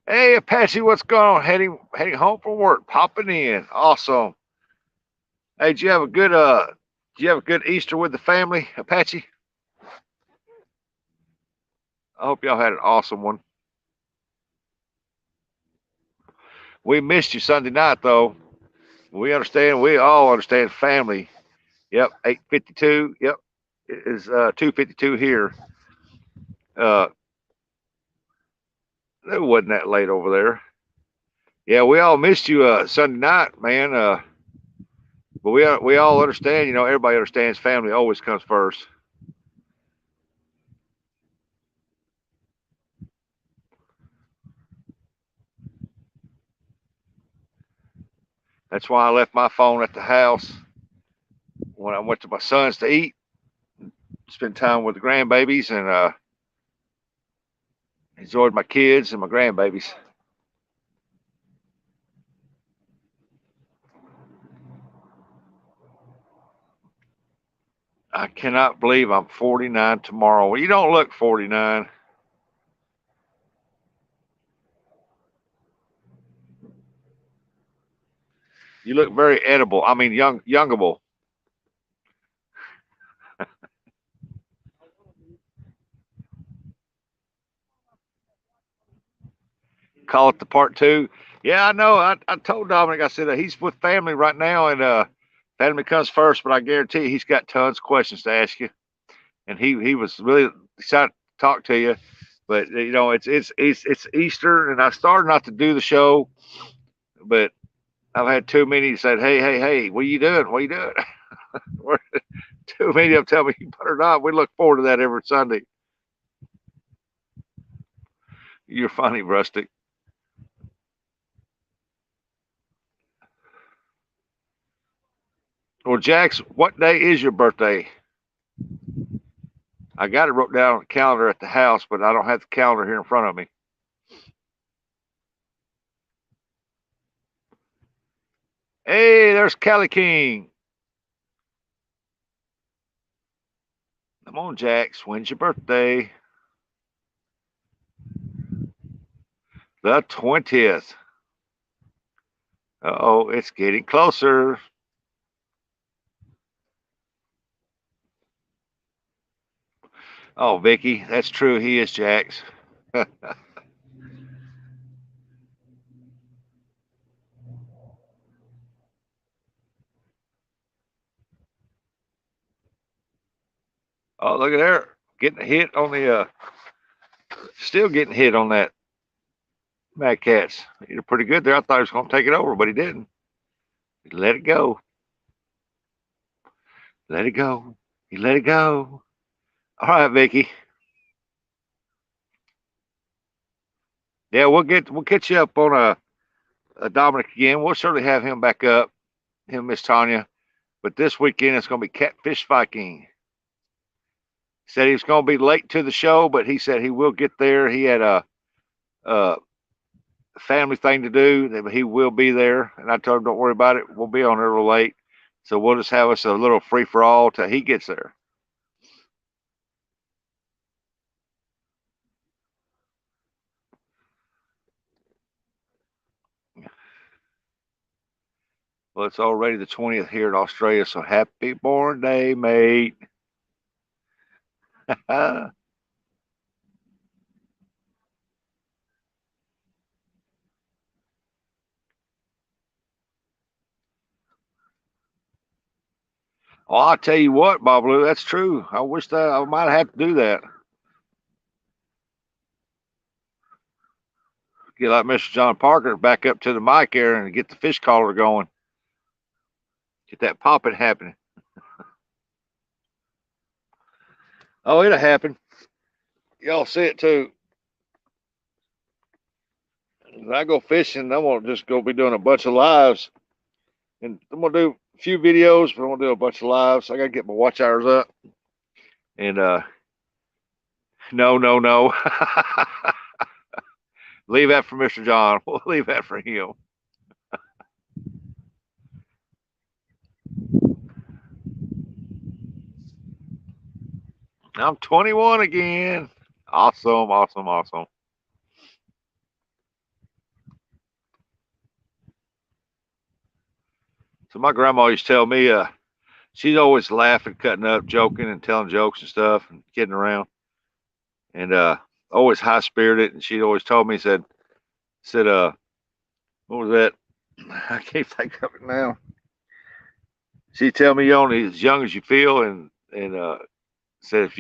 Hey Apache, what's going on? Heading home from work, popping in. Awesome. Hey, did you have a good Easter with the family, Apache? I hope y'all had an awesome one. We missed you Sunday night though. We understand. We all understand family. Yep, 8:52. Yep, it is 2:52 here. Uh, it wasn't that late over there. Yeah, we all missed you Sunday night, man. But we all understand. You know, everybody understands. Family always comes first. That's why I left my phone at the house when I went to my son's to eat, spend time with the grandbabies, and enjoyed my kids and my grandbabies. I cannot believe I'm 49 tomorrow. Well, you don't look 49. You look very edible. I mean, youngable. Call it the part two. Yeah, I know. I told Dominic. I said he's with family right now, and family comes first. But I guarantee you, he's got tons of questions to ask you. And he was really excited to talk to you. But you know, it's Easter, and I started not to do the show, but I've had too many said, hey, what are you doing? What are you doing? Too many of them tell me you better not. We look forward to that every Sunday. You're funny, Rustic. Well, Jax, what day is your birthday? I got it wrote down on the calendar at the house, but I don't have the calendar here in front of me. Hey, there's Cali King. Come on, Jax. When's your birthday? The 20th. Oh, it's getting closer. Oh, Vicky, that's true. He is Jax. Oh, look at there. Getting hit on the, still getting hit on that Mad Cats. He did pretty good there. I thought he was going to take it over, but he didn't. He let it go. Let it go. He let it go. All right, Vicky. Yeah, we'll catch you up on a Dominic again. We'll certainly have him back up, him, Miss Tanya. But this weekend it's going to be Catfish Viking. Said he was going to be late to the show, but he said he will get there. He had a family thing to do, that he will be there. And I told him, don't worry about it. We'll be on there a little late. So we'll just have us a little free for all till he gets there. Well, it's already the 20th here in Australia. So happy born day, mate. Oh, I'll tell you what, Bob Lou, that's true. I wish that I might have to do that. Get like Mr. John Parker back up to the mic there and get the fish caller going. Get that popping happening. Oh, it'll happen. Y'all see it too. When I go fishing, I'm gonna just go be doing a bunch of lives, and I'm gonna do a few videos, but I'm gonna do a bunch of lives. I gotta get my watch hours up. And no, no, no. Leave that for Mr. John. We'll leave that for him. I'm 21 again. Awesome, awesome, awesome. So my grandma used to tell me, she's always laughing, cutting up, joking, and telling jokes and stuff, and kidding around, and always high spirited. And she always told me, said, what was that? I can't think of it now. She tell me you're only as young as you feel, and said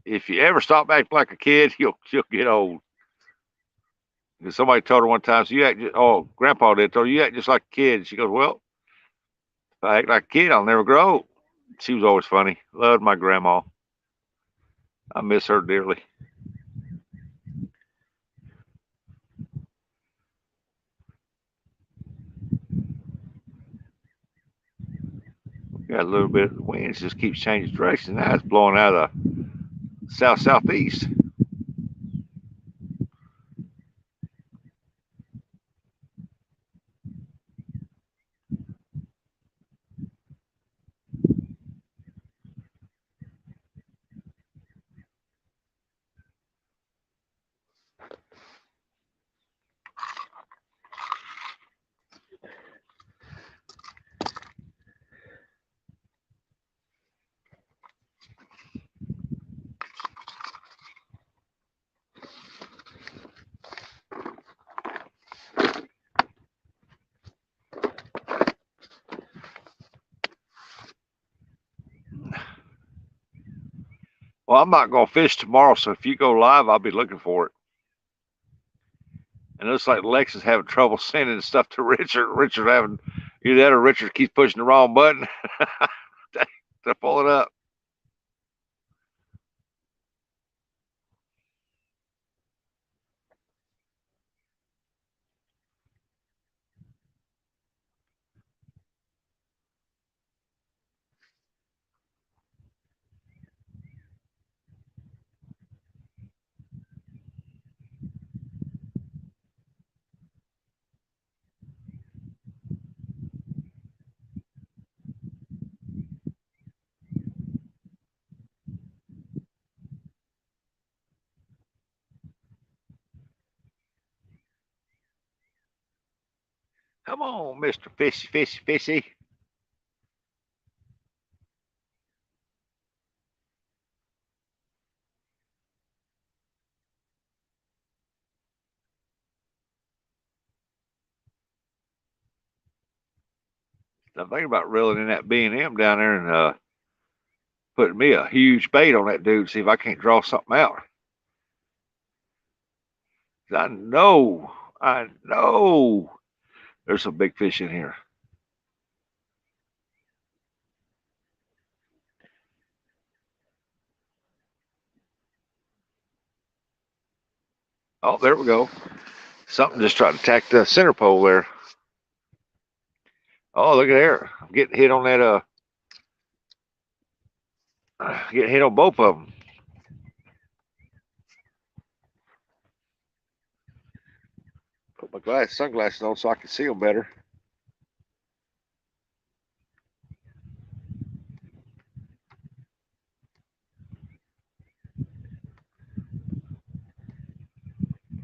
if you ever stop acting like a kid, you'll get old. Somebody told her one time, so you act just, oh, Grandpa did, told her, you act just like a kid. She goes, well, if I act like a kid, I'll never grow old. She was always funny. Loved my grandma. I miss her dearly. Got a little bit of the wind, just keeps changing direction. Now it's blowing out of the south-southeast. Well, I'm not going to fish tomorrow, so if you go live, I'll be looking for it. And it looks like Lex is having trouble sending stuff to Richard. Richard having either that or Richard keeps pushing the wrong button to pull it up. Come on, Mr. Fishy, Fishy, Fishy. I'm thinking about reeling in that B&M down there and putting me a huge bait on that dude, see if I can't draw something out. I know there's some big fish in here. Oh, there we go. Something just tried to attack the center pole there. Oh, look at there. I'm getting hit on that, getting hit on both of them. Put my sunglasses on so I can see them better.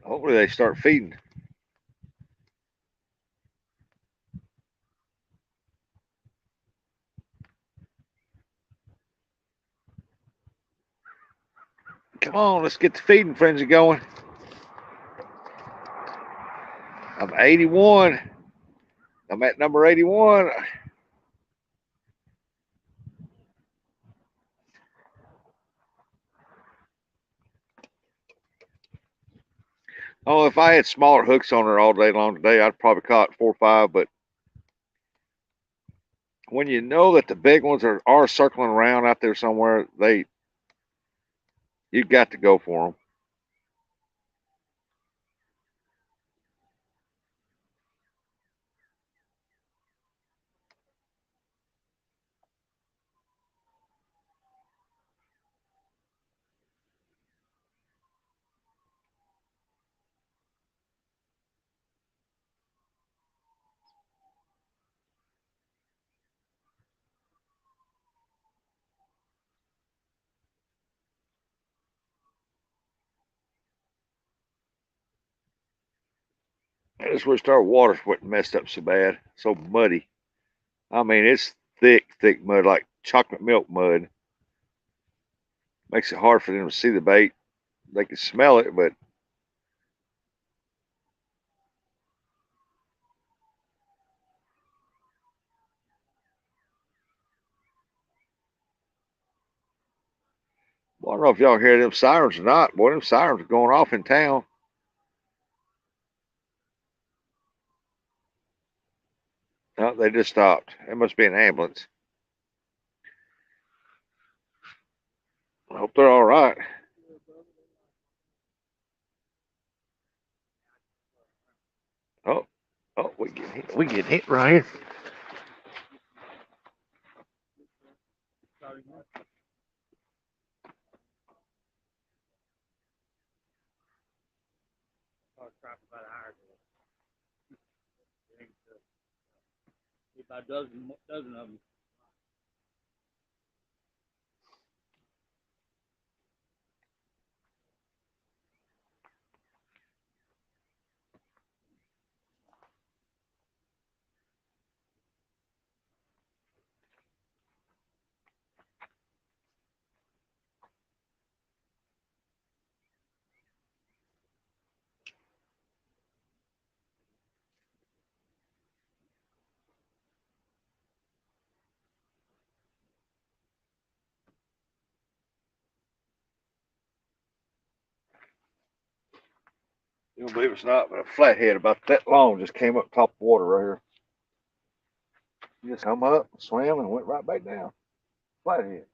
Hopefully they start feeding. Come on, let's get the feeding frenzy going. I'm 81. I'm at number 81. Oh, if I had smaller hooks on her all day long today, I'd probably caught 4 or 5. But when you know that the big ones are circling around out there somewhere, you got to go for them. I just wish our water wasn't messed up so bad, so muddy. I mean, it's thick, thick mud, like chocolate milk mud. Makes it hard for them to see the bait. They can smell it, but I don't know if y'all hear them sirens or not. Boy, them sirens are going off in town. they just stopped. It must be an ambulance. I hope they're all right. Oh, oh, we get hit. We get hit right here. About a dozen of them. You don't believe it's not, but a flathead about that long just came up top of water right here. He just come up, swam, and went right back down. Flathead.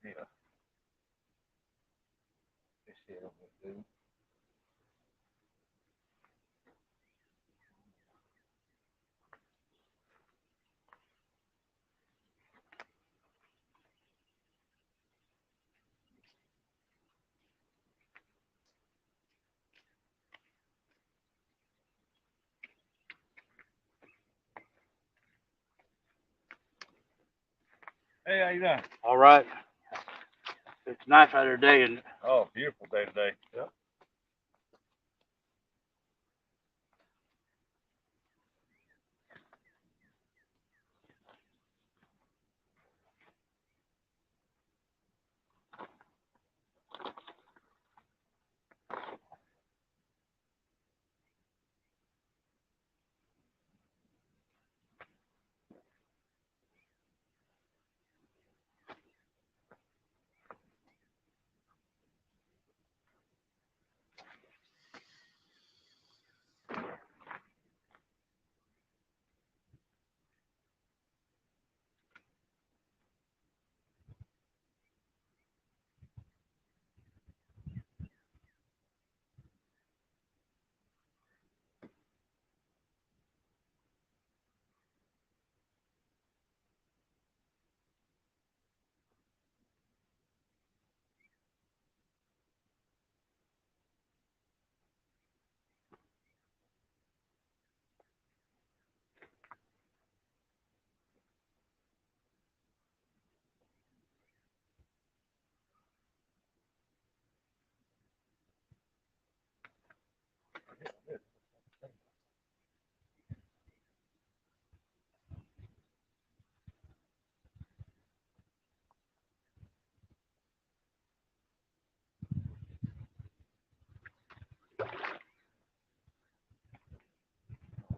Yeah. Hey, how you doing? All right. It's nice out there today, and Oh, beautiful day today. Yep.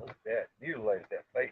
Look at that. Mutilated that bait.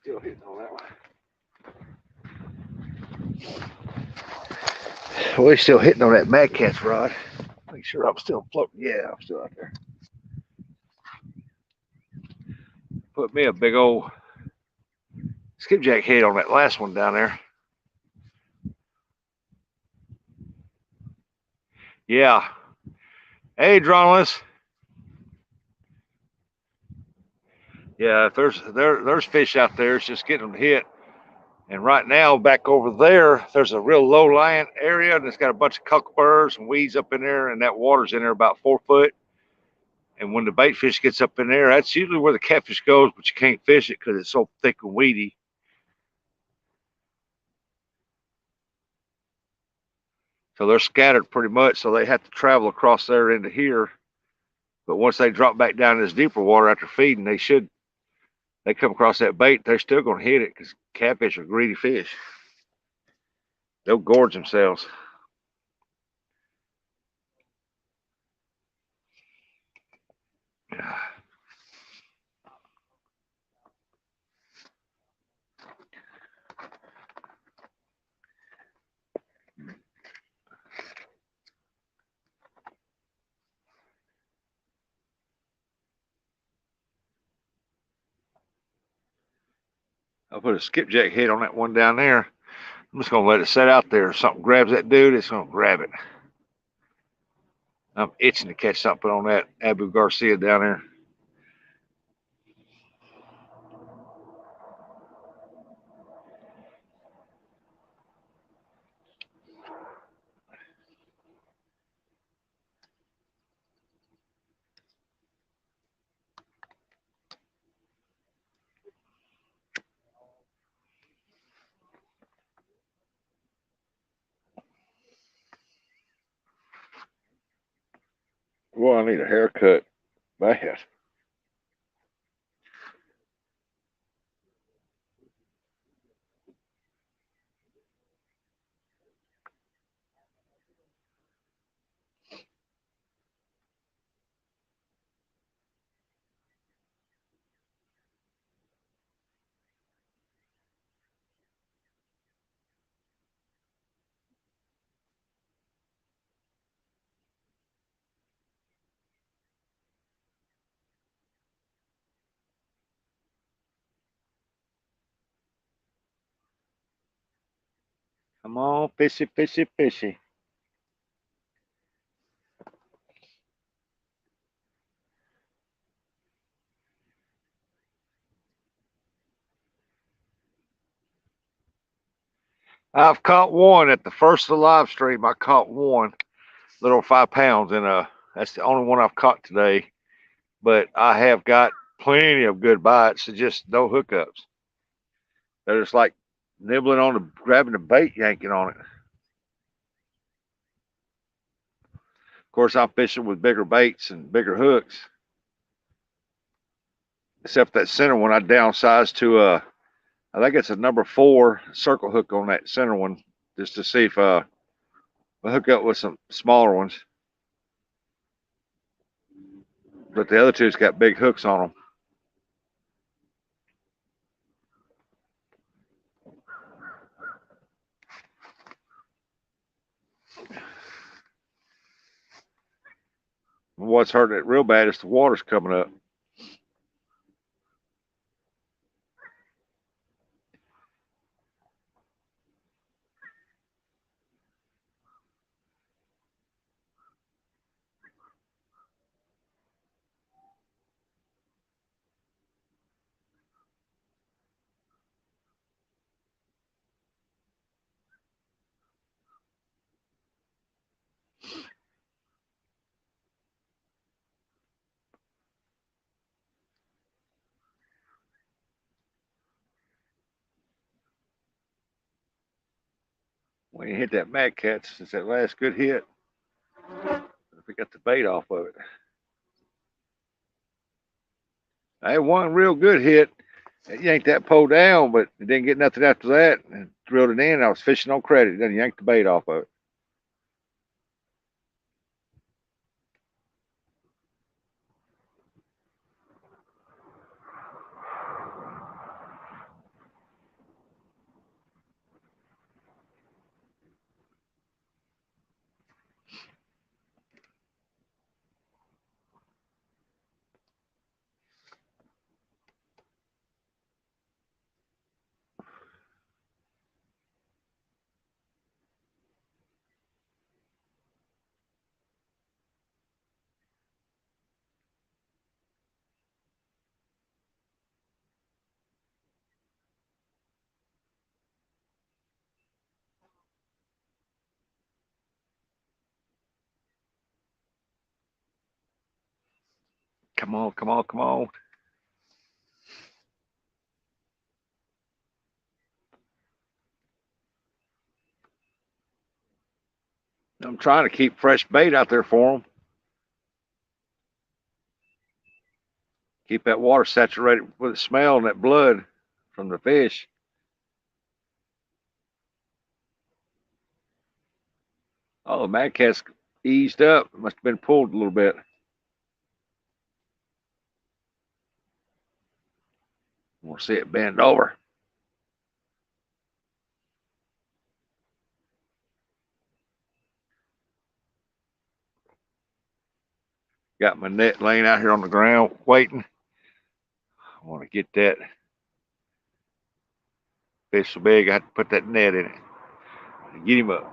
Still hitting on that one. Well, he's still hitting on that Mad Cat's rod. Make sure I'm still floating. Yeah, I'm still out there. Put me a big old skipjack head on that last one down there. Yeah. Hey, Droneless. Yeah, if there's fish out there, it's just getting them hit. And right now, back over there, there's a real low-lying area, and it's got a bunch of cuckleburrs and weeds up in there, and that water's in there about 4 foot. And when the bait fish gets up in there, that's usually where the catfish goes, but you can't fish it because it's so thick and weedy. So they're scattered pretty much, so they have to travel across there into here. But once they drop back down in this deeper water after feeding, they come across that bait, they're still going to hit it because catfish are greedy fish. They'll gorge themselves. I'll put a skipjack head on that one down there. I'm just going to let it set out there. If something grabs that dude, it's going to grab it. I'm itching to catch something on that Abu Garcia down there. Well, I need a haircut. Bad. Come on, fishy, fishy, fishy. I've caught one at the first of the live stream. I caught one little 5 pounds, and that's the only one I've caught today. But I have got plenty of good bites, just no hookups. They're just like nibbling on the, grabbing the bait, yanking on it. Of course, I'm fishing with bigger baits and bigger hooks. Except that center one, I downsized to I think it's a number 4 circle hook on that center one, just to see if I hook up with some smaller ones. But the other two's got big hooks on them. What's hurting it real bad is the water's coming up. When you hit that Mad Cat, since that last good hit, if we got the bait off of it. I had one real good hit. It yanked that pole down, but it didn't get nothing after that. And drilled it in. I was fishing on credit. Then yanked the bait off of it. Come on, come on, come on. I'm trying to keep fresh bait out there for them. Keep that water saturated with the smell and that blood from the fish. Oh, the Mad Cat's eased up. Must have been pulled a little bit. We'll see it bend over. Got my net laying out here on the ground waiting. I want to get that fish so big I have to put that net in it. Get him up.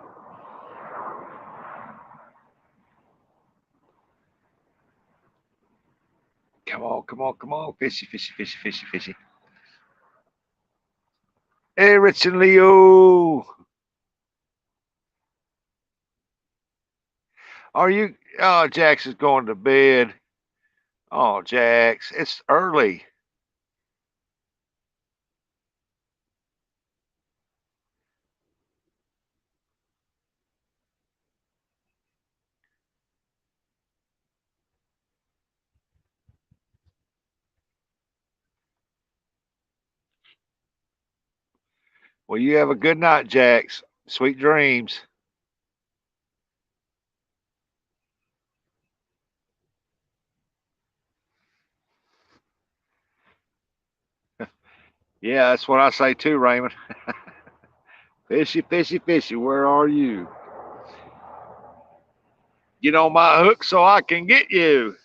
Come on, come on, come on. Fishy, fishy, fishy, fishy, fishy. Hey, Rich and Leo. Are you? Oh, Jax is going to bed. Oh, Jax, it's early. Well, you have a good night, Jax. Sweet dreams. Yeah, that's what I say too, Raymond. Fishy, fishy, fishy, where are you? Get on my hook so I can get you.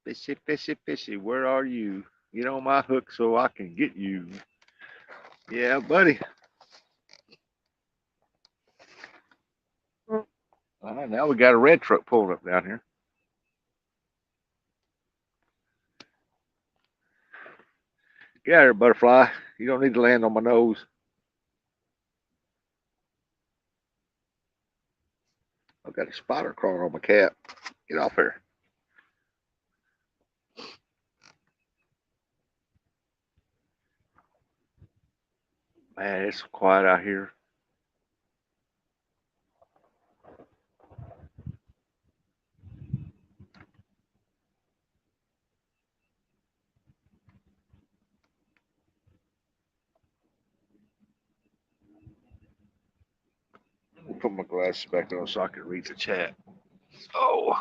Fishy, fishy, fishy, where are you? Get on my hook so I can get you. Yeah, buddy. All right, now we got a red truck pulled up down here. Get out of here, butterfly. You don't need to land on my nose. I've got a spider crawling on my cap. Get off here. Man, it's quiet out here. I'll put my glasses back on so I can read the chat. Oh.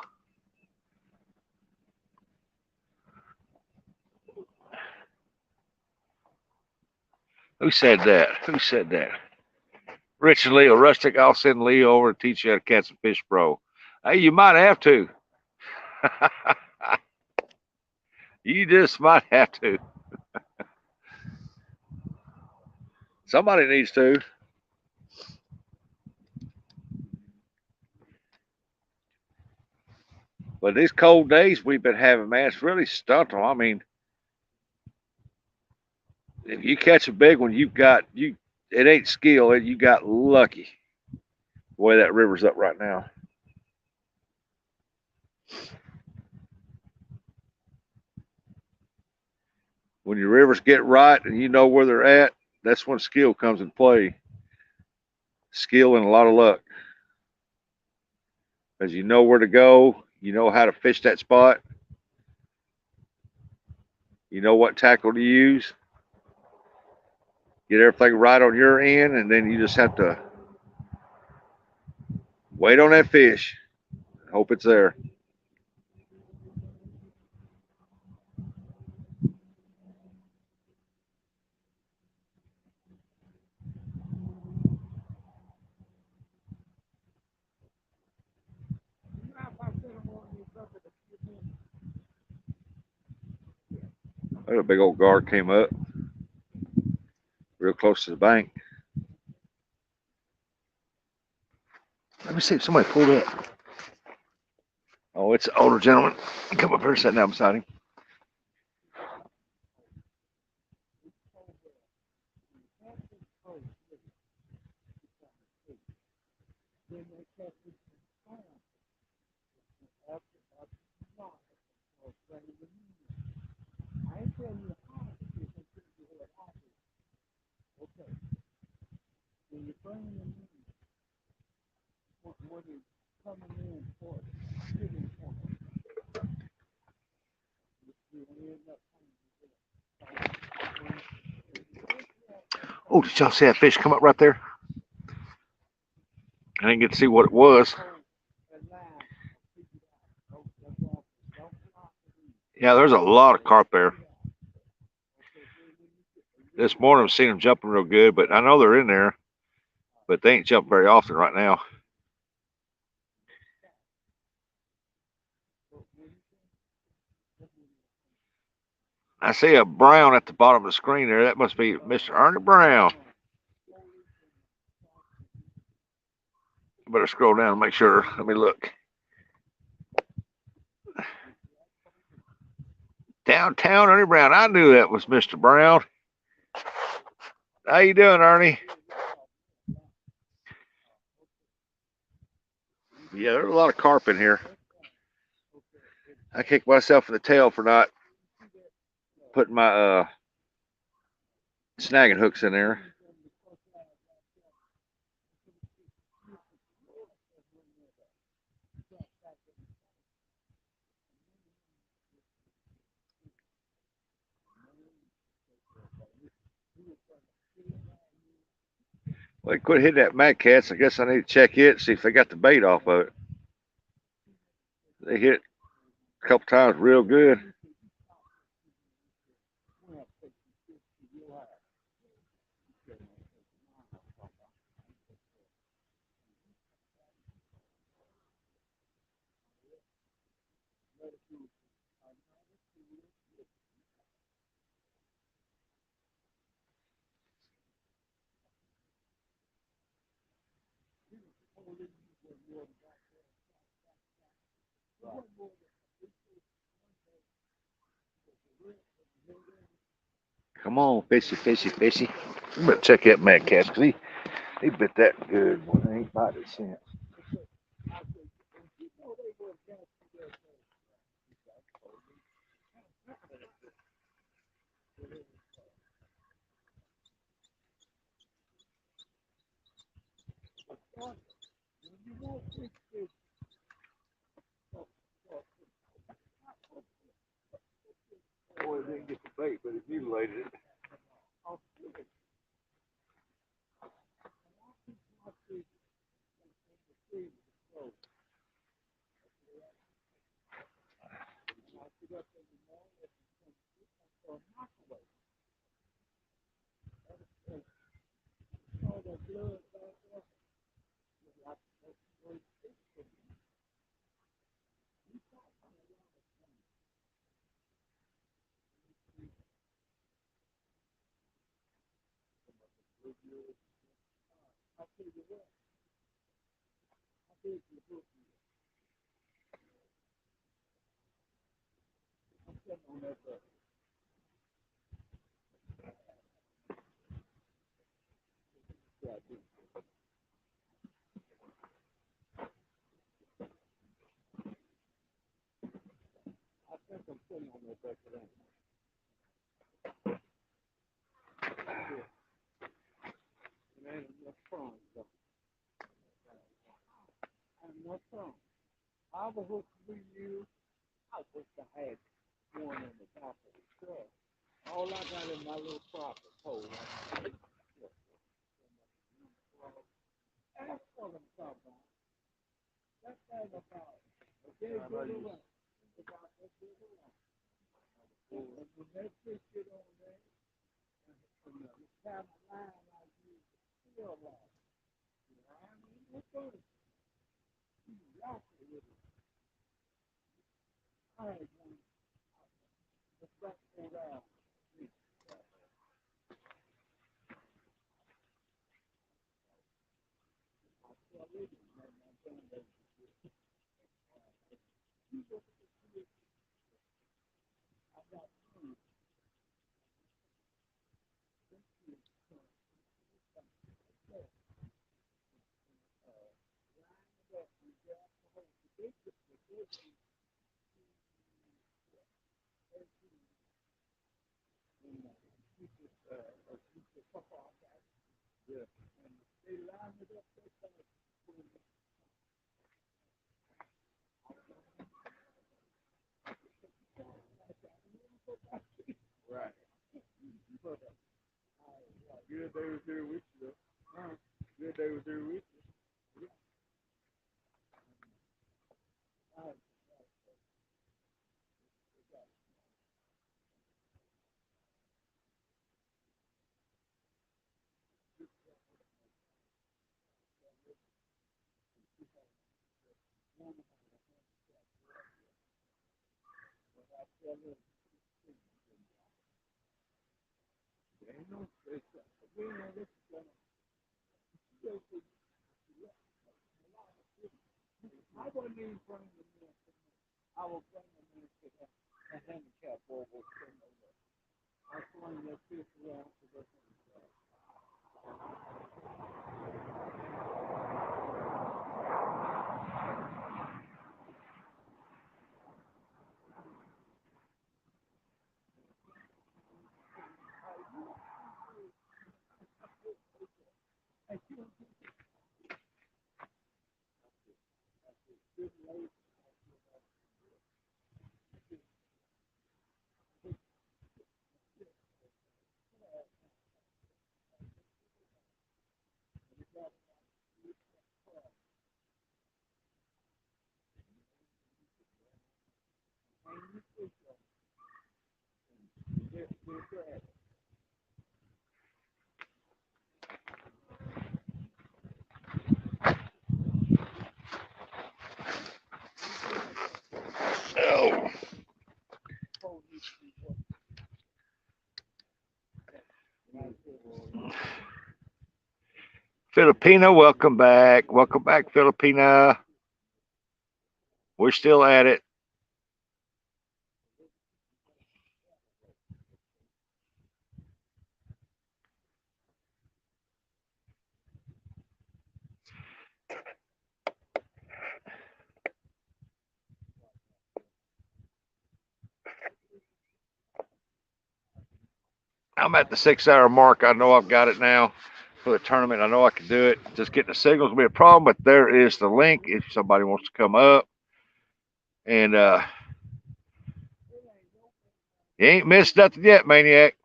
Who said that? Who said that? Rich and Leo, Rustic, I'll send Leo over to teach you how to catch a fish, bro. Hey, you might have to. You just might have to. Somebody needs to. But these cold days we've been having, man, it's really stunted them. I mean, if you catch a big one, you've got you. It ain't skill. You got lucky. The way that river's up right now. When your rivers get right and you know where they're at, that's when skill comes in play. Skill and a lot of luck. Because you know where to go, you know how to fish that spot, you know what tackle to use, get everything right on your end, and then you just have to wait on that fish. Hope it's there. Look, a big old guard came up real close to the bank. Let me see if somebody pulled up. Oh, it's an older gentleman. Come up here, sitting down beside him. Okay. When you're bringing them in, when it's coming in for shooting point, you end up. Oh, did y'all see that fish come up right there? I didn't get to see what it was. Yeah, there's a lot of carp there. This morning I've seen them jumping real good, but I know they're in there, but they ain't jumping very often right now. I see a brown at the bottom of the screen there. That must be Mr. Ernie Brown. I better scroll down and make sure. Let me look. Downtown Ernie Brown. I knew that was Mr. Brown. How you doing, Ernie? Yeah, there's a lot of carp in here. I kicked myself in the tail for not putting my snagging hooks in there. Well, they quit hitting that Mad Cats. I guess I need to check it, see if they got the bait off of it. They hit it a couple times real good. Come on, fishy, fishy, fishy. You better check that Mad Cats, because he bit that good. Boy, they ain't biting it since. Boy, it didn't get the bait, but it mutilated it. I was hooked 3 years. I wish I had one on the top of the truck. All I got is my little profit pole. That's what I'm talking about. That's all about. Okay, good around. About that good around. And when that fish get on there, and the kind of line like you feel like, you know, I mean, what's going on? Y'all with it. All right, man. Let's back go down. Right. Good they was here with you. Good they was here with you. I wasn't even bringing them in. I was bringing them in to the handicap boy was sitting over. I swung that fish around to the handicap. Oh. Filipina, welcome back. Welcome back, Filipina. We're still at it. I'm at the 6 hour mark. I know I've got it now for the tournament. I know I can do it. Just getting the signals will be a problem, but there is the link if somebody wants to come up. And you ain't missed nothing yet, Maniac.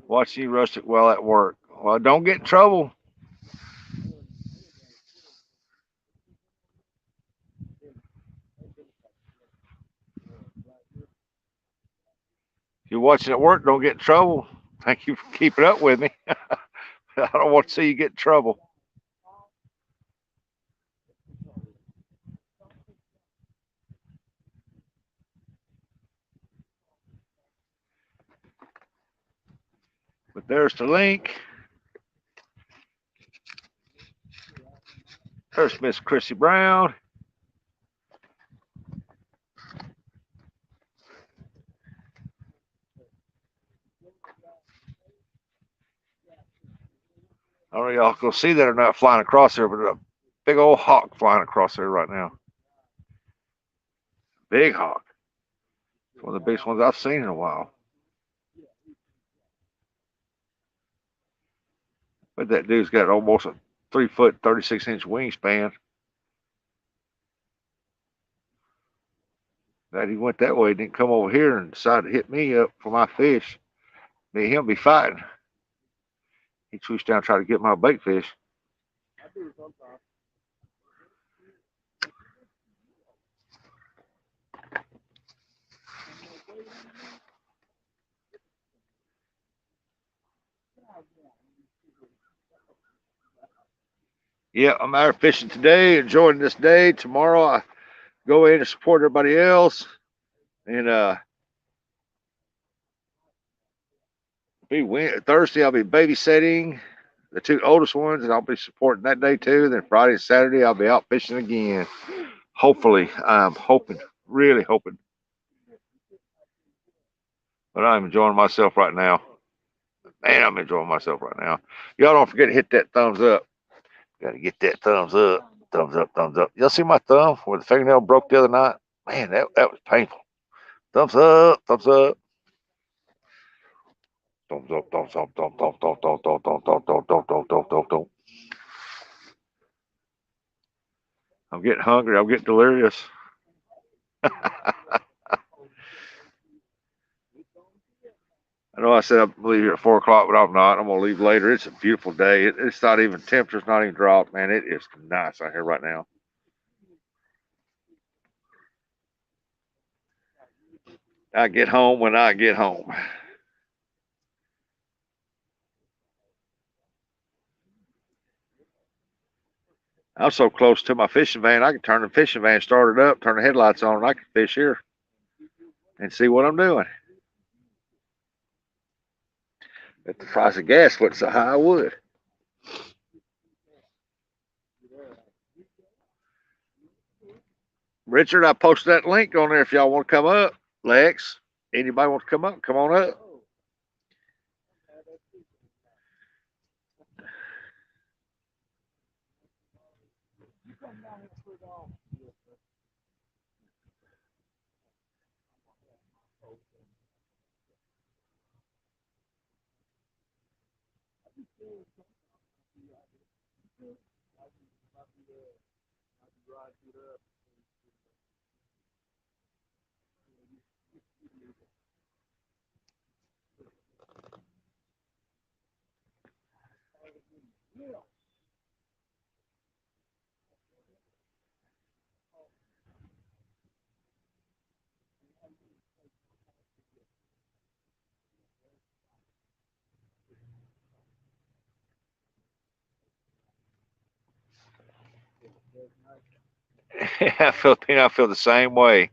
Watching you rustic well at work. Well, don't get in trouble. If you're watching at work, don't get in trouble. Thank you for keeping up with me. I don't want to see you get in trouble. But there's the link. There's Miss Chrissy Brown. I don't know y'all can see that or not flying across there, but a big old hawk flying across there right now. Big hawk. It's one of the biggest ones I've seen in a while. But that dude's got almost a 3 foot, 36-inch wingspan. That he went that way, didn't come over here and decided to hit me up for my fish. Me and him be fighting. He swooshed down, trying to get my bait fish. I do it sometimes. Yeah, I'm out fishing today, enjoying this day. Tomorrow I go in and support everybody else. And Thursday I'll be babysitting the two oldest ones, and I'll be supporting that day too. Then Friday and Saturday I'll be out fishing again. Hopefully, I'm hoping, really hoping. But I'm enjoying myself right now. Man, I'm enjoying myself right now. Y'all don't forget to hit that thumbs up. Got to get that thumbs up. Thumbs up, thumbs up. Y'all see my thumb where the fingernail broke the other night? Man, that was painful. Thumbs up, thumbs up. I'm getting hungry. I'm getting delirious. I know I said I leave here at 4 o'clock, but I'm not. I'm gonna leave later. It's a beautiful day. It's not even temperature's not even dropped, man. It is nice out here right now. I get home when I get home. I'm so close to my fishing van. I can turn the fishing van, start it up, turn the headlights on, and I can fish here and see what I'm doing. If the price of gas wasn't so high, I would. Richard, I posted that link on there if y'all want to come up. Lex, anybody want to come up? Come on up. Yeah, Filipino, I feel the same way.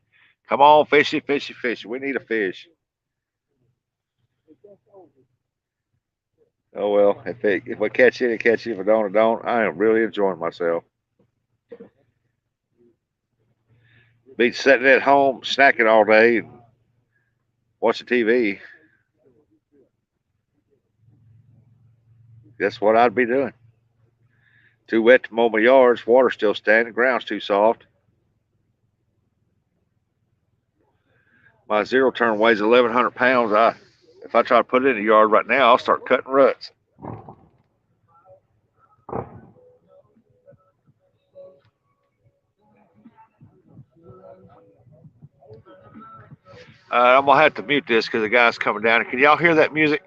Come on, fishy, fishy, fishy. We need a fish. Oh well, if we catch it, catch it. If I don't, I don't. I am really enjoying myself. Be sitting at home snacking all day and watching TV. That's what I'd be doing. Too wet to mow my yards. Water's still standing. Ground's too soft. My zero turn weighs 1,100 pounds. If I try to put it in the yard right now, I'll start cutting ruts. I'm gonna have to mute this because the guy's coming down. Can y'all hear that music?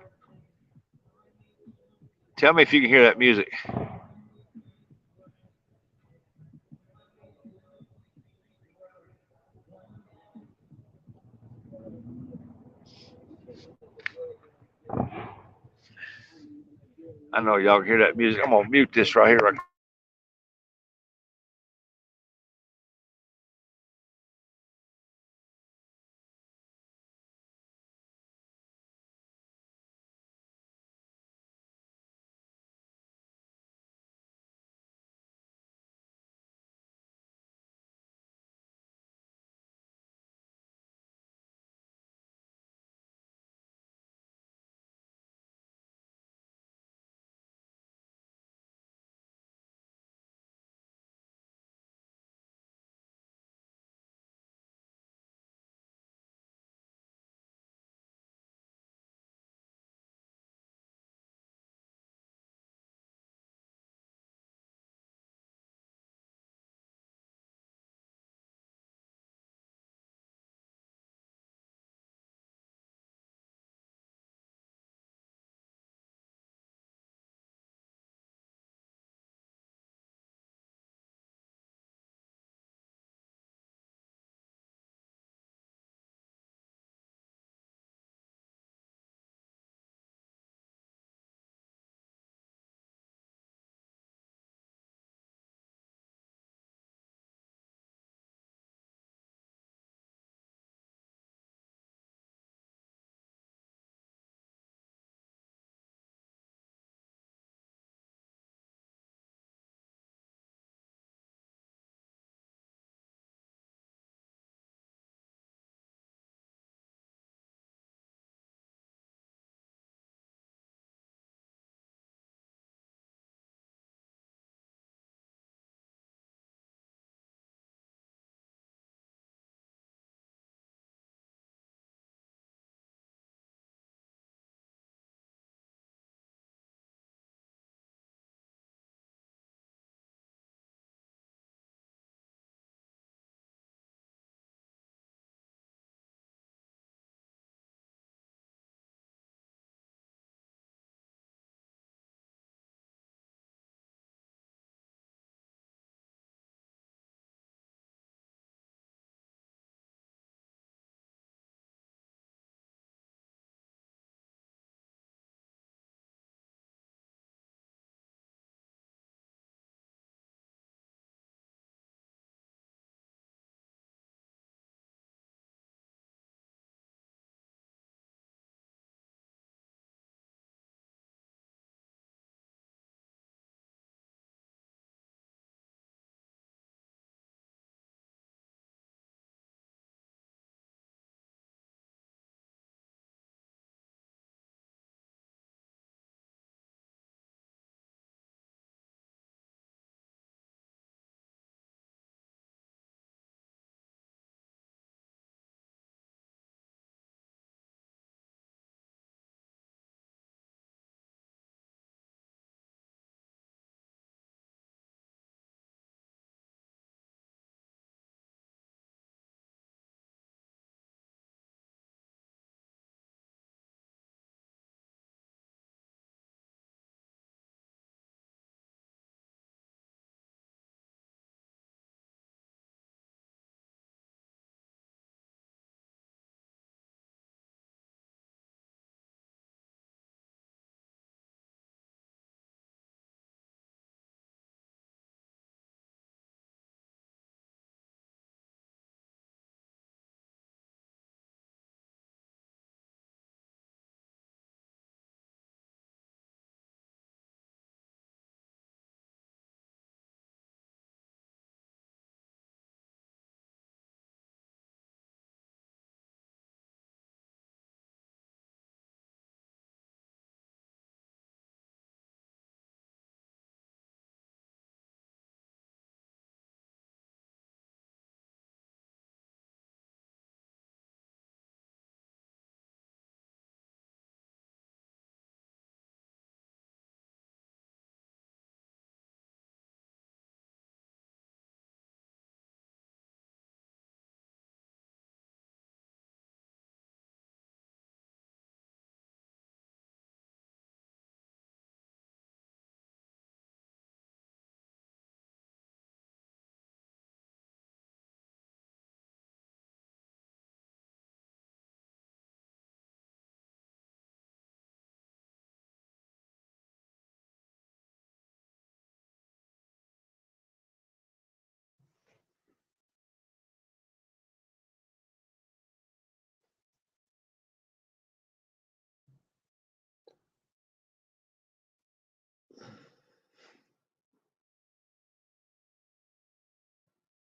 Tell me if you can hear that music. I know y'all can hear that music. I'm gonna mute this right here.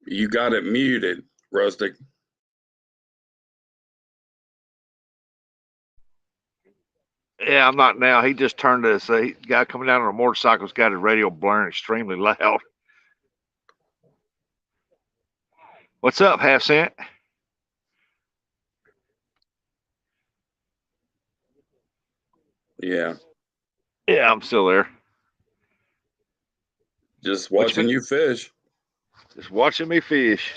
You got it muted, Rustic. Yeah, I'm not now. He just turned to say, guy coming down on a motorcycle's got his radio blaring extremely loud. What's up, Half Cent? Yeah, Yeah, I'm still there. just What watching you fish. Just watching me fish.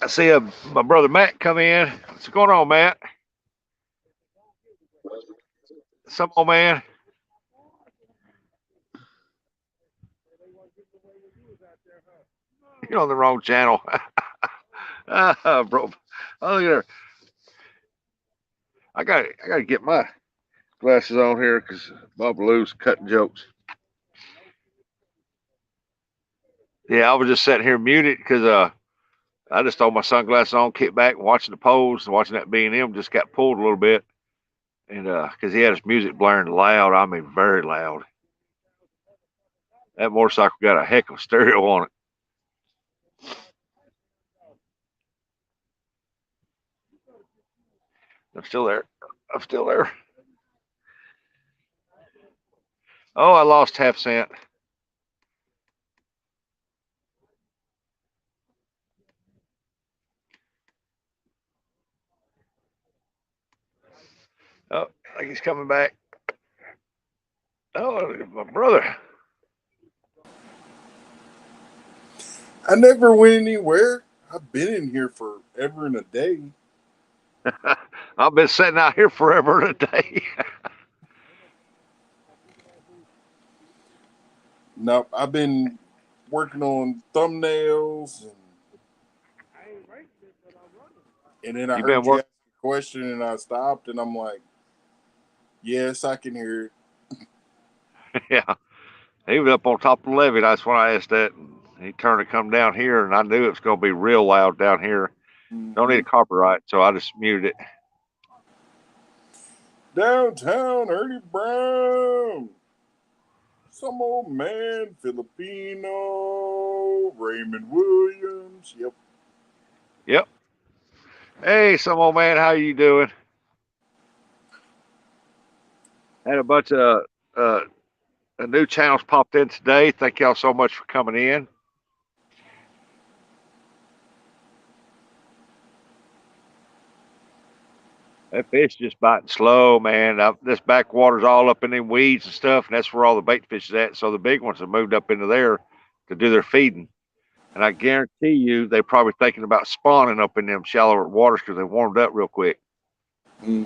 I see my brother Matt come in. What's going on, Matt? Some old man. You're on the wrong channel. Bro. Oh, look at her. I got to get my glasses on here because Bob Lou's cutting jokes. Yeah, I was just sitting here muted because I just throw my sunglasses on, kick back, and watching the poles, and watching that B&M just got pulled a little bit, and because he had his music blaring loud, I mean very loud. That motorcycle got a heck of a stereo on it. I'm still there. I'm still there. Oh, I lost Half Cent. Oh, I think he's coming back. Oh, my brother. I never went anywhere. I've been in here forever and a day. I've been sitting out here forever and a day. No, I've been working on thumbnails, and then I You been heard you working? ask a question, and I stopped, and I'm like, "Yes, I can hear it." Yeah. He was up on top of the levee. That's when I asked that. He turned to come down here, and I knew it was going to be real loud down here. Don't need Mm-hmm. a copyright, so I just muted it. Downtown Ernie Brown, some old man, Filipino, Raymond Williams. Yep. Yep. Hey, some old man, how you doing? Had a bunch of uh, new channels popped in today. Thank y'all so much for coming in. That fish just biting slow, man. This backwater's all up in them weeds and stuff, and that's where all the bait fish is at. So the big ones have moved up into there to do their feeding. And I guarantee you, they're probably thinking about spawning up in them shallower waters because they warmed up real quick. Mm.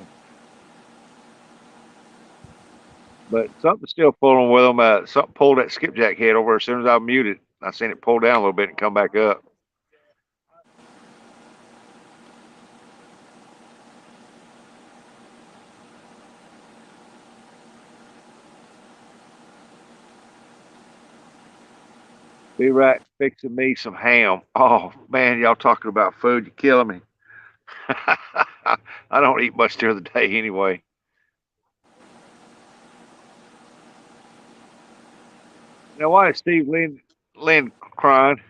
But something's still pulling with them. Something pulled that skipjack head over as soon as I muted. I seen it pull down a little bit and come back up. Be right fixing me some ham. Oh man, y'all talking about food? You're killing me. I don't eat much during the day anyway. Now, why is Steve Lynn crying?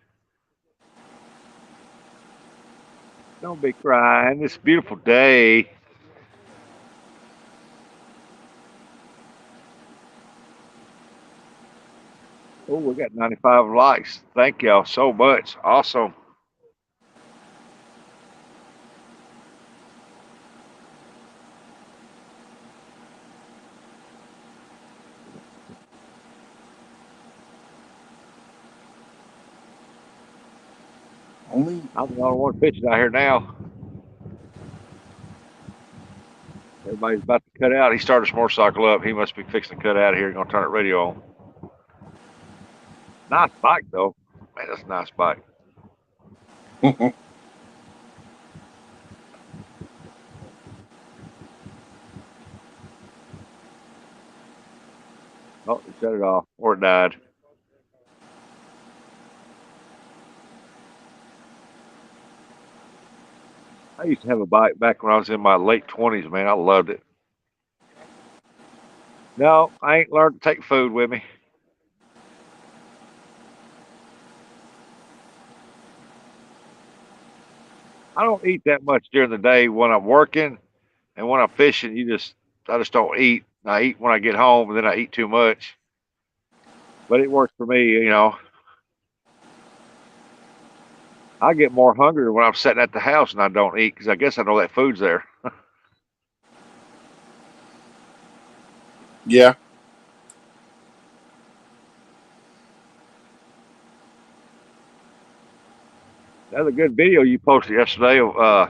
Don't be crying. It's a beautiful day. Oh, we got 95 likes. Thank y'all so much. Awesome. Only I'm the only one pitching out here now. Everybody's about to cut out. He started his motorcycle up. He must be fixing to cut out of here. Gonna turn it radio on. Nice bike though. Man, that's a nice bike. Oh, he shut it off or it died. I used to have a bike back when I was in my late 20s, man. I loved it. No, I ain't learned to take food with me. I don't eat that much during the day when I'm working, and when I'm fishing, I just don't eat. I eat when I get home, and then I eat too much. But it works for me, you know. I get more hungry when I'm sitting at the house and I don't eat because I guess I know that food's there. Yeah. That's a good video you posted yesterday of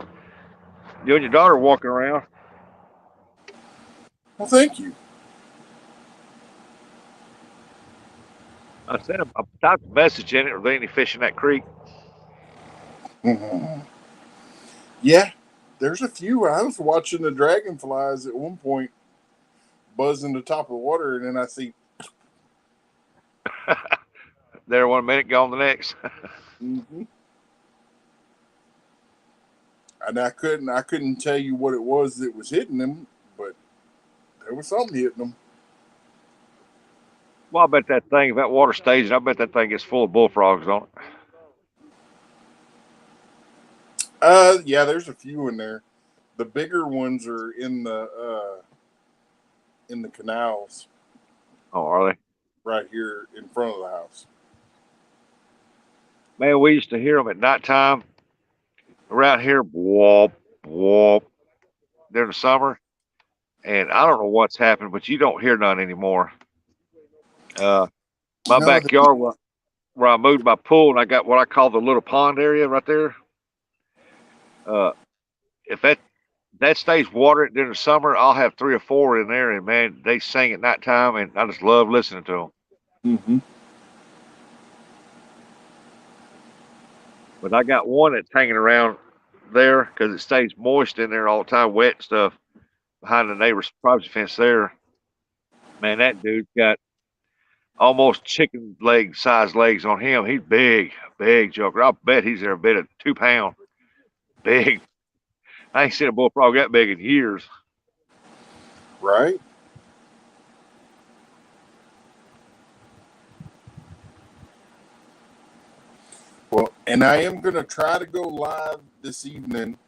you and your daughter walking around. Well, thank you. I sent him. I typed a message in it. Are there any fish in that creek? Mhm. Yeah, there's a few. I was watching the dragonflies at one point buzzing the top of the water, and then I see. There 1 minute, gone the next. Mm-hmm. And I couldn't tell you what it was that was hitting them, but there was something hitting them. Well, I bet that thing, if that water stays, I bet that thing gets full of bullfrogs on it. Yeah, there's a few in there. The bigger ones are in the canals Oh, are they? right here in front of the house. Man, we used to hear them at nighttime around here. Whoop, whoop, during the summer. And I don't know what's happened, but you don't hear none anymore. Uh, my No, backyard, where I moved my pool, and I got what I call the little pond area right there. Uh, if that stays watered during the summer, I'll have three or four in there, and man, they sing at nighttime, and I just love listening to them. mm-hmm. But I got one that's hanging around there because it stays moist in there all the time, wet and stuff behind the neighbor's privacy fence there. Man, that dude's got almost chicken leg size legs on him. He's big, big joker. I'll bet he's there a bit of 2 pound. Big. I ain't seen a bullfrog that big in years. Right. Well, and I am going to try to go live this evening.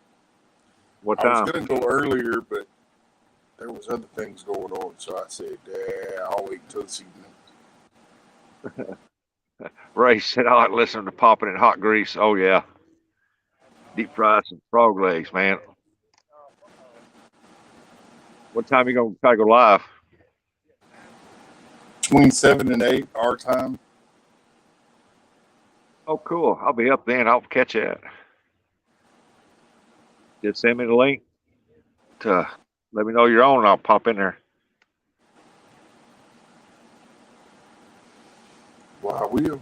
What I was time? going to go earlier, but there was other things going on, so I said, I'll wait until this evening. Ray said I like listening to popping in hot grease. Oh yeah. Deep fry some frog legs, man. What time you gonna try to go live? Between 7 and 8 our time. Oh cool. I'll be up then. I'll catch that. Just send me the link to let me know you're on and I'll pop in there. Well, I will.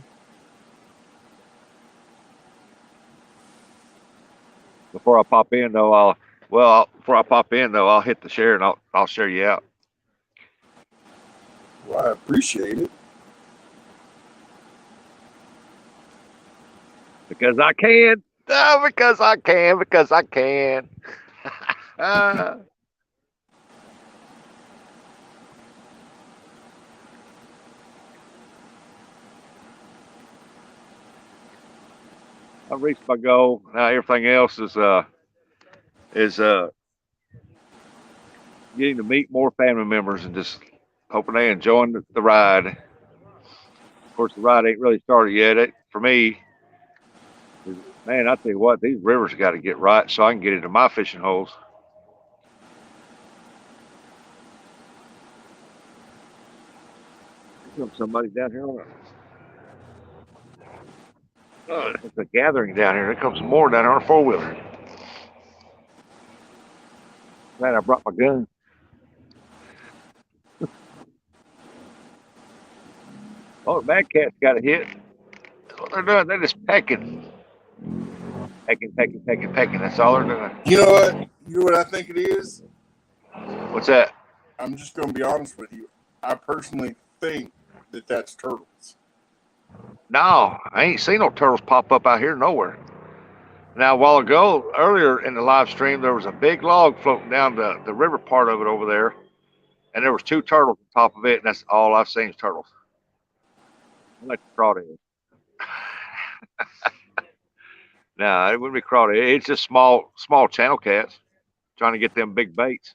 Before I pop in though, I'll hit the share and I'll share you out. Well, I appreciate it. Because I can. Oh, because I can, because I can. I reached my goal. Now everything else is getting to meet more family members and just hoping they enjoying the ride. Of course, the ride ain't really started yet. For me, man, I tell you what, these rivers got to get right so I can get into my fishing holes. Here comes somebody down here on it's a gathering down here. There comes some more down here on a 4-wheeler. Man, I brought my gun. Oh, the bad cat's got a hit. That's what they're doing. They're just pecking. Pecking, pecking, pecking, pecking. That's all they're doing. You know what? You know what I think it is? What's that? I'm just going to be honest with you. I personally think that that's turtles. No, I ain't seen no turtles pop up out here nowhere. Now, a while ago, earlier in the live stream, there was a big log floating down the river part of it over there, and there was 2 turtles on top of it, and that's all I've seen is turtles. I like the fraud is. No, it wouldn't be crawdad. It's just small channel cats trying to get them big baits.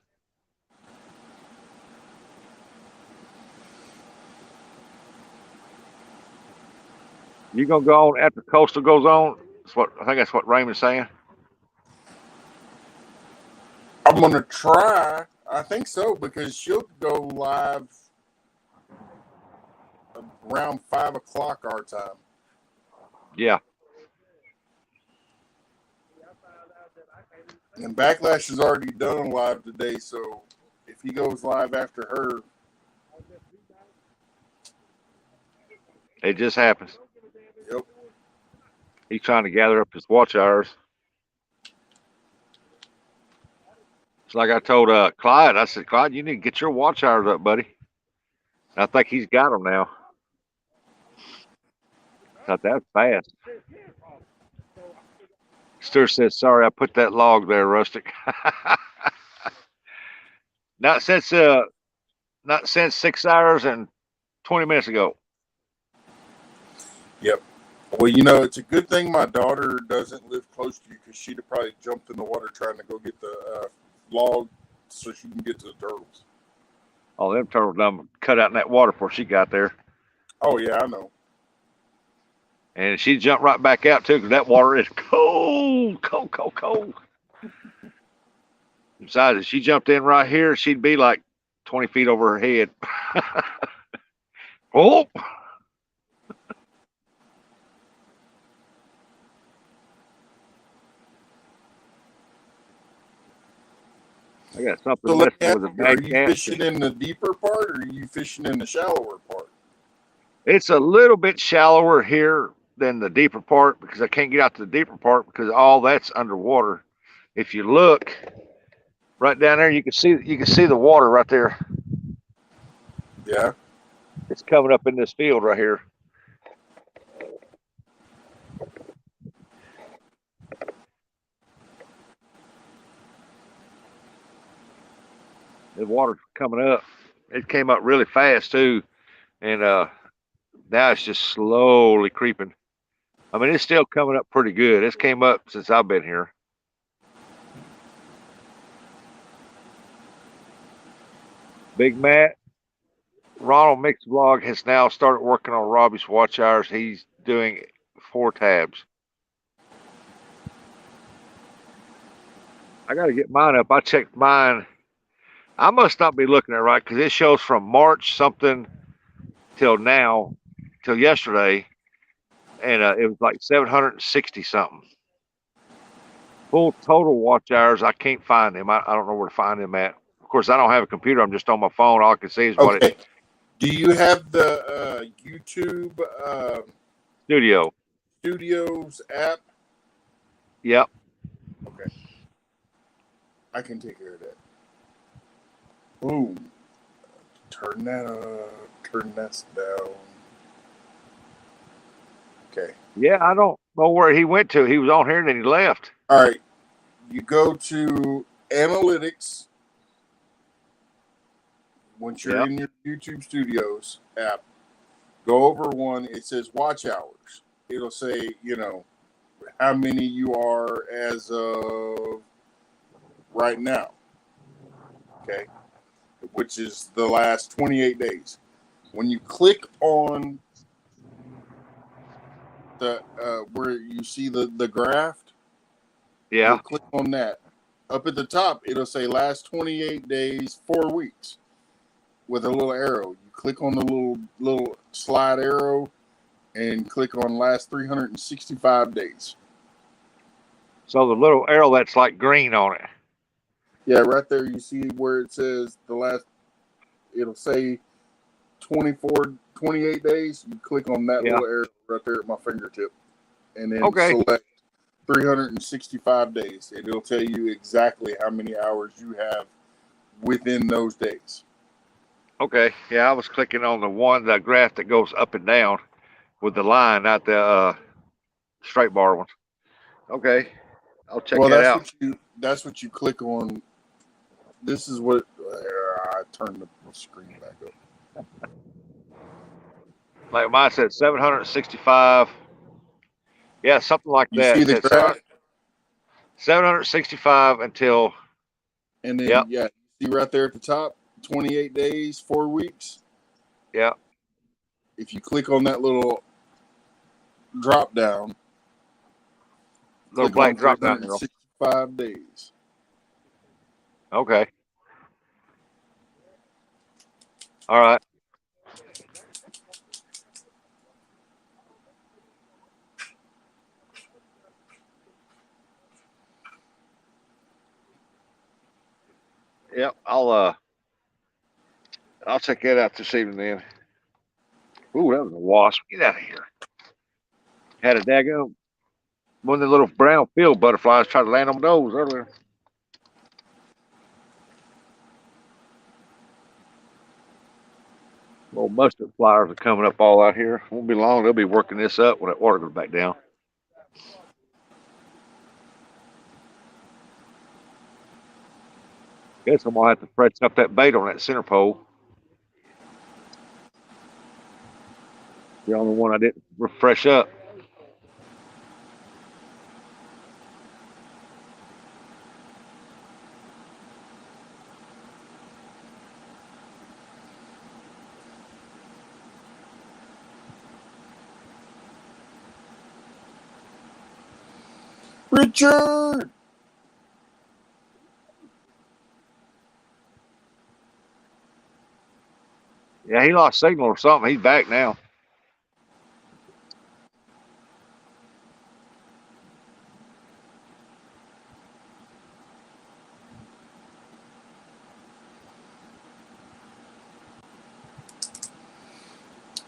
You gonna go on after coastal goes on? That's what I think. That's what Raymond's saying. I'm gonna try. I think so because she'll go live around 5 o'clock our time. Yeah. And Backlash is already done live today, so if he goes live after her, It just happens. yep. He's trying to gather up his watch hours. It's like I told Clyde. I said, Clyde, you need to get your watch hours up, buddy. And I think he's got them now. Thought that was fast. Stuart says, "Sorry, I put that log there, Rustic." not since 6 hours and 20 minutes ago. Yep. Well, you know, it's a good thing my daughter doesn't live close to you because she'd have probably jumped in the water trying to go get the log so she can get to the turtles. Oh, them turtles done cut out in that water before she got there. Oh, yeah, I know. And she jumped right back out, too, because that water is cold, cold, cold, cold. Besides, if she jumped in right here, she'd be like 20 feet over her head. Oh! I got something So let me messing ask with a you, are bad you cat. fishing in the deeper part or are you fishing in the shallower part? It's a little bit shallower here than the deeper part because I can't get out to the deeper part because all that's underwater. If you look right down there, you can see the water right there. Yeah. It's coming up in this field right here. The water's coming up. It came up really fast too, and now it's just slowly creeping. I mean, it's still coming up pretty good. It's came up since I've been here. Big Matt, Ronald Mix Vlog has now started working on Robbie's watch hours. He's doing 4 tabs. I got to get mine up. I checked mine. I must not be looking at it right because it shows from March something till now, till yesterday, and it was like 760 something. Full total watch hours, I can't find them. I don't know where to find them at. Of course, I don't have a computer. I'm just on my phone. All I can see is what Okay. Do you have the YouTube studio. Studios app? Yep. Okay. I can take care of that. Boom. Turn that up. Turn that down. Okay. Yeah, I don't know where he went to. He was on here and then he left. All right. You go to analytics. Once you're in your YouTube Studios app, go over one. It says watch hours. It'll say, you know, how many you are as of right now. Okay. Which is the last 28 days. When you click on the where you see the graph, Yeah. click on that. Up at the top, it'll say last 28 days, 4 weeks, with a little arrow. You click on the little slide arrow, and click on last 365 days. So the little arrow that's like green on it. Yeah, right there. You see where it says the last. It'll say 28 days. You click on that little arrow right there at my fingertip, and then select 365 days. And it'll tell you exactly how many hours you have within those days. Okay. Yeah, I was clicking on the graph that goes up and down with the line, not the straight bar ones. Okay. I'll check that out. That's what you click on. This is what I turned the screen back up. Like mine said 765. Yeah, something like You that. see It the said graph, 765 until, and then yep, yeah, you see right there at the top, 28 days, 4 weeks. yep, If you click on that little drop down, little click on black drop down arrow. 365 days. Okay. All right. Yep. I'll check that out this evening then. Ooh, that was a wasp. Get out of here. Had a daggone one of the little brown field butterflies try to land on those earlier. Little mustard flyers are coming up all out here. Won't be long. They'll be working this up when that water goes back down. Guess I'm gonna have to freshen up that bait on that center pole. The only one I didn't refresh up. Richard, Yeah, he lost signal or something. He's back now.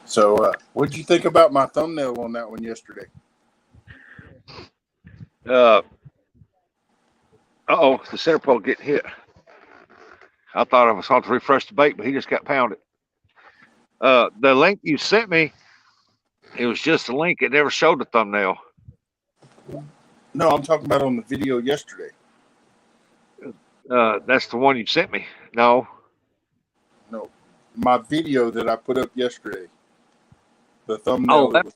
so what'd you think about my thumbnail on that one yesterday? Uh oh, the center pole getting hit. I thought I was supposed to refresh the bait, but he just got pounded. The link you sent me, it was just a link. It never showed the thumbnail. No, I'm talking about on the video yesterday. That's the one you sent me. No. No, my video that I put up yesterday. The thumbnail. Oh, that,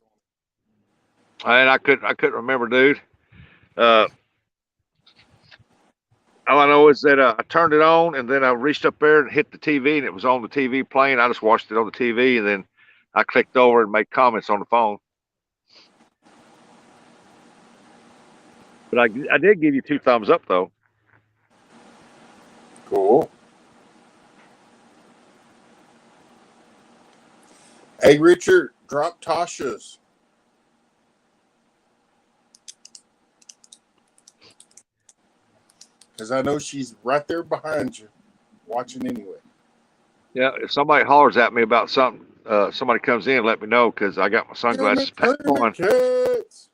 and I couldn't remember, dude. All I know is that I turned it on and then I reached up there and hit the TV and it was on the TV playing. I just watched it on the TV and then I clicked over and made comments on the phone. But I did give you 2 thumbs up though. Cool. Hey, Richard, drop Tasha's. Because I know she's right there behind you, watching anyway. Yeah, if somebody hollers at me about something, somebody comes in, let me know because I got my sunglasses packed on. Cats.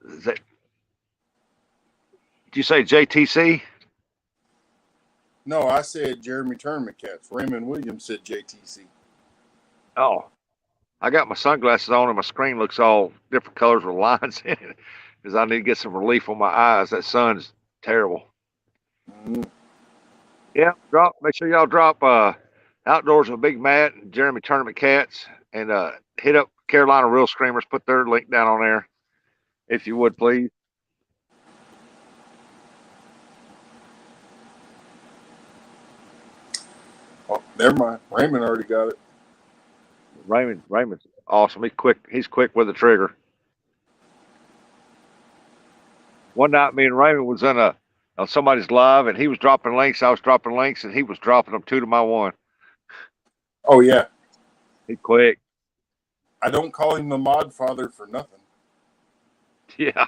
Did you say JTC? No, I said Jeremy Tournament Cats. Raymond Williams said JTC. Oh, I got my sunglasses on and my screen looks all different colors with lines in it because I need to get some relief on my eyes. That sun's terrible. Mm. Yeah, make sure y'all drop Outdoors with Big Matt and Jeremy Tournament Cats and hit up Carolina Real Screamers. Put their link down on there if you would, please. Oh, never mind. Raymond already got it. Raymond's awesome. He's quick with the trigger. One night, me and Raymond was on somebody's live, and he was dropping links. I was dropping links, and he was dropping them 2 to my 1. Oh, yeah. He quick. I don't call him the mod father for nothing. Yeah.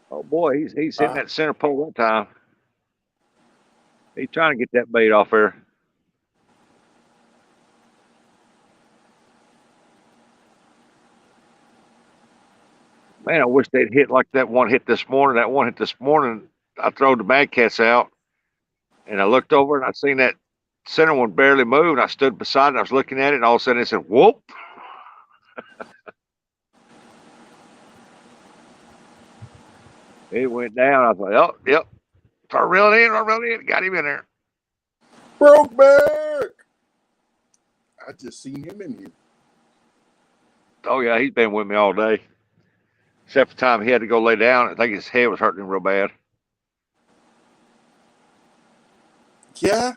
Oh boy, he's hitting that center pole that time. He's trying to get that bait off there. Man, I wish they'd hit like that one hit this morning. That one hit this morning. I throwed the bad cats out, and I looked over and I seen that center one barely move. And I stood beside it. I was looking at it, and all of a sudden it said, "Whoop!" It went down. I was like, "Oh, yep." So I reeled in. Got him in there. Brokeback. I just seen him in here. Oh yeah, he's been with me all day. Except for the time he had to go lay down. I think his head was hurting him real bad. Yeah.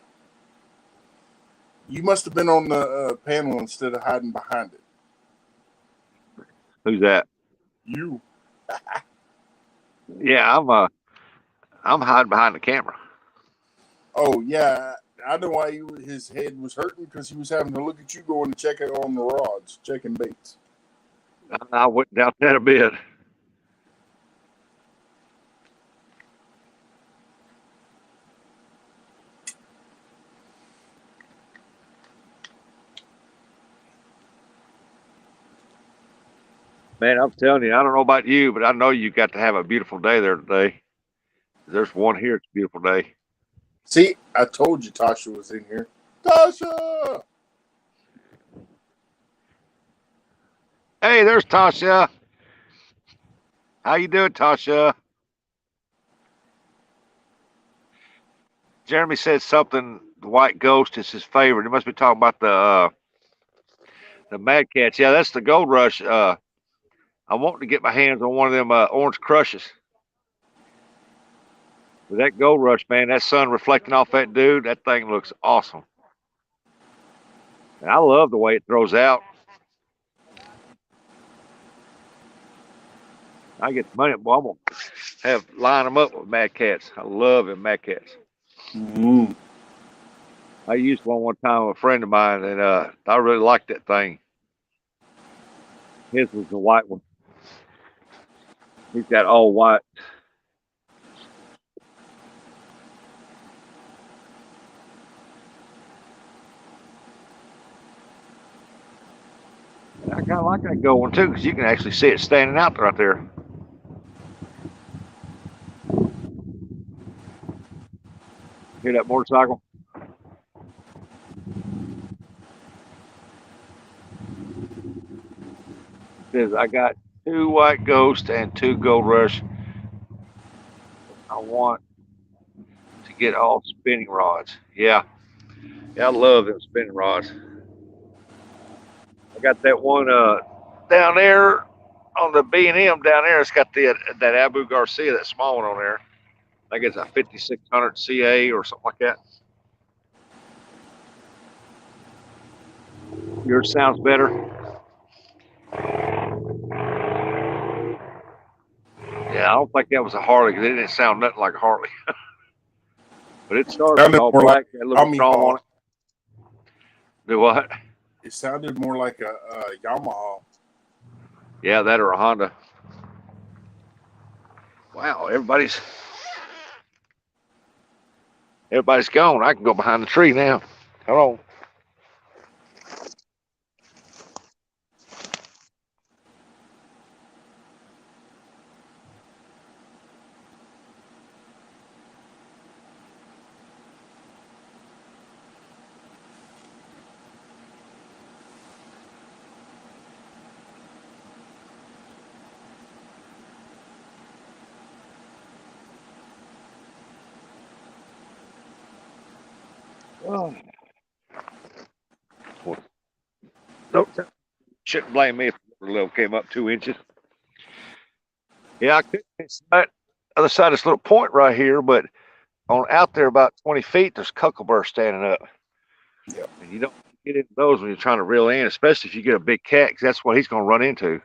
You must have been on the panel instead of hiding behind it. Who's that? You. Yeah, I'm hiding behind the camera. Oh, yeah. I know why his head was hurting, because he was having to look at you going to check it on the rods, checking baits. I wouldn't doubt that a bit. Man, I'm telling you, I don't know about you, but I know you got to have a beautiful day there today. There's one here. It's a beautiful day. See, I told you Tasha was in here. Tasha! Hey, there's Tasha. How you doing, Tasha? Jeremy said something. The white ghost is his favorite. He must be talking about the Mad Cats. Yeah, that's the Gold Rush. I want to get my hands on one of them orange crushes. With that Gold Rush, man, that sun reflecting off that dude, that thing looks awesome. And I love the way it throws out. I get the money, boy, I'm gonna line them up with Mad Cats. I love them Mad Cats. Mm-hmm. I used one time with a friend of mine, and I really liked that thing. His was the white one. He's got all white. I kind of like that gold one too, because you can actually see it standing out right there. Hear that motorcycle? It says, I got 2 white ghosts and 2 Gold Rush. I want to get all spinning rods. Yeah, I love them spinning rods. I got that one down there on the B&M down there. It's got that Abu Garcia, that small one on there. I think it's a 5600 CA or something like that. Yours sounds better. Yeah, I don't think that was a Harley because it didn't sound nothing like a Harley. But it started all black, like had a little chrome on it. Do what? It sounded more like a Yamaha. Yeah, that or a Honda. Wow, everybody's gone. I can go behind the tree now. Hold on. Oh. Nope. Shouldn't blame me if the little came up 2 inches. Yeah, I couldn't see that other side of this little point right here, but on out there about 20 feet, there's cuckleburr standing up. Yeah. And you don't get into those when you're trying to reel in, especially if you get a big cat, because that's what he's going to run into.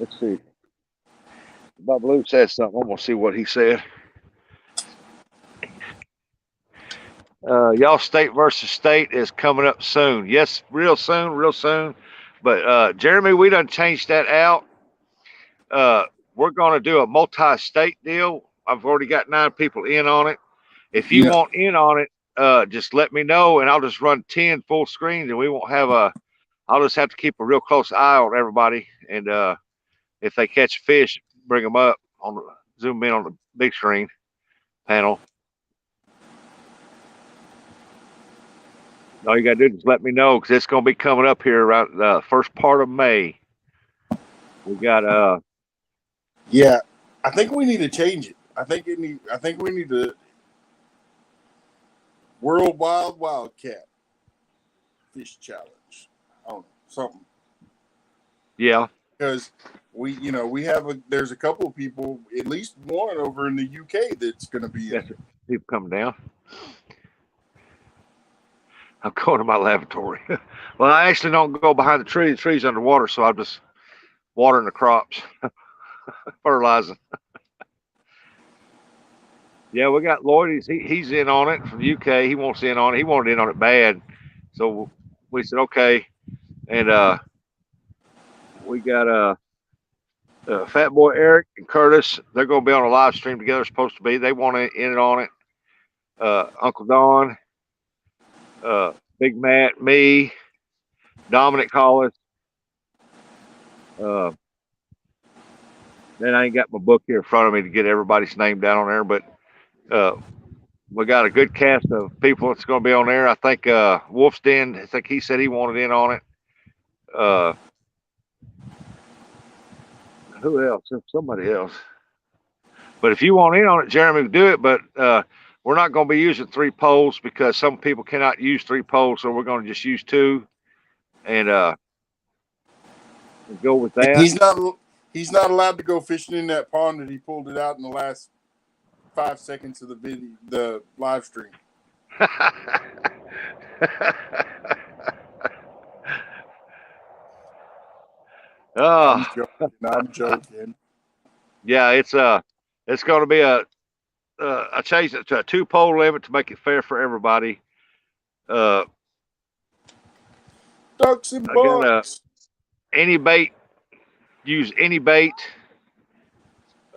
Let's see. Bob Lou said something. I'm going to see what he said. Y'all state versus state is coming up soon. Yes, real soon. But Jeremy, we done changed that out. We're going to do a multi-state deal. I've already got 9 people in on it. If you want in on it, just let me know, and I'll just run 10 full screens, and we won't have I'll just have to keep a real close eye on everybody, and if they catch fish, bring them up zoom in on the big screen panel. All you got to do is just let me know, because it's going to be coming up here around the first part of May. We got yeah, I think we need to change it. I think we need to World Wild Wildcat Fish Challenge. I don't know, something. Yeah. Because there's a couple of people, at least one over in the UK that's going to be in. Yes, people coming down. I'm going to my lavatory. Well, I actually don't go behind the tree. The tree's underwater, so I'm just watering the crops, fertilizing. Yeah, we got Lloyd. He's in on it from the UK. He wants in on it. He wanted in on it bad, so we said okay. And we got Fat Boy Eric and Curtis. They're going to be on a live stream together. Supposed to be. They want to in on it. Uncle Don, Big Matt, me, Dominic Hollis. Then I ain't got my book here in front of me to get everybody's name down on there, but we got a good cast of people that's going to be on there. I think Wolf's Den, I think he said he wanted in on it. Who else? Somebody else. But if you want in on it, Jeremy, do it. But we're not going to be using 3 poles because some people cannot use 3 poles, so we're going to just use 2 and go with that. He's not allowed to go fishing in that pond that he pulled it out in the last 5 seconds of the live stream. Oh, I'm joking. Yeah, it's going to be a change it to a 2 pole limit to make it fair for everybody. Ducks and bucks. Any bait, use any bait.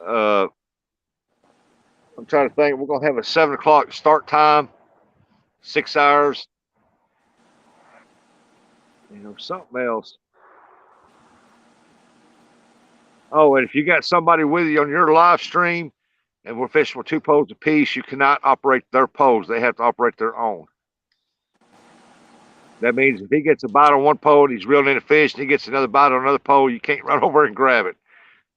I'm trying to think. We're going to have a 7 o'clock start time, 6 hours. Something else. Oh, and if you got somebody with you on your live stream and we're fishing with 2 poles apiece, you cannot operate their poles. They have to operate their own. That means if he gets a bite on one pole and he's reeling in a fish and he gets another bite on another pole, you can't run over and grab it.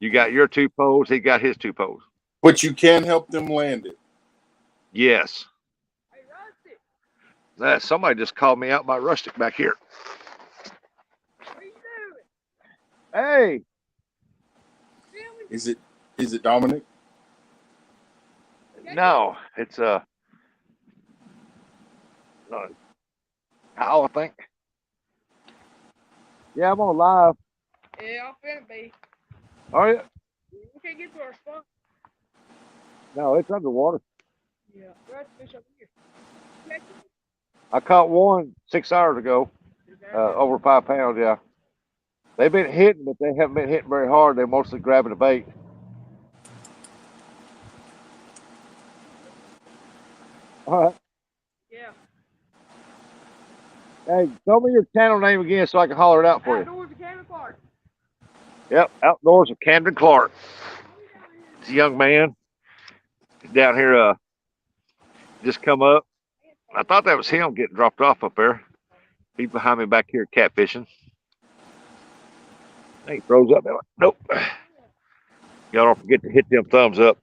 You got your 2 poles, he got his 2 poles. But you can help them land it. Yes. Somebody just called me out by Rustic back here. What are you doing? Hey. Is it Dominic? No, it's Kyle, I think. Yeah, I'm on live. Yeah, I'm finna be. Are you? We can't get to our spot. No, it's underwater. Yeah, we're at the fish up here. I caught one 6 hours ago, over 5 pounds. Yeah, they've been hitting, but they haven't been hitting very hard. They're mostly grabbing the bait. All right. Yeah. Hey, tell me your channel name again so I can holler it out for you. Outdoors of Camden Clark. Yep, Outdoors of Camden Clark. It's a young man down here. Just come up. I thought that was him getting dropped off up there. He's behind me back here catfishing. I think he throws up. Nope. Y'all don't forget to hit them thumbs up.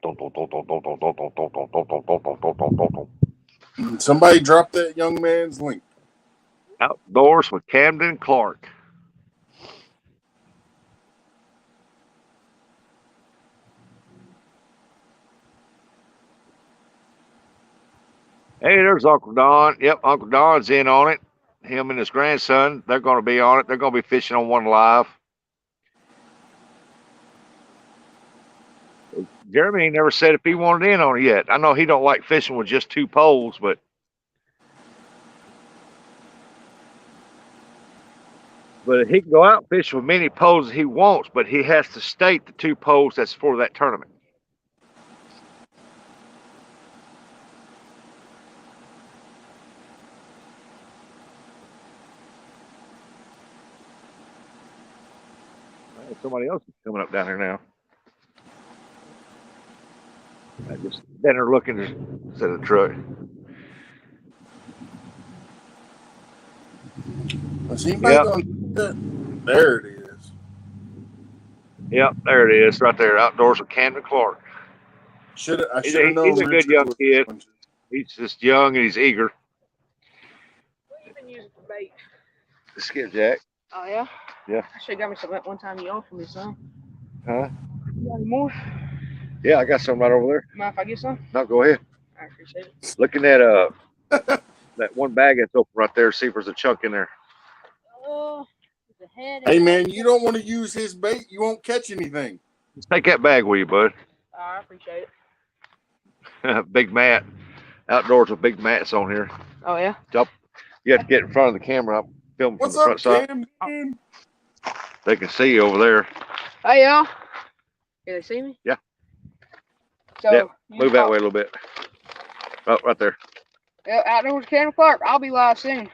Somebody drop that young man's link. Outdoors with Camden Clark. Hey, there's Uncle Don. Yep, Uncle Don's in on it. Him and his grandson, they're going to be on it. They're going to be fishing on one live. Jeremy never said if he wanted in on it yet. I know he don't like fishing with just 2 poles, but he can go out and fish with many poles he wants, but he has to state the 2 poles that's for that tournament. Somebody else is coming up down here now. I just then they're looking at the truck. Yep. There it is. Yep, there it is, right there. Outdoors with Camden Clark. I He's should have known he's a good Richard young was kid. going to. He's just young and he's eager. What have you been using for bait? Skipjack. Oh, yeah? Yeah. I should have got me some that one time you offered me some. Huh? You got any more? Yeah, I got some right over there. Mind if I get some? No, go ahead. I appreciate it. Looking at that one bag that's open right there. See if there's a chunk in there. Oh, there's a head. Hey man, you don't want to use his bait. You won't catch anything. Just take that bag with you, bud. Oh, I appreciate it. Big mat. Outdoors with big mats on here. Oh, yeah? You have to get in front of the camera. I'm filming from What's the front up, side. Cam? Man? They can see you over there. Hey, y'all. Can they see me? Yeah. So, Yep. you Move that call- way a little bit. Oh, right there. Yeah, Outdoors Cameron Clark. I'll be live soon.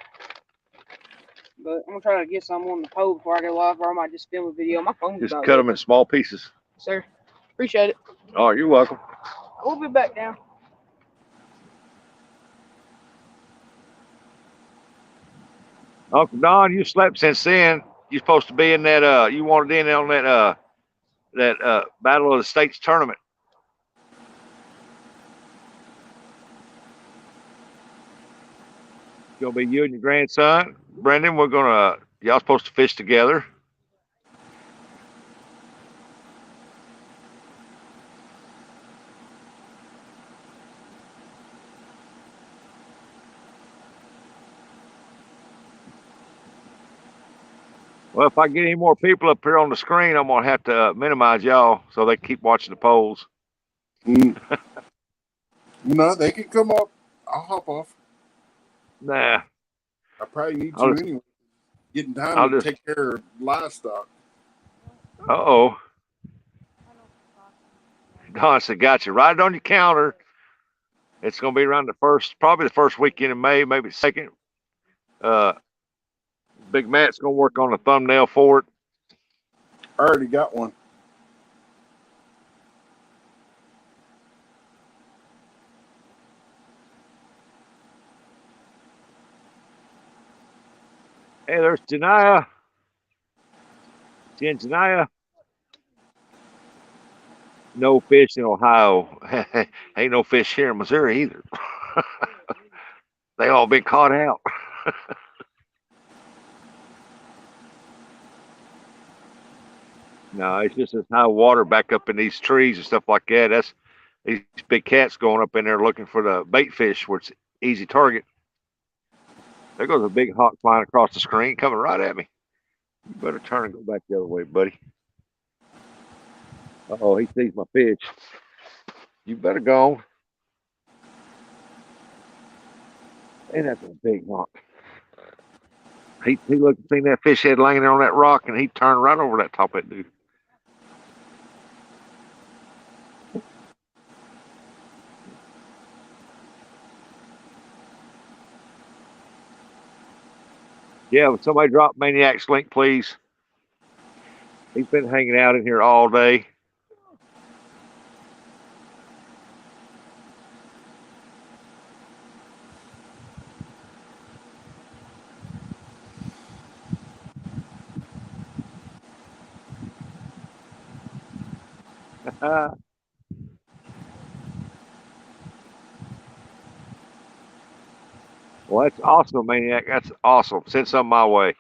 But I'm going to try to get some on the pole before I go live, or I might just film a video. My phone's Just about cut dead. them in small pieces. Sir, appreciate it. Oh, you're welcome. We'll be back down. Uncle Don, you slept since then. You're supposed to be in that. You wanted in on that Battle of the States tournament. Gonna be you and your grandson, Brendan. Y'all supposed to fish together. Well, if I get any more people up here on the screen, I'm gonna have to minimize y'all so they keep watching the polls. No, they can come up. I'll hop off. Nah, I probably need I'll to just- anyway. Getting time I'll to just- take care of livestock. Uh-oh. Don said, got you right on your counter. It's gonna be around probably the first weekend in May, maybe the second. Big Matt's gonna work on a thumbnail for it. I already got one. Hey, there's Janaya. Jen Janaya. No fish in Ohio. Ain't no fish here in Missouri either. They all been caught out. No, it's just this high water back up in these trees and stuff like that. That's these big cats going up in there looking for the bait fish where it's easy target. There goes a big hawk flying across the screen, coming right at me. You better turn and go back the other way, buddy. Uh-oh, he sees my fish. You better go. And that's a big hawk. He looked, seen that fish head laying there on that rock, and he turned right over that top of that dude. Yeah, would somebody drop Maniac's link, please? He's been hanging out in here all day. Well, that's awesome, Maniac. That's awesome. Send some my way.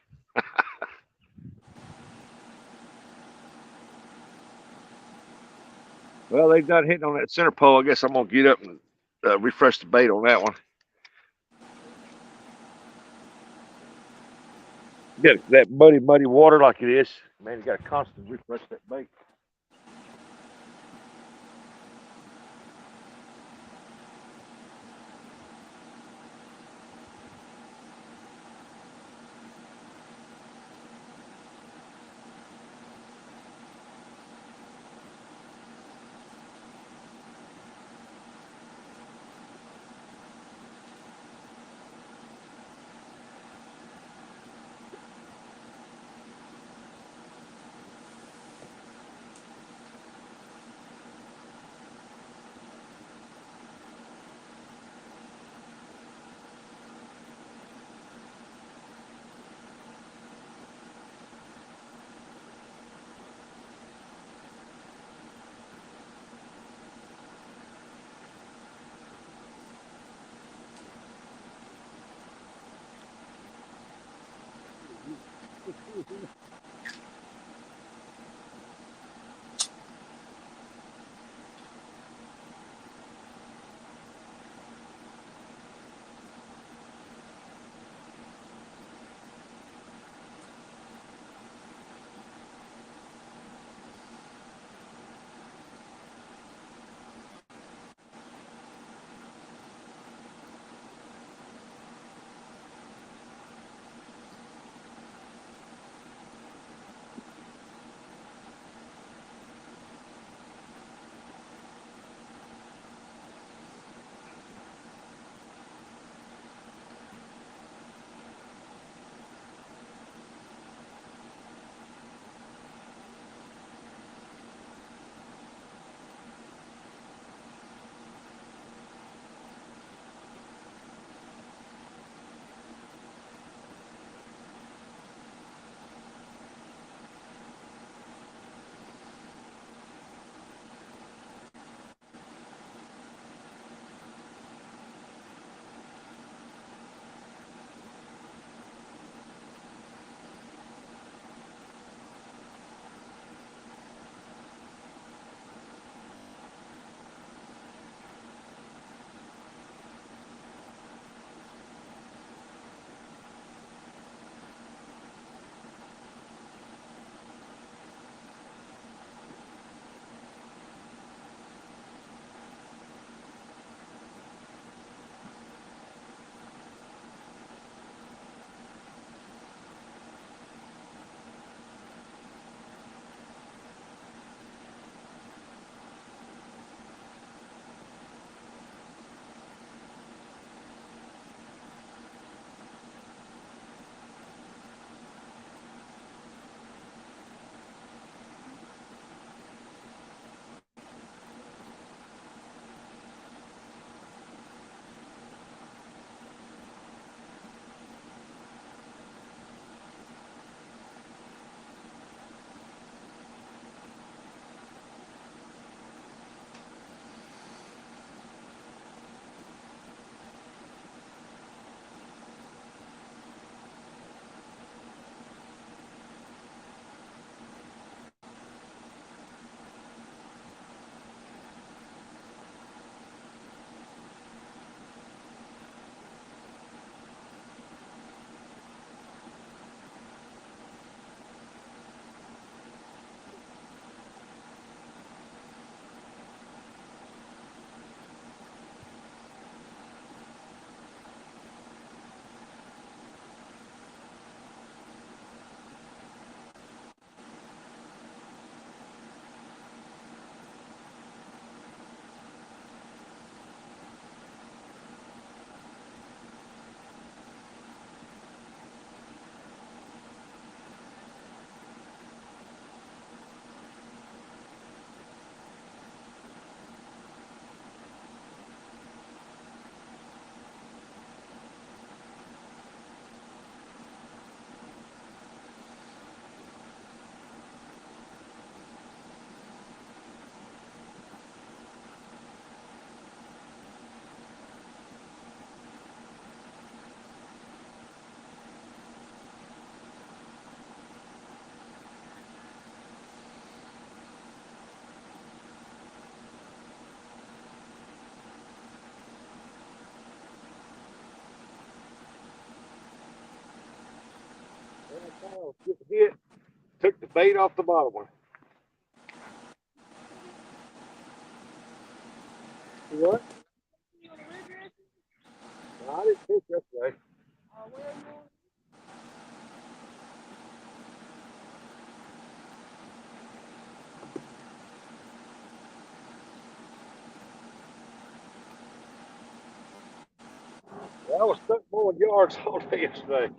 Well, they've done hitting on that center pole. I guess I'm going to get up and refresh the bait on that one. Get that muddy water like it is. Man, you got to constantly refresh that bait. Get hit, took the bait off the bottom one. What? No, I didn't fish yesterday. Well, I was stuck mowing yards all day yesterday.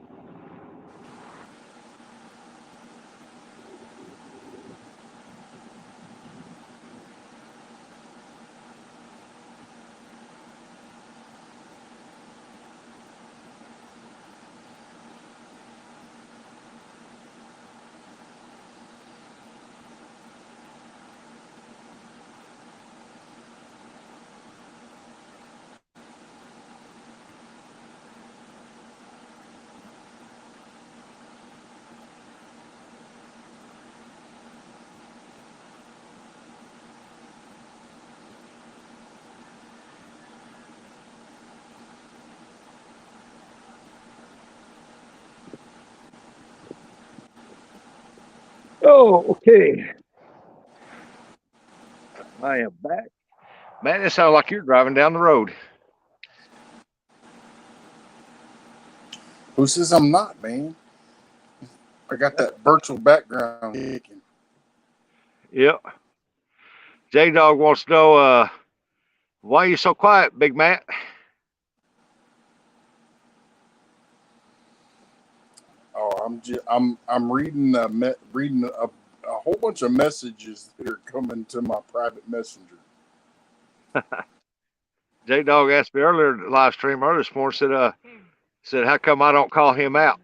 Oh, okay. I am back. Man, it sounds like you're driving down the road. Who says I'm not, man? I got that virtual background kicking. Yep. J Dog wants to know why you so quiet, Big Matt? Oh, I'm reading reading a whole bunch of messages that are coming to my private messenger. J Dog asked me earlier in the live stream earlier this morning, said how come I don't call him out?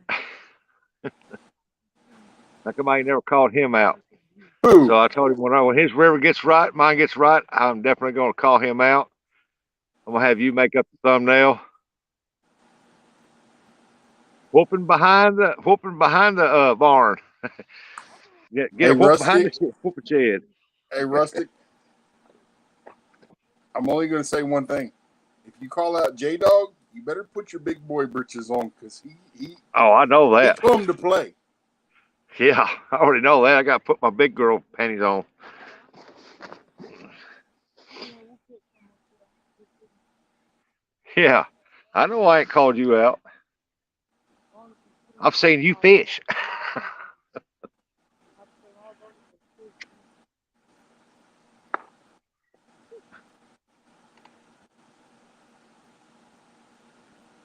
How come I ain't never called him out? Who? So I told him when his river gets right, mine gets right, I'm definitely going to call him out. I'm gonna have you make up the thumbnail. Whooping behind the barn. Get Hey, a whoop behind Rustic. the whooping shed. Hey, Rustic. I'm only going to say one thing. If you call out J Dog, you better put your big boy britches on because he Oh, I know that. come to play. Yeah, I already know that. I got to put my big girl panties on. Yeah, I know I ain't called you out. I've seen you fish.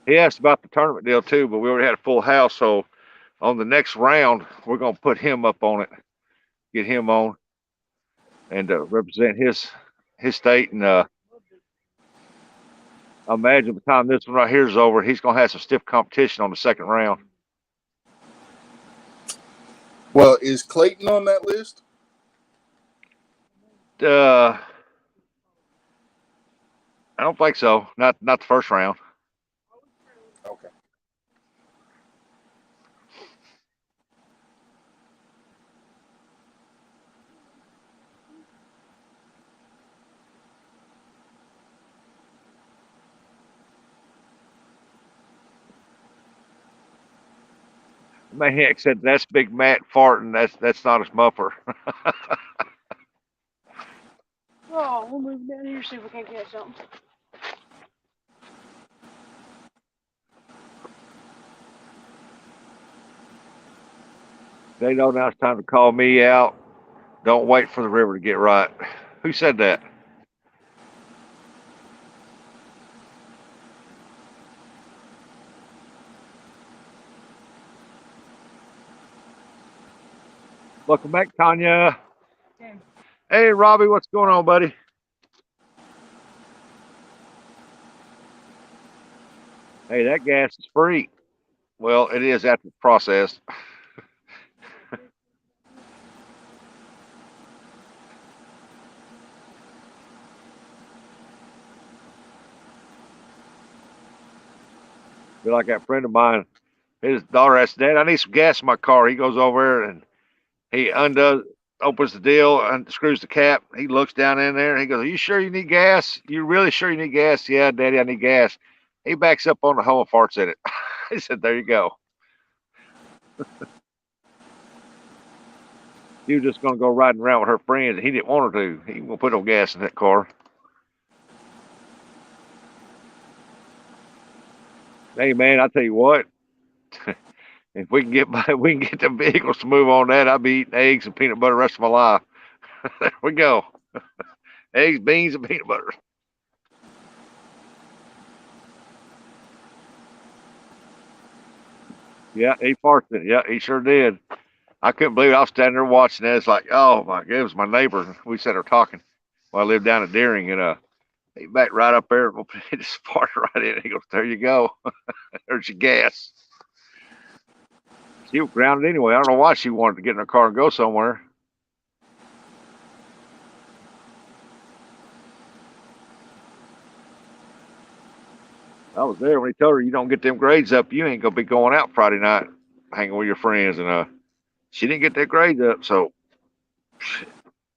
He asked about the tournament deal too, but we already had a full house. So on the next round, we're gonna put him up on it, get him on, and represent his state. And I imagine by the time this one right here is over, he's gonna have some stiff competition on the second round. Well, is Clayton on that list? I don't think so. Not the first round. Okay. Man, heck said that's Big Matt farting. That's not his muffler. Oh, we'll move down here see if we can't get something. They know now it's time to call me out. Don't wait for the river to get right. Who said that? Welcome back, Tanya. Okay. Hey, Robbie, what's going on, buddy? Hey, that gas is free. Well, it is after it's processed. Be like that friend of mine. His daughter asked, Dad, I need some gas in my car. He goes over there and he opens the deal, unscrews the cap. He looks down in there and he goes, Are you sure you need gas? You really sure you need gas? Yeah, Daddy, I need gas. He backs up on the hole and farts in it. He said, There you go. She was just going to go riding around with her friends. And he didn't want her to. He won't put no gas in that car. Hey, man, I tell you what. If we can get the vehicles to move on that, I'll be eating eggs and peanut butter the rest of my life. There we go. Eggs, beans, and peanut butter. Yeah, he farted it. Yeah, he sure did. I couldn't believe it. I was standing there watching that. It's like, oh my God, it was my neighbor. We sat there talking while I lived down in Deering, and he backed right up there. He just farted right in. He goes, There you go. There's your gas. She was grounded anyway. I don't know why she wanted to get in her car and go somewhere. I was there when he told her, You don't get them grades up, you ain't going to be going out Friday night hanging with your friends. And she didn't get that grades up, so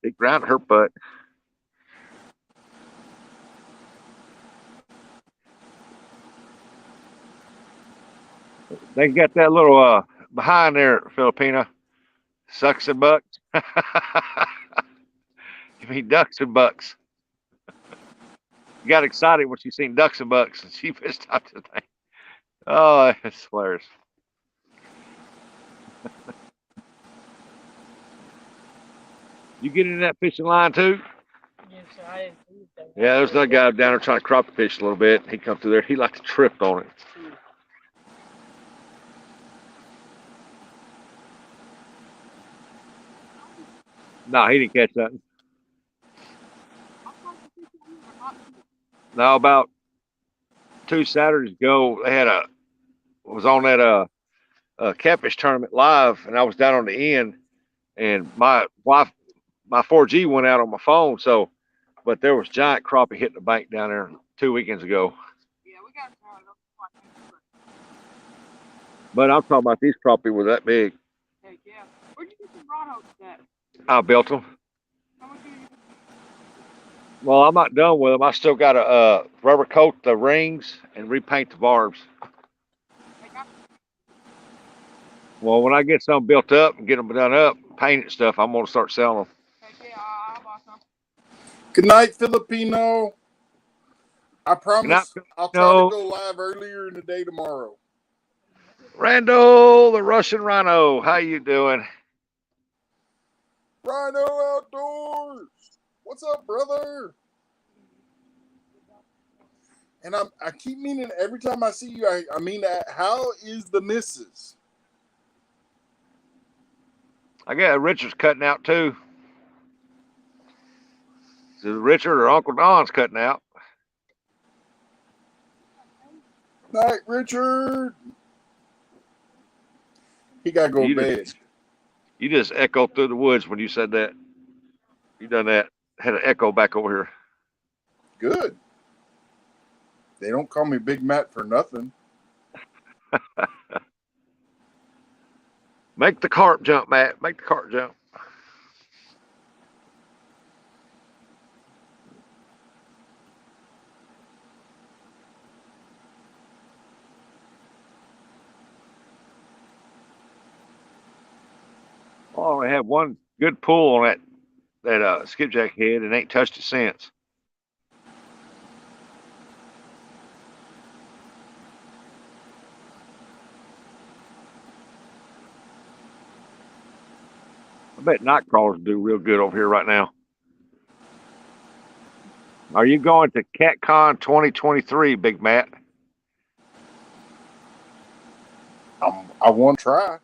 it grounded her butt. They got that little behind there, Filipina. Sucks and bucks. You mean ducks and bucks? You got excited when she seen ducks and bucks, and she fished out the thing. Oh, that's hilarious. You get in that fishing line too? Yes, I didn't. Yeah, there's another guy down there trying to crop the fish a little bit. He come through there. He like to trip on it. No, he didn't catch nothing. No, about 2 Saturdays ago, they had was on that catfish tournament live, and I was down on the end, and my 4G went out on my phone. So, but there was giant crappie hitting the bank down there 2 weekends ago. Yeah, we got But I'm talking about these crappie were that big. Heck yeah. Where'd you get some rod hooks at? I built them. How much did you get? Well, I'm not done with them. I still got to rubber coat the rings and repaint the barbs. Well, when I get some built up and get them done up, painted and stuff, I'm gonna start selling them. Heck yeah, I'll buy some. Good night, Filipino. I promise I'll try to go live earlier in the day tomorrow. Randall, the Russian Rhino, how you doing? Rhino Outdoors. What's up, brother? And I keep meaning every time I see you, I mean that. How is the missus? I got Richard's cutting out too. Is it Richard or Uncle Don's cutting out? Night, Richard. He got to go to bed. You just echoed through the woods when you said that. You done that. Had an echo back over here. Good. They don't call me Big Matt for nothing. Make the carp jump, Matt. Make the carp jump. Oh, I have one good pull on that skipjack head and ain't touched it since. I bet night crawlers do real good over here right now. Are you going to CatCon 2023, Big Matt? I want to try.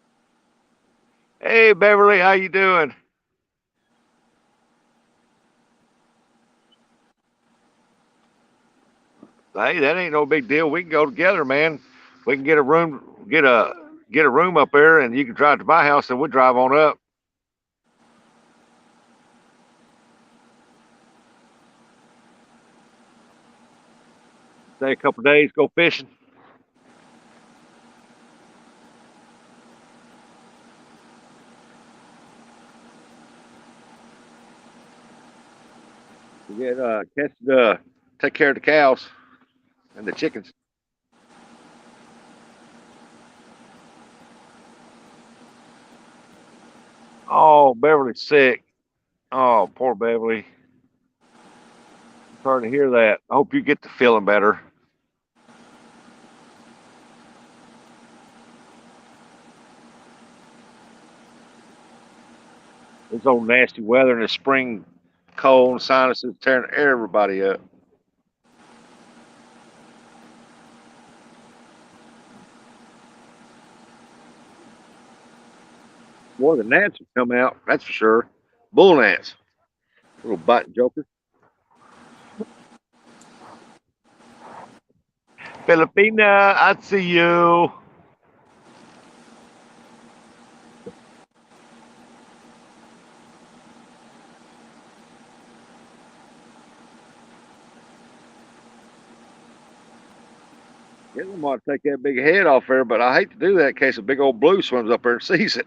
Hey, Beverly, how you doing? Hey, that ain't no big deal. We can go together, man. We can get a room, get a room up there, and you can drive to my house, and we'll drive on up. Stay a couple days, go fishing. Take care of the cows and the chickens. Oh, Beverly's sick. Oh, poor Beverly. Sorry to hear that. I hope you get to feeling better. This old nasty weather and the spring cold and sinuses tearing everybody up. Boy, the gnats have come out, that's for sure. Bull gnats. Little biting jokers. Filipina, I see you. Yeah, we might take that big head off there, but I hate to do that in case a big old blue swims up there and sees it.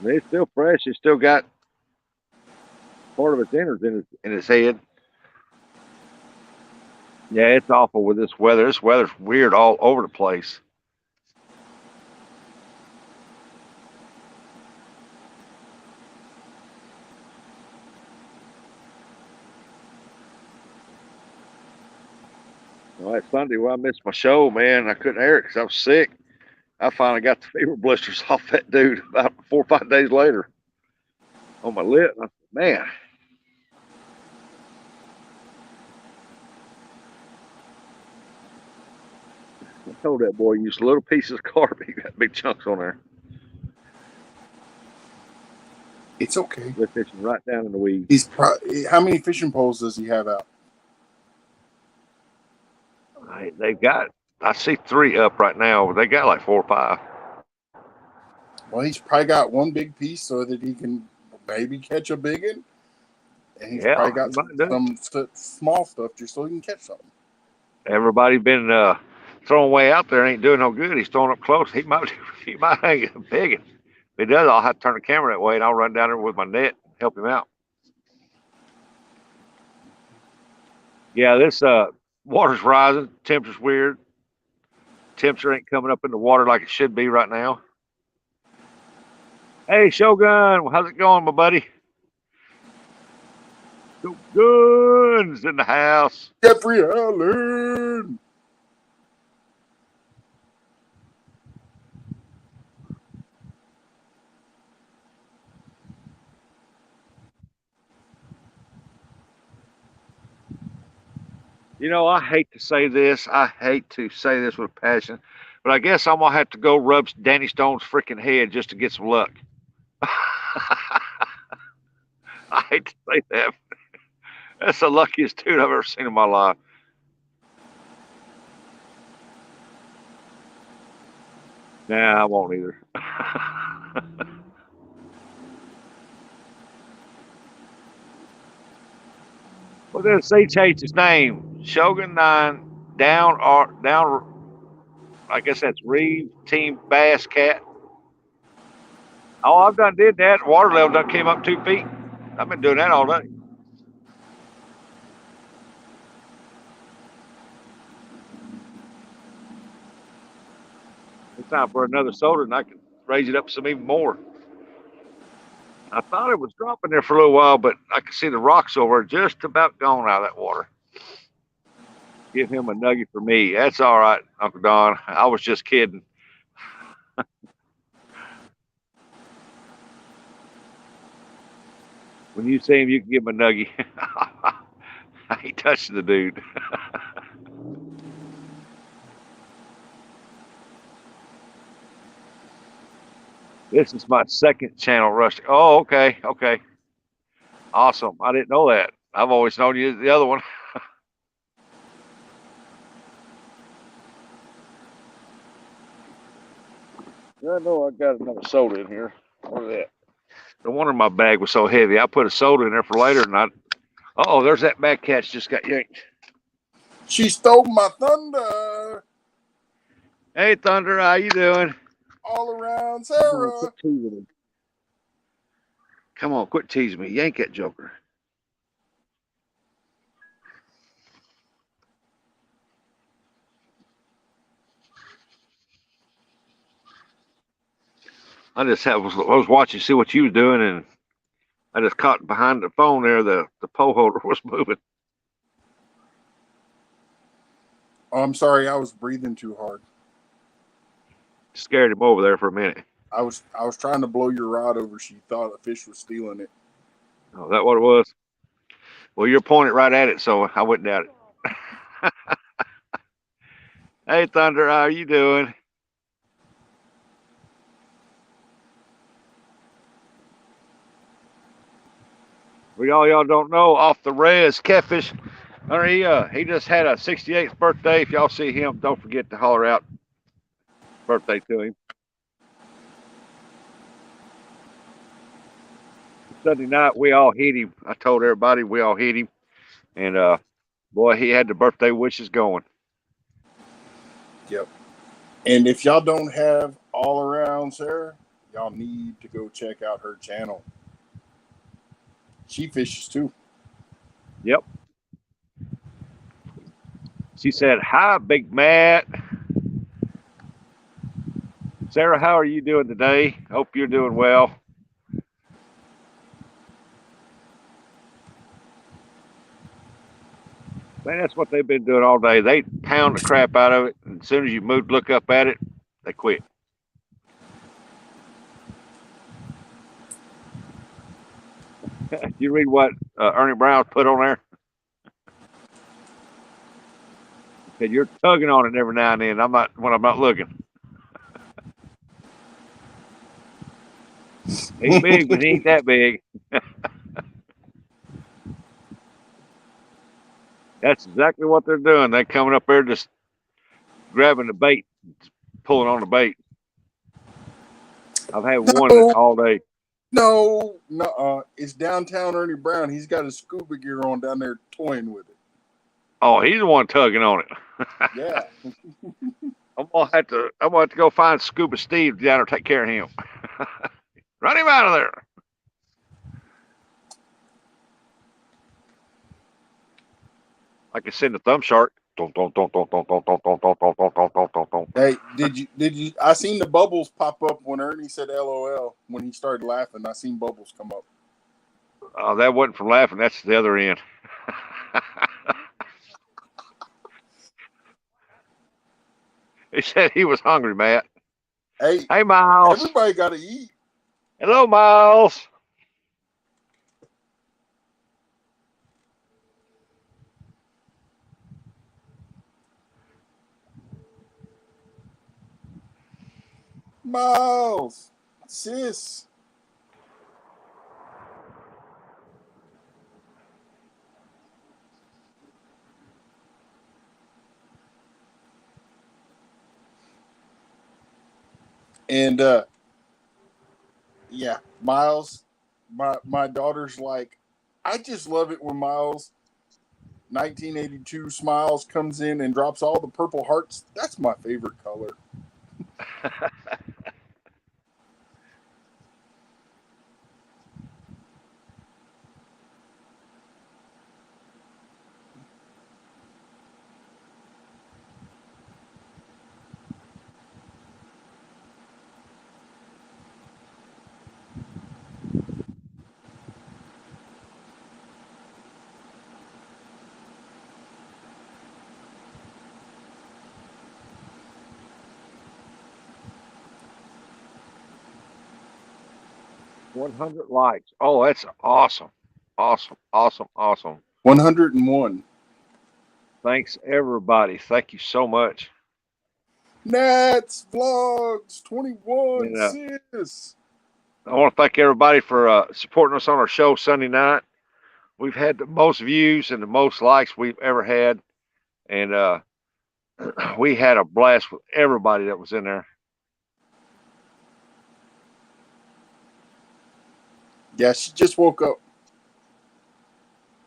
It's still fresh. It's still got part of its innards in its head. Yeah, it's awful with this weather. This weather's weird all over the place. Well, that Sunday, I missed my show, man. I couldn't air it because I was sick. I finally got the fever blisters off that dude about 4 or 5 days later on my lip. I said, man. I told that boy use little pieces of carpet. He got big chunks on there. It's okay. They're fishing right down in the weeds. How many fishing poles does he have out? They've got, I see 3 up right now, but they got like 4 or 5. Well, he's probably got one big piece so that he can maybe catch a big one. And he's probably got some small stuff just so he can catch something. Everybody been throwing way out there, ain't doing no good. He's throwing up close. He might hang a big one. If he does, I'll have to turn the camera that way and I'll run down there with my net and help him out. Yeah, this water's rising. Temperature's weird. Temperature ain't coming up in the water like it should be right now. Hey, Shogun, how's it going, my buddy? Shogun's in the house. Jeffrey Allen. You know, I hate to say this. I hate to say this with passion, but I guess I'm going to have to go rub Danny Stone's freaking head just to get some luck. I hate to say that. That's the luckiest dude I've ever seen in my life. Nah, I won't either. What does he change his name? Shogun 9 down. I guess that's Reeve Team Bass Cat. Oh, I've done did that. Water level done came up 2 feet. I've been doing that all day. It's time for another soda, and I can raise it up some even more. I thought it was dropping there for a little while, but I can see the rocks over just about gone out of that water. Give him a nugget for me. That's all right, Uncle Don. I was just kidding. When you see him, you can give him a nugget. I ain't touching the dude. This is my second channel rush. Oh, okay. Okay. Awesome. I didn't know that. I've always known you the other one. I know I got another soda in here. What is that? No wonder my bag was so heavy. I put a soda in there for later, and oh, there's that bad catch just got yanked. She stole my thunder. Hey, Thunder, how you doing? All around Sarah. Come on, quit teasing me. Yank that joker. I was watching, see what you was doing, and I just caught behind the phone there. The pole holder was moving. Oh, I'm sorry, I was breathing too hard. Scared him over there for a minute. I was trying to blow your rod over. She thought a fish was stealing it. Oh, is that what it was? Well, you're pointing right at it, so I wouldn't doubt it. Hey, Thunder, how are you doing? For y'all don't know, off the res catfish. He just had a 68th birthday. If y'all see him, don't forget to holler out birthday to him. Sunday night, we all hit him. I told everybody we all hit him. And boy, he had the birthday wishes going. Yep. And if y'all don't have All Around Sarah, y'all need to go check out her channel. She fishes too. Yep. She said, "Hi, Big Matt. Sarah, how are you doing today? Hope you're doing well." Man, that's what they've been doing all day. pound the crap out of it. And as soon as you look up at it, they quit. You read what Ernie Brown put on there? He said, you're tugging on it every now and then. I'm not looking. He's big, but he ain't that big. That's exactly what they're doing. They're coming up there just grabbing the bait, pulling on the bait. I've had one all day. No, it's downtown Ernie Brown. He's got his scuba gear on down there toying with it. Oh, he's the one tugging on it. Yeah. I'm gonna have to go find Scuba Steve down there, take care of him. Run him out of there. I can send the thumb shark. Hey, did you? I seen the bubbles pop up when Ernie said LOL. When he started laughing, I seen bubbles come up. Oh, that wasn't from laughing. That's the other end. He said he was hungry, Matt. Hey, Miles. Everybody got to eat. Hello, Miles. Miles, sis. And yeah, Miles, my daughter's like, I just love it when Miles 1982 Smiles comes in and drops all the purple hearts. That's my favorite color. 100 likes. Oh, that's awesome. Awesome. 101. Thanks, everybody. Thank you so much. Nats Vlogs 21. And, sis. I want to thank everybody for supporting us on our show Sunday night. We've had the most views and the most likes we've ever had. And we had a blast with everybody that was in there. Yeah, she just woke up.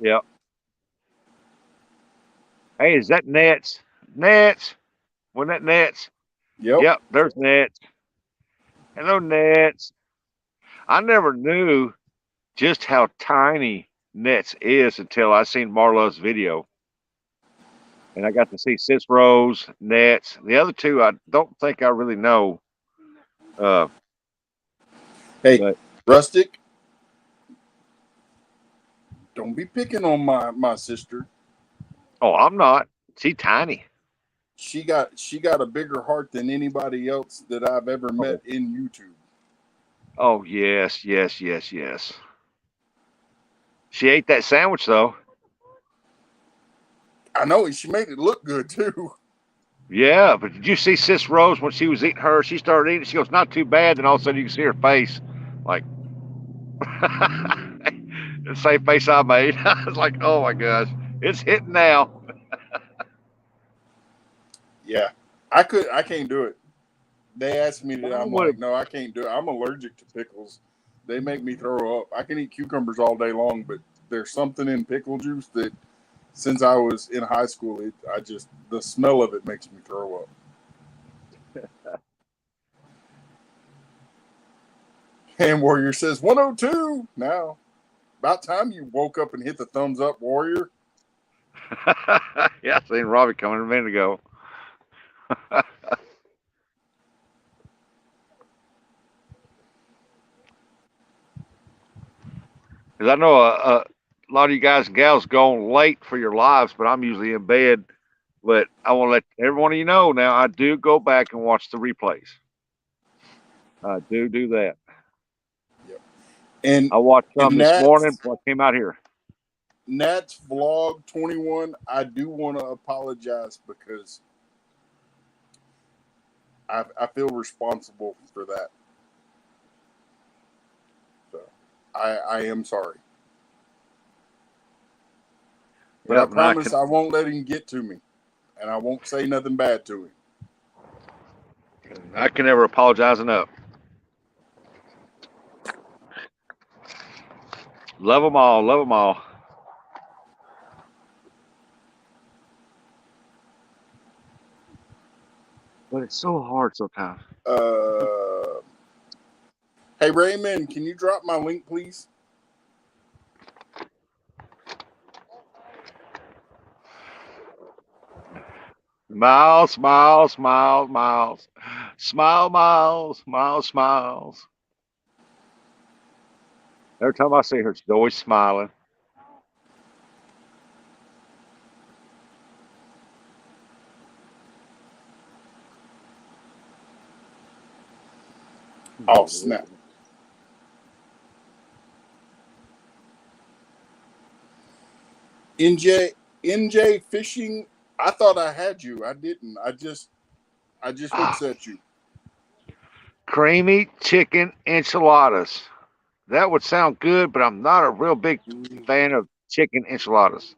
Yep. Hey, is that Nets? Nets? Wasn't that Nets? Yep. There's Nets. Hello, Nets. I never knew just how tiny Nets is until I seen Marlo's video. And I got to see Sis Rose, Nets. The other two, I don't think I really know. Hey, but, Rustic, don't be picking on my sister. Oh, I'm not. She's tiny. She got a bigger heart than anybody else that I've ever met in YouTube. Oh, yes. She ate that sandwich, though. I know. She made it look good, too. Yeah, but did you see Sis Rose when she was eating hers? She started eating. She goes, not too bad. Then all of a sudden you can see her face. Like, the same face I made. I was like, oh, my gosh. It's hitting now. Yeah. I can't do it. They asked me to. I'm like, no, I can't do it. I'm allergic to pickles. They make me throw up. I can eat cucumbers all day long, but there's something in pickle juice that, since I was in high school, the smell of it makes me throw up. Hand Warrior says 102 now. About time you woke up and hit the thumbs up, Warrior. Yeah, I seen Robbie coming a minute ago. Because I know a lot of you guys and gals going late for your lives, but I'm usually in bed But I want to let every one of you know now. I do go back and watch the replays. I do that. And I watched some this morning Nat's, before I came out here. Nat's vlog 21. I do want to apologize because I feel responsible for that. So I am sorry. But Yep, I promise I won't let him get to me. And I won't say nothing bad to him. I can never apologize enough. Love them all. Love them all. But it's so hard sometimes. Hey, Raymond, can you drop my link, please? Miles, Miles, Miles, Miles. Smile, Miles, Miles, Smiles. Every time I see her, she's always smiling. Oh, snap. NJ Fishing, I thought I had you. I didn't. I just looks at you. Creamy chicken enchiladas. That would sound good, but I'm not a real big fan of chicken enchiladas.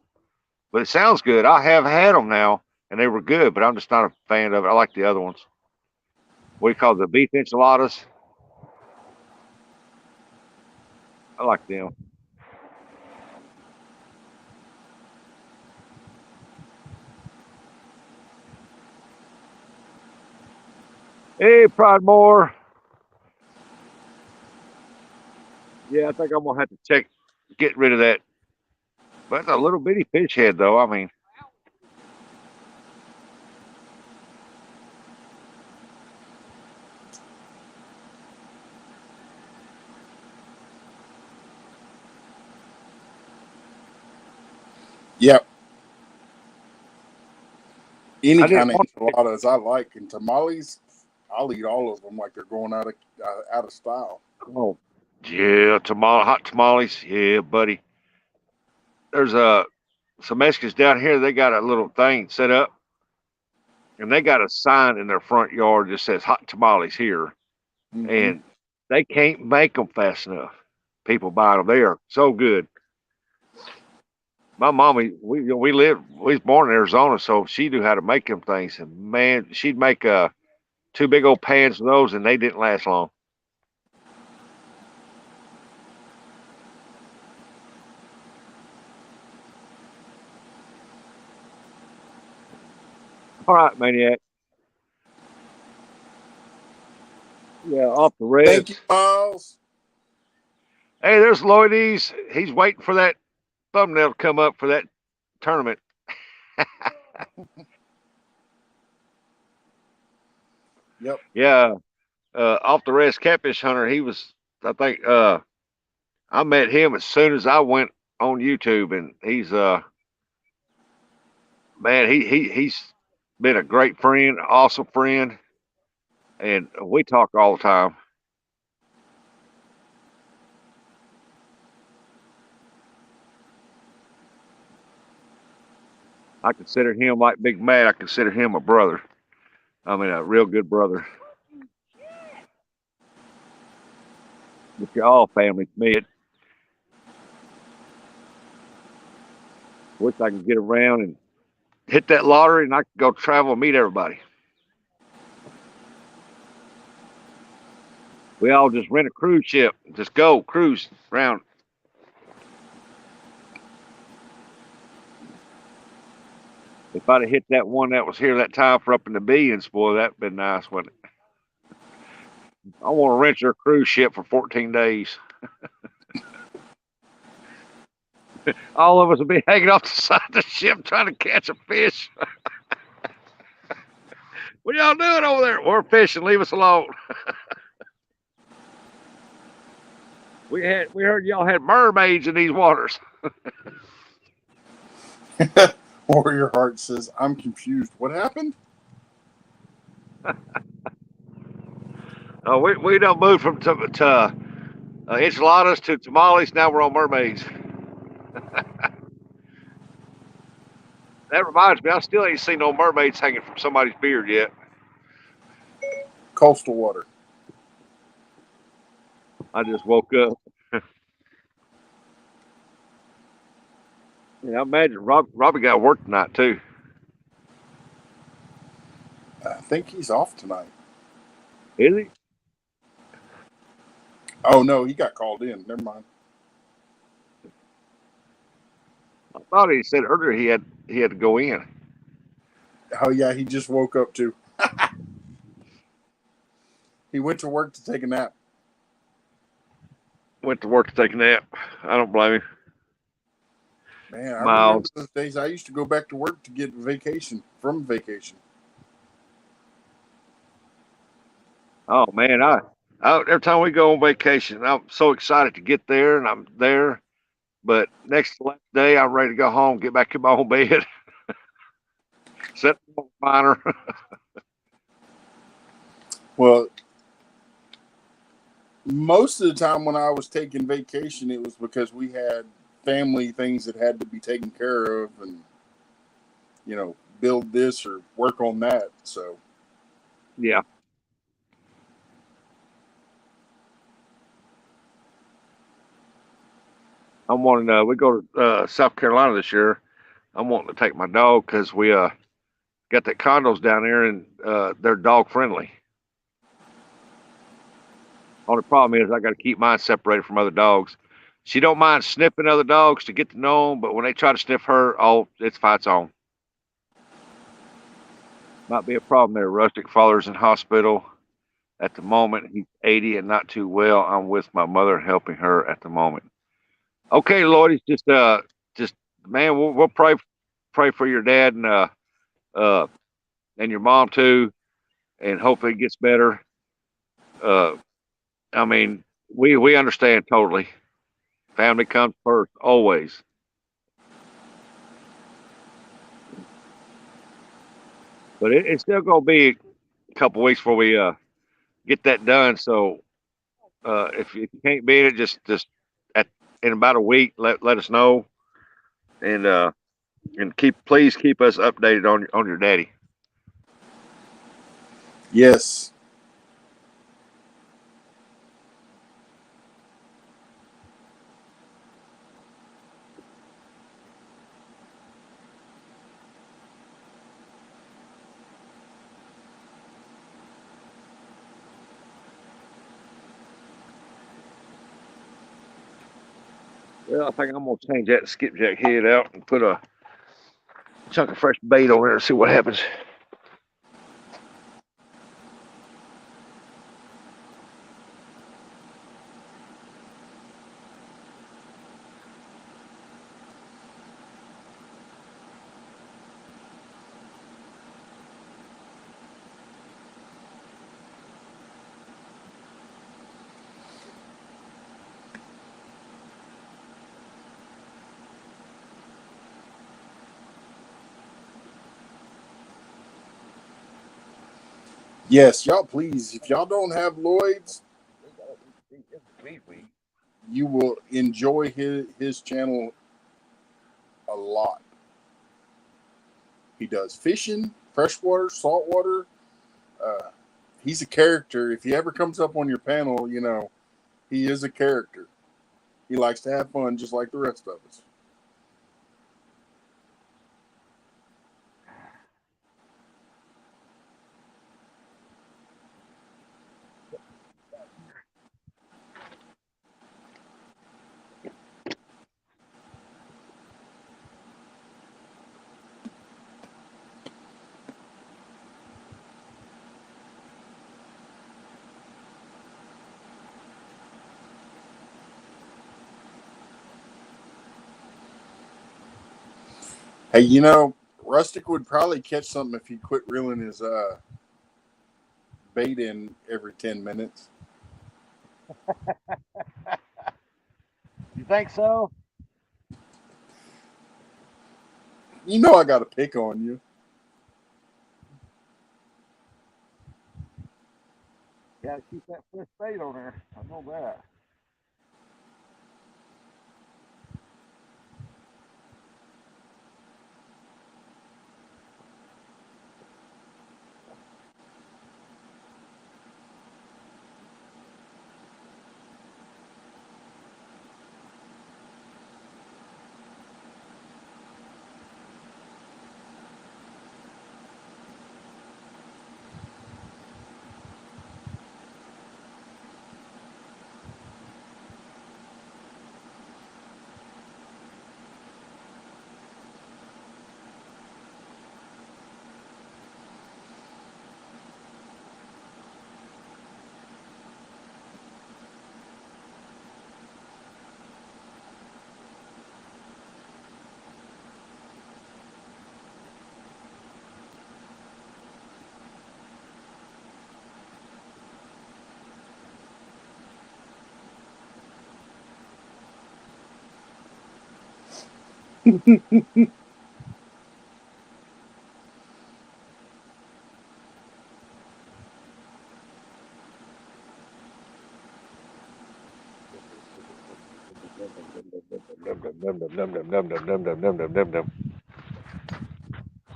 But it sounds good. I have had them now, and they were good, but I'm just not a fan of it. I like the other ones. What do you call it, the beef enchiladas? I like them. Hey, Pridemore. Yeah, I think I'm gonna have to get rid of that. But it's a little bitty fish head, though. I mean, Yep. Any I didn't kind of want. enchiladas I like, and tamales, I'll eat all of them like they're going out of style. Oh, yeah, hot tamales. Yeah, buddy. There's some Mexicans down here. They got a little thing set up, and they got a sign in their front yard that says "hot tamales here," Mm-hmm. and they can't make them fast enough. People buy them. They are so good. My mommy, we was born in Arizona, so she knew how to make them things. And man, she'd make two big old pans of those, and they didn't last long. All right, maniac. Yeah, off the res. Thank you, Miles. Hey, there's Lloydies. He's waiting for that thumbnail to come up for that tournament. Yep. Yeah, off the res catfish hunter. He was, I think, I met him as soon as I went on YouTube, and he's man, he's been a great friend, awesome friend, and we talk all the time. I consider him like Big Matt. I consider him a brother. I mean, a real good brother. But you're all family to me. Wish I could get around and hit that lottery, and I could go travel and meet everybody. We all just rent a cruise ship, just go cruise around. If I'd have hit that one that was here that time for up in the billions, boy, that'd been nice, wouldn't it? I want to rent your cruise ship for 14 days. All of us will be hanging off the side of the ship trying to catch a fish. What y'all doing over there? We're fishing. Leave us alone. We heard y'all had mermaids in these waters. Warrior Heart says, I'm confused. What happened? We don't move from enchiladas to tamales. Now we're on mermaids. That reminds me, I still ain't seen no mermaids hanging from somebody's beard yet. Coastal water. I just woke up. Yeah, I imagine Robbie got work tonight too. I think he's off tonight. Is he? Oh, no, he got called in. Never mind. I thought he said earlier he had to go in. Oh, yeah, he just woke up too. He went to work to take a nap. Went to work to take a nap. I don't blame him. Man, I remember Miles. those days. I used to go back to work to get vacation from vacation. Oh man, every time we go on vacation, I'm so excited to get there, and I'm there. But next to last day, I'm ready to go home, get back in my own bed, set the recliner. Well, most of the time when I was taking vacation, it was because we had family things that had to be taken care of and, build this or work on that. So, Yeah, I'm wanting. We go to South Carolina this year. I'm wanting to take my dog because we got that condos down there, and they're dog friendly. Only problem is I got to keep mine separated from other dogs. She don't mind sniffing other dogs to get to know them, but when they try to sniff her, oh, it's fights on. Might be a problem there. Rustic father's in hospital at the moment. He's 80 and not too well. I'm with my mother helping her at the moment. Okay, Lord, it's just man, we'll pray for your dad uh, and your mom too, and hopefully it gets better. Uh, I mean, we understand totally. Family comes first, always. But it's still gonna be a couple weeks before we get that done. So if you can't beat it, just at in about a week, let us know, and please keep us updated on your daddy. yes. Well, I think I'm gonna change that skipjack head out and put a chunk of fresh bait on there and see what happens. Yes, y'all, please, if y'all don't have Lloyd's, you will enjoy his channel a lot. He does fishing, freshwater, saltwater. Uh, he's a character. If he ever comes up on your panel, he is a character. He likes to have fun just like the rest of us. Hey, Rustic would probably catch something if he quit reeling his bait in every 10 minutes. You think so? You know I got to pick on you. Gotta keep that fresh bait on there. I know that.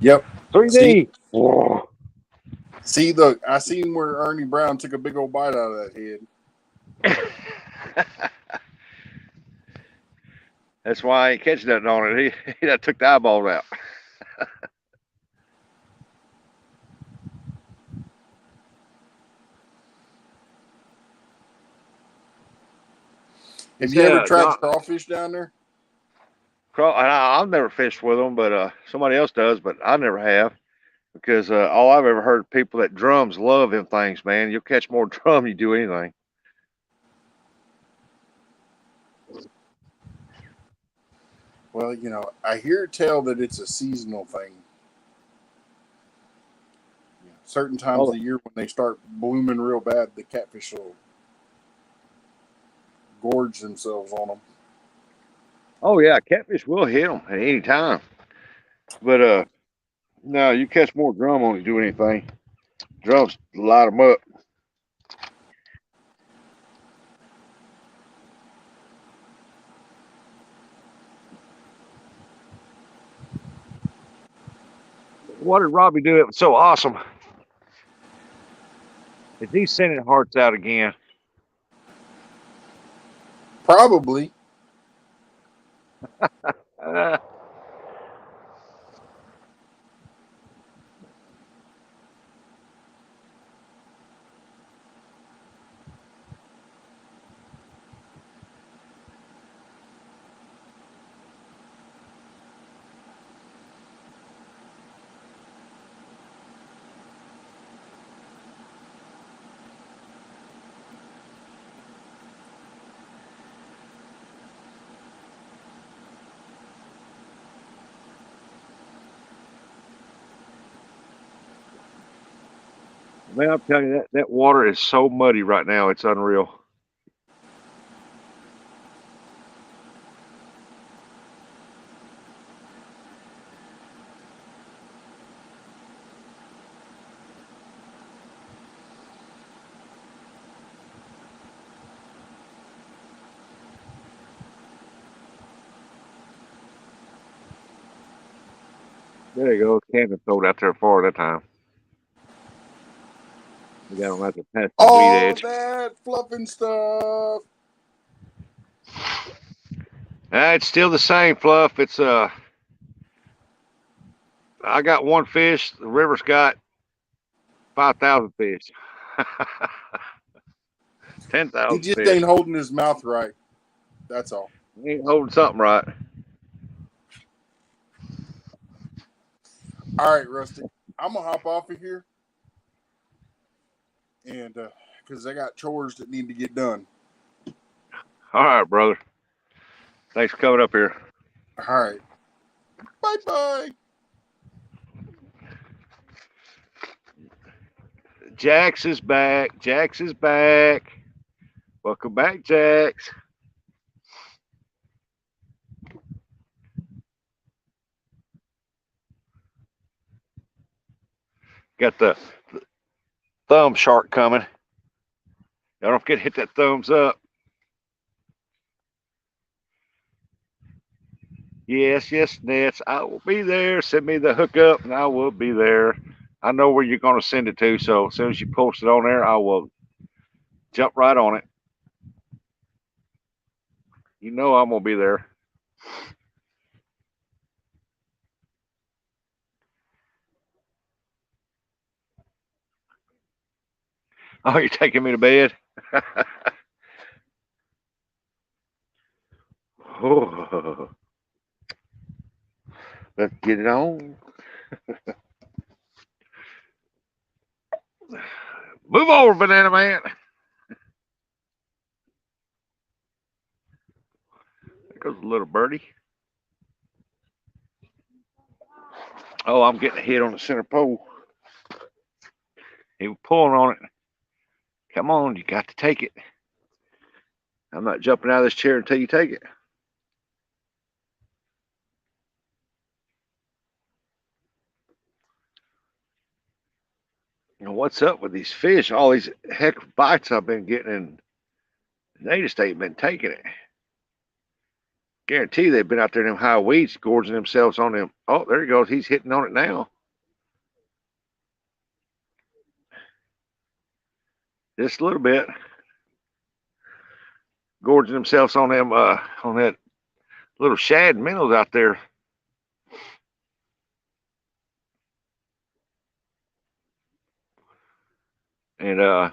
Yep. 3D. Whoa. See, look, I seen where Ernie Brown took a big old bite out of that head. That's why I ain't catching nothing on it. He that took the eyeballs out. Have you ever Yeah, tried John, crawfish down there? I've never fished with them, but somebody else does, but I never have. Because all I've ever heard people that drums love them things, man. You'll catch more drum than you do anything. Well, you know, I hear tell that it's a seasonal thing. Certain times Oh, of the year when they start blooming real bad, the catfish will gorge themselves on them. oh yeah, catfish will hit them at any time. But no, you catch more drum on you do anything. Drums light them up. What did Robbie do? It was so awesome. Is he sending hearts out again? Probably. Uh, man, I'm telling you that water is so muddy right now. It's unreal. There you go. Cannon thrown out there far that time. We got him out there past the weed All edge. that fluffing stuff. It's still the same fluff. It's I got one fish. The river's got 5,000 fish. He 10,000 just fish. ain't holding his mouth right. That's all. He ain't holding something right. All right, Rusty. I'm gonna hop off of here, and because I got chores that need to get done. All right, brother. Thanks for coming up here. All right. Bye bye. Jax is back. Jax is back. Welcome back, Jax. Got the thumb shark coming. Y'all don't forget to hit that thumbs up. Yes, yes, Nets. I will be there. Send me the hookup and I will be there. I know where you're going to send it to. So as soon as you post it on there, I will jump right on it. You know I'm going to be there. Oh, you're taking me to bed? Oh, let's get it on. Move over, Banana Man. There goes a little birdie. Oh, I'm getting a hit on the center pole. He was pulling on it. Come on, you got to take it. I'm not jumping out of this chair until you take it. You know, what's up with these fish? All these heck bites I've been getting, and they just ain't been taking it. Guarantee they've been out there in them high weeds, gorging themselves on them. Oh, there he goes. He's hitting on it now. Just a little bit. Gorging themselves on them, on that little shad minnows out there. And oh,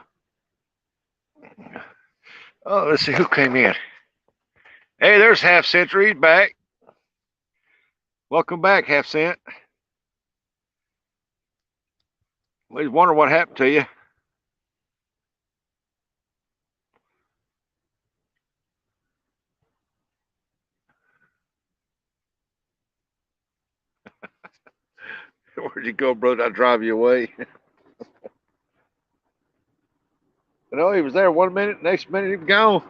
let's see who came in. Hey, there's Half Century. He's back. Welcome back, Half Cent. We was wondering what happened to you. Where'd you go, brother? I drive you away. You know, he was there 1 minute, next minute he was gone.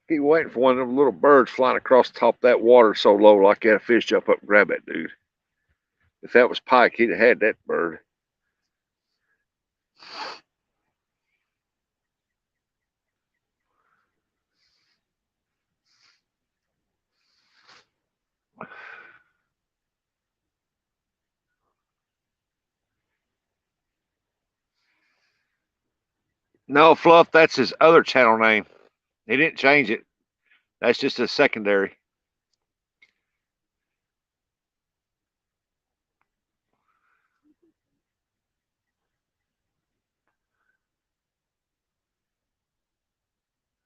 Keep waiting for one of them little birds flying across the top of that water so low like that. A fish jump up and grab that dude. If that was Pike, he'd have had that bird. No, Fluff, that's his other channel name. He didn't change it. That's just a secondary.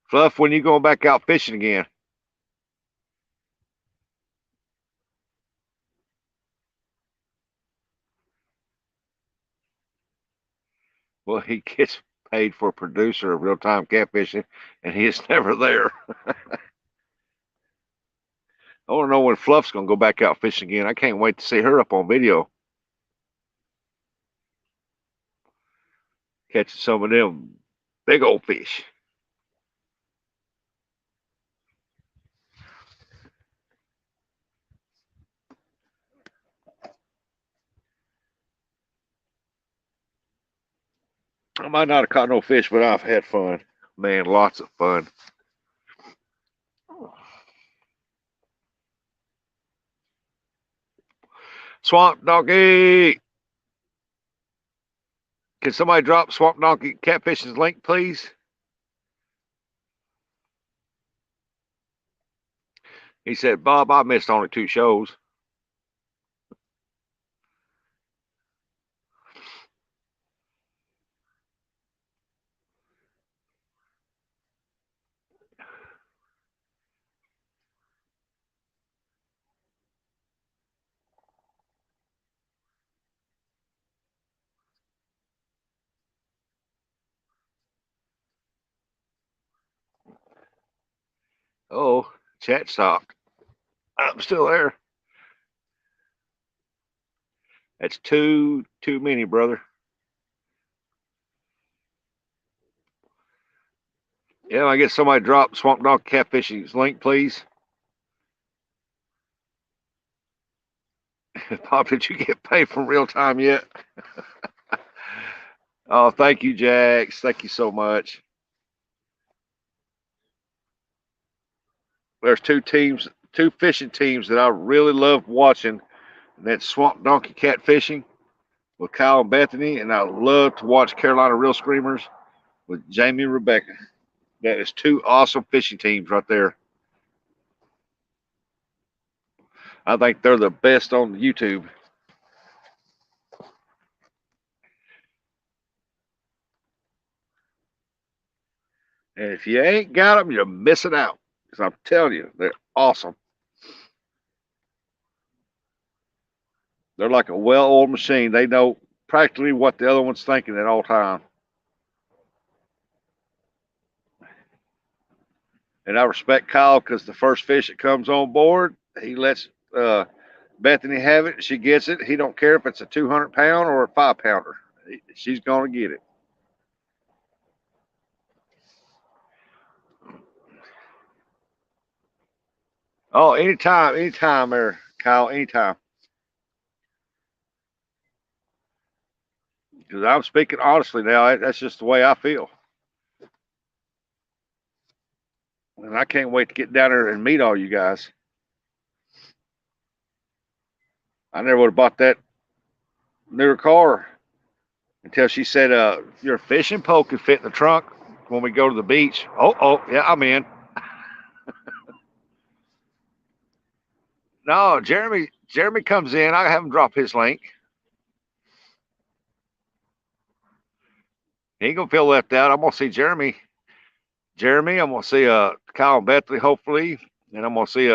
Fluff, when you going back out fishing again? Well, he gets paid for producer of real time catfishing, and he is never there. I want to know when Fluff's going to go back out fishing again. I can't wait to see her up on video. Catching some of them big old fish. I might not have caught no fish, but I've had fun. Man, lots of fun. Swamp Donkey. Can somebody drop Swamp Donkey Catfishing's link, please? He said, Bob, I missed only 2 shows. Oh, chat stock. I'm still there. That's too many, brother. Yeah, I guess somebody drop Swamp Dog Catfishing's link, please. Pop, did you get paid for real time yet? Oh, thank you, Jax. Thank you so much. There's two fishing teams that I really love watching, and that's Swamp Donkey Catfishing with Kyle and Bethany, and I love to watch Carolina Real Screamers with Jamie and Rebecca. That is two awesome fishing teams right there. I think they're the best on YouTube. And if you ain't got them, you're missing out. Because I'm telling you, they're awesome. They're like a well-oiled machine. They know practically what the other one's thinking at all times. And I respect Kyle because the first fish that comes on board, he lets Bethany have it. She gets it. He don't care if it's a 200-pound or a 5-pounder. She's going to get it. Oh, anytime there, Kyle, anytime. Because I'm speaking honestly now. That's just the way I feel. And I can't wait to get down there and meet all you guys. I never would have bought that newer car until she said, your fishing pole can fit in the trunk when we go to the beach. Oh, yeah, I'm in. No, Jeremy comes in. I have him drop his link. He ain't gonna feel left out. I'm gonna see Jeremy. I'm gonna see Kyle and Bethany hopefully, and I'm gonna see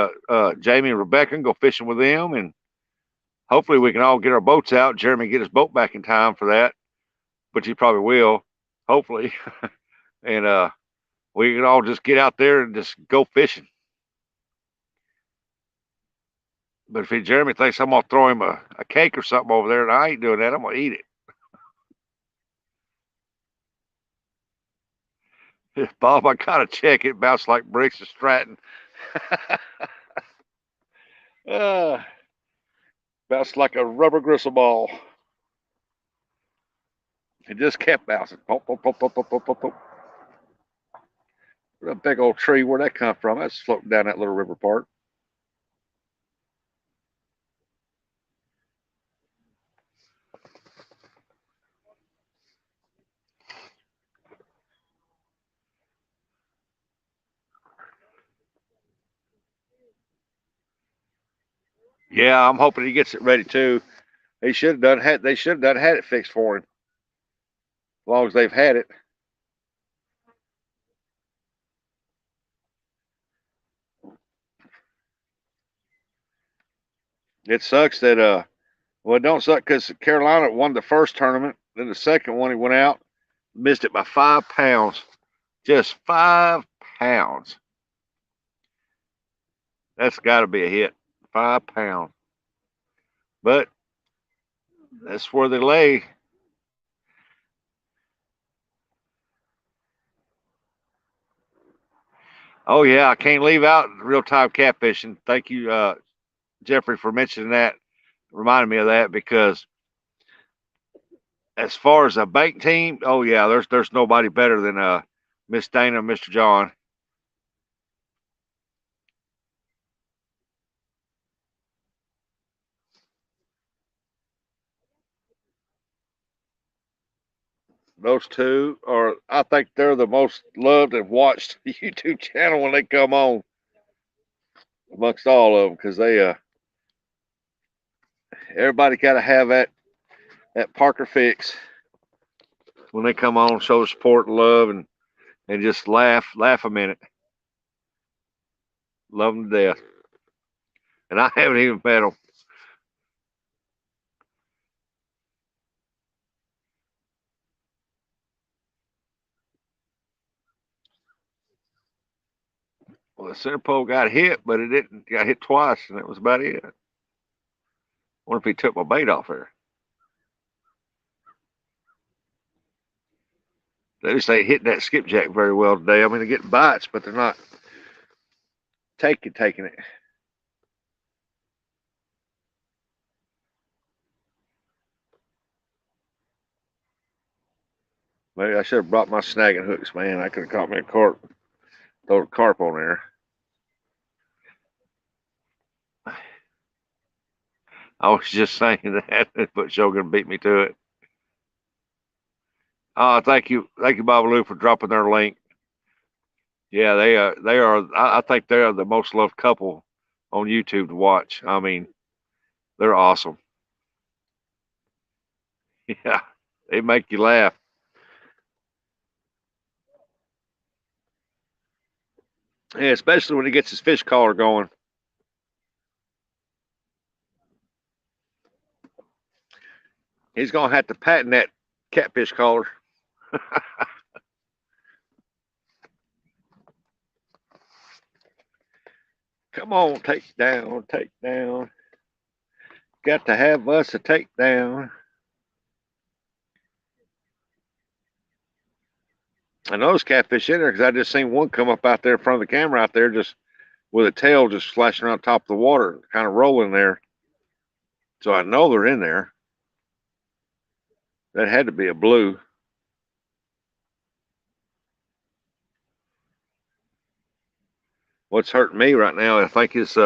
Jamie and Rebecca and go fishing with them, and hopefully we can all get our boats out. Jeremy get his boat back in time for that, which he probably will, hopefully, and we can all just get out there and just go fishing. But if Jeremy thinks I'm gonna throw him a cake or something over there, and I ain't doing that, I'm gonna eat it. Bob, I gotta check it. Bounced like bricks at Stratton. Bounced like a rubber gristle ball. It just kept bouncing. Pop, pop, pop, pop, pop, pop, pop, pop. What a big old tree. Where'd that come from? That's floating down that little river part. Yeah, I'm hoping he gets it ready too. They should have had it fixed for him. As long as they've had it. It sucks that well, it don't suck because Carolina won the first tournament. Then the second one, he went out, missed it by 5 pounds. Just 5 pounds. That's got to be a hit. 5 pounds. But that's where they lay. Oh yeah, I can't leave out real time catfishing. Thank you, Jeffrey, for mentioning that. Reminded me of that because as far as a bank team, oh yeah, there's nobody better than Miss Dana and Mr. John. Those two are, I think they're the most loved and watched YouTube channel when they come on amongst all of them because they everybody got to have that Parker fix when they come on, show support and love and just laugh a minute. Love them to death. And I haven't even met them. Well, the center pole got hit, but it didn't. Got hit twice, and that was about it. Wonder if he took my bait off there. They just ain't hitting that skipjack very well today. I mean, they're getting bites, but they're not taking it. Maybe I should have brought my snagging hooks, man. I could have caught me a carp. Throw a carp on there. I was just saying that, but Shogun beat me to it. Oh, thank you, Babaloo, for dropping their link. Yeah, they are. I think they are the most loved couple on YouTube to watch. I mean, they're awesome. Yeah, they make you laugh. Yeah, especially when he gets his fish collar going. He's gonna have to patent that catfish collar. Come on, take down. Got to have us a takedown. I know there's catfish in there because I just seen one come up out there in front of the camera out there just with a tail just flashing around top of the water, kind of rolling there. So I know they're in there. That had to be a blue. What's hurting me right now, I think, is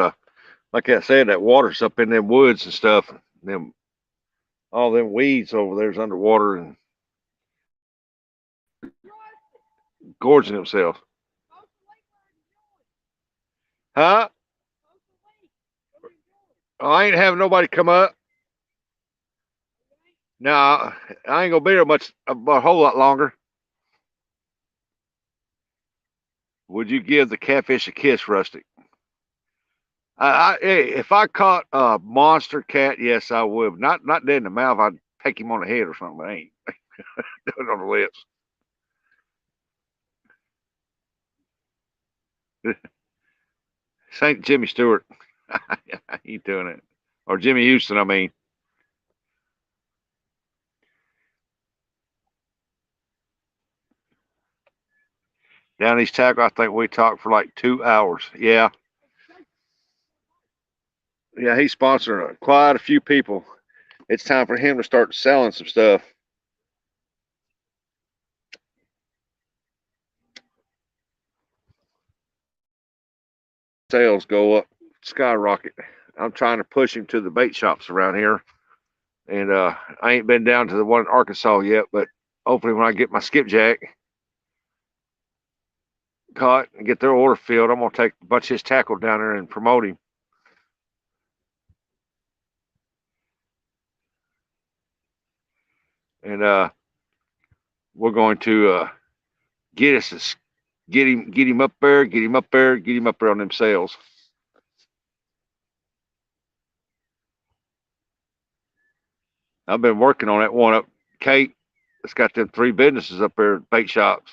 like I said, that water's up in them woods and stuff. Them all them weeds over there's underwater and gorging themselves. Huh? Oh, I ain't having nobody come up. No, I ain't gonna be there a whole lot longer. Would you give the catfish a kiss, Rustic? If I caught a monster cat, yes, I would. Not dead in the mouth. I'd peck him on the head or something. But I ain't do it on the lips. Saint Jimmy Stewart. He doing it. Or Jimmy Houston, I mean. Down East Tackle, I think we talked for like 2 hours. Yeah. Yeah, he's sponsoring quite a few people. It's time for him to start selling some stuff. Sales go up, skyrocket. I'm trying to push him to the bait shops around here. And I ain't been down to the one in Arkansas yet, but hopefully when I get my skipjack caught and get their order filled, I'm going to take a bunch of his tackle down there and promote him. And we're going to get him up there on them sales. I've been working on that one up Kate. It's got them 3 businesses up there, bait shops.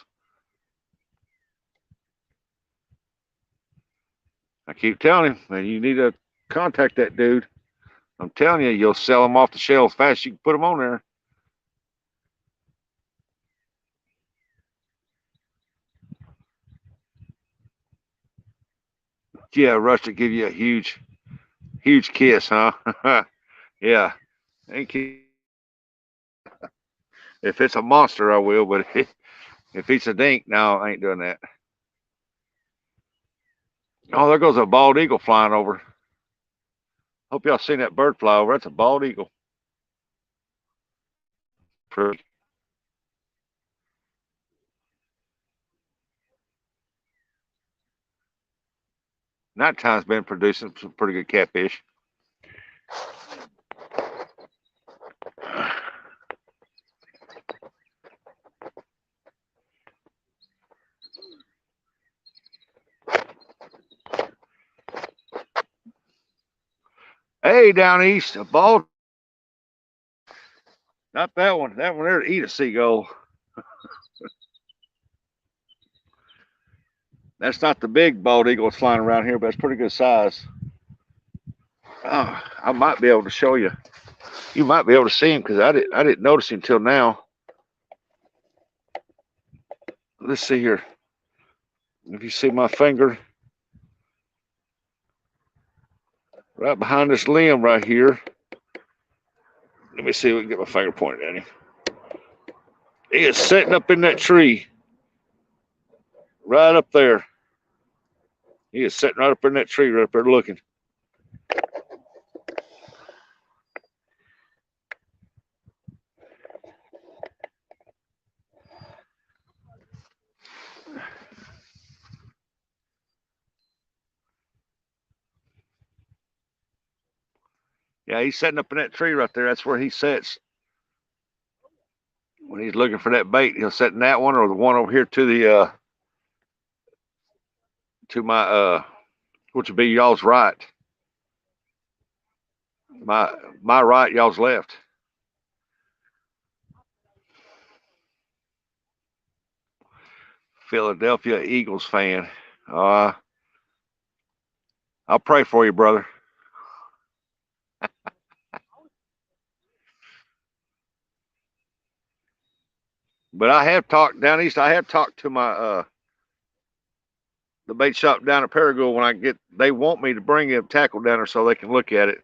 I keep telling him, man, you need to contact that dude. I'm telling you, you'll sell them off the shelves fast. You can put them on there. Yeah, Rustic give you a huge kiss, huh? Yeah. Thank you. If it's a monster, I will, but if it's a dink, no, I ain't doing that. Oh, there goes a bald eagle flying over. Hope y'all seen that bird fly over. That's a bald eagle. Pretty. Nighttime's been producing some pretty good catfish. Hey, down east, a bald. Not that one. That one there to eat a seagull. That's not the big bald eagle that's flying around here, but it's pretty good size. Oh, I might be able to show you. You might be able to see him because I didn't notice him till now. Let's see here. If you see my finger right behind this limb right here. Let me see if we can get my finger pointed at him. He is sitting up in that tree. Right up there. He is sitting right up in that tree right up there looking. Yeah, he's sitting up in that tree right there. That's where he sits. When he's looking for that bait, he'll sit in that one or the one over here to the to my which would be y'all's right. My right, y'all's left. Philadelphia Eagles fan. I'll pray for you, brother. But I have talked down east. I have talked to my the bait shop down at Paragould when I get. They want me to bring a tackle down there so they can look at it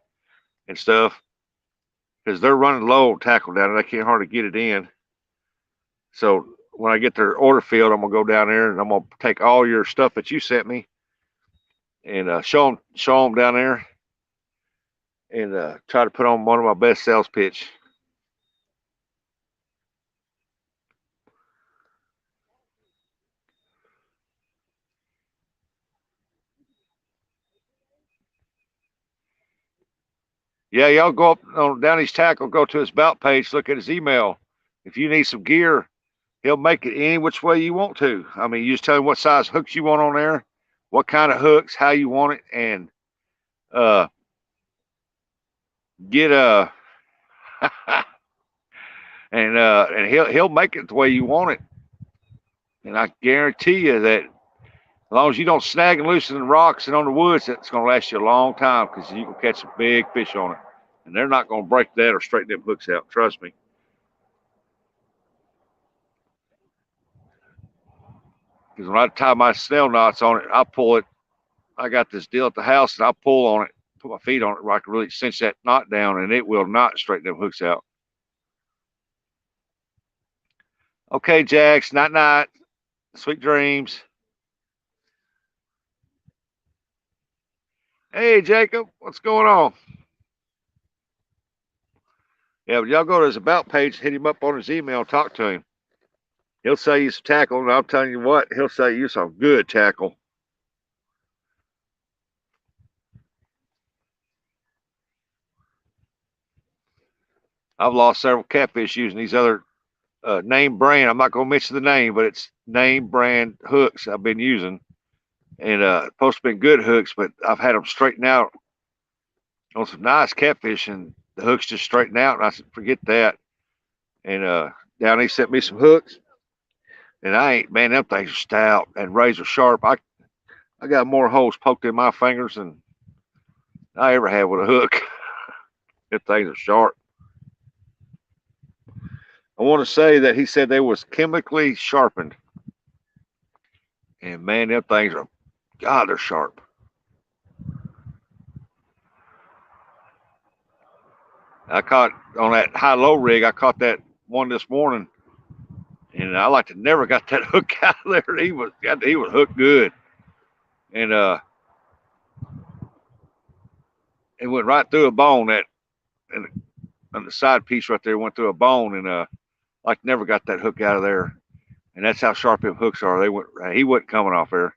and stuff because they're running low on tackle down there. They can't hardly get it in. So when I get their order filled, I'm gonna go down there and I'm gonna take all your stuff that you sent me and show them down there and try to put on one of my best sales pitch. Yeah, y'all go up on Downey's Tackle, go to his about page, look at his email. If you need some gear, he'll make it any which way you want to. I mean, you just tell him what size hooks you want on there, what kind of hooks, how you want it, and get and he'll make it the way you want it. And I guarantee you that as long as you don't snag and loosen the rocks and on the woods, it's gonna last you a long time because you can catch a big fish on it. And they're not gonna break that or straighten them hooks out, trust me. Because when I tie my snell knots on it, I pull it. I got this deal at the house and I pull on it, put my feet on it where I can really cinch that knot down and it will not straighten them hooks out. Okay, Jax, night night. Sweet dreams. Hey, Jacob, what's going on? Yeah, but y'all go to his about page, hit him up on his email, talk to him. He'll sell you some tackle, and I'm telling you what, he'll sell you some good tackle. I've lost several catfish using these other name brand. I'm not going to mention the name, but it's name brand hooks I've been using. And supposed to be good hooks, but I've had them straighten out on some nice catfish, and the hooks just straighten out. And I said, forget that. And down he sent me some hooks, and I ain't, man, them things are stout and razor sharp. I got more holes poked in my fingers than I ever had with a hook. Them things are sharp. I want to say that he said they was chemically sharpened. And man, them things are, God, they're sharp. I caught on that high-low rig, I caught that one this morning. And I like to never got that hook out of there. He was hooked good. And it went right through a bone and the side piece right there went through a bone and like never got that hook out of there. And that's how sharp them hooks are. He wasn't coming off there.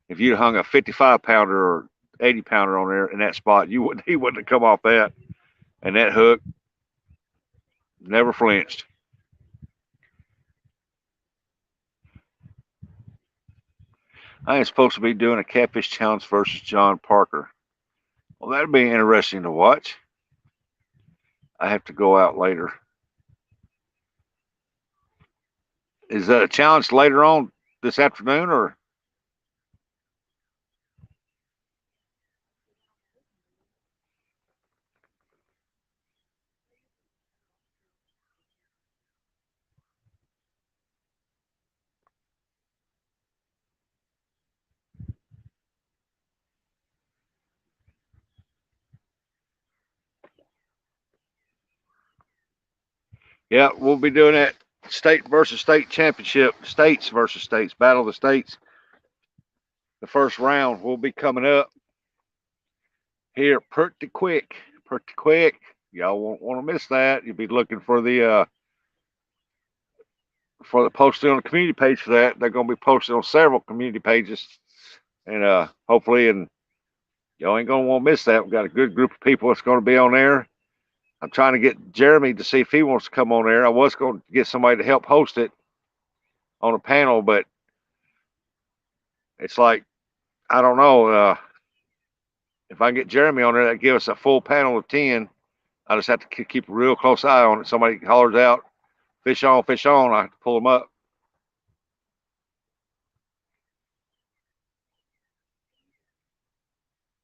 If you'd hung a 55-pounder or 80-pounder on there in that spot, he wouldn't have come off that. And that hook never flinched. I am supposed to be doing a catfish challenge versus John Parker. Well, that'd be interesting to watch. I have to go out later. Is that a challenge later on this afternoon or? Yeah, we'll be doing that state versus state championship, states versus states, battle of the states. The first round will be coming up here pretty quick. Pretty quick. Y'all won't want to miss that. You'll be looking for the posting on the community page for that. They're going to be posted on several community pages, and hopefully, and y'all ain't going to want to miss that. We've got a good group of people that's going to be on there. I'm trying to get Jeremy to see if he wants to come on there. I was going to get somebody to help host it on a panel, but it's like, I don't know. If I can get Jeremy on there, that give us a full panel of 10. I just have to keep a real close eye on it. Somebody hollers out, fish on, I have to pull them up.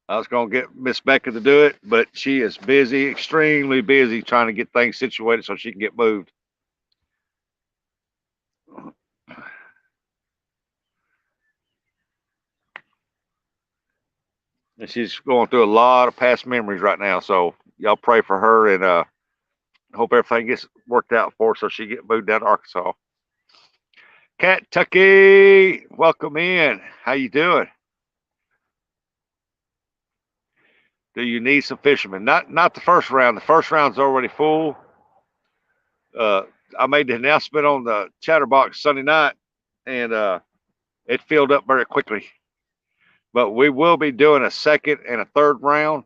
I was going to get Miss Becca to do it, but she is busy, extremely busy, trying to get things situated so she can get moved. And she's going through a lot of past memories right now, so y'all pray for her, and hope everything gets worked out for her so she get moved down to Arkansas. Kentucky, welcome in. How you doing? Do you need some fishermen? Not the first round. The first round's already full. I made the announcement on the Chatterbox Sunday night, and it filled up very quickly. But we will be doing a second and a third round,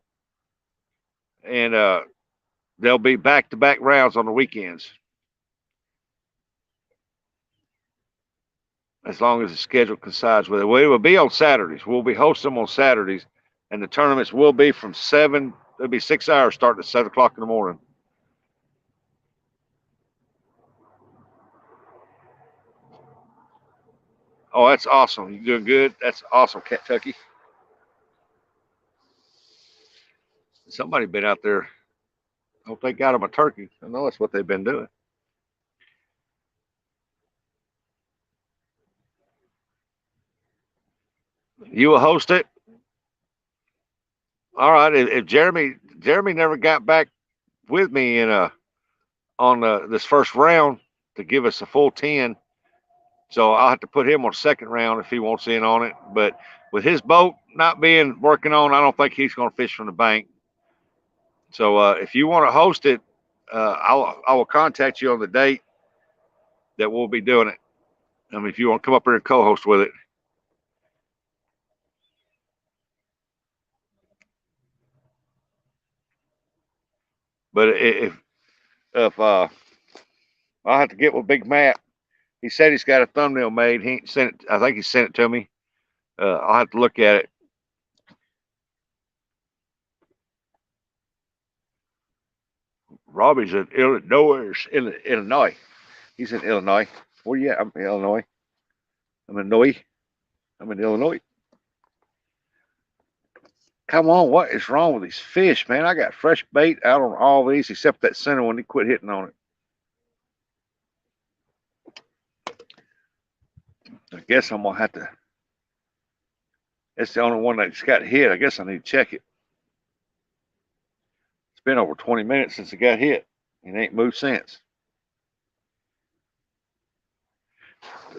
and there'll be back-to-back rounds on the weekends, as long as the schedule coincides with it. Well, it will be on Saturdays. We'll be hosting them on Saturdays, and the tournaments will be from 7. It'll be 6 hours starting at 7 o'clock in the morning. Oh, that's awesome. You're doing good. That's awesome, Kentucky. Somebody been out there. Hope they got them a turkey. I know that's what they've been doing. You will host it? All right. If Jeremy never got back with me in on this first round to give us a full 10, so I'll have to put him on second round if he wants in on it. But with his boat not being working on, I don't think he's going to fish from the bank. So if you want to host it, I will contact you on the date that we'll be doing it. I mean, if you want to come up here and co-host with it. But if I'll have to get with Big Matt. He said he's got a thumbnail made. He ain't sent it. I think he sent it to me. I'll have to look at it. Robbie's in Illinois. He's in Illinois. Where you at? I'm in Illinois. I'm in Illinois. Come on, what is wrong with these fish, man? I got fresh bait out on all these except that center one. He quit hitting on it. I guess I'm gonna have to. It's the only one that's got hit. I guess I need to check it. It's been over 20 minutes since it got hit. It ain't moved since.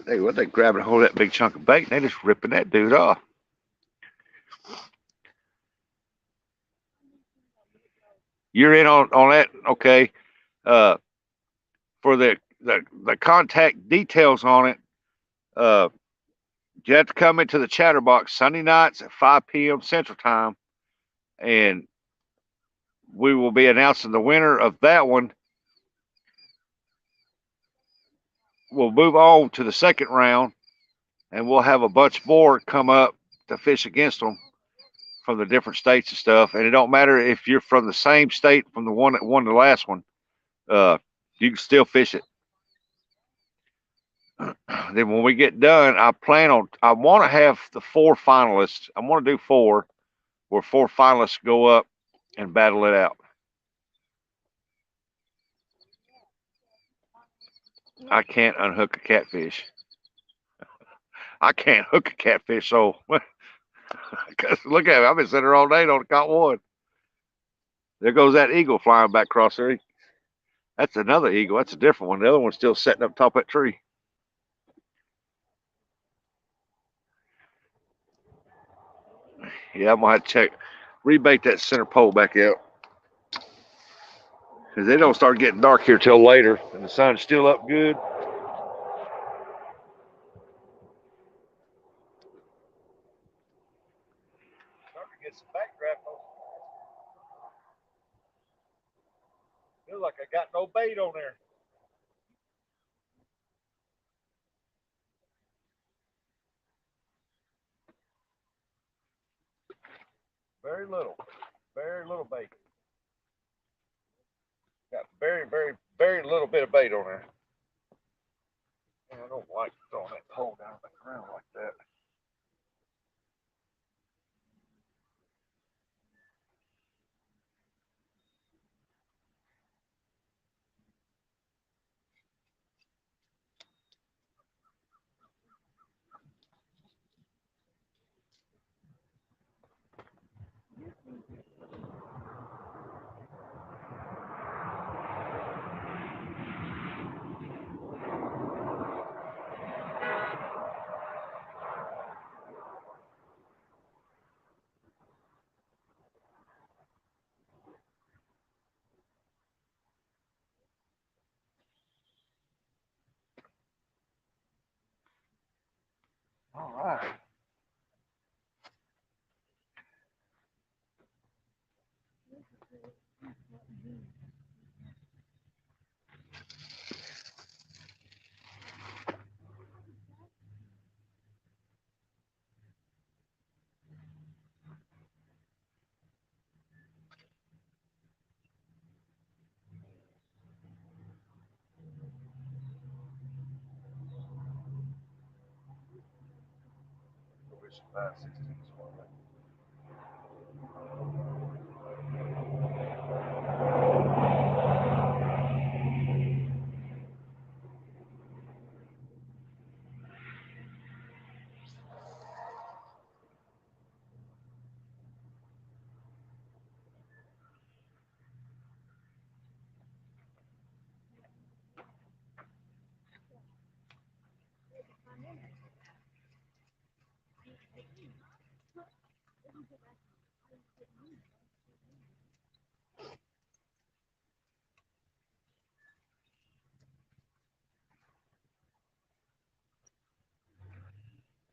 They grabbing a hold of that big chunk of bait and they just ripping that dude off. You're in on that, okay? For the contact details on it, you have to come into the Chatterbox Sunday nights at 5 p.m. Central Time, and we will be announcing the winner of that one. We'll move on to the second round, and we'll have a bunch more come up to fish against them from the different states and stuff. And it don't matter if you're from the same state from the one that won the last one. You can still fish it. Then when we get done, I want to have the 4 finalists. I want to do 4, where 4 finalists go up and battle it out. I can't unhook a catfish. I can't hook a catfish, so look at it. I've been sitting there all day, don't caught one. There goes that eagle flying back across there. That's another eagle. That's a different one. The other one's still sitting up top of that tree. Yeah, I'm gonna have to check, rebait that center pole back out. Because they don't start getting dark here till later, and the sun's still up good. Starting to get some backdraft on. Feels like I got no bait on there. Very little bait. Got very little bit of bait on there. And I don't like throwing that pole down the ground like that. All right. Wish 5/16 was one.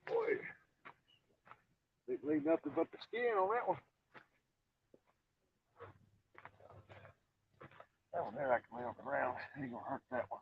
Boy, didn't leave nothing but the skin on that one. That one there I can lay on the ground. Ain't gonna hurt that one.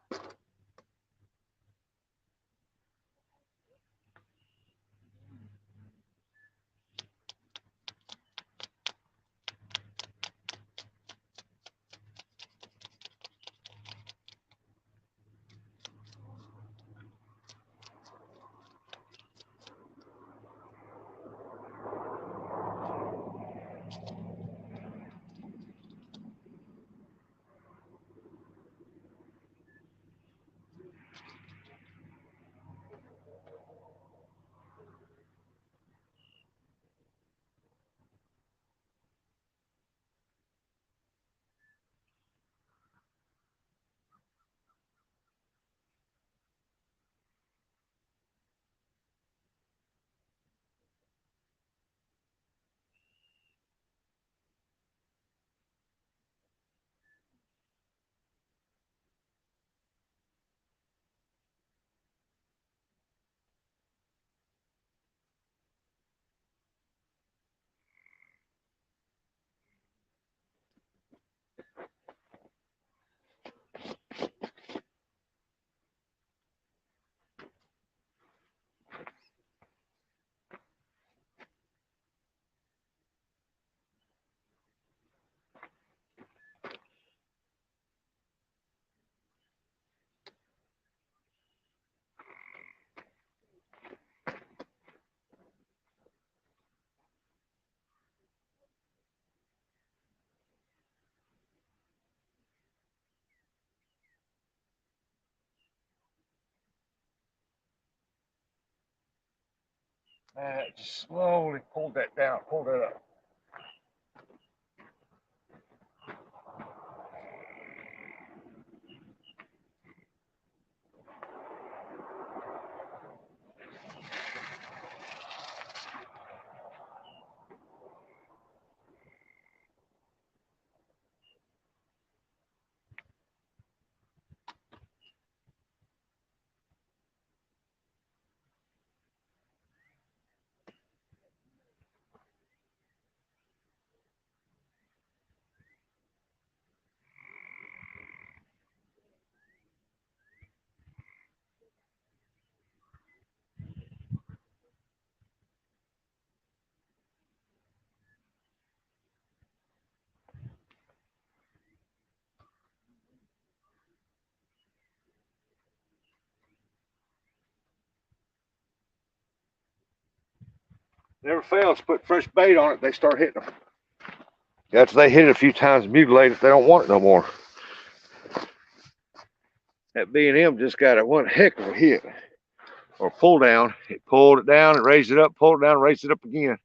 Just slowly pulled that down, pulled it up. Never fails. Put fresh bait on it, they start hitting them. After they hit it a few times and mutilate it, they don't want it no more. That B&M just got a one heck of a hit. Or pull down. It pulled it down and raised it up, pulled it down, raised it up again.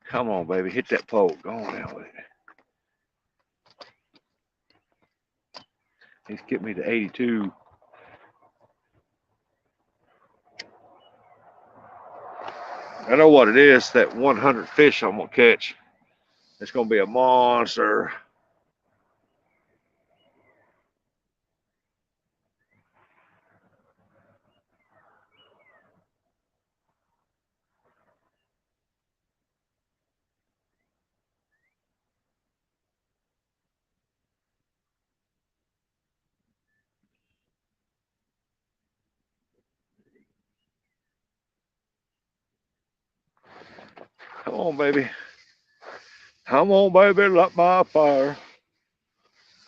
Come on, baby, hit that pole. Go on down with it. He's getting me to 82. I know what it is, that 100 fish I'm gonna catch. It's gonna be a monster. Come on, baby. Come on, baby, light my fire.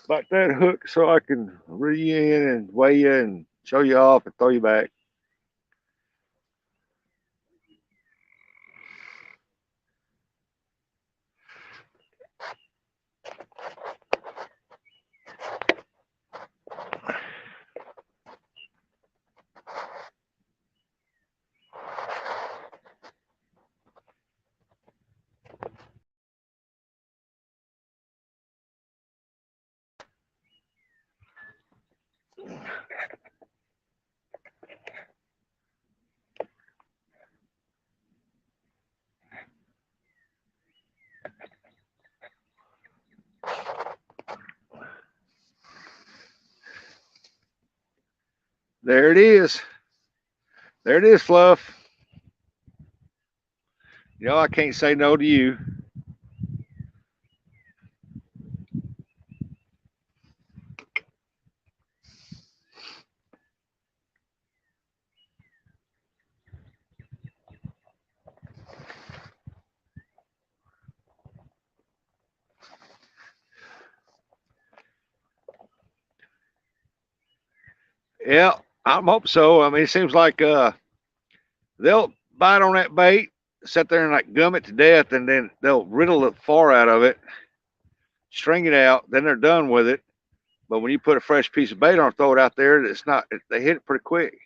Back that hook so I can reel you in and weigh you and show you off and throw you back. There it is. There it is, Fluff. You know, I can't say no to you. Yeah, I hope so. I mean, it seems like they'll bite on that bait, sit there and like gum it to death, and then they'll riddle the far out of it, string it out, then they're done with it. But when you put a fresh piece of bait on, throw it out there, it's not. They hit it pretty quick.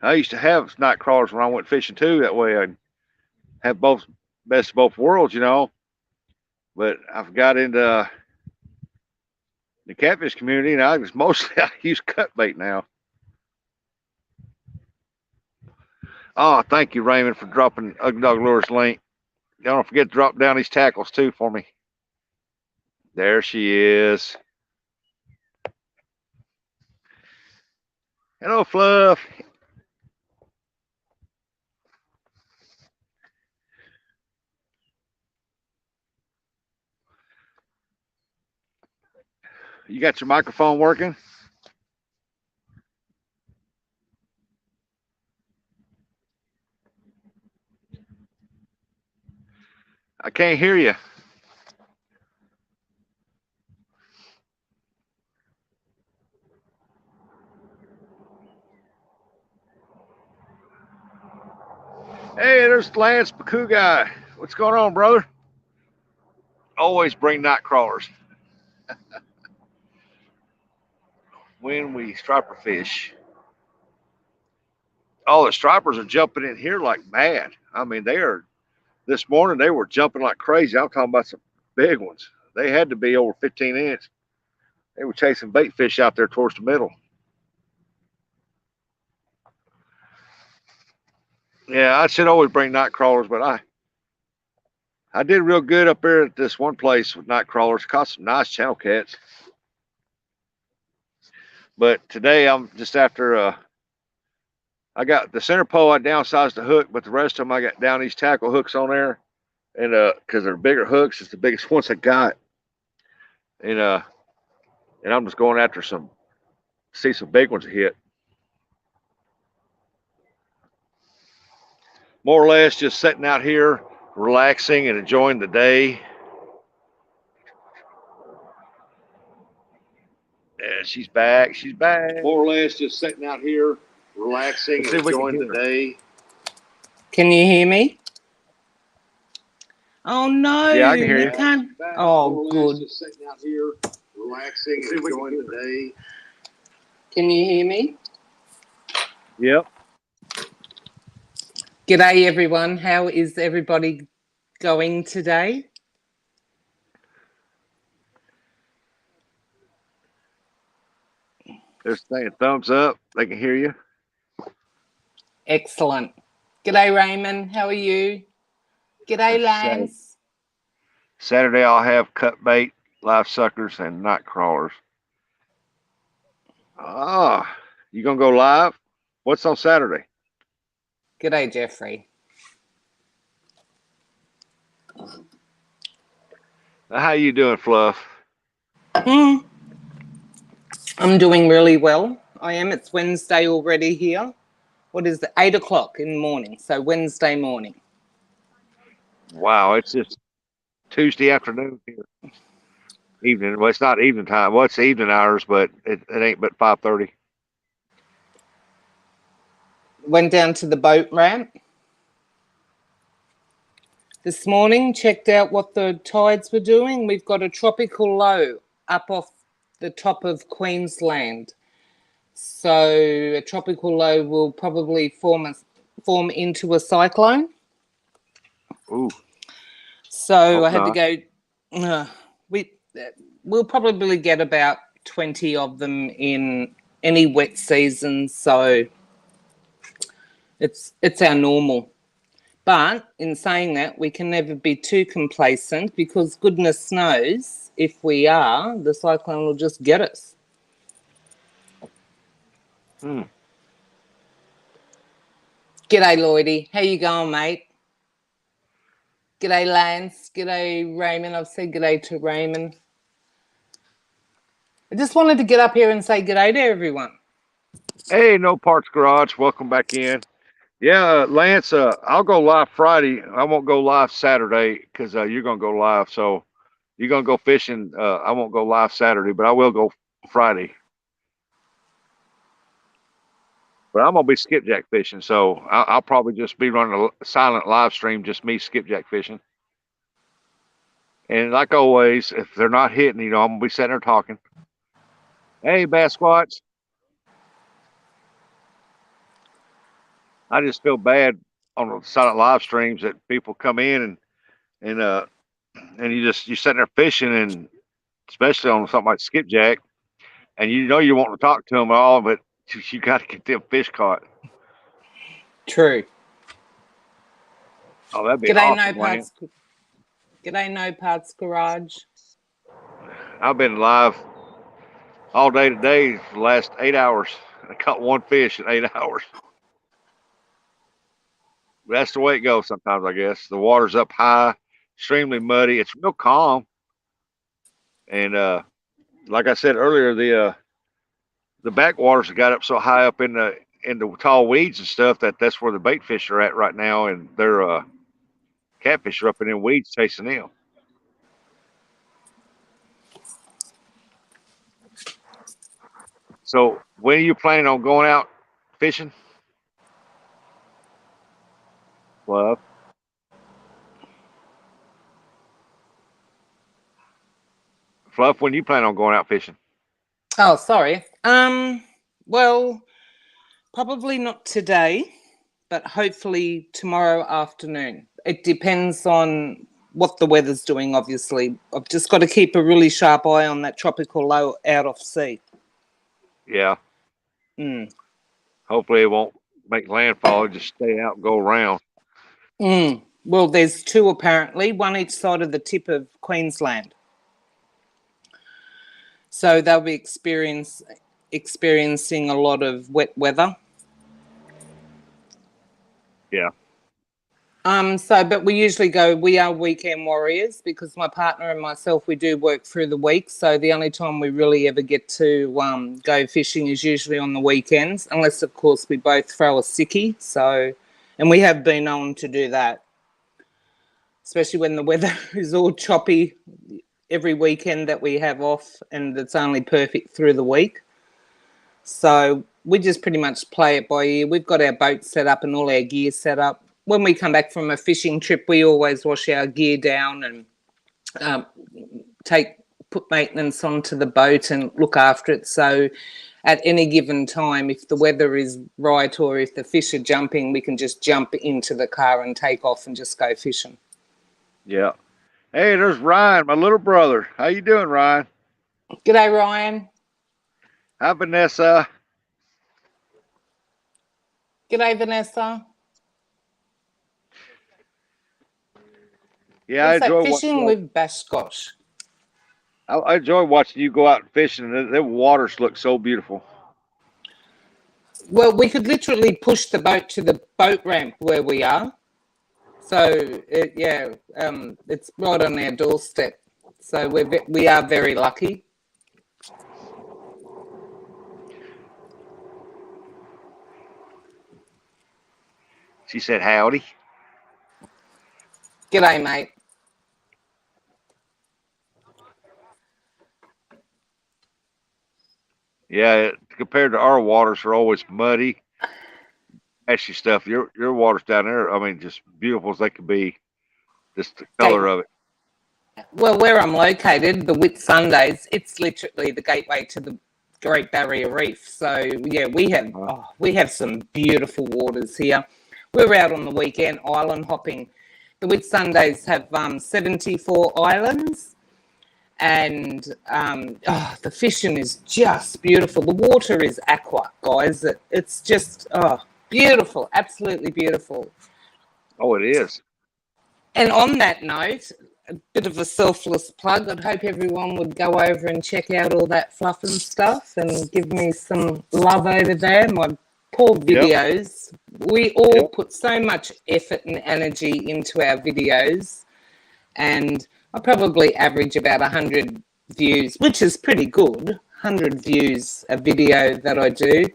I used to have night crawlers when I went fishing too. That way I'd have both best of both worlds, you know. But I've got into the catfish community, and I just mostly I use cut bait now. Oh, thank you, Raymond, for dropping Ugly Dog Lures link. Don't forget to drop down these tackles too for me. There she is. Hello, Fluff. You got your microphone working? I can't hear you. Hey, there's Lance Baku guy. What's going on, brother? Always bring night crawlers when we striper fish. Oh, the stripers are jumping in here like mad. I mean, they are. This morning they were jumping like crazy. I'm talking about some big ones. They had to be over 15 inch. They were chasing bait fish out there towards the middle. Yeah, I should always bring night crawlers, but I did real good up there at this one place with night crawlers. Caught some nice channel cats. But today I'm just after I got the center pole, I downsized the hook, but the rest of them I got down these tackle hooks on there. And because they're bigger hooks, it's the biggest ones I got. And I'm just going after see some big ones to hit. more or less just sitting out here, relaxing and enjoying the day. Yeah, she's back. She's back. More or less just sitting out here, relaxing and enjoying the day. Can you hear me? Oh no! Yeah, I can hear you. Can't. Oh, good. Just sitting out here, relaxing and enjoying the day. Can you hear me? Yep. G'day, everyone. How is everybody going today? They're saying thumbs up. They can hear you. Excellent. G'day, Raymond. How are you? G'day, Lance. Saturday I'll have cut bait, live suckers, and night crawlers. Ah, you gonna go live? What's on Saturday? G'day, Jeffrey. How you doing, Fluff? I'm doing really well. I am. It's Wednesday already here. What is it? 8 o'clock in the morning. So Wednesday morning. Wow, it's just Tuesday afternoon here. Evening. Well, it's not evening time. Well, it's evening hours, but it ain't but 5:30. Went down to the boat ramp this morning, checked out what the tides were doing. We've got a tropical low up off the top of Queensland. So a tropical low will probably form into a cyclone. Ooh. So I had to go. We'll probably get about 20 of them in any wet season. So it's our normal. But in saying that, we can never be too complacent because goodness knows if we are, the cyclone will just get us. Hmm. G'day, Lloydie. How you going, mate? G'day, Lance. G'day, Raymond. I've said g'day to Raymond. I just wanted to get up here and say g'day to everyone. Hey, No Parts Garage. Welcome back in. Yeah, Lance, I'll go live Friday. I won't go live Saturday because you're going to go live. So you're going to go fishing. I won't go live Saturday, but I will go Friday. But I'm going to be skipjack fishing. So I'll probably just be running a silent live stream, just me skipjack fishing. And like always, if they're not hitting, I'm going to be sitting there talking. Hey, Bass Squatch. I just feel bad on the silent live streams that people come in and you sitting there fishing, and especially on something like skipjack, and you want to talk to them all, but you got to get them fish caught. True. Oh, that'd be G'day, awesome. G'day, No Parts Garage. I've been live all day today for the last 8 hours. I caught one fish in 8 hours. That's the way it goes sometimes, I guess. The water's up high, extremely muddy. It's real calm. And like I said earlier, the backwaters got up so high up in the tall weeds and stuff that's where the bait fish are at right now, and they're catfish are up in them weeds chasing them. So when are you planning on going out fishing? Well, Fluff, when you plan on going out fishing? Oh, sorry. Well, probably not today, but hopefully tomorrow afternoon. It depends on what the weather's doing, obviously. I've just got to keep a really sharp eye on that tropical low out off sea. Yeah. Mm. Hopefully it won't make landfall. Just stay out and go around. Well, there's two apparently, one each side of the tip of Queensland. So they'll be experiencing a lot of wet weather. Yeah. But we usually we are weekend warriors because my partner and myself, we do work through the week. So the only time we really ever get to go fishing is usually on the weekends, unless, of course, we both throw a sickie. So And we have been on to do that, especially when the weather is all choppy every weekend that we have off, and it's only perfect through the week. So we just pretty much play it by ear. We've got our boat set up and all our gear set up. When we come back from a fishing trip, we always wash our gear down and um, put maintenance onto the boat and look after it. So at any given time, if the weather is right or if the fish are jumping, we can just jump into the car and take off and just go fishing. Yeah. Hey, there's Ryan, my little brother. How you doing, Ryan? G'day, Ryan. Hi, Vanessa. G'day, Vanessa. Yeah, What's I that, enjoy fishing watching. with Bashkosh? I enjoy watching you go out fishing. The waters look so beautiful. Well, we could literally push the boat to the boat ramp where we are. So, it's right on our doorstep. So we are very lucky. She said, howdy. G'day, mate. Yeah, compared to our waters are always muddy, ashy stuff. Your waters down there, I mean, just beautiful as they could be. Just the color of it. Well, where I'm located, the Whitsundays, it's literally the gateway to the Great Barrier Reef. So yeah, we have some beautiful waters here. We were out on the weekend island hopping. The Whitsundays have 74 islands, and the fishing is just beautiful. The water is aqua, guys. It's just beautiful, absolutely beautiful. Oh, it is. And on that note, a bit of a selfless plug. I'd hope everyone would go over and check out all that fluff and stuff and give me some love over there. My poor videos. Yep. We all put so much effort and energy into our videos, and I probably average about 100 views, which is pretty good. 100 views a video that I do.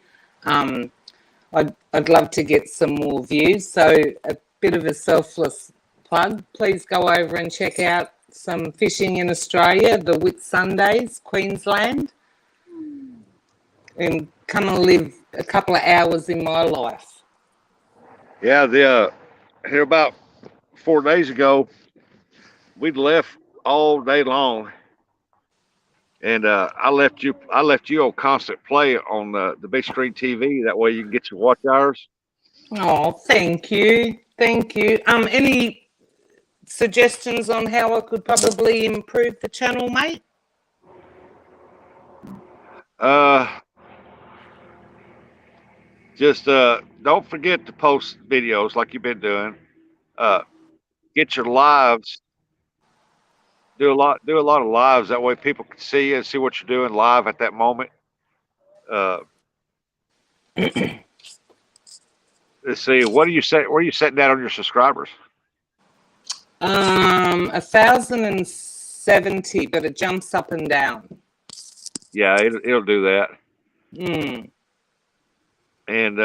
I'd love to get some more views. So a bit of a selfless plug. Please go over and check out some fishing in Australia, the Whitsundays, Queensland, and come and live a couple of hours in my life. Yeah, here about 4 days ago, we'd left all day long, and I left you on constant play on the big screen TV. That way you can get your watch hours. Oh, thank you. Any suggestions on how I could probably improve the channel, mate? Just don't forget to post videos like you've been doing. Get your lives. Do a lot of lives. That way people can see you and see what you're doing live at that moment. Let's see. Where are you setting that on your subscribers? 1,070, but it jumps up and down. Yeah, it'll do that. And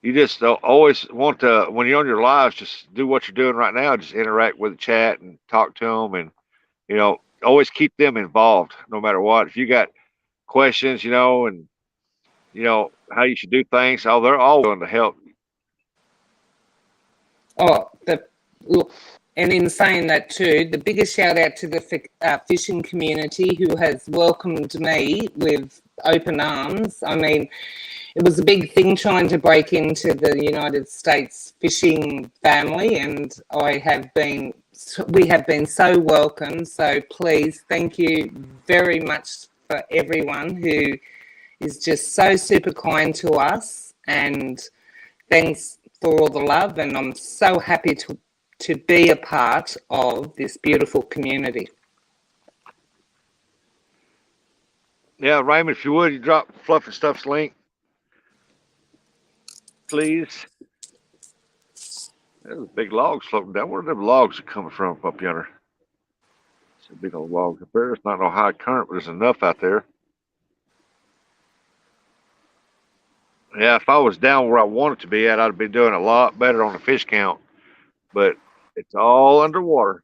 you just always want to, when you're on your lives, just do what you're doing right now. Just interact with the chat and talk to them, and always keep them involved, no matter what. If you got questions, and how you should do things, they're all willing to help. And in saying that too, the biggest shout out to the fishing community who has welcomed me with open arms. I mean, it was a big thing trying to break into the United States fishing family, and we have been so welcome. So please, thank you very much for everyone who is just so super kind to us, and thanks for all the love. And I'm so happy to be a part of this beautiful community. Yeah, Raymond, if you would, you drop Fluff and Stuff's link, please. There's big logs floating down. Where are them logs are coming from up yonder? It's a big old log up there. It's not no high current, but there's enough out there. Yeah, if I was down where I wanted to be at, I'd be doing a lot better on the fish count. But it's all underwater.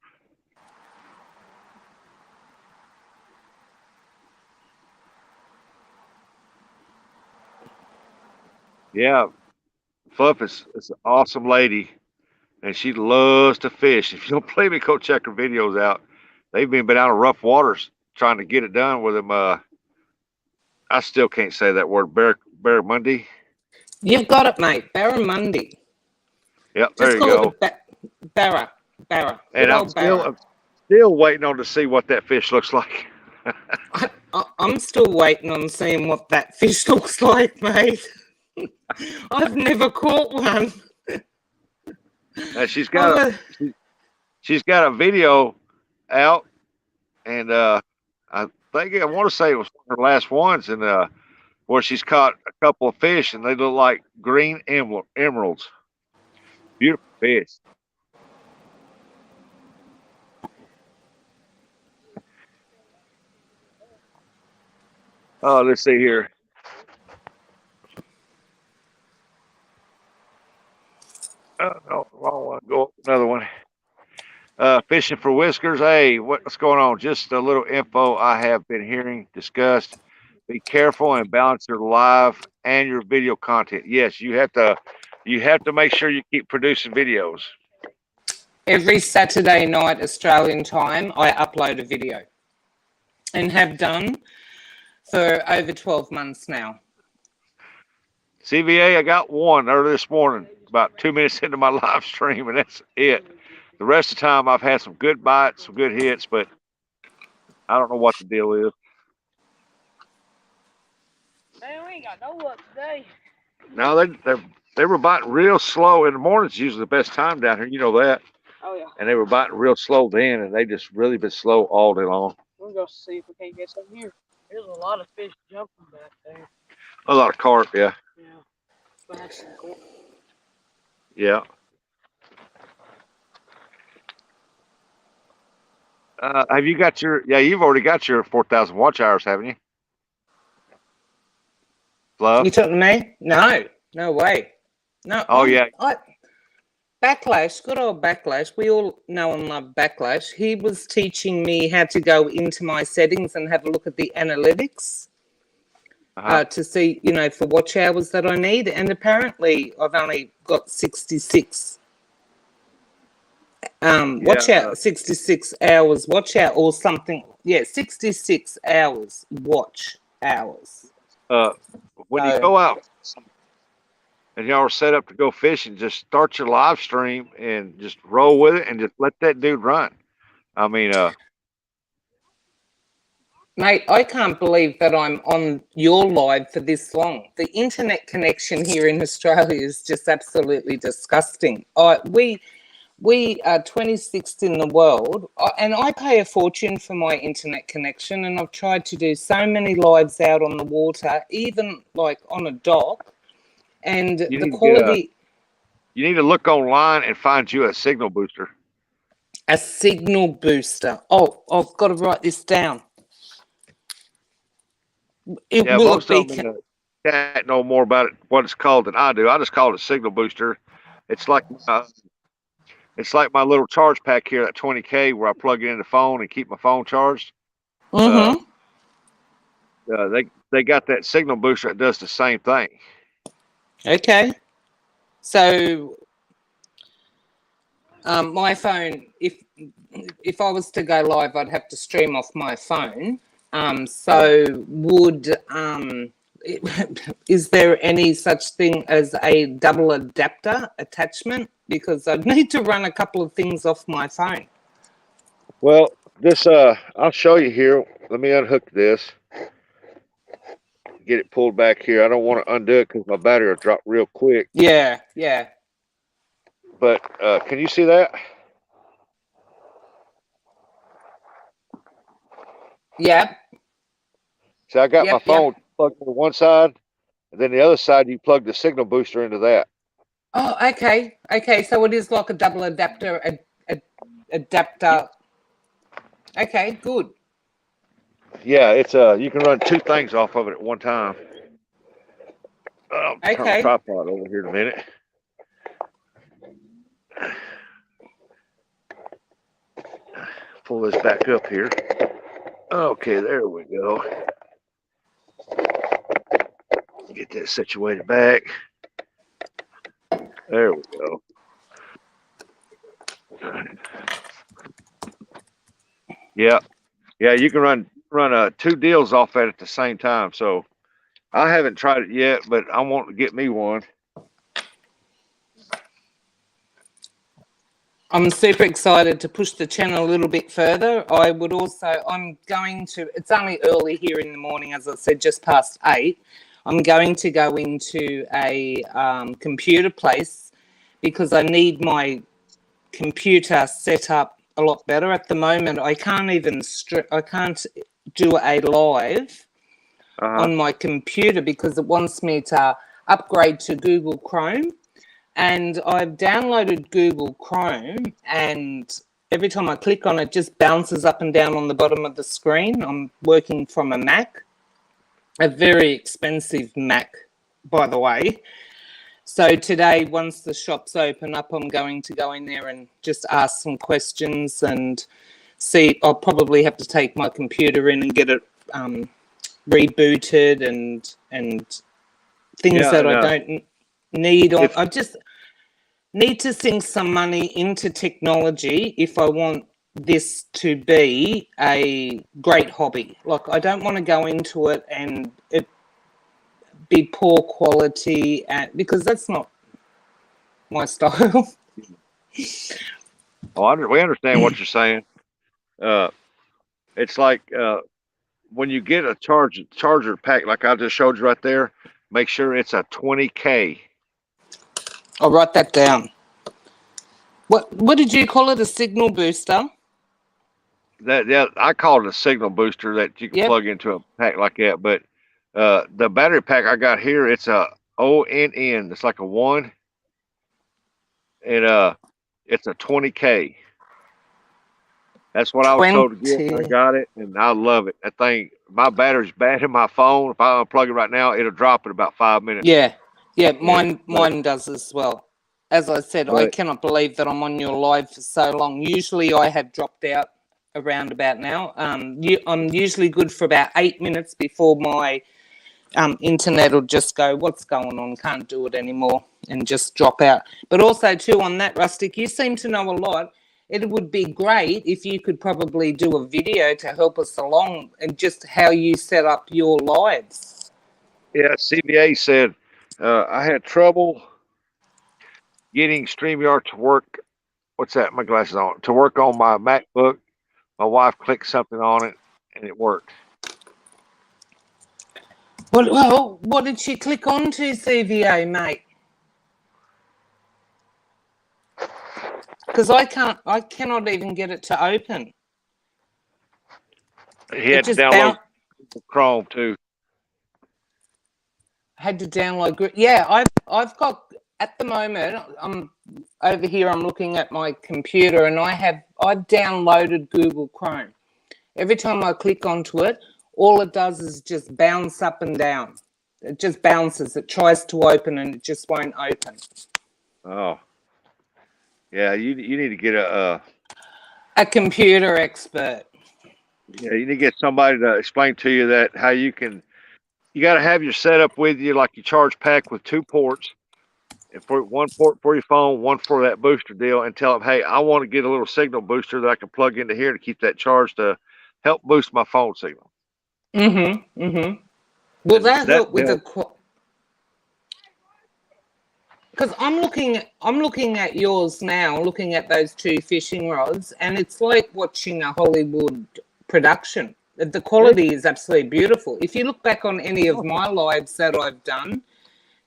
Yeah, Fluff is an awesome lady, and she loves to fish. If you don't believe me, go check her videos out. They've been out of rough waters trying to get it done with them. I still can't say that word. Barramundi. You've got it, mate. Barramundi. Yep, there Just you call go. it Barra. Barra. Good And old Barra. I'm still waiting on to see what that fish looks like. I'm still waiting on seeing what that fish looks like, mate. I've never caught one. And she's got a video out, and I think I want to say it was one of her last ones, and where she's caught a couple of fish, and they look like green emeralds. Beautiful fish. Oh, let's see here. No, wrong one. Go up another one. Fishing for whiskers. Hey, what's going on? Just a little info I have been hearing discussed. Be careful and balance your live and your video content. Yes, you have to make sure you keep producing videos. Every Saturday night Australian time, I upload a video and have done for over 12 months now. CVA, I got one early this morning, about 2 minutes into my live stream, and that's it. The rest of the time, I've had some good bites, some good hits, but I don't know what the deal is. Man, we ain't got no luck today. No, they were biting real slow in the morning's usually the best time down here. You know that. Oh yeah. And they were biting real slow then, and they just really been slow all day long. We'll go see if we can't get some here. There's a lot of fish jumping back there. A lot of carp, yeah. Yeah. Back some corn. Yeah. Have you got your? Yeah, you've already got your 4,000 watch hours, haven't you? Fluff? You talking to me? No way. No. Oh yeah. Backlash, good old Backlash. We all know and love Backlash. He was teaching me how to go into my settings and have a look at the analytics to see, for watch hours that I need. And apparently, I've only got 66 watch out, 66 hours watch out or something. Yeah, 66 hours watch hours. When you go out and y'all are set up to go fishing, just start your live stream and just roll with it and just let that dude run. I mean, mate, I can't believe that I'm on your live for this long. The internet connection here in Australia is just absolutely disgusting. We are 26th in the world, and I pay a fortune for my internet connection, and I've tried to do so many lives out on the water, even like on a dock, and the quality... You need to look online and find you a signal booster. A signal booster. Oh, I've got to write this down. Most of them can't know more about it, what it's called, than I do. I just call it a signal booster. It's like my little charge pack here, that 20K, where I plug it in the phone and keep my phone charged. Mm-hmm. They got that signal booster that does the same thing. Okay. So my phone, if I was to go live, I'd have to stream off my phone. Is there any such thing as a double adapter attachment? Because I'd need to run a couple of things off my phone. Well, this I'll show you here. Let me unhook this. Get it pulled back here. I don't want to undo it because my battery will drop real quick. Yeah. But can you see that? Yep. So I got my phone plugged to one side, and then the other side you plug the signal booster into that. Oh, okay. So it is like a double adapter. Adapter. Okay, good. Yeah, it's you can run two things off of it at one time. I'll turn the Okay. tripod over here in a minute. Pull this back up here. Okay, there we go. Get that situated back. There we go. Yeah, yeah, you can run two deals off that at the same time. So I haven't tried it yet, but I want to get me one. I'm super excited to push the channel a little bit further. I'm going to, it's only early here in the morning, as I said, just past 8. I'm going to go into a computer place because I need my computer set up a lot better. At the moment, I can't even, I can't do a live on my computer because it wants me to upgrade to Google Chrome. And I've downloaded Google Chrome, and every time I click on it, it just bounces up and down on the bottom of the screen. I'm working from a Mac, a very expensive Mac, by the way. So today, once the shops open up, I'm going to go in there and just ask some questions and see. I'll probably have to take my computer in and get it rebooted and things that I don't need. I just need to sink some into technology if I want this to be a great hobby. Like, I don't want to go into it and it be poor quality, because that's not my style. We understand what you're saying. It's like when you get a charger pack, like I just showed you right there, make sure it's a 20K. I'll write that down. What did you call it? A signal booster? I call it a signal booster that you can plug into a pack like that. But the battery pack I got here, it's a ONN. It's like a 1, and it's a 20K. That's what I was told to get. I got it, and I love it. That thing, my battery's bad in my phone. If I unplug it right now, it'll drop in about 5 minutes. Yeah, mine does as well. As I said, I cannot believe that I'm on your live for so long. Usually I have dropped out around about now. I'm usually good for about 8 minutes before my internet will just go, what's going on? Can't do it anymore, and just drop out. But also too, on that, Rustic, you seem to know a lot. It would be great if you could probably do a video to help us along and just how you set up your lives. Yeah, CBA said I had trouble getting StreamYard to work. What's that? My glasses on. To work on my MacBook. My wife clicked something on it, and it worked. Well, what did she click on to, CVA, mate? Because I cannot even get it to open. He had to download Chrome too. Had to download. Yeah, I've got, at the moment, I'm over here. I'm looking at my computer, and I've downloaded Google Chrome. Every time I click onto it, all it does is just bounce up and down. It just bounces. It tries to open, and it just won't open. Oh. Yeah, you need to get a computer expert. Yeah, you need to get somebody to explain to you that how you got to have your setup with you, like your charge pack with 2 ports, and for 1 port for your phone, 1 for that booster deal, and tell them, hey, I want to get a little signal booster that I can plug into here to keep that charge to help boost my phone signal. Will that help with the? Because I'm looking at yours now, looking at those 2 fishing rods, and it's like watching a Hollywood production. The quality is absolutely beautiful. If you look back on any of my lives that I've done,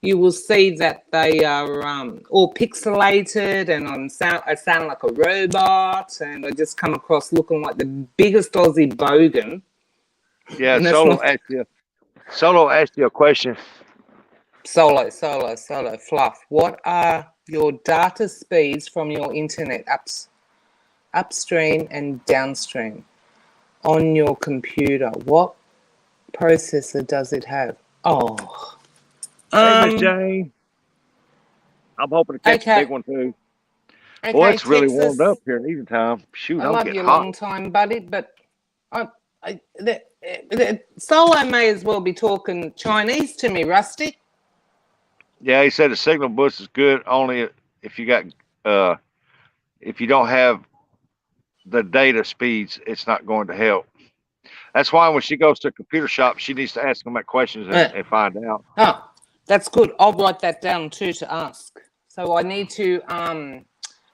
you will see that they are all pixelated, and I sound like a robot, and I just come across looking like the biggest Aussie bogan. Yeah, Solo asked you a question. Solo, Fluff. What are your data speeds from your internet upstream and downstream on your computer? What processor does it have? Oh, Hey, Miss Jane. I'm hoping to catch a Okay. big one too. Okay, Boy, it's really Texas. warmed up here in evening time. Shoot, I I'm love getting you, hot. long time buddy, but Solo may as well be talking Chinese to me, Rusty. Yeah, he said the signal boost is good only if you got if you don't have the data speeds, it's not going to help. That's why when she goes to a computer shop, she needs to ask them that questions and find out. Oh, that's good. I'll write that down too to ask. So I need to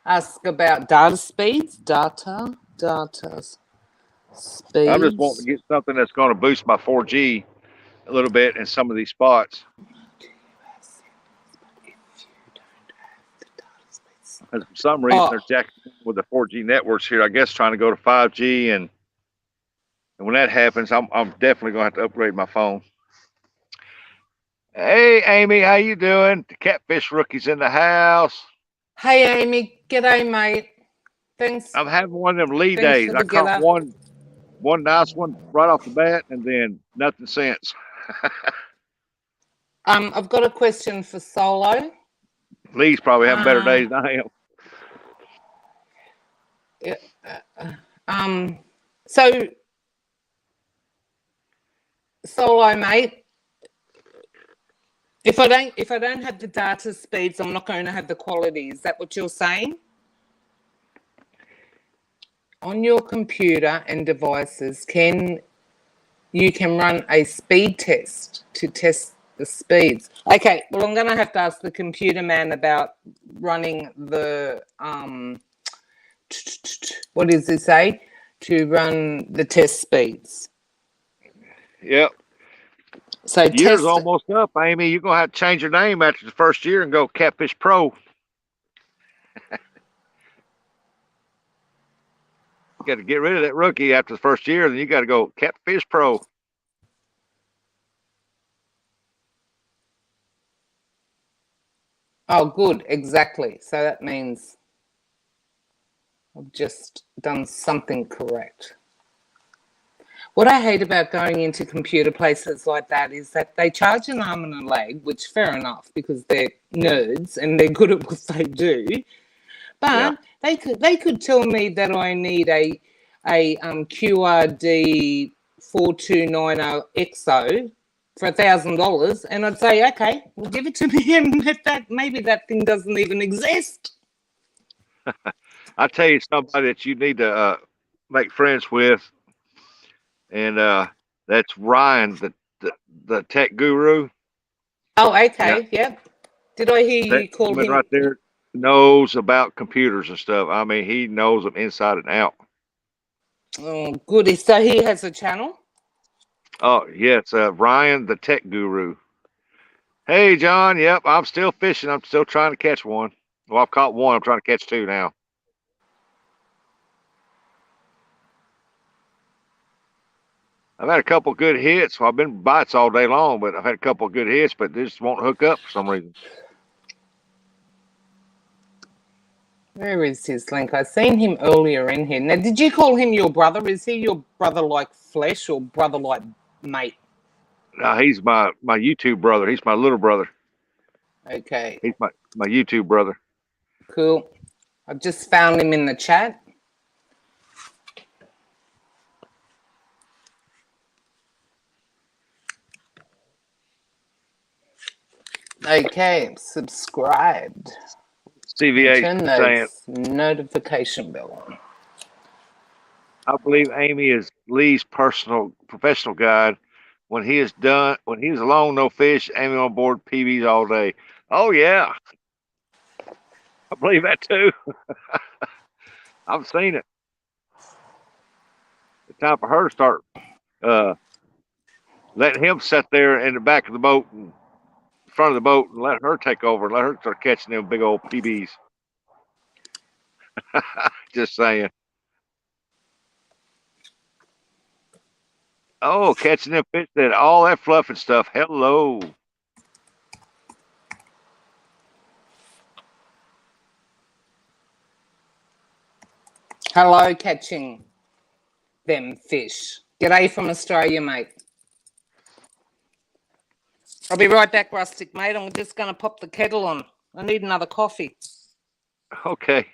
ask about data speeds. Data speeds. I'm just wanting to get something that's going to boost my 4G a little bit in some of these spots. And for some reason, they're jacking with the 4G networks here. I guess trying to go to 5G, and when that happens, I'm definitely going to have to upgrade my phone. Hey, Amy, how you doing? The Catfish Rookie's in the house. Hey, Amy. G'day, mate. Thanks. I'm having one of them lead Thanks days. for I the caught get-up. one nice one right off the bat, and then nothing since. I've got a question for Solo. Lee's probably having better days than I am. So Solo, mate. If I don't have the data speeds, I'm not going to have the quality. Is that what you're saying? On your computer and devices, you can run a speed test to test the speeds. Okay, well, I'm going to have to ask the computer man about running the what does it say? To run the test speeds. Yep. So year's almost up, Amy. You're gonna have to change your name after the first year and go Catfish Pro. You got to get rid of that rookie after the first year, then you got to go Catfish Pro. Oh, good. Exactly. So that means I've just done something correct. What I hate about going into computer places like that is that they charge an arm and a leg, which fair enough because they're nerds and they're good at what they do. But they could tell me that I need a QRD 4290 EXO for $1,000, and I'd say, okay, well, give it to me, and maybe that thing doesn't even exist. I tell you, somebody that you need to make friends with, and that's Ryan, the tech guru. Oh, okay, yep. Did I hear you call him? Right there knows about computers and stuff. I mean, he knows them inside and out. Oh, goody. So he has a channel? Oh, yeah, it's Ryan, the tech guru. Hey, John. Yep, I'm still fishing. I'm still trying to catch one. Well, I've caught one. I'm trying to catch two now. I've had a couple good hits. Well, I've been bites all day long, but I've had a couple of good hits, but they just won't hook up for some reason. Where is his link? I seen him earlier in here. Now, did you call him your brother? Is he your brother like flesh or brother like mate? No, he's my YouTube brother. He's my little brother. Okay. He's my YouTube brother. Cool. I've just found him in the chat. Okay, subscribed. CVA Turn those notification bell on. I believe Amy is Lee's professional guide. When he is alone, no fish, Amy on board PBs all day. Oh yeah. I believe that too. I've seen it. It's time for her to start letting him sit there in the back of the boat and in front of the boat and let her take over and let her start catching them big old PBs. Just saying. Oh, catching them fish, that all that fluff and stuff. Hello. Hello, catching them fish. G'day from Australia, mate. I'll be right back, Rustic, mate. I'm just going to pop the kettle on. I need another coffee. Okay.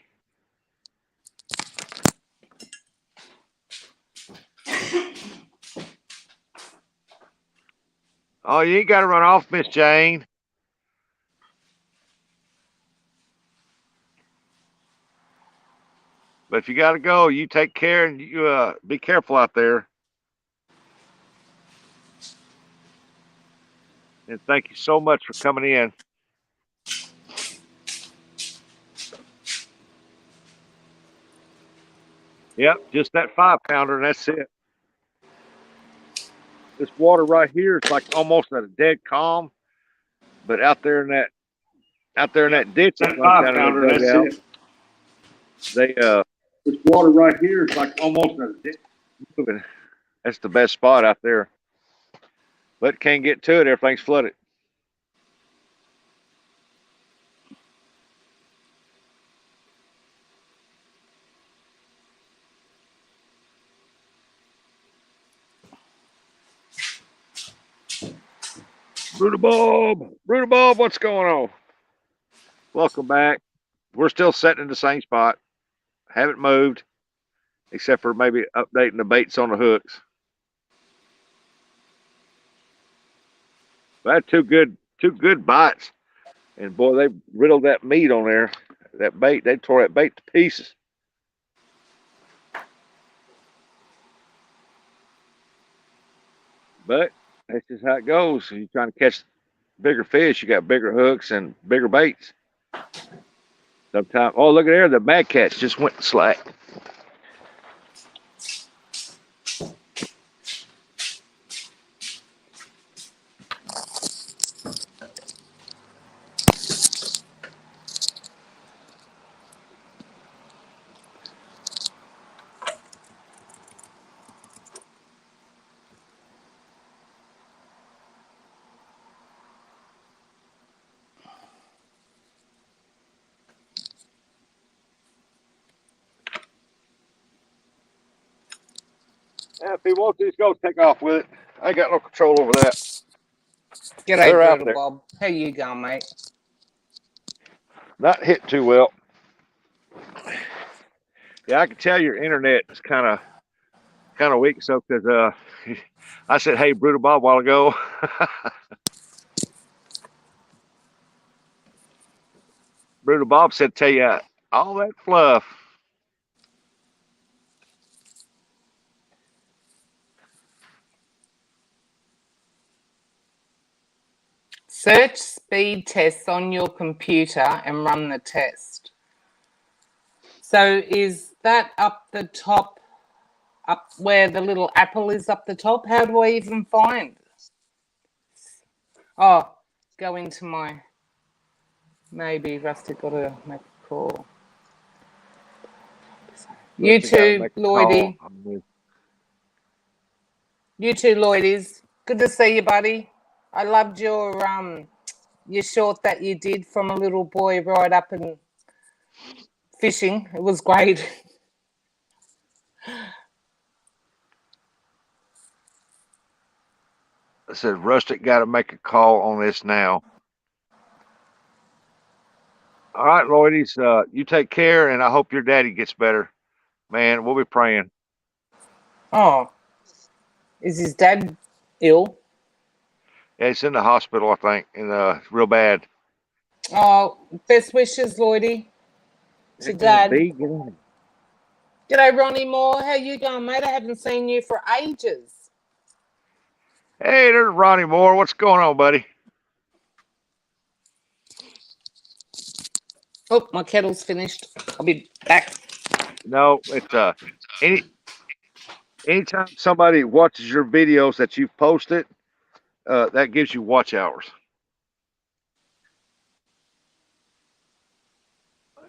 Oh, you ain't got to run off, Miss Jane. But if you got to go, you take care and you be careful out there. And thank you so much for coming in. Yep, just that 5-pounder, and that's it. This water right here is like almost at a dead calm, but out there in that ditch, That 5-pounder, that's it. they This water right here is like almost a ditch. moving. That's the best spot out there. But can't get to it, everything's flooded. Brutal Bob, what's going on? Welcome back. We're still sitting in the same spot. Haven't moved, except for maybe updating the baits on the hooks. I had two good bites, and boy, they riddled that meat on there. That bait, they tore that bait to pieces. But that's just how it goes. You're trying to catch bigger fish, you got bigger hooks and bigger baits. Sometimes, oh, look at there, the mad catch just went slack. Yeah, if he wants to, he's going to take off with it. I ain't got no control over that. G'day, They're out Brutal there. Bob. How you going, mate? Not hit too well. Yeah, I can tell your internet is kind of weak. So because I said, "Hey, Brutal Bob," a while ago. Brutal Bob said, "Tell you all that fluff." Search speed tests on your computer and run the test. So is that up the top, up where the little apple is up the top? How do I even find? Oh, go into my, maybe Rusty got to make a call. You too, Lloydie. You too, Lloydies. Good to see you, buddy. I loved your short that you did from a little boy right up and fishing. It was great. I said, Rustic got to make a call on this now. All right, Lloydies, you take care, and I hope your daddy gets better. Man, we'll be praying. Oh, is his dad ill? Yeah, he's in the hospital, I think, and real bad. Oh, best wishes, Lloydie, to Dad. G'day, Ronnie Moore. How you going, mate? I haven't seen you for ages. Hey, there's Ronnie Moore. What's going on, buddy? Oh, my kettle's finished. I'll be back. No, it's anytime somebody watches your videos that you've posted, that gives you watch hours.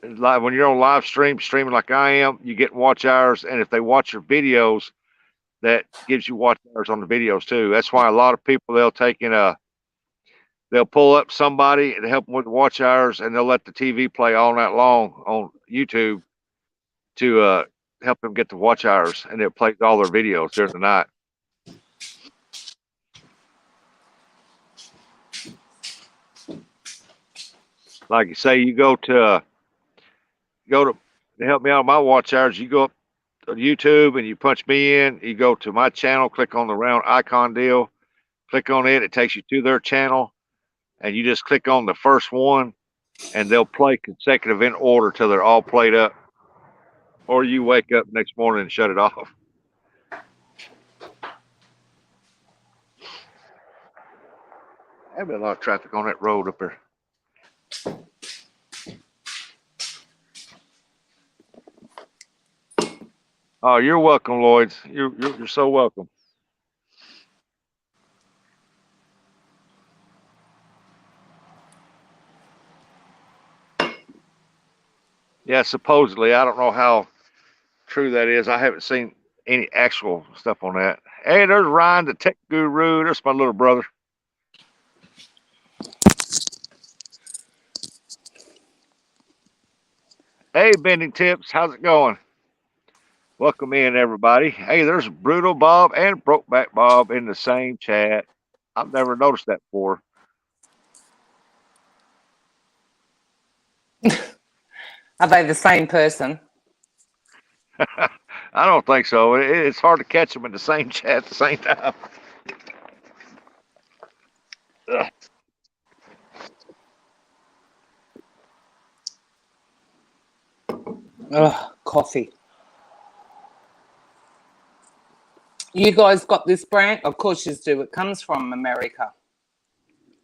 Like when you're on live streaming like I am, you get watch hours, and if they watch your videos, that gives you watch hours on the videos too. That's why a lot of people they'll pull up somebody and help them with the watch hours, and they'll let the TV play all night long on YouTube to help them get the watch hours, and it plays all their videos during the night. Like you say, you go to help me out on my watch hours. You go up to YouTube and you punch me in. You go to my channel, click on the round icon deal, click on it. It takes you to their channel, and you just click on the first one, and they'll play consecutive in order till they're all played up. Or you wake up next morning and shut it off. There's been a lot of traffic on that road up there. Oh, you're welcome, Lloyds. You're so welcome. Yeah, supposedly. I don't know how true that is. I haven't seen any actual stuff on that. Hey, there's Ryan, the tech guru. There's my little brother. Hey, Bending Tips. How's it going? Welcome in, everybody. Hey, there's Brutal Bob and Brokeback Bob in the same chat. I've never noticed that before. Are they the same person? I don't think so. It's hard to catch them in the same chat at the same time. Ugh. Ugh, coffee. You guys got this brand? Of course you do. It comes from America.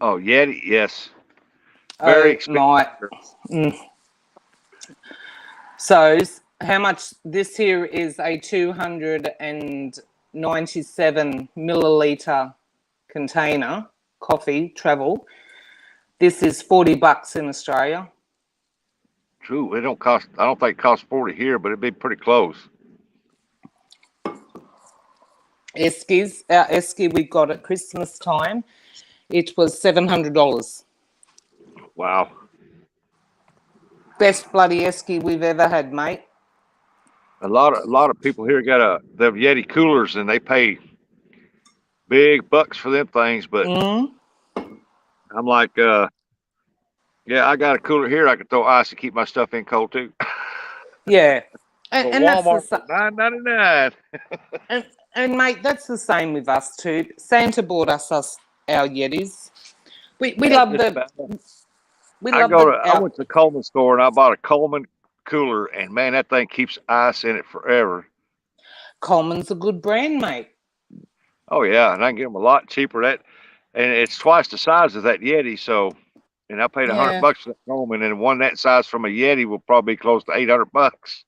Oh, Yeti, yes. Very expensive. My. So, how much? This here is a 297 milliliter container coffee travel. This is $40 in Australia. True. It don't cost. I don't think it costs 40 here, but it'd be pretty close. Eskies, our Esky we got at Christmas time. It was $700. Wow. Best bloody Esky we've ever had, mate. A lot of people here got them Yeti coolers, and they pay big bucks for them things. But I'm like, yeah, I got a cooler here. I can throw ice to keep my stuff in cold too. Yeah, But and that's Walmart the for $9.99. and mate, that's the same with us too. Santa bought us our Yetis. We Yeah, love just the about. we I love go the to. I went to the Coleman store and I bought a Coleman cooler, and man, that thing keeps ice in it forever. Coleman's a good brand, mate. Oh yeah, and I can get them a lot cheaper. And it's twice the size of that Yeti. So, and I paid Yeah. $100 for that Coleman, and one that size from a Yeti will probably be close to $800.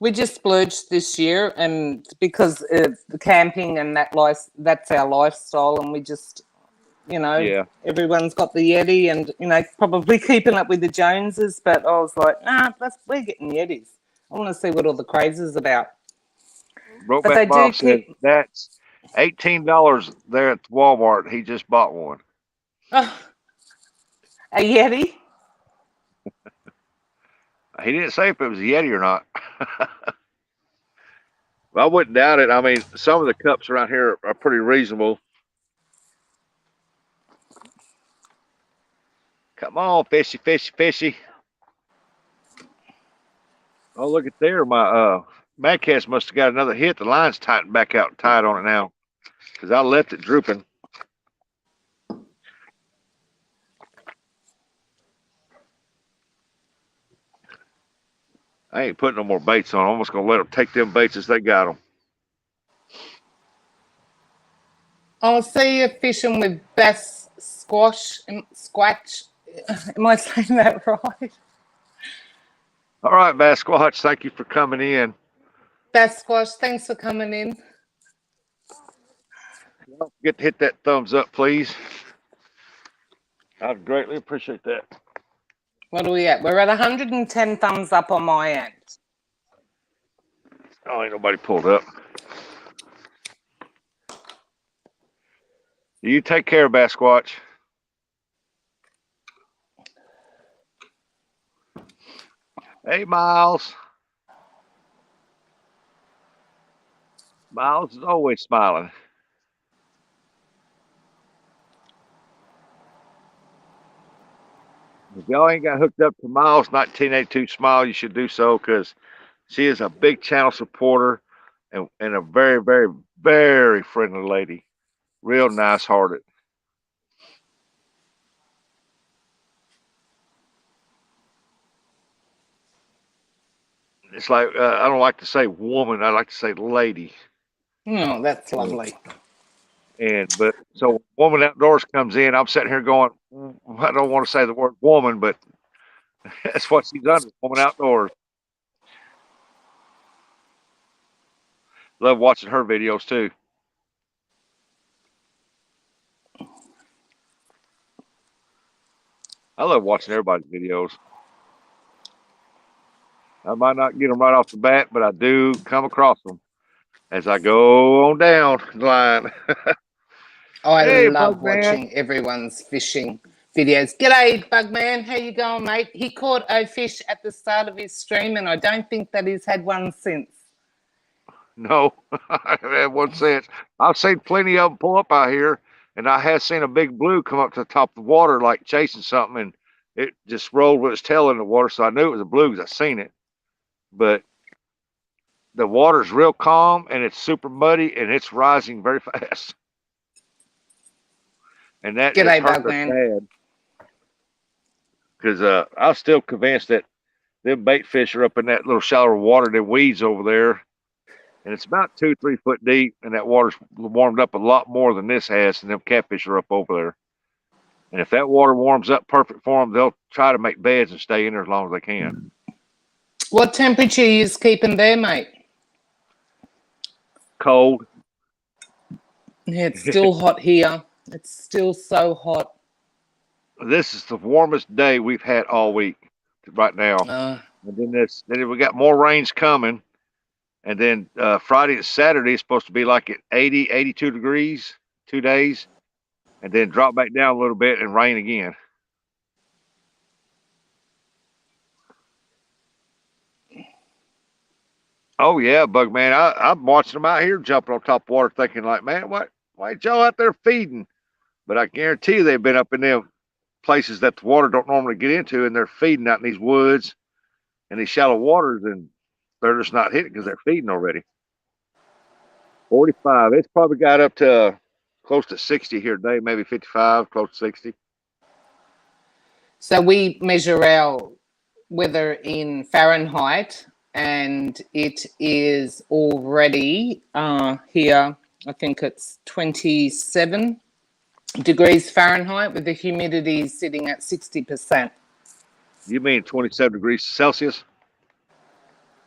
We just splurged this year, and because the camping and that's our lifestyle, and we just, Yeah. everyone's got the Yeti, and probably keeping up with the Joneses. But I was like, nah, we're getting Yetis. I want to see what all the craze is about. But they Brokeback do Bob said keep that's $18 there at Walmart. He just bought one. a Yeti. He didn't say if it was a Yeti or not. Well, I wouldn't doubt it. I mean, some of the cups around here are pretty reasonable. Come on, fishy, fishy, fishy. Oh, look at there. My Mad Cats must have got another hit. The line's tightened back out tight on it now because I left it drooping. I ain't putting no more baits on. I'm almost going to let them take them baits as they got them. I'll see you fishing with bass squatch. Am I saying that right? All right, Bass Squatch, thank you for coming in. Bass squash, thanks for coming in. Don't forget to hit that thumbs up, please. I'd greatly appreciate that. What are we at? We're at 110 thumbs up on my end. Oh, ain't nobody pulled up. You take care, Bass Squatch. Hey, Miles. Miles is always smiling. If y'all ain't got hooked up to Miles 1982 Smile, you should do so because she is a big channel supporter and a very, very, very friendly lady. Real nice hearted. It's like I don't like to say woman, I like to say lady. Oh, that's lovely. But so Woman Outdoors comes in, I'm sitting here going, I don't want to say the word woman, but that's what she's under, Woman Outdoors. Love watching her videos too. I love watching everybody's videos. I might not get them right off the bat, but I do come across them as I go on down the line. I Hey, love Bugman. watching everyone's fishing videos. G'day, Bugman. How you going, mate? He caught a fish at the start of his stream, and I don't think that he's had one since. No, I haven't had one since. I've seen plenty of them pull up out here, and I have seen a big blue come up to the top of the water, like chasing something, and it just rolled with its tail in the water. So I knew it was a blue because I seen it. But the water's real calm, and it's super muddy, and it's rising very fast. And that has G'day, hurt us Bugman. bad because I was still convinced that them bait fish are up in that little shallower water, the weeds over there. And it's about 2-3 foot deep, and that water's warmed up a lot more than this has, and them catfish are up over there. And if that water warms up perfect for them, they'll try to make beds and stay in there as long as they can. What temperature are you keeping there, mate? Cold. Yeah, it's still hot here. It's still so hot. This is the warmest day we've had all week right now. And then we got more rains coming. And then Friday and Saturday is supposed to be like at 80, 82 degrees, 2 days, and then drop back down a little bit and rain again. Oh yeah, Bug man. I'm watching them out here jumping on top of water, thinking like, man, why ain't y'all out there feeding? But I guarantee you they've been up in them places that the water don't normally get into, and they're feeding out in these woods and these shallow waters, and they're just not hitting because they're feeding already. 45. It's probably got up to close to 60 here today, maybe 55, close to 60. So we measure our weather in Fahrenheit, and it is already here, I think it's 27 degrees Fahrenheit with the humidity sitting at 60%. You mean 27 degrees Celsius?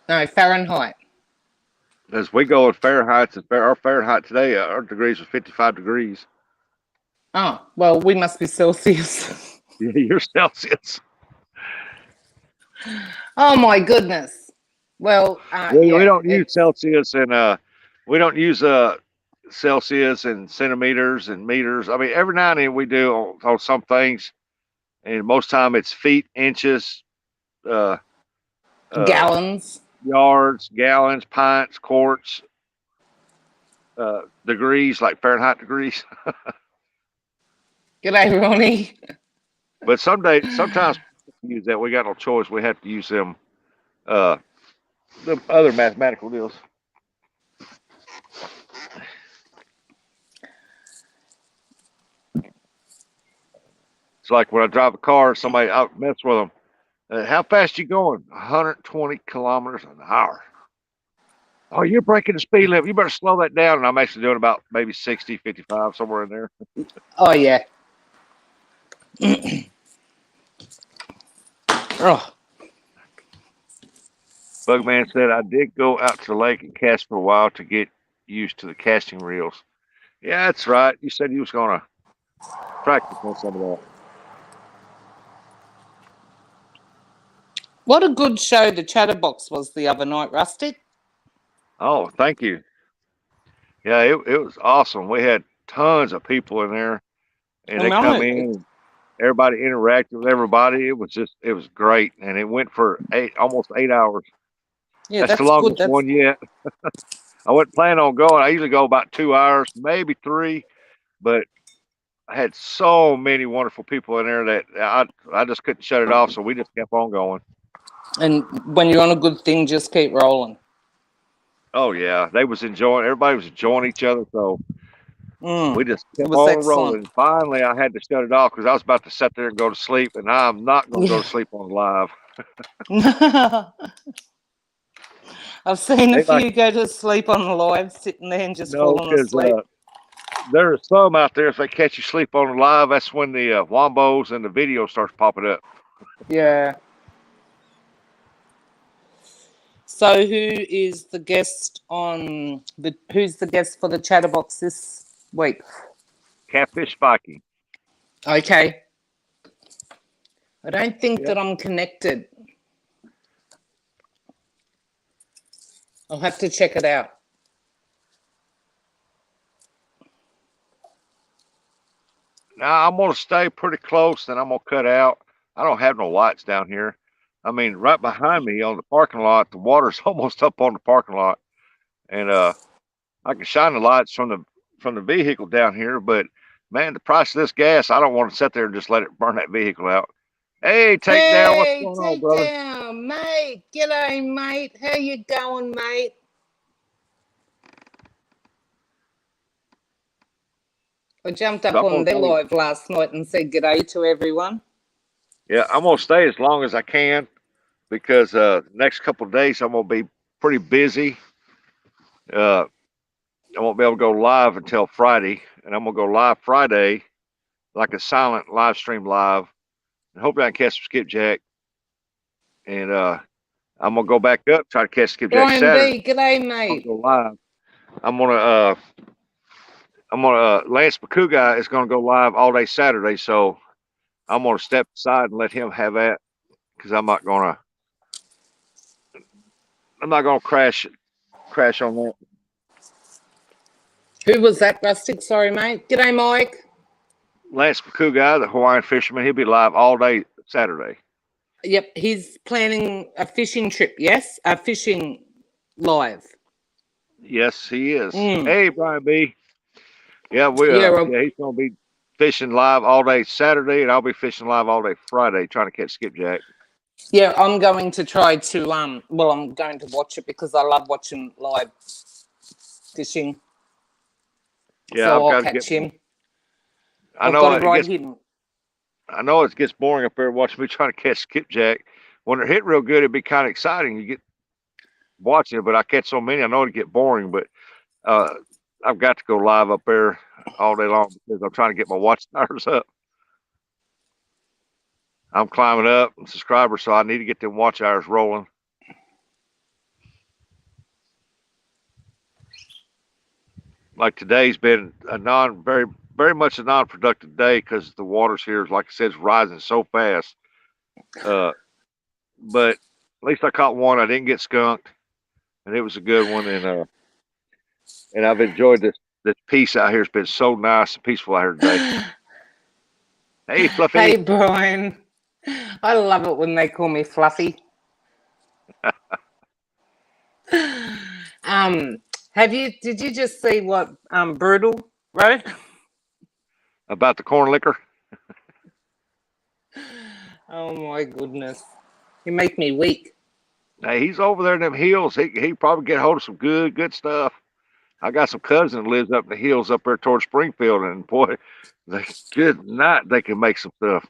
No, Fahrenheit. As we go in Fahrenheit, our Fahrenheit today, our degrees are 55 degrees. Oh, well, we must be Celsius. Yeah, you're Celsius. Oh, my goodness. Well, We yeah, don't use Celsius, and we don't use Celsius and centimeters and meters. I mean, every now and then we do on some things, and most time it's feet, inches, gallons, yards, gallons, pints, quarts, degrees, like Fahrenheit degrees. G'day, Ronnie. But sometimes we use that. We got no choice. We have to use them, the other mathematical deals. It's like when I drive a car, somebody I mess with them. How fast you going? 120 kilometers an hour. Oh, you're breaking the speed limit. You better slow that down. And I'm actually doing about maybe 60, 55, somewhere in there. Oh, yeah. Oh. Bugman said, I did go out to the lake and cast for a while to get used to the casting reels. Yeah, that's right. You said you was going to practice on some of that. What a good show the Chatterbox was the other night, Rusty. Oh, thank you. Yeah, it was awesome. We had tons of people in there, and they come in. Everybody interacted with everybody. It was great, and it went for almost 8 hours. Yeah, that's the longest one yet. I wasn't planning on going. I usually go about 2 hours, maybe 3, but I had so many wonderful people in there that I just couldn't shut it off. So we just kept on going. And when you're on a good thing, just keep rolling. Oh yeah, they was enjoying. Everybody was enjoying each other. So we just It kept was on excellent. rolling. Finally, I had to shut it off because I was about to sit there and go to sleep, and I'm not going to go Yeah. to sleep on live. I've seen a They like few go to sleep on the live, sitting there and just no, falling because asleep. there are some out there. If they catch you sleep on the live, that's when the wombos and the video starts popping up. Yeah. So who's the guest for the chatterbox this week? Catfish Viking. Okay. I don't think Yep. that I'm connected. I'll have to check it out. Now I'm gonna stay pretty close, then I'm gonna cut out. I don't have no lights down here. I mean, right behind me on the parking lot, the water's almost up on the parking lot, and I can shine the lights from the vehicle down here. But man, the price of this gas, I don't want to sit there and just let it burn that vehicle out. Hey, Takedown, what's Hey, going on, brother? Takedown, mate. G'day, mate. How you going, mate? I jumped So up on their live last night and said g'day to everyone. yeah, I'm gonna stay as long as I can because next couple of days I'm gonna be pretty busy. Uh, I won't be able to go live until Friday, and I'm gonna go live Friday, like a silent live stream live, and hopefully I can catch some skipjack. And I'm gonna go back up, try to catch skipjack Brian Saturday. B, g'day, I'll mate. go live. I'm gonna Lance Bakuga is gonna go live all day Saturday, so I'm gonna step aside and let him have that because I'm not gonna crash on that. Who was that, Rustic? Sorry, mate. G'day, Mike. Lance Bakuga, the Hawaiian fisherman, he'll be live all day Saturday. Yep, he's planning a fishing trip, yes? A fishing live. Yes, he is. Hey, Brian B. Yeah, he's gonna be fishing live all day Saturday, and I'll be fishing live all day Friday, trying to catch skipjack. Yeah, I'm going to try to I'm going to watch it because I love watching live fishing. Yeah, so I've I'll got to catch him. I I've know got to it ride gets. him. I know it gets boring up there watching me trying to catch skipjack. When they're hit real good, it'd be kind of exciting. You get watching it, but I catch so many, I know it'd get boring. But I've got to go live up there all day long because I'm trying to get my watch hours up. I'm climbing up in subscribers, so I need to get them watch hours rolling. Like today's been a very much a non-productive day because the waters here, like I said, is rising so fast. But at least I caught one. I didn't get skunked, and it was a good one. And I've enjoyed this peace out here. It's been so nice and peaceful out here today. Hey, Fluffy. Hey, Brian. I love it when they call me Fluffy. Did you just see what Brutal wrote? About the corn liquor? Oh my goodness. You make me weak. Hey, he's over there in them hills. He probably get hold of some good stuff. I got some cousin that lives up in the hills up there towards Springfield, and boy, good night, they can make some stuff.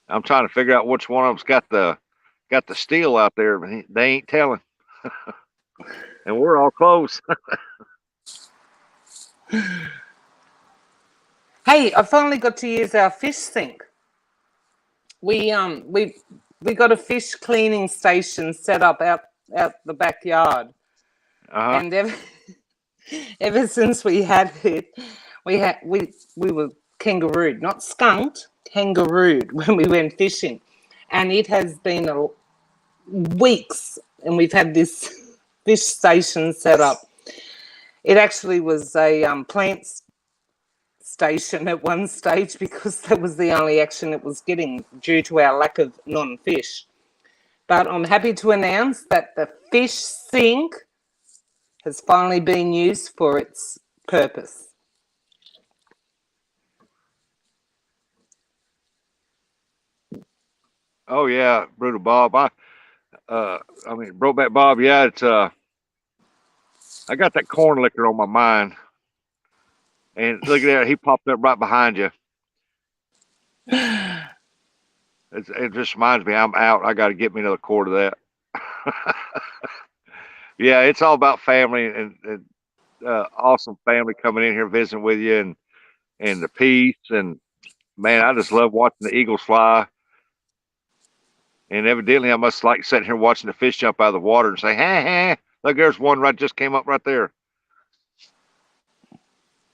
I'm trying to figure out which one of them's got the steel out there, but they ain't telling. And we're all close. Hey, I finally got to use our fish sink. We got a fish cleaning station set up out the backyard, and ever since we had it, we were kangarooed, not skunked, kangarooed when we went fishing, and it has been weeks, and we've had this fish station set up. It actually was a plant station at one stage because that was the only action it was getting due to our lack of non-fish. But I'm happy to announce that the fish sink has finally been used for its purpose. Oh yeah, Brutal Bob. I mean, Brokeback Bob. Yeah, it's I got that corn liquor on my mind, and look at that, he popped up right behind you. It just reminds me, I'm out. I got to get me another quart of that. Yeah, it's all about family and awesome family coming in here visiting with you and the peace and man, I just love watching the eagles fly. And evidently, I must like sitting here watching the fish jump out of the water and say, "Ha ha! Look, there's one right just came up right there."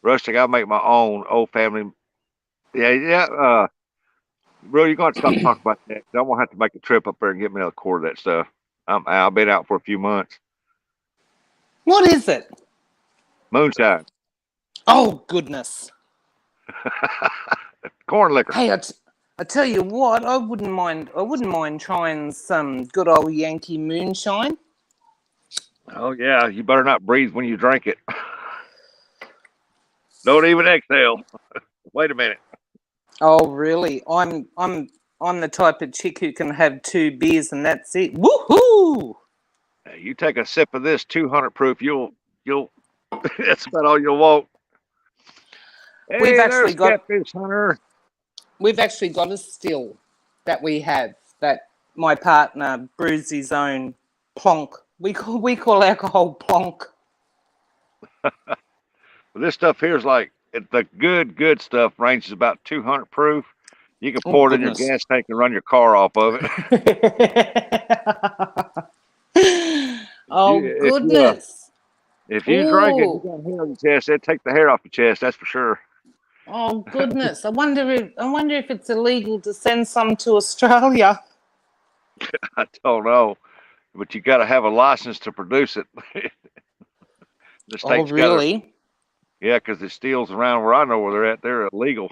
Rustic, I make my own old family. Yeah, yeah. Bro, you're gonna have to stop talking about that. I'm gonna have to make a trip up there and get me another quart of that stuff. I've been out for a few months. What is it? Moonshine, Oh, goodness. corn liquor. Hey, I tell you what, I wouldn't mind trying some good old Yankee moonshine. Oh yeah, you better not breathe when you drink it. Don't even exhale. Wait a minute. Oh, really? I'm the type of chick who can have 2 beers and that's it. Woohoo! You take a sip of this 200 proof, you'll that's about all you'll want. Hey, We've there's Catfish Hunter. We've actually got a still that we have that my partner brews his own plonk. We call alcohol plonk. This stuff here is like the good stuff ranges about 200 proof. You can pour it in your gas tank and run your car off of it. Oh, goodness. If you drink it, you got hair on your chest. It'd take the hair off your chest. That's for sure. Oh, goodness. I wonder if it's illegal to send some to Australia. I don't know, but you got to have a license to produce it. The state's really? Yeah, because the steals around where I know where they're at, they're illegal.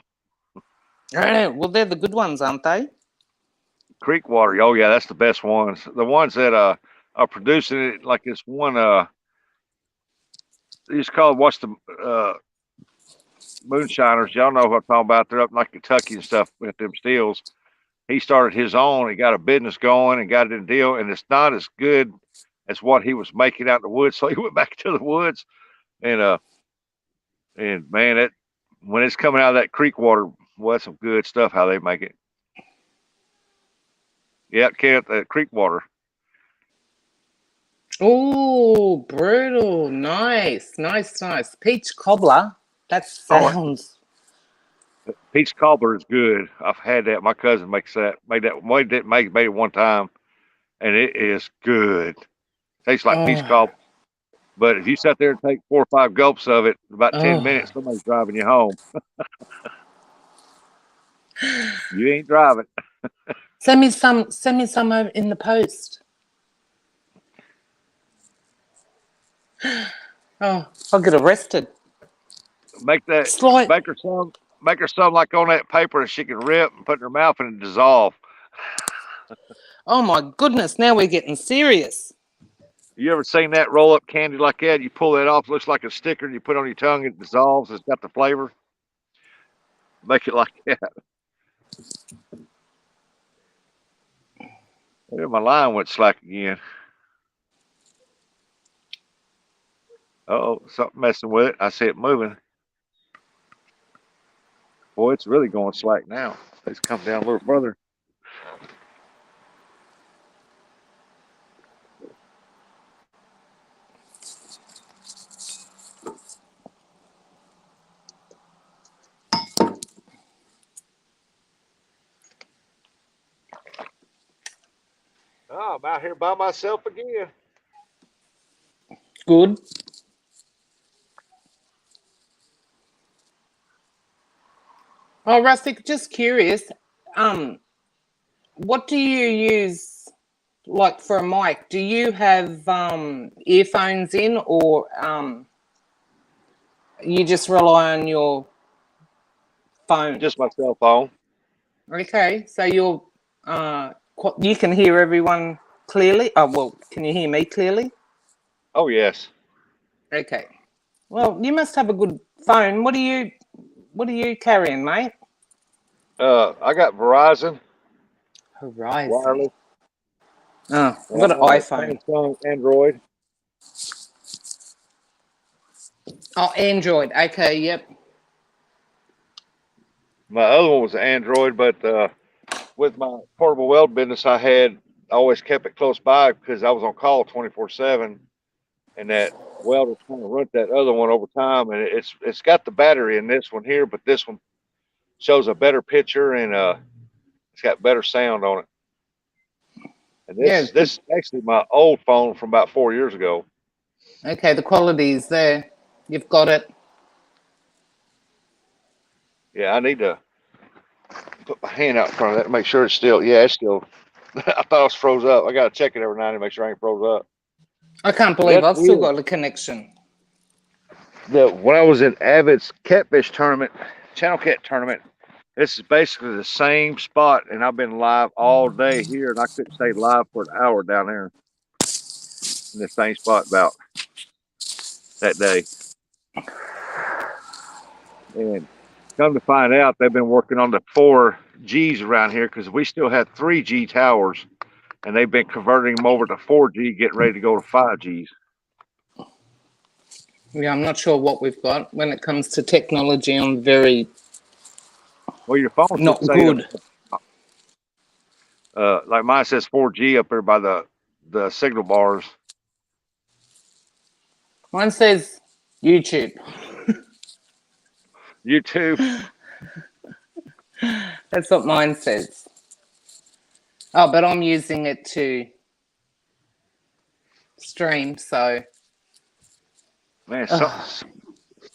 Well, they're the good ones, aren't they? Creek water. Oh yeah, that's the best ones. The ones that are producing it, like this one it's called what's the moonshiners. Y'all know what I'm talking about. They're up in like Kentucky and stuff with them steels. He started his own. He got a business going and got it in a deal, and it's not as good as what he was making out in the woods. So he went back to the woods, and man, it when it's coming out of that creek water, well, that's some good stuff. How they make it. Yeah, Kenneth, creek water. Oh, brutal. Nice. Peach cobbler. That sounds... Peach cobbler is good. I've had that. My cousin makes that. Made it one time, and it is good. Tastes like peach cobbler. But if you sit there and take 4 or 5 gulps of it, about 10 minutes, somebody's driving you home. You ain't driving. Send me some over in the post. Oh, I'll get arrested. Make her some like on that paper that she can rip and put in her mouth and dissolve. Oh my goodness, now we're getting serious. You ever seen that roll up candy like that? You pull that off, it looks like a sticker, and you put it on your tongue, it dissolves, it's got the flavor. Make it like that. My line went slack again. Uh-oh, something messing with it. I see it moving. Boy, it's really going slack now. Let's come down a little further. Oh, I'm out here by myself again. Good. Oh, Rustic, just curious. What do you use, like for a mic? Do you have earphones in, or you just rely on your phone? Just my cell phone. Okay, so you can hear everyone clearly. Oh well, can you hear me clearly? Oh yes. Okay. Well, you must have a good phone. What are you carrying, mate? I got Verizon Horizon. wireless. Oh, I've And got I an have a iPhone. Samsung Android. Oh, Android. Okay, yep. My other one was an Android, but with my portable weld business, I always kept it close by because I was on call 24/7, and that welder kind of run that other one over time, and it's got the battery in this one here, but this one shows a better picture and it's got better sound on it. And Yeah. this is actually my old phone from about 4 years ago. Okay, the quality is there. You've got it. Yeah, I need to put my hand out in front of that to make sure it's still. Yeah, it's still. I thought it was froze up. I got to check it every night to make sure I ain't froze up. I can't But believe that's I've still weird. got a connection. When I was in Avid's catfish tournament, channel cat tournament, this is basically the same spot, and I've been live all day here, and I couldn't stay live for an hour down there in the same spot about that day. And come to find out, they've been working on the 4Gs around here because we still had 3G towers, and they've been converting them over to 4G, getting ready to go to 5Gs. Yeah, I'm not sure what we've got when it comes to technology. I'm very Well, your phone should not say good. like mine says 4G up there by the signal bars. Mine says YouTube. YouTube. That's what mine says. Oh, but I'm using it to stream, so Man,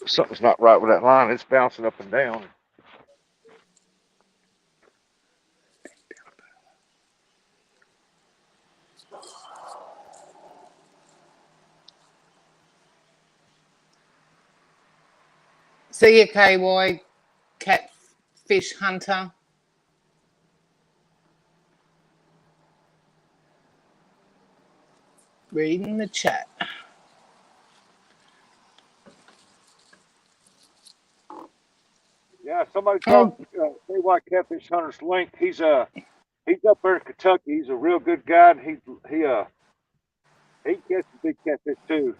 something's not right with that line. It's bouncing up and down. see you, KY Catfish Hunter. Reading the chat. Yeah, somebody Oh, talk. KY Catfish Hunter's link. He's up there in Kentucky. He's a real good guy. And he catches big catfish too.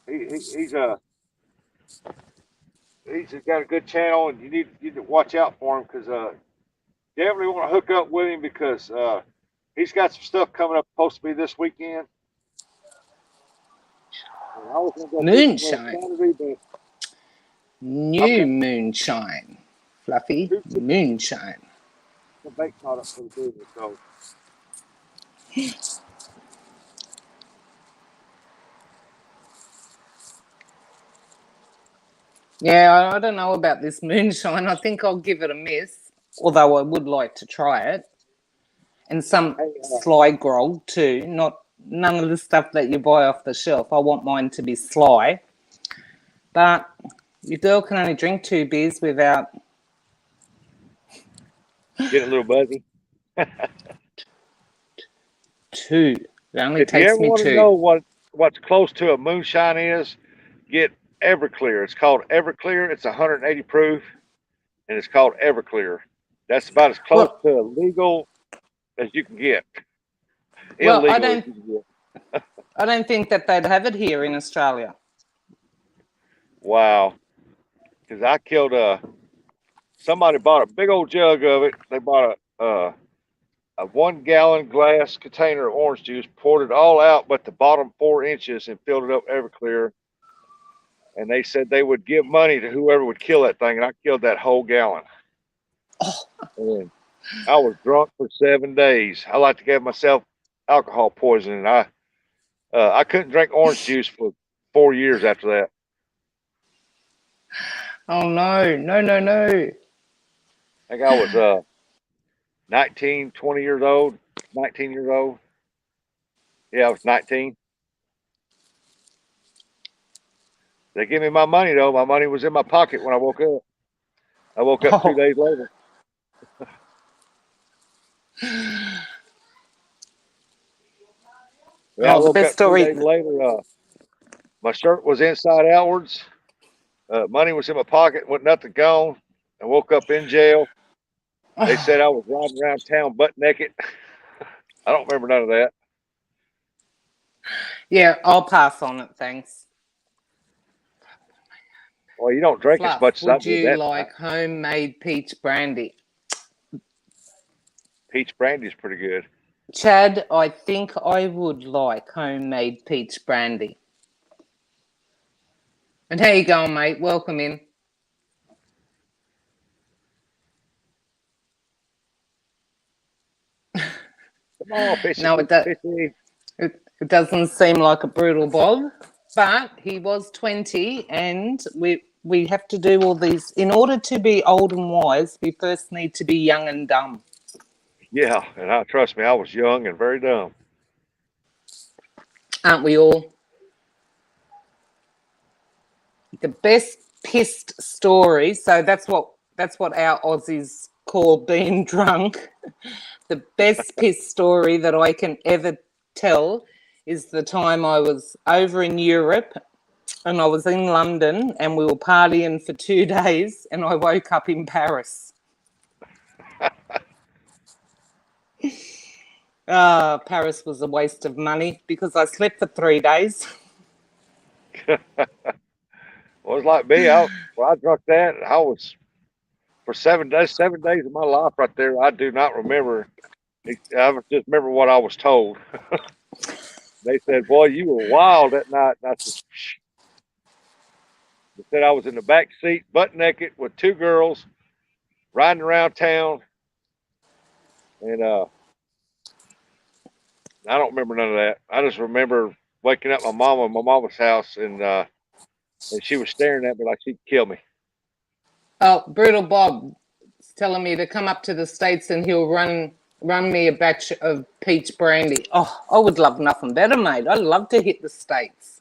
He's got a good channel, and you need to watch out for him because definitely want to hook up with him because he's got some stuff coming up supposed to be this weekend. And I was gonna go fishing with him moonshine. Saturday, but New moonshine. Fluffy moonshine. the bait caught up for the business. So Yeah, I don't know about this moonshine. I think I'll give it a miss, although I would like to try it. And some hey, sly grog too, not none of the stuff that you buy off the shelf. I want mine to be sly. But your girl can only drink 2 beers without getting a little buzzy. 2. It only If you takes ever me want to 2. know what's close to a moonshine is, get Everclear. It's called Everclear. It's 180 proof, and it's called Everclear. That's about as close Well, to legal as you can get. well, Illegal as you can get. I don't think that they'd have it here in Australia. Wow. Because I killed somebody bought a big old jug of it. They bought a 1 gallon glass container of orange juice, poured it all out but the bottom 4 inches, and filled it up Everclear. And they said they would give money to whoever would kill that thing, and I killed that whole gallon. And I was drunk for 7 days. I like to give myself alcohol poisoning. I couldn't drink orange juice for 4 years after that. Oh no, no, no, no. I think I was 19, 20 years old, 19 years old. Yeah, I was 19. They gave me my money though. My money was in my pocket when I woke up. I woke up 2 Oh, days later. Yeah, I oh, the woke best up 2 story. days later. My shirt was inside outwards. Money was in my pocket, with nothing gone. I woke up in jail. They said I was riding around town butt naked. I don't remember none of that. Yeah, I'll pass on it, thanks. Well, you don't drink as Fluff, much as I would did you that like night. homemade peach brandy? Peach brandy is pretty good. Chad, I think I would like homemade peach brandy. And how you going, mate? Welcome in. Come on, fishy, No, fishy. it doesn't seem like a brutal Bob, but he was 20, and we have to do all these. In order to be old and wise, we first need to be young and dumb. Yeah, and trust me, I was young and very dumb. Aren't we all? The best pissed story. So that's what our Aussies call being drunk. The best pissed story that I can ever tell is the time I was over in Europe and I was in London and we were partying for 2 days and I woke up in Paris. Paris was a waste of money because I slept for 3 days. Well, it's like me. When I drunk that, I was for 7 days. 7 days of my life right there. I do not remember. I just remember what I was told. They said, "Boy, you were wild that night." And I said, "Shh." They said I was in the back seat, butt naked, with two girls riding around town, and I don't remember none of that. I just remember waking up my mama in my mama's house, and she was staring at me like she'd kill me. Oh, Brutal Bob is telling me to come up to the States and he'll run me a batch of peach brandy. Oh, I would love nothing better, mate. I'd love to hit the States.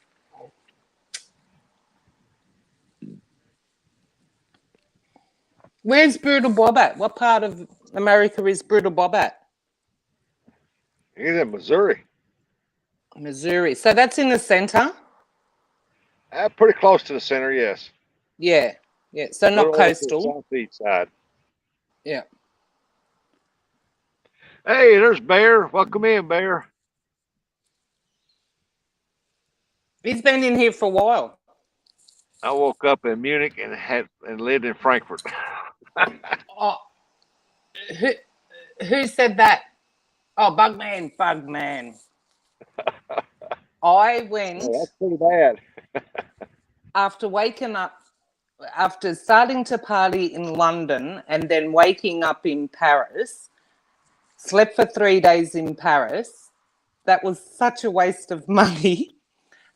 Where's Brutal Bob at? What part of America is Brutal Bob at? He's in Missouri. Missouri. So that's in the center? Pretty close to the center, yes. Yeah. Yeah. So not Little over to the coastal. southeast side. Yeah. Hey, there's Bear. Welcome in, Bear. He's been in here for a while. I woke up in Munich and lived in Frankfurt. Oh, who said that? Oh, Bugman. I went Oh, that's pretty bad. after waking up, after starting to party in London and then waking up in Paris, slept for 3 days in Paris. That was such a waste of money.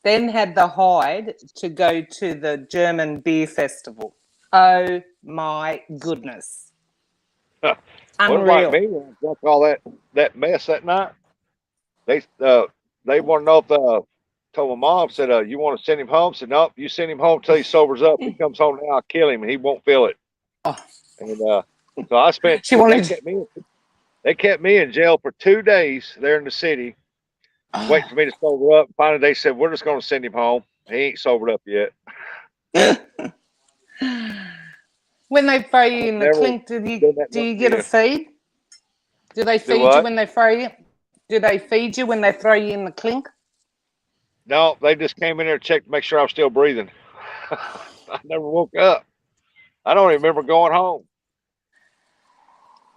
Then had the hide to go to the German beer festival. Oh my goodness. Well, like Unreal. me, when I drank all that mess that night, they want to know if told my mom, said, you want to send him home? Said, nope, you send him home till he sobers up. He comes home now, I'll kill him and he won't feel it. Oh. And so I spent She wanted they kept me in jail for 2 days there in the city, waiting for me to sober up. Finally they said, we're just gonna send him home. He ain't sobered up yet. When they throw you in the clink, do you get a feed? Do they feed you when they throw you? Do they feed you when they throw you in the clink? No, they just came in there to check to make sure I was still breathing. I never woke up. I don't even remember going home.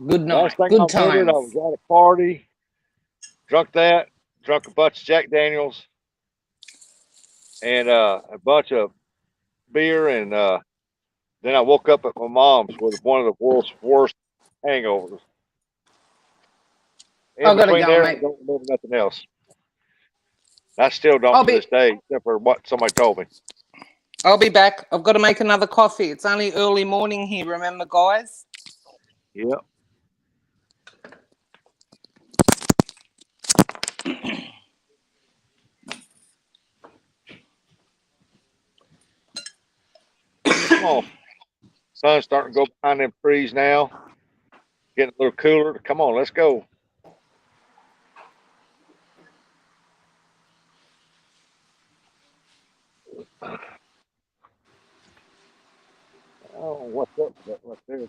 Good night. Last thing Good I remembered, I was at a party, drunk a bunch of Jack Daniels and a bunch of beer, and then I woke up at my mom's with one of the world's worst hangovers. In between there, I don't remember nothing else. I still don't to this day, except for what somebody told me. I'll be back. I've got to make another coffee. It's only early morning here, remember, guys? Yep. Come on. Sun's starting to go behind them trees now. Getting a little cooler. Come on, let's go. right there.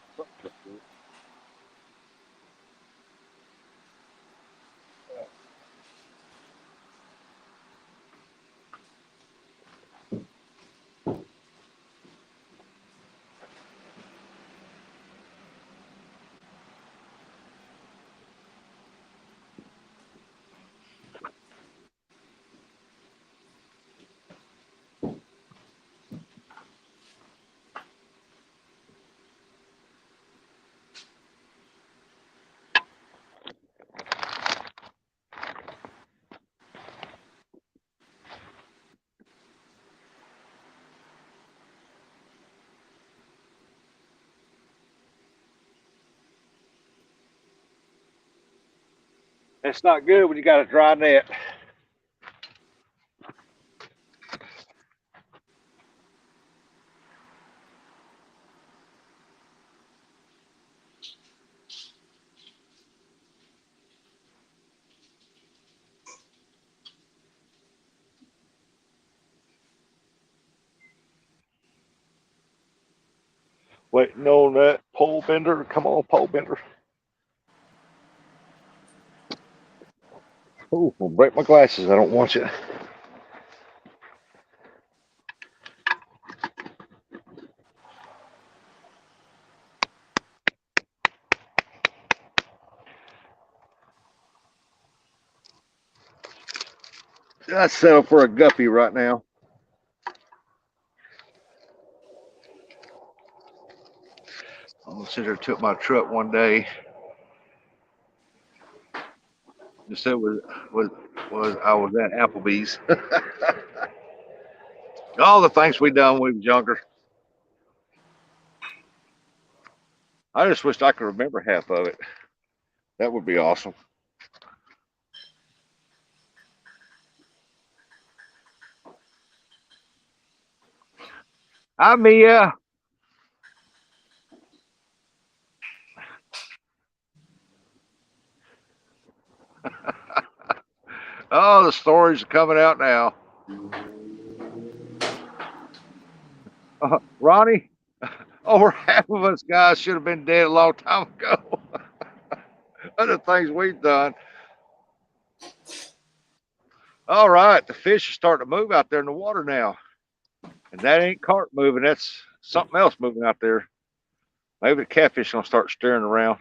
It's not good when you got a dry net. Waiting on that pole bender. Come on, pole bender. Oh, I'll break my glasses. I don't want you. I settle for a guppy right now. I'm gonna sit there took my truck one day. Just said was I was at Applebee's. All the things we done when we was younger. I just wished I could remember half of it. That would be awesome. Hi, Mia. Oh, the stories are coming out now. Ronnie, over half of us guys should have been dead a long time ago. Other things we've done. All right, the fish are starting to move out there in the water now. And that ain't carp moving, that's something else moving out there. Maybe the catfish gonna start stirring around.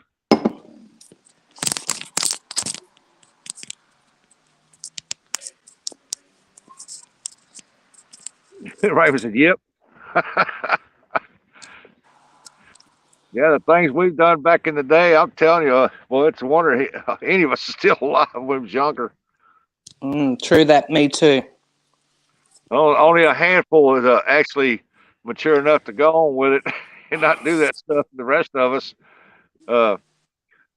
Raven said, yep. Yeah, the things we've done back in the day, I'm telling you, well, it's a wonder any of us is still alive when we was younger. True that, me too. Only a handful is actually mature enough to go on with it and not do that stuff. The rest of us,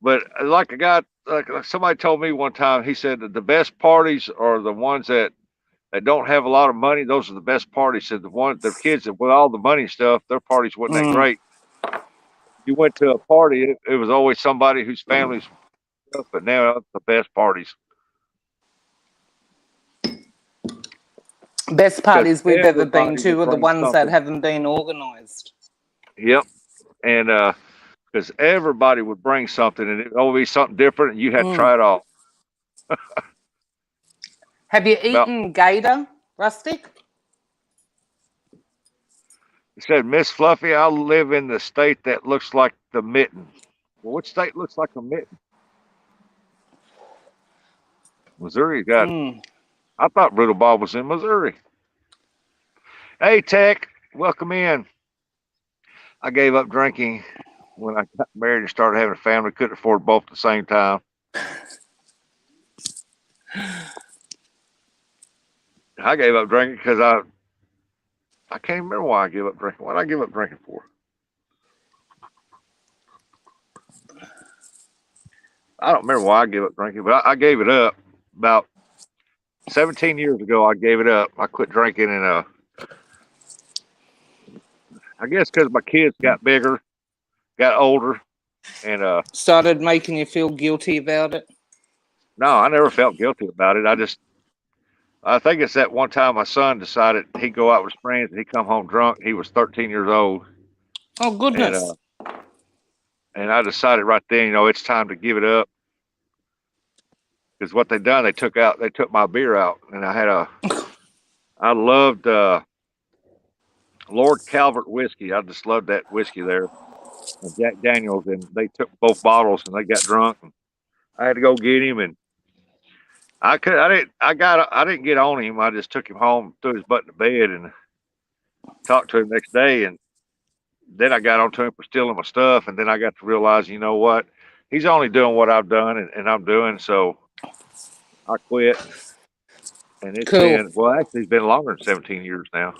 but like a guy, like somebody told me one time, he said that the best parties are the ones that don't have a lot of money. Those are the best parties. Said the kids that with all the money stuff, their parties wasn't that great. You went to a party, it was always somebody whose family's stuff, but now it's the best parties. Best parties we've ever been Everybody to would are the bring ones that something. haven't been organised. Yep. And because everybody would bring something and it would always be something different and you had to try it all. Have you eaten gator, Rustic? He said, Miss Fluffy, I live in the state that looks like the mitten. Well, which state looks like a mitten? Missouri got. I thought Brittle Bob was in Missouri. Hey, Tech, welcome in. I gave up drinking when I got married and started having a family. Couldn't afford both at the same time. I gave up drinking because I can't even remember why I gave up drinking. What did I give up drinking for? I don't remember why I gave up drinking, but I gave it up about 17 years ago. I gave it up. I quit drinking, and I guess because my kids got bigger, got older, and started making you feel guilty about it. No, I never felt guilty about it. I think it's that one time my son decided he'd go out with his friends and he'd come home drunk. He was 13 years old. Oh, goodness. And I decided right then, it's time to give it up. Because what they done, they took my beer out, and I loved Lord Calvert whiskey. I just loved that whiskey there, and Jack Daniels, and they took both bottles and they got drunk. And I had to go get him, and I didn't get on him. I just took him home, threw his butt in the bed, and talked to him next day. And then I got onto him for stealing my stuff, and then I got to realize, you know what, he's only doing what I've done and I'm doing, so I quit. And it's Cool. actually it's been longer than 17 years now.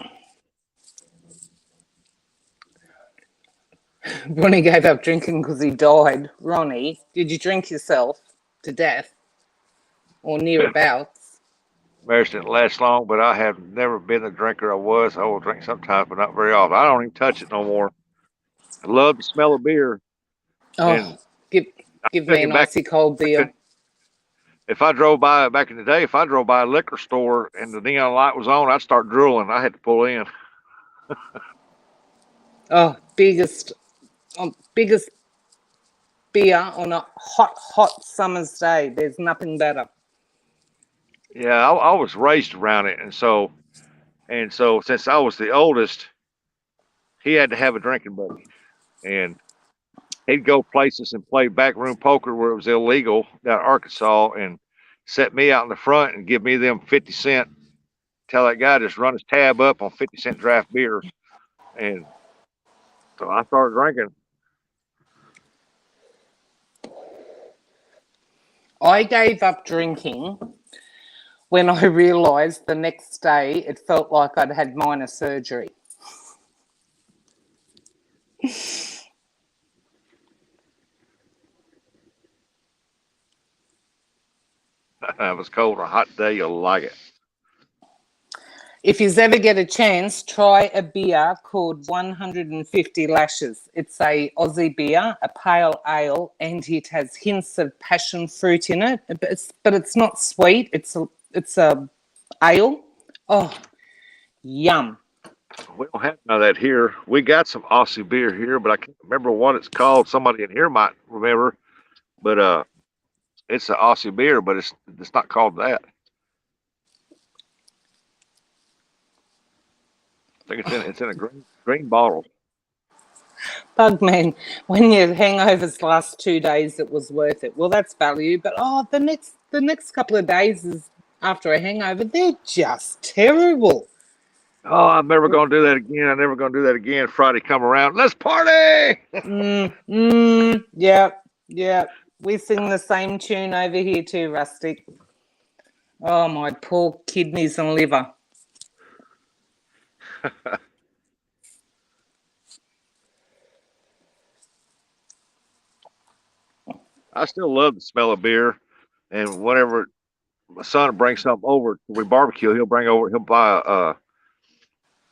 Ronnie gave up drinking because he died. Ronnie, did you drink yourself to death or nearabouts? Marriage didn't last long, but I have never been the drinker I was. I will drink sometimes, but not very often. I don't even touch it no more. I love the smell of beer. Oh, And give me an icy cold beer. If I drove by back in the day, if I drove by a liquor store and the neon light was on, I'd start drooling. I had to pull in. Oh, biggest beer on a hot summer's day. There's nothing better. Yeah, I was raised around it, and so since I was the oldest, he had to have a drinking buddy, and he'd go places and play backroom poker where it was illegal down in Arkansas, and set me out in the front and give me them 50 cent. Tell that guy just run his tab up on 50 cent draft beer, and so I started drinking. I gave up drinking when I realised the next day it felt like I'd had minor surgery. If it was cold or a hot day, you'll like it. If you ever get a chance, try a beer called 150 Lashes. It's a Aussie beer, a pale ale, and it has hints of passion fruit in it. But it's not sweet. It's a ale. Oh, yum. We don't have none of that here. We got some Aussie beer here, but I can't remember what it's called. Somebody in here might remember. But it's an Aussie beer, but it's not called that. I think it's in a green bottle. Bugman, when your hangovers last 2 days, it was worth it. Well, that's value. But the next couple of days is after a hangover, they're just terrible. Oh, I'm never going to do that again. I'm never going to do that again. Friday come around, let's party. Yeah. We sing the same tune over here too, Rustic. Oh, my poor kidneys and liver. I still love the smell of beer, and whenever my son brings something over, we barbecue. He'll buy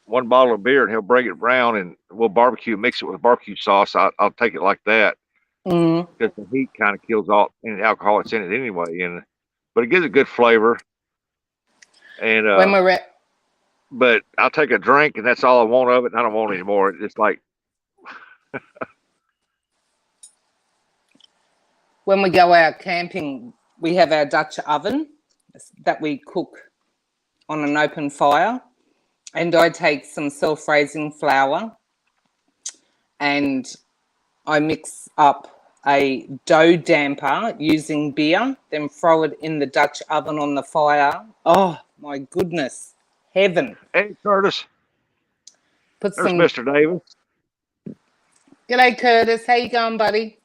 one bottle of beer and he'll bring it around, and we'll barbecue, mix it with barbecue sauce. I'll take it like that because the heat kind of kills all any alcohol that's in it anyway, but it gives a good flavor. And when we're at but I'll take a drink and that's all I want of it, and I don't want any more. It's like when we go out camping, we have our Dutch oven that we cook on an open fire, and I take some self-raising flour and I mix up a dough damper using beer, then throw it in the Dutch oven on the fire. Oh my goodness. Heaven. Hey, Curtis. There's Mr. Davis. G'day, Curtis. How you going, buddy?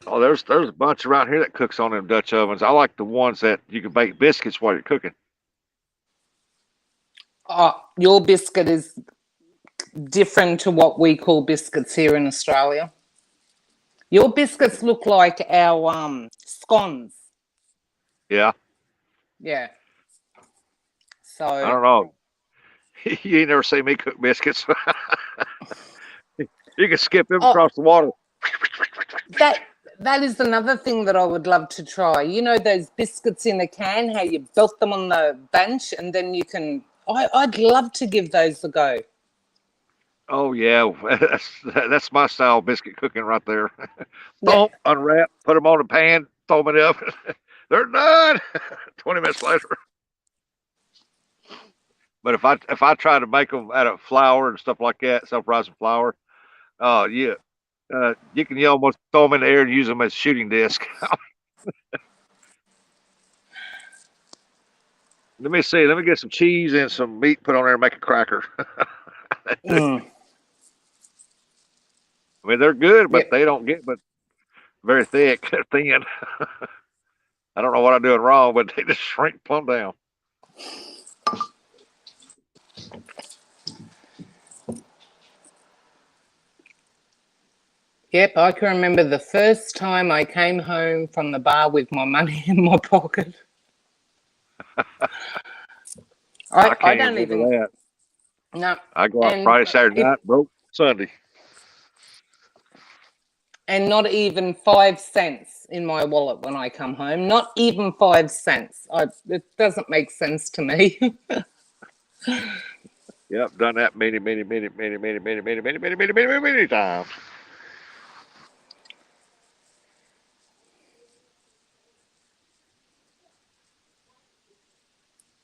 Oh, there's a bunch around here that cooks on them Dutch ovens. I like the ones that you can bake biscuits while you're cooking. Oh, your biscuit is different to what we call biscuits here in Australia. Your biscuits look like our scones. Yeah. Yeah. So I don't know. You ain't never seen me cook biscuits. You can skip them across the water. That is another thing that I would love to try. You know those biscuits in a can, how you belt them on the bench and then you can... I'd love to give those a go. Oh yeah, that's my style of biscuit cooking right there. Yeah. Thump, unwrap, put them on the pan, throw them in the oven. They're done. 20 minutes later. But if I try to make them out of flour and stuff like that, self-rising flour, yeah, you can almost throw them in the air and use them as shooting disc. Let me see. Let me get some cheese and some meat put on there and make a cracker. I Mm, mean, they're good, but yep. they don't get but very thick, thin. I don't know what I'm doing wrong, but they just shrink plumb down. Yep. I can remember the first time I came home from the bar with my money in my pocket. I, I I can't don't remember even, that. no. I go out And Friday, Saturday if, night, broke Sunday. and not even 5 cents in my wallet when I come home. Not even 5 cents. It doesn't make sense to me. Yep, done that many times.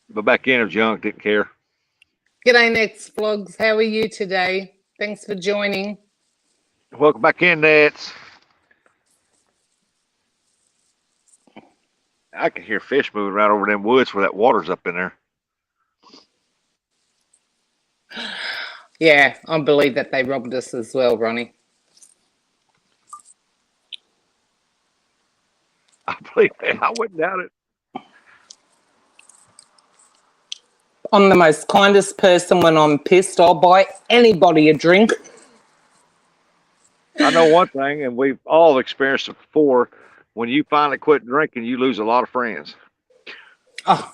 But back in, I was young, didn't care. G'day, Next Vlogs. How are you today? Thanks for joining. Welcome back in, Nets. I can hear fish moving right over them woods where that water's up in there. Yeah, I believe that they robbed us as well, Ronnie. I believe that. I wouldn't doubt it. I'm the most kindest person when I'm pissed. I'll buy anybody a drink. I know one thing, and we've all experienced it before. When you finally quit drinking, you lose a lot of friends. Oh,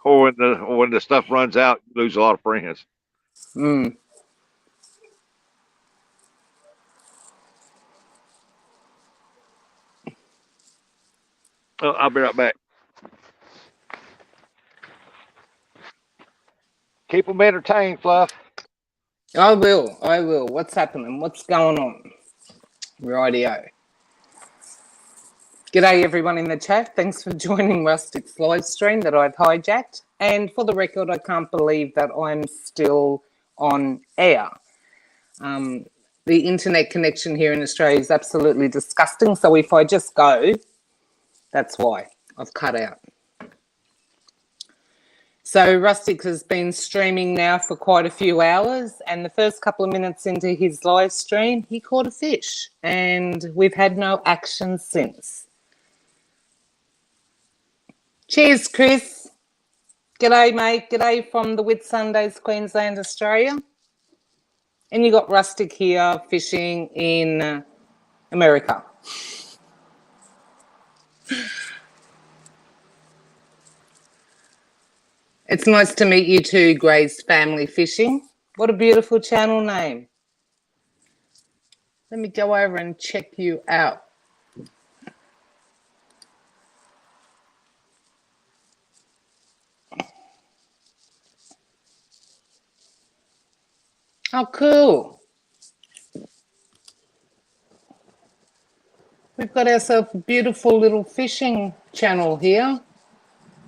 Or when the stuff runs out, you lose a lot of friends. mm. I'll be right back. Keep them entertained, Fluff. I will. I will. What's happening? What's going on? Rightio. G'day, everyone in the chat. Thanks for joining Rustic's live stream that I've hijacked. And for the record, I can't believe that I'm still on air. The internet connection here in Australia is absolutely disgusting. So if I just go, that's why I've cut out. So Rustic has been streaming now for quite a few hours, and the first couple of minutes into his live stream, he caught a fish, and we've had no action since. Cheers, Chris. G'day, mate. G'day from the Whitsundays, Queensland, Australia. And you got Rustic here fishing in America. It's nice to meet you too, Gray's Family Fishing. What a beautiful channel name. Let me go over and check you out. Oh, cool. We've got ourselves a beautiful little fishing channel here.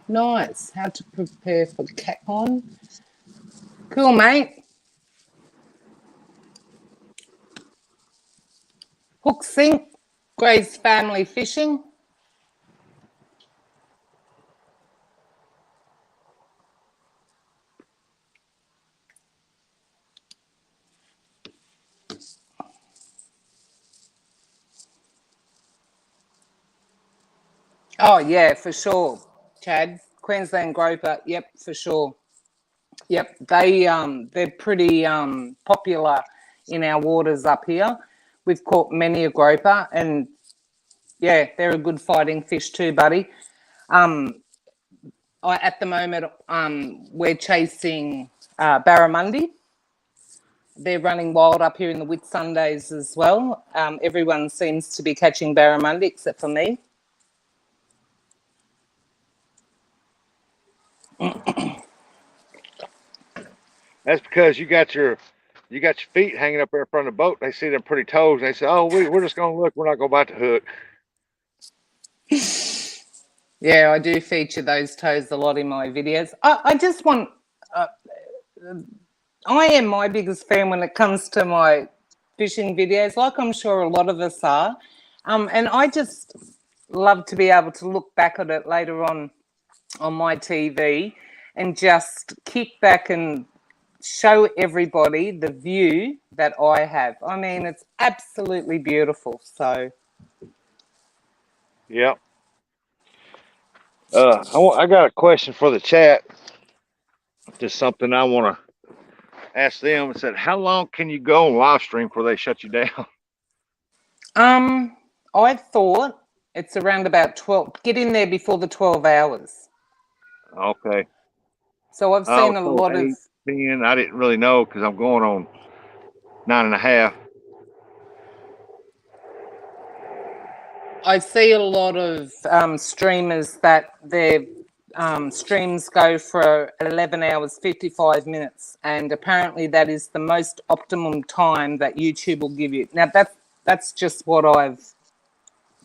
Nice. How to prepare for catcon. Cool, mate. Hook Sink, Gray's Family Fishing. Oh, yeah, for sure, Chad. Queensland Groper, yep, for sure. Yep, they're pretty popular in our waters up here. We've caught many a groper, and yeah, they're a good fighting fish too, buddy. At the moment, we're chasing barramundi. They're running wild up here in the Whitsundays as well. Everyone seems to be catching barramundi except for me. That's because you you got your feet hanging up there in front of the boat. They see them pretty toes. They say, "Oh, we're just gonna look. We're not gonna bite the hook." Yeah, I do feature those toes a lot in my videos. I just want, uh, I am my biggest fan when it comes to my fishing videos, like I'm sure a lot of us are. And I just love to be able to look back at it later on my TV and just kick back and show everybody the view that I have. I mean, it's absolutely beautiful. So, Yep. I got a question for the chat. Just something I want to ask them. It said, "How long can you go on live stream before they shut you down?" I thought it's around about 12. Get in there before the 12 hours. Okay. So I've I seen was a told lot of 8, 10. I didn't really know because I'm going on 9.5. I see a lot of streamers that their streams go for 11 hours 55 minutes, and apparently that is the most optimum time that YouTube will give you. Now that's just what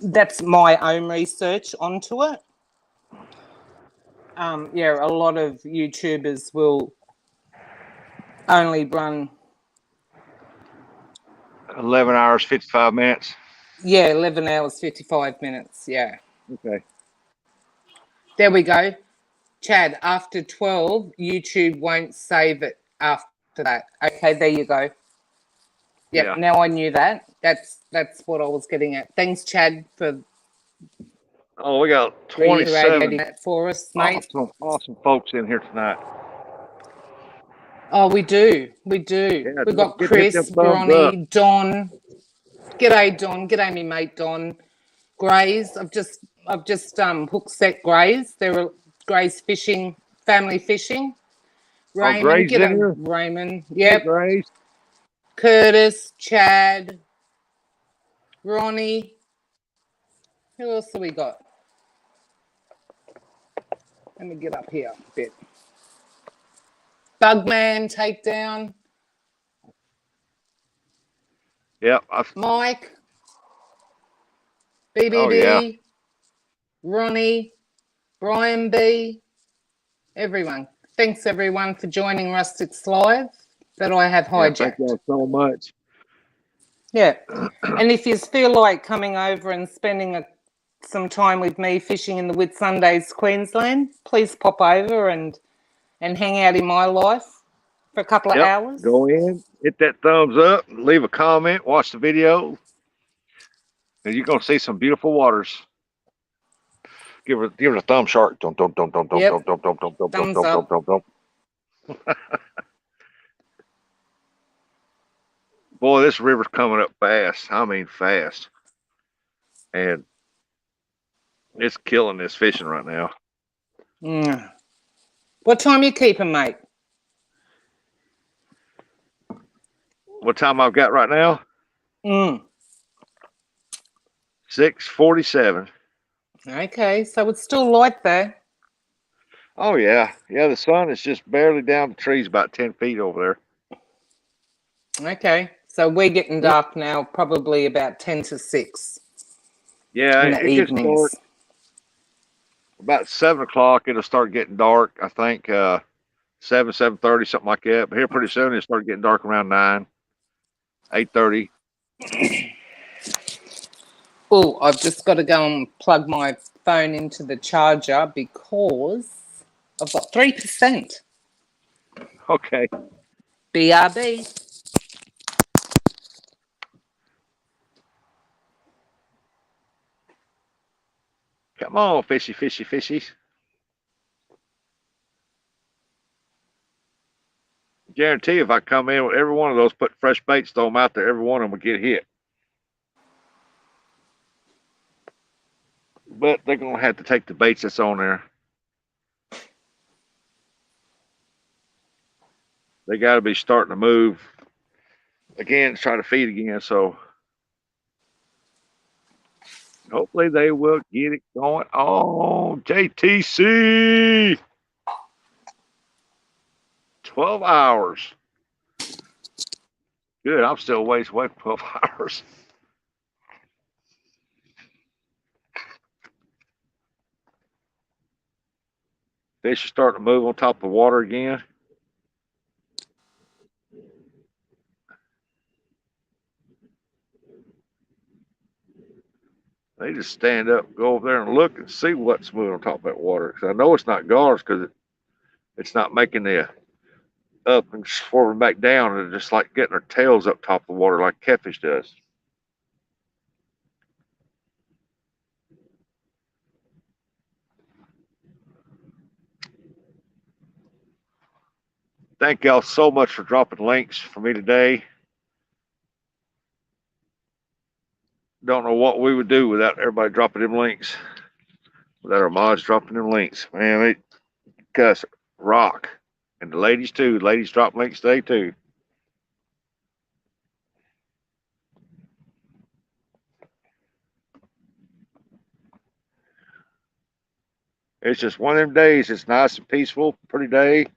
that's my own research onto it. Yeah, a lot of YouTubers will only run 11 hours 55 minutes. 11 hours 55 minutes. Yeah. Okay. There we go. Chad, after 12, YouTube won't save it after that. Okay, there you go. Yep, Yeah. now I knew that. That's what I was getting at. Thanks, Chad, for Oh, we got reiterating 27 that for us, mate. awesome folks in here tonight. Oh, we do. We do. Yeah, We've don't got forget to hit them Chris, thumbs up. Bronny, Don. G'day, Don. G'day, me mate, Don. Grays. I've just hook set Grays. They're Grays fishing, family fishing. Oh, Raymond, Gray's in g'day, here. Raymond. Hey, Yep. Grace. Curtis, Chad, Ronnie. Who else have we got? Let me get up here a bit. Bugman, Takedown. Yep. Mike, Oh, yeah. BBD, Ronnie, Brian B, everyone. Thanks, everyone, for joining Rustics Live that I have Yeah, thank hijacked. y'all so much. Yeah. And if you feel like coming over and spending some time with me fishing in the Whitsundays, Queensland, please pop over and hang out in my life for a couple of Yep. hours. Go in, hit that thumbs up, leave a comment, watch the video, and you're gonna see some beautiful waters. Give it a thumb shark. Dum dum dum dum dum Yep. dum dum dum dum dum Thumbs dum dum up. dum dum. Boy, this river's coming up fast. I mean fast. And it's killing this fishing right now. What time you keeping, mate? What time I've got right now? 6:47. Okay, so it's still light there. Oh yeah. Yeah, the sun is just barely down the trees about 10 feet over there. Okay, so we're getting dark now, probably about 10 to 6 Yeah, in the it gets evenings. dark. About 7 o'clock, it'll start getting dark. I think 7:30, something like that. But here pretty soon it'll start getting dark around 9, 8:30. Oh, I've just got to go and plug my phone into the charger because I've got 3%. Okay. BRB. Come on, fishy, fishy, fishies. Guarantee if I come in with every one of those, put fresh baits, throw them out there, every one of them will get hit. But they're going to have to take the baits that's on there. They got to be starting to move again, try to feed again. So hopefully they will get it going. Oh, JTC. 12 hours. Good. I'm still ways away from 12 hours. Fish are starting to move on top of the water again. They just stand up, go over there and look and see what's moving on top of that water. Because I know it's not gars because it's not making the up and swerving back down. They're just like getting their tails up top of the water like catfish does. Thank y'all so much for dropping links for me today. Don't know what we would do without everybody dropping them links. Without our mods dropping them links. Man, they cuss rock. And the ladies too. The ladies drop links today too. It's just one of them days. It's nice and peaceful, pretty day.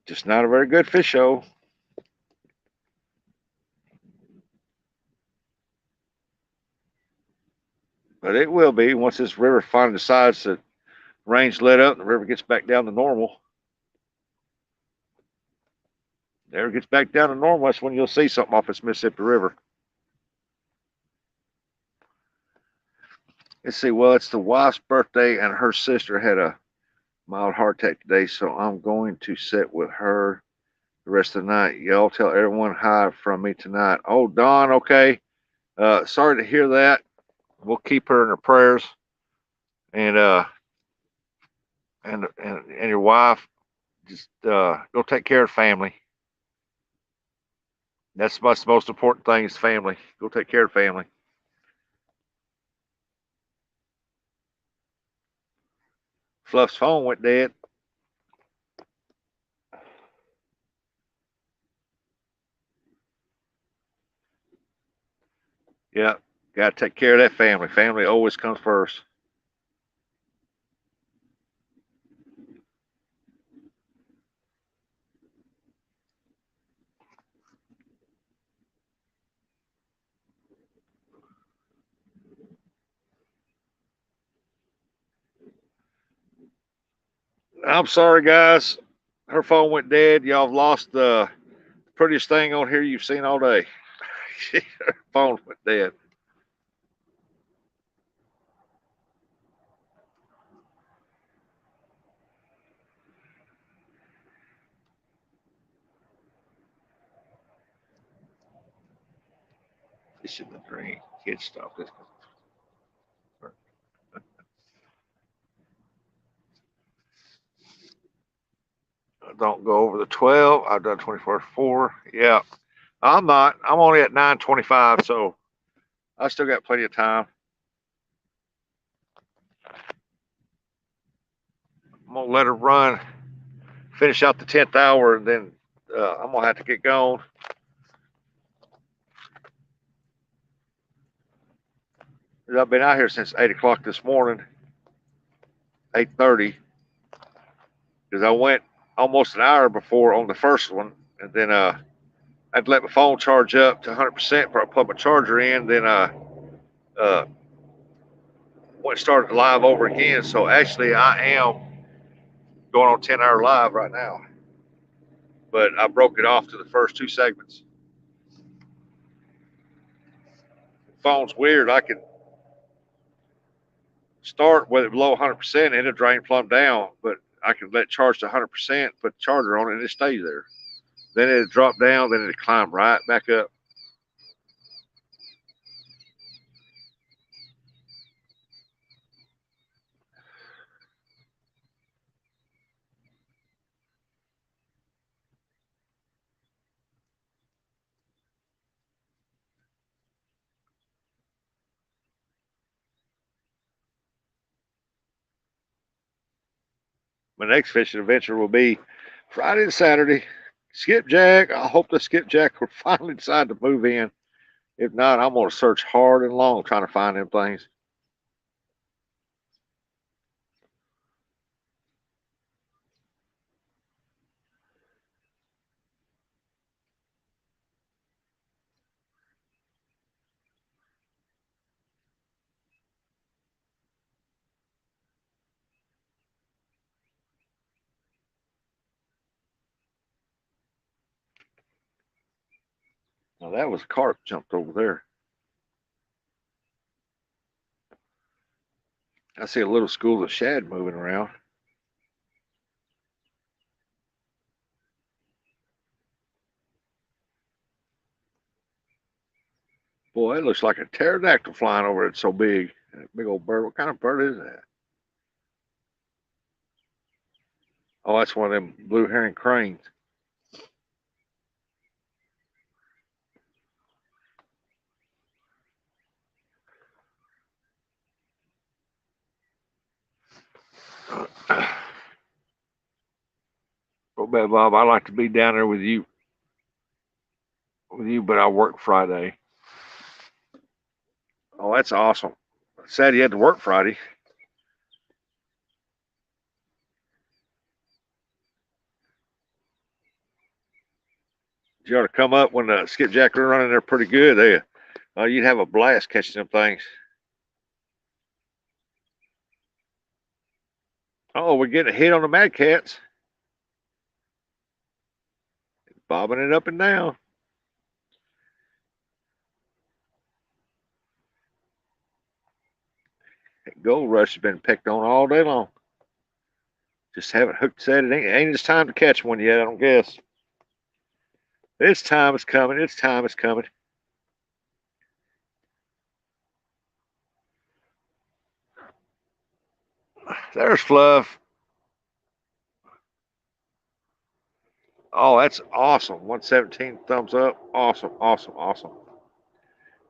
Just not a very good fish show. But it will be once this river finally decides that rain's let up and the river gets back down to normal. There it gets back down to normal. That's when you'll see something off this Mississippi River. Let's see. Well, it's the wife's birthday, and her sister had a mild heart attack today, so I'm going to sit with her the rest of the night. Y'all tell everyone hi from me tonight. Oh, Dawn, okay. Sorry to hear that. We'll keep her in our prayers, and and your wife. Just go take care of family. That's the most important thing is family. Go take care of family. Fluff's phone went dead. Yeah, got to take care of that family. Family always comes first. I'm sorry, guys. Her phone went dead. Y'all have lost the prettiest thing on here you've seen all day. Her phone went dead. This is the drink. Kid stuff. This. Don't go over the 12. I've done 24-4. Yeah. I'm not. I'm only at 9:25, so I still got plenty of time. I'm gonna let her run, finish out the 10th hour, and then I'm gonna have to get going. I've been out here since 8 o'clock this morning, 8:30, because I went almost an hour before on the first one, and then I'd let my phone charge up to 100% before I put my charger in. Then uh, went started live over again. So actually, I am going on 10-hour live right now, but I broke it off to the first two segments. Phone's weird. I can start with it below 100% and it'll drain plumb down, but I can let it charge to 100%, put the charger on it, and it stays there. Then it'll drop down, then it'll climb right back up. My next fishing adventure will be Friday and Saturday. Skipjack. I hope the skipjack will finally decide to move in. If not, I'm going to search hard and long trying to find them things. Well, that was a carp jumped over there. I see a little school of shad moving around. Boy, it looks like a pterodactyl flying over it. It's so big. That big old bird. What kind of bird is that? Oh, that's one of them blue heron cranes. Oh, bad Bob, I'd like to be down there with you, but I work Friday. Oh, that's awesome. Sad you had to work Friday. You ought to come up when the skipjack are running there pretty good. You'd have a blast catching them things. Oh, we're getting a hit on the Mad Cats. Bobbing it up and down. That gold rush has been picked on all day long. Just haven't hooked set. It ain't its time to catch one yet, I don't guess. Its time is coming. Its time is coming. There's Fluff. Oh, that's awesome. 117 thumbs up. Awesome, awesome, awesome.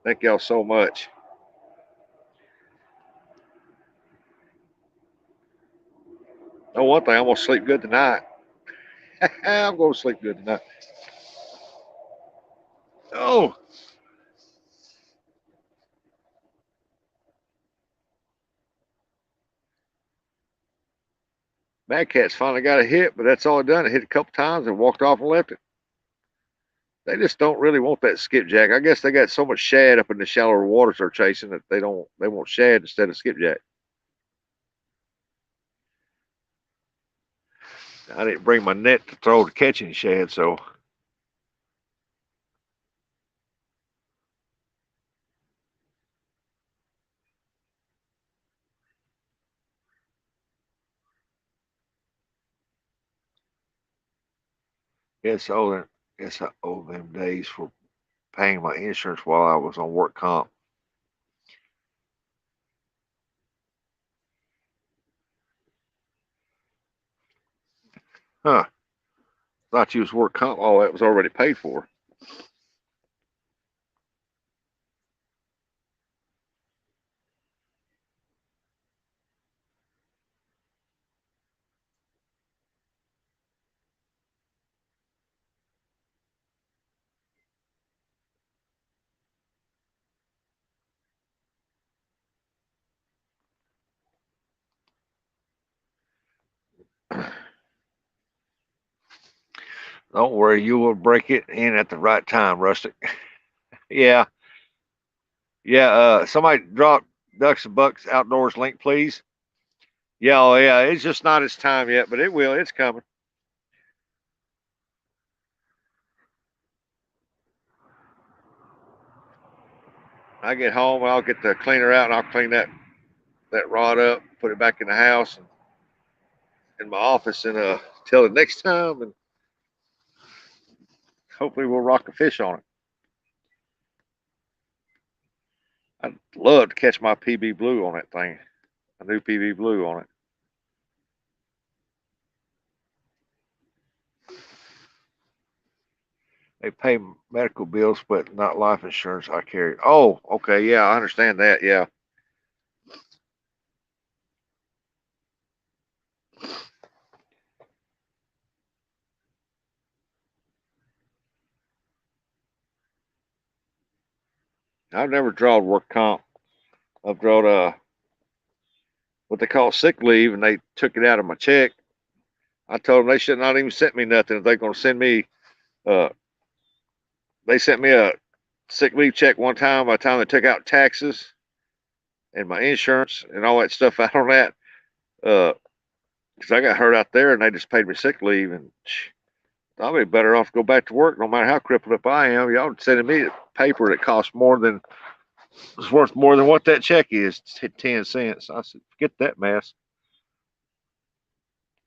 Thank y'all so much. Oh, one thing, I'm going to sleep good tonight. I'm going to sleep good tonight. Oh. Mad Cat's finally got a hit, but that's all it done. It hit a couple times and walked off and left it. They just don't really want that skipjack. I guess they got so much shad up in the shallower waters they're chasing that they want shad instead of skipjack. I didn't bring my net to throw to catching shad, so it's I owe them days for paying my insurance while I was on work comp. Huh. Thought you was work comp. Oh, that was already paid for. Don't worry, you will break it in at the right time, Rustic. Yeah. Yeah, somebody drop Ducks and Bucks Outdoors link, please. Yeah, oh yeah, it's just not its time yet, but it will. It's coming. I get home, I'll get the cleaner out and I'll clean that rod up, put it back in the house and in my office, and till the next time, and hopefully we'll rock a fish on it. I'd love to catch my PB blue on that thing. A new PB blue on it. They pay medical bills, but not life insurance I carry. Oh, okay, yeah, I understand that. Yeah. I've never drawn work comp. I've drawn what they call sick leave, and they took it out of my check. I told them they should not even sent me nothing. If they're going to send me, they sent me a sick leave check one time. By the time they took out taxes and my insurance and all that stuff out on that, because I got hurt out there, and they just paid me sick leave, and I'll be better off to go back to work no matter how crippled up I am. Y'all sending me paper that costs more than, it's worth more than what that check is, 10 cents. I said, forget that mess.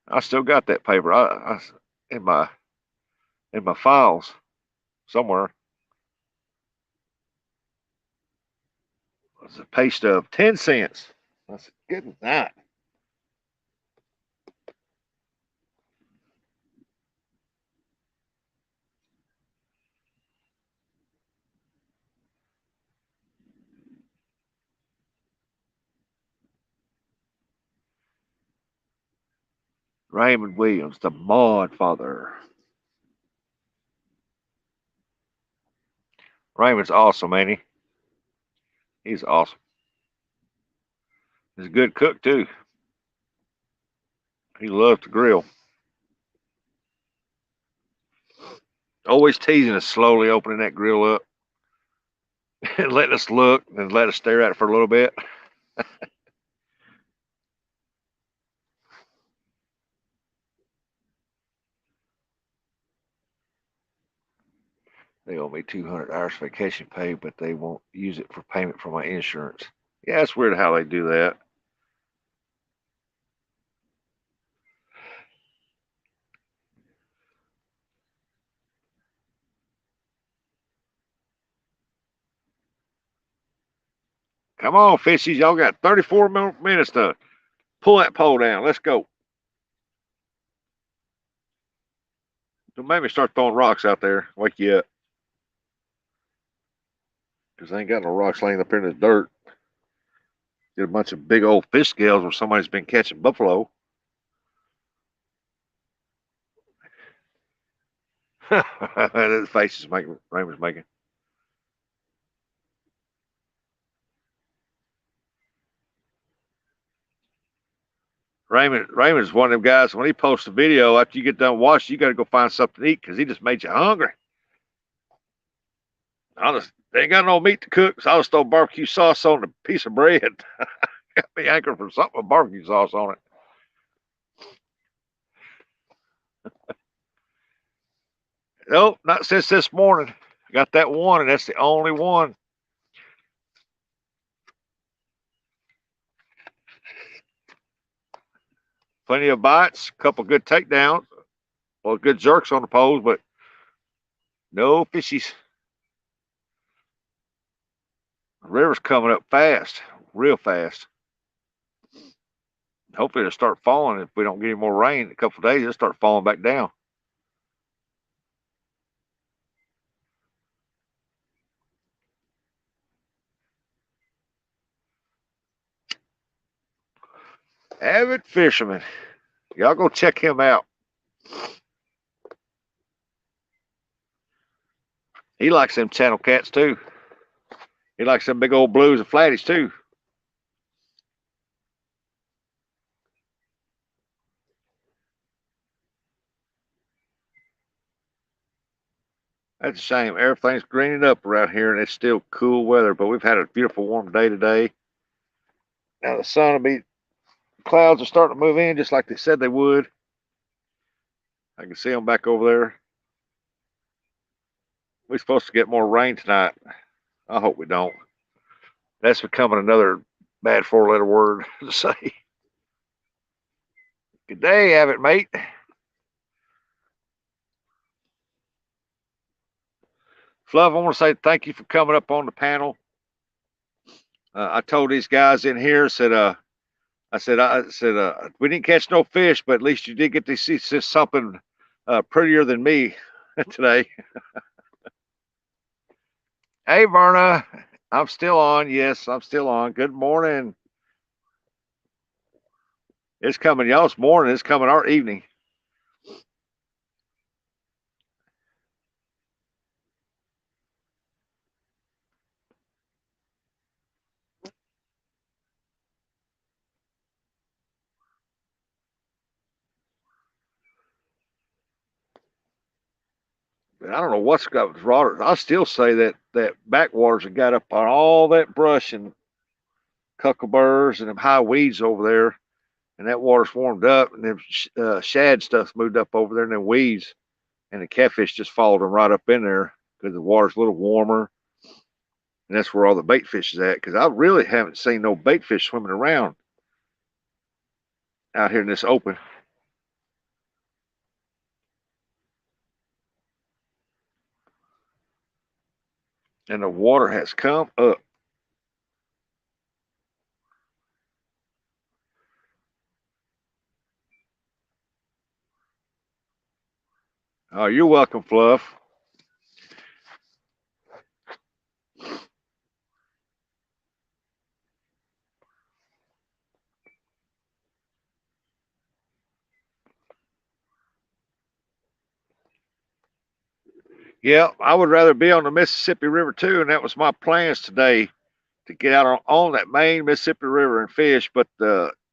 I still got that paper in my files somewhere. It's a pay stub, 10 cents. I said, good night. Raymond Williams, the Mod Father. Raymond's awesome, ain't he? He's awesome. He's a good cook, too. He loves to grill. Always teasing us, slowly opening that grill up and letting us look and let us stare at it for a little bit. They owe me 200 hours vacation pay, but they won't use it for payment for my insurance. Yeah, it's weird how they do that. Come on, fishies. Y'all got 34 minutes to pull that pole down. Let's go. Don't make me start throwing rocks out there. Wake you up. Because I ain't got no rocks laying up here in the dirt. Get a bunch of big old fish scales where somebody's been catching buffalo. The faces Raymond's making. Raymond's one of them guys, when he posts a video, after you get done washing, you got to go find something to eat because he just made you hungry. They ain't got no meat to cook, so I'll just throw barbecue sauce on a piece of bread. Got me anchored for something with barbecue sauce on it. Nope, not since this morning. Got that one, and that's the only one. Plenty of bites, a couple good takedowns, well, good jerks on the poles, but no fishies. The river's coming up fast, real fast. Hopefully it'll start falling. If we don't get any more rain in a couple of days, it'll start falling back down. Avid fisherman. Y'all go check him out. He likes them channel cats too. He likes them big old blues and flatties too. That's a shame. Everything's greening up around here and it's still cool weather, but we've had a beautiful warm day today. Now the sun will be, clouds are starting to move in just like they said they would. I can see them back over there. We're supposed to get more rain tonight. I hope we don't. That's becoming another bad four-letter word to say. Good day, have it, mate. Fluff, I want to say thank you for coming up on the panel. I told these guys in here, I said, we didn't catch no fish, but at least you did get to see something prettier than me today. Hey, Verna, I'm still on. Yes, I'm still on. Good morning. It's coming y'all's morning. It's coming our evening. But I don't know what's got with water. I still say that backwaters have got up on all that brush and cuckleburrs and them high weeds over there, and that water's warmed up, and them shad stuff's moved up over there, and them weeds. and the catfish just followed them right up in there because the water's a little warmer, and that's where all the bait fish is at. Because I really haven't seen no bait fish swimming around out here in this open. And the water has come up. Oh, you're welcome, Fluff. Yeah, I would rather be on the Mississippi River too, and that was my plans today to get out on that main Mississippi River and fish, but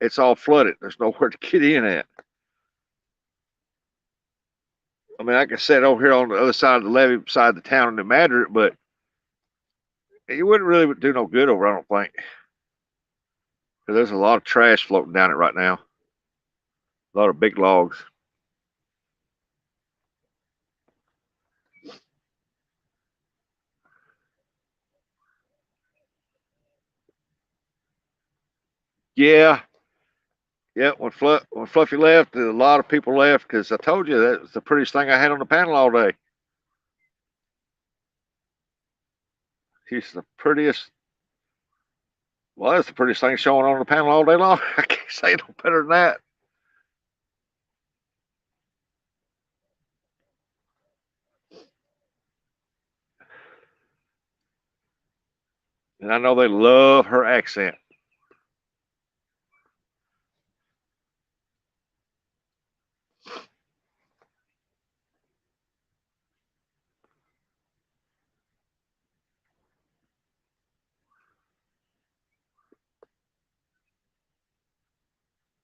it's all flooded. There's nowhere to get in at. I mean, I could sit over here on the other side of the levee beside the town and imagine it, but it wouldn't really do no good over, I don't think. Because there's a lot of trash floating down it right now. A lot of big logs. Yeah. Yeah, when Fluffy left, a lot of people left because I told you that was the prettiest thing I had on the panel all day. He's the prettiest. Well, that's the prettiest thing showing on the panel all day long. I can't say no better than that. And I know they love her accent.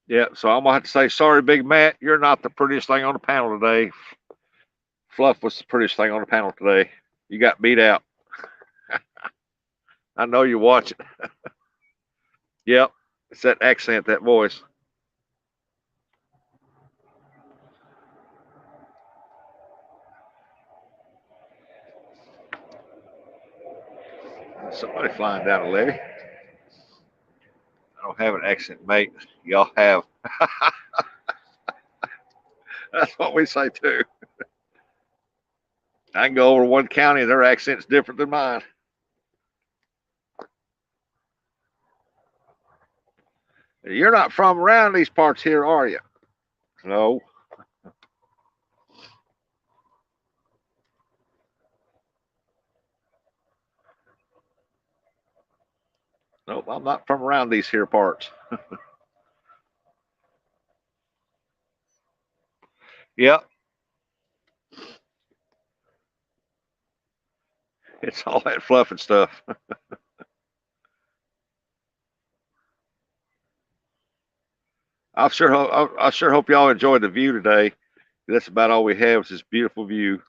Yeah, so I'm gonna have to say sorry, Big Matt. You're not the prettiest thing on the panel today. Fluff was the prettiest thing on the panel today. You got beat out. I know you watch it. Yep, it's that accent, that voice. Somebody flying down a levee. I don't have an accent, mate. Y'all have. That's what we say too. I can go over one county and their accent's different than mine. You're not from around these parts here, are you? No. Nope, I'm not from around these here parts. Yep. It's all that fluff and stuff. I sure hope y'all enjoyed the view today. That's about all we have is this beautiful view.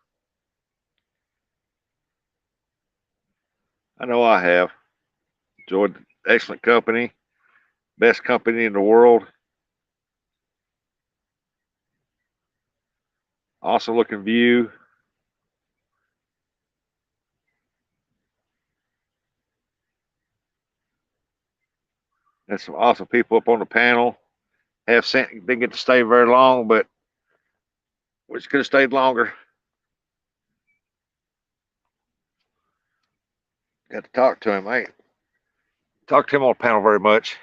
I know I have. Enjoyed excellent company, best company in the world. Awesome looking view. And some awesome people up on the panel. Didn't get to stay very long, but we could have stayed longer. Got to talk to him. I ain't talked to him on the panel very much.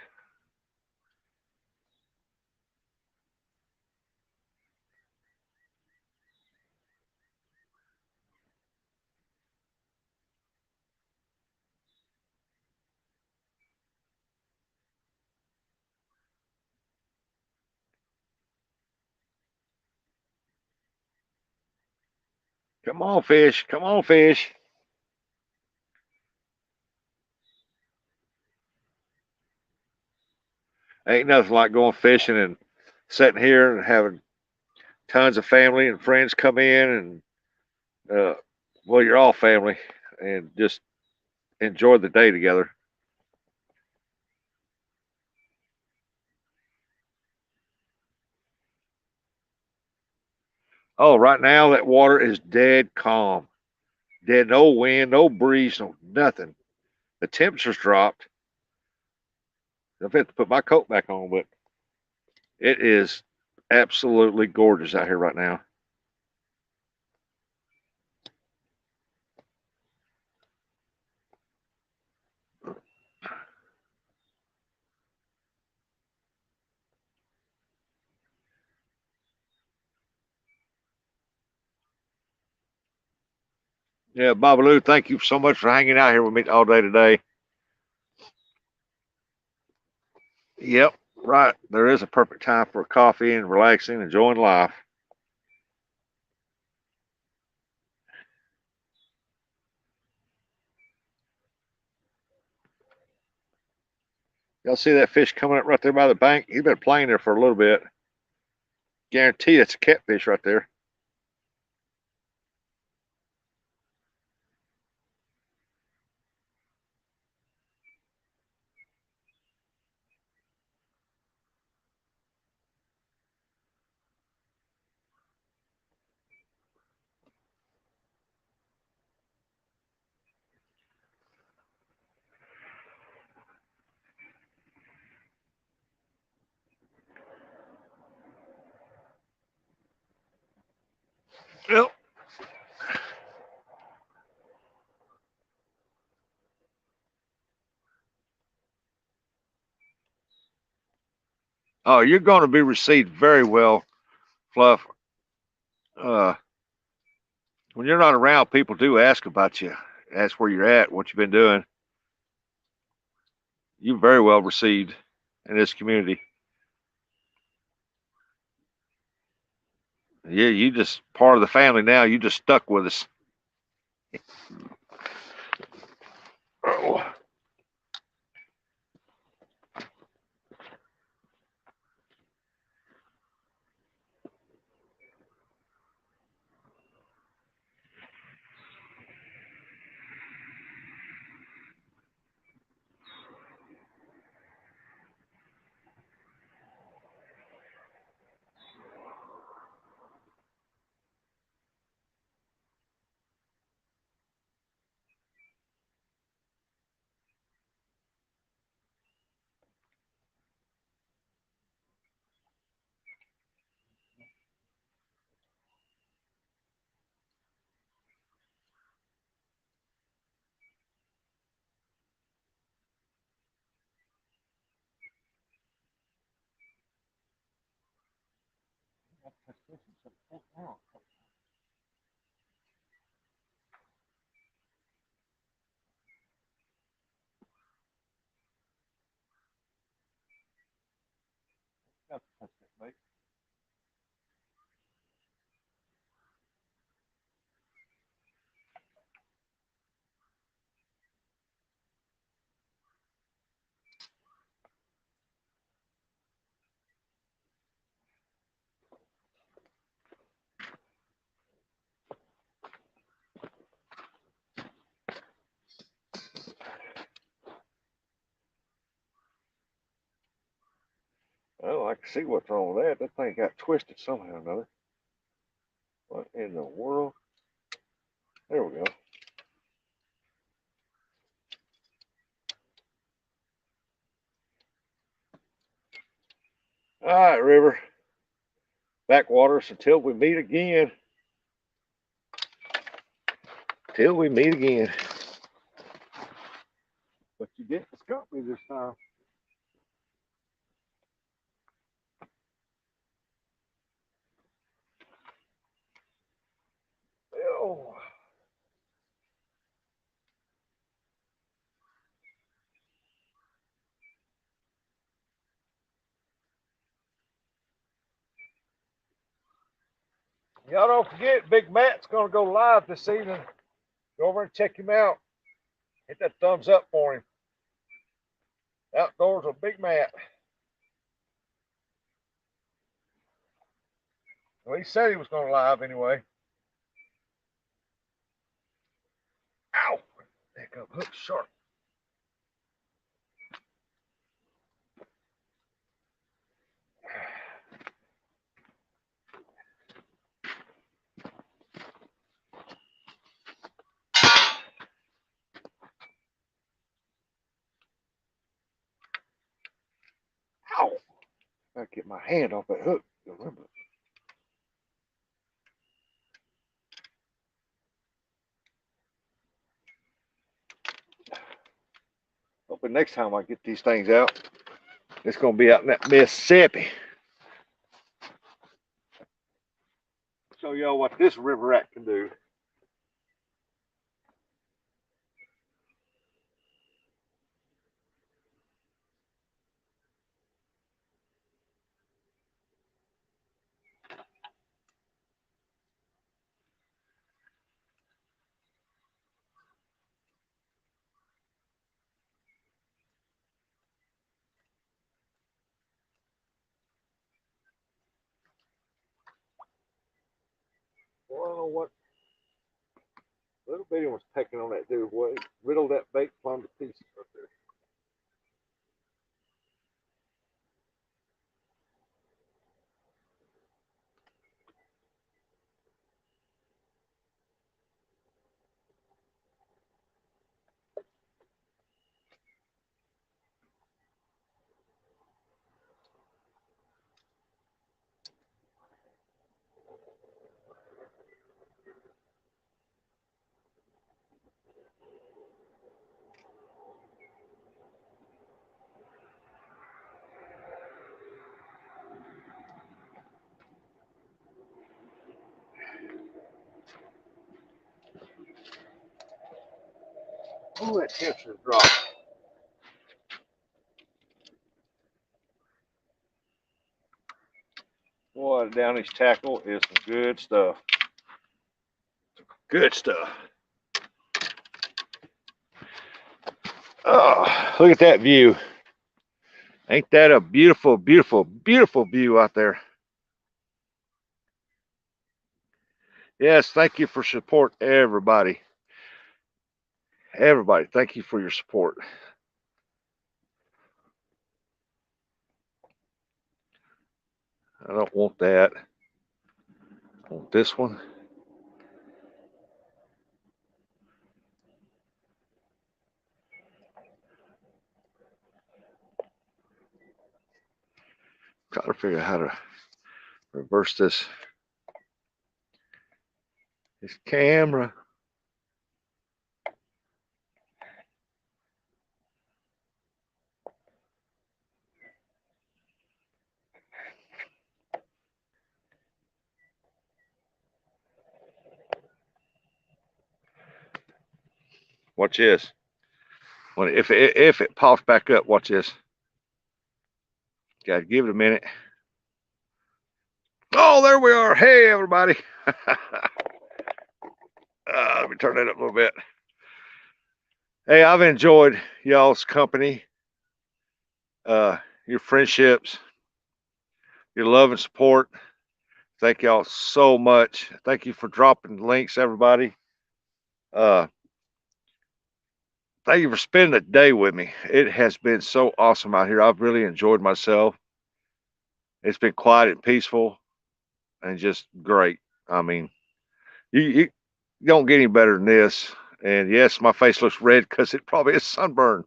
Come on, fish. Come on, fish. Ain't nothing like going fishing and sitting here and having tons of family and friends come in and well, you're all family and just enjoy the day together. Oh, right now that water is dead calm. Dead, no wind, no breeze, no nothing. The temperature's dropped. I've had to put my coat back on, but it is absolutely gorgeous out here right now. Yeah, Babaloo, thank you so much for hanging out here with me all day today. Yep, right. There is a perfect time for coffee and relaxing, enjoying life. Y'all see that fish coming up right there by the bank? He's been playing there for a little bit. Guarantee it's a catfish right there. Yep. Oh, you're going to be received very well, Fluff. When you're not around, people do ask about you, ask where you're at, what you've been doing. You're very well received in this community. Yeah, you just part of the family now. You just stuck with us. Oh. Oh, I can see what's wrong with that. That thing got twisted somehow or another. What in the world? There we go. All right, River. Backwaters until we meet again. Till we meet again. But you didn't skunk me this time. Oh. Y'all don't forget, Big Matt's going to go live this evening. Go over and check him out. Hit that thumbs up for him. Outdoors with Big Matt. Well, he said he was going live anyway. Ow! Pick up hook sharp. I get my hand off that hook. Remember. Hoping next time I get these things out, it's gonna be out in that Mississippi. Show y'all what this river rat can do. Well, I don't know what little bitty was pecking on that dude. Boy, riddled that bait plumb to pieces right there. Oh, that temperature dropped. Boy, down his tackle is some good stuff. Good stuff. Oh, look at that view. Ain't that a beautiful, beautiful, beautiful view out there? Yes, thank you for support, everybody. Everybody, thank you for your support. I don't want that. I want this one. Try to figure out how to reverse this camera. Watch this. If it pops back up, watch this. Gotta give it a minute. Oh, there we are. Hey, everybody. Let me turn that up a little bit. Hey, I've enjoyed y'all's company, your friendships, your love and support. Thank y'all so much. Thank you for dropping links, everybody. Thank you for spending the day with me. It has been so awesome out here. I've really enjoyed myself. It's been quiet and peaceful and just great. I mean, you don't get any better than this. And yes, my face looks red because it probably is sunburn.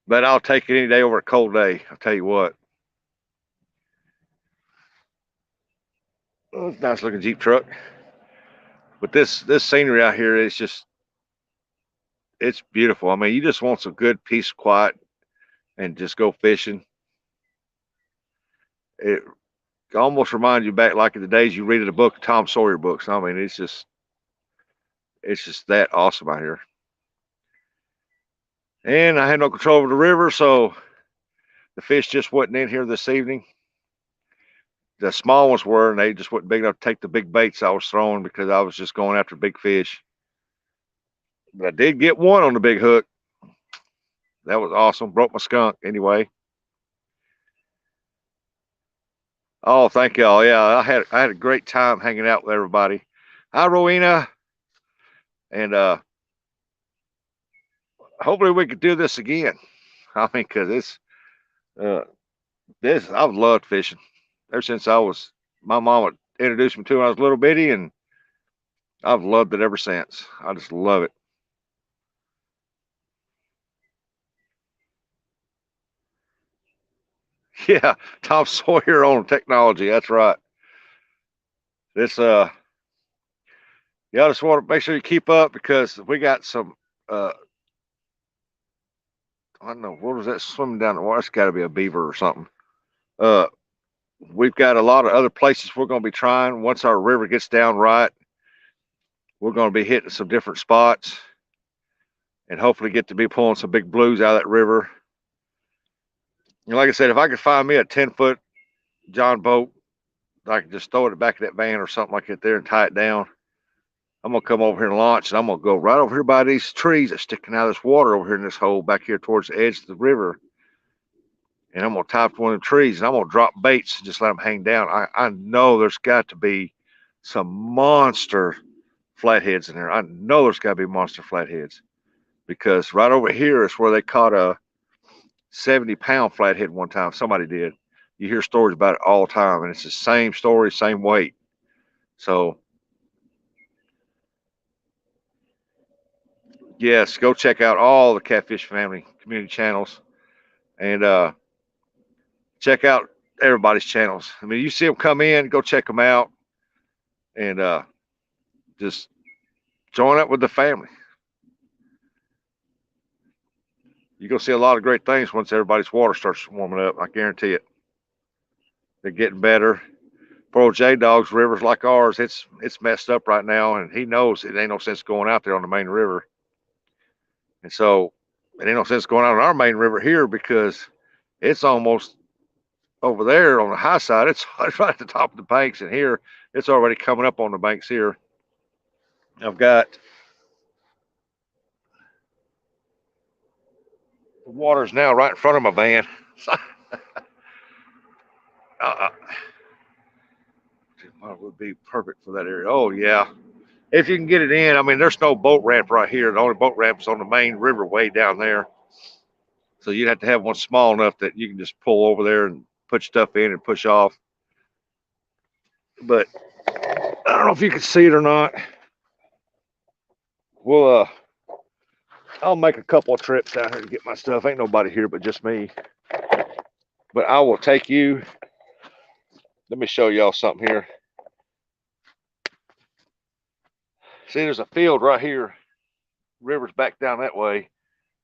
But I'll take it any day over a cold day. I'll tell you what. Oh, it's a nice looking Jeep truck. But this scenery out here is just, it's beautiful. I mean, you just want some good peace, quiet, and just go fishing. It almost reminds you back like in the days you read in the book, Tom Sawyer books. I mean, it's just that awesome out here. And I had no control over the river, so the fish just wasn't in here this evening. The small ones were, and they just wasn't big enough to take the big baits I was throwing because I was just going after big fish. But I did get one on the big hook. That was awesome. Broke my skunk anyway. Oh, thank y'all. Yeah, I had a great time hanging out with everybody. Hi, Rowena. And hopefully we could do this again. I mean, because I've loved fishing ever since my mom would introduce me to it when I was a little bitty, and I've loved it ever since. I just love it. Yeah, Tom Sawyer on technology. That's right. This yeah, I just want to make sure you keep up because we got some I don't know, what was that swimming down the water? It's got to be a beaver or something. Uh, we've got a lot of other places we're going to be trying. Once our river gets down right, we're going to be hitting some different spots and hopefully get to be pulling some big blues out of that river. And like I said, if I could find me a 10-foot John boat, I can just throw it back in that van or something like that there and tie it down. I'm going to come over here and launch, and I'm going to go right over here by these trees that's sticking out of this water over here in this hole back here towards the edge of the river. And I'm going to tie up one of the trees, and I'm going to drop baits and just let them hang down. I know there's got to be some monster flatheads in there. I know there's got to be monster flatheads because right over here is where they caught a 70-pound flathead one time. Somebody did. You hear stories about it all the time, and it's the same story, same weight. So, yes, go check out all the Catfish Family community channels and check out everybody's channels. I mean, you see them come in, go check them out, and just join up with the family. You're going to see a lot of great things once everybody's water starts warming up. I guarantee it. They're getting better. For old J-Dog's rivers like ours, it's messed up right now, and he knows it ain't no sense going out there on the main river. And so it ain't no sense going out on our main river here because it's almost over there on the high side. It's right at the top of the banks, and here it's already coming up on the banks here. I've got the water's now right in front of my van. Would be perfect for that area. Oh yeah, if you can get it in. I mean, there's no boat ramp right here. The only boat ramp is on the main river way down there. So you'd have to have one small enough that you can just pull over there and put stuff in and push off. But I don't know if you can see it or not. Well, I'll make a couple of trips down here to get my stuff. Ain't nobody here but just me. But I will take you. Let me show y'all something here. See, there's a field right here. River's back down that way.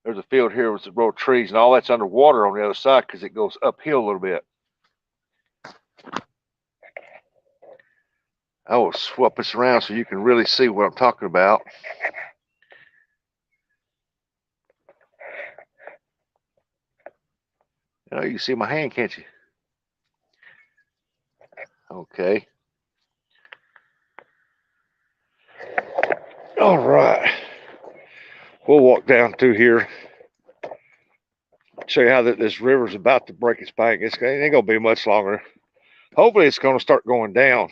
There's a field here with some row of trees, and all that's underwater on the other side because it goes uphill a little bit. I will swap this around so you can really see what I'm talking about. You know, you can see my hand, can't you? Okay. All right. We'll walk down through here. Show you how this river's about to break its bank. It ain't gonna be much longer. Hopefully it's gonna start going down.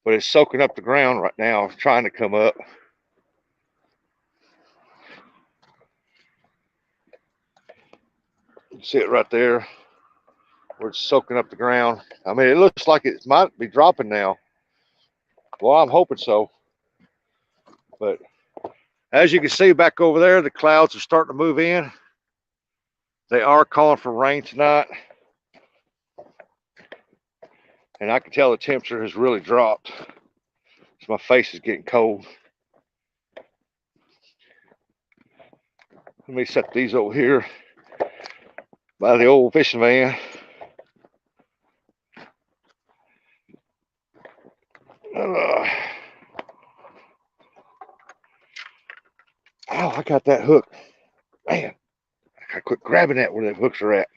But it's soaking up the ground right now, trying to come up. You see it right there, where it's soaking up the ground. I mean, it looks like it might be dropping now. Well, I'm hoping so. But as you can see back over there, the clouds are starting to move in. They are calling for rain tonight. And I can tell the temperature has really dropped. So my face is getting cold. Let me set these over here by the old fishing van. Oh, I got that hook. Man, I gotta quit grabbing that where the hooks are at.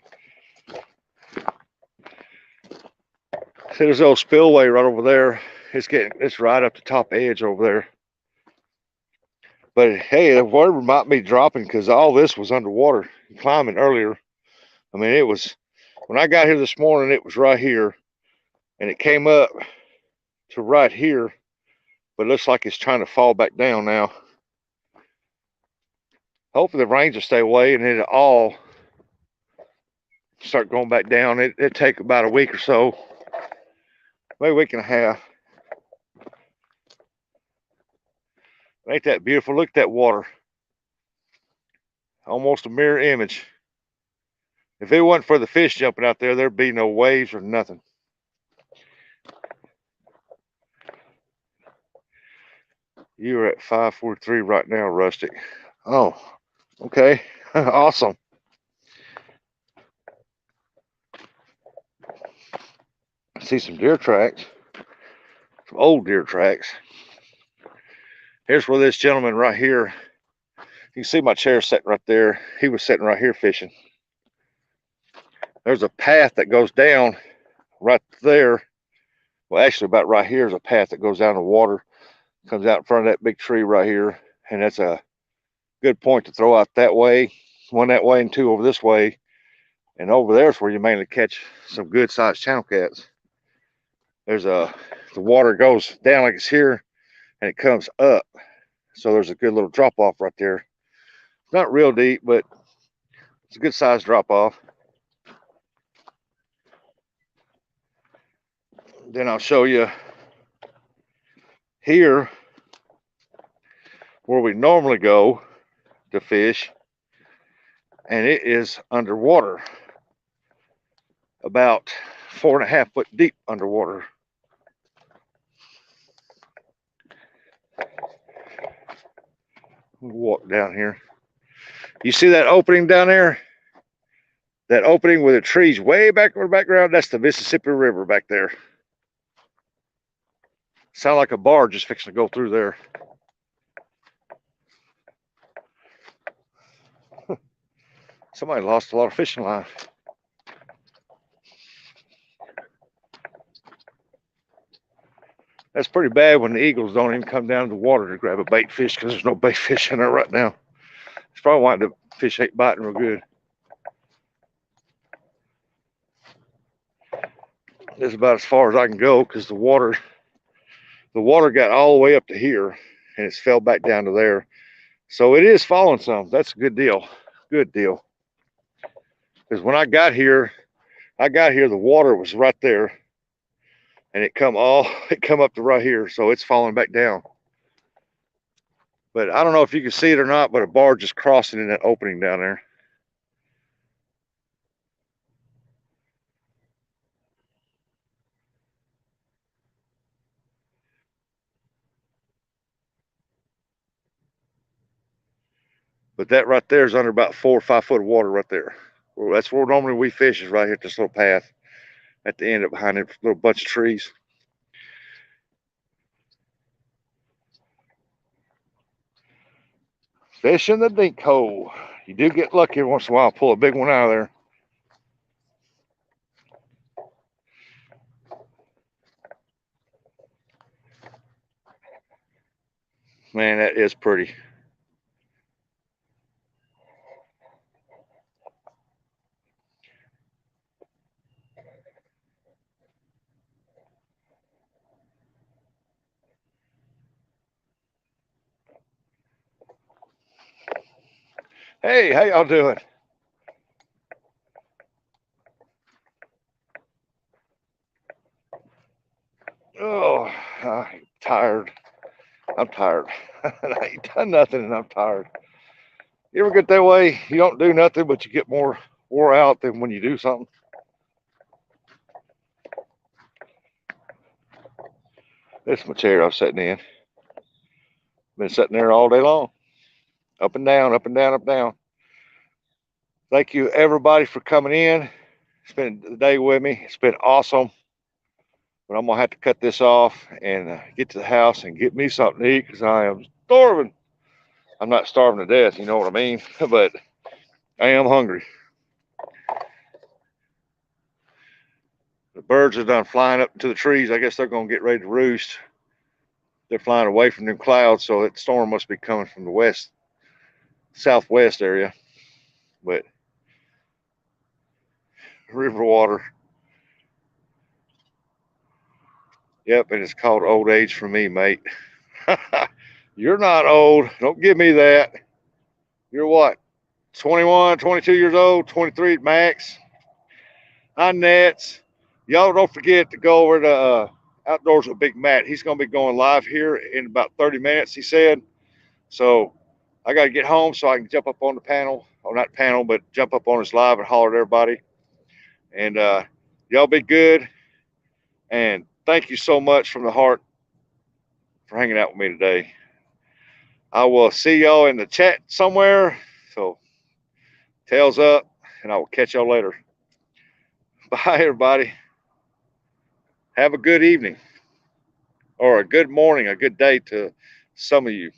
See, there's a little spillway right over there. It's right up the top edge over there. But hey, the water might be dropping because all this was underwater climbing earlier. I mean, it was, when I got here this morning, it was right here. And it came up to right here. But it looks like it's trying to fall back down now. Hopefully the rains will stay away and it'll all start going back down. It'll take about a week or so. Maybe a week and a half. Ain't that beautiful? Look at that water. Almost a mirror image. If it wasn't for the fish jumping out there, there'd be no waves or nothing. You're at 543 right now, Rustic. Oh, okay. Awesome. I see some deer tracks, some old deer tracks. Here's where this gentleman right here, you can see my chair sitting right there. He was sitting right here fishing. There's a path that goes down right there. Well, actually about right here is a path that goes down the water, comes out in front of that big tree right here. And that's a good point to throw out that way, one that way and two over this way. And over there's where you mainly catch some good sized channel cats. There's the water goes down like it's here and it comes up. So there's a good little drop off right there. Not real deep, but it's a good sized drop off. Then I'll show you here where we normally go to fish, and it is underwater, about 4.5 foot deep underwater. We'll walk down here. You see that opening down there? That opening with the trees way back in the background, that's the Mississippi River back there. Sound like a barge just fixing to go through there. Somebody lost a lot of fishing line. That's pretty bad when the eagles don't even come down to the water to grab a bait fish because there's no bait fish in there right now. It's probably why the fish ain't biting real good. This is about as far as I can go because the water got all the way up to here and it's fell back down to there. So it is falling some. That's a good deal. Good deal. Because when I got here, the water was right there. And it come up to right here. So it's falling back down. But I don't know if you can see it or not, but a barge is crossing in that opening down there. But that right there is under about 4 or 5 foot of water right there. Well, that's where normally we fish, is right here at this little path at the end of behind a little bunch of trees. Fish in the dink hole. You do get lucky every once in a while, pull a big one out of there. Man, that is pretty. Hey, how y'all doing? Oh, I'm tired. I'm tired. I ain't done nothing and I'm tired. You ever get that way? You don't do nothing, but you get more wore out than when you do something. This is my chair I was sitting in. Been sitting there all day long. Up and down, up and down, up and down. Thank you everybody for coming in, spending the day with me. It's been awesome. But I'm gonna have to cut this off and get to the house and get me something to eat because I am starving. I'm not starving to death, you know what I mean? But I am hungry. The birds are done flying up to the trees. I guess they're gonna get ready to roost. They're flying away from them clouds, so that storm must be coming from the west, southwest area. But river water. Yep, and it's called old age for me, mate. You're not old. Don't give me that. You're what? 21, 22 years old, 23 max. On nets. Y'all don't forget to go over to Outdoors with Big Matt. He's going to be going live here in about 30 minutes, he said. So I got to get home so I can jump up on the panel on that panel, but jump up on us live and holler at everybody. And y'all be good. And thank you so much from the heart for hanging out with me today. I will see y'all in the chat somewhere. So tails up, and I will catch y'all later. Bye, everybody. Have a good evening or a good morning, a good day to some of you.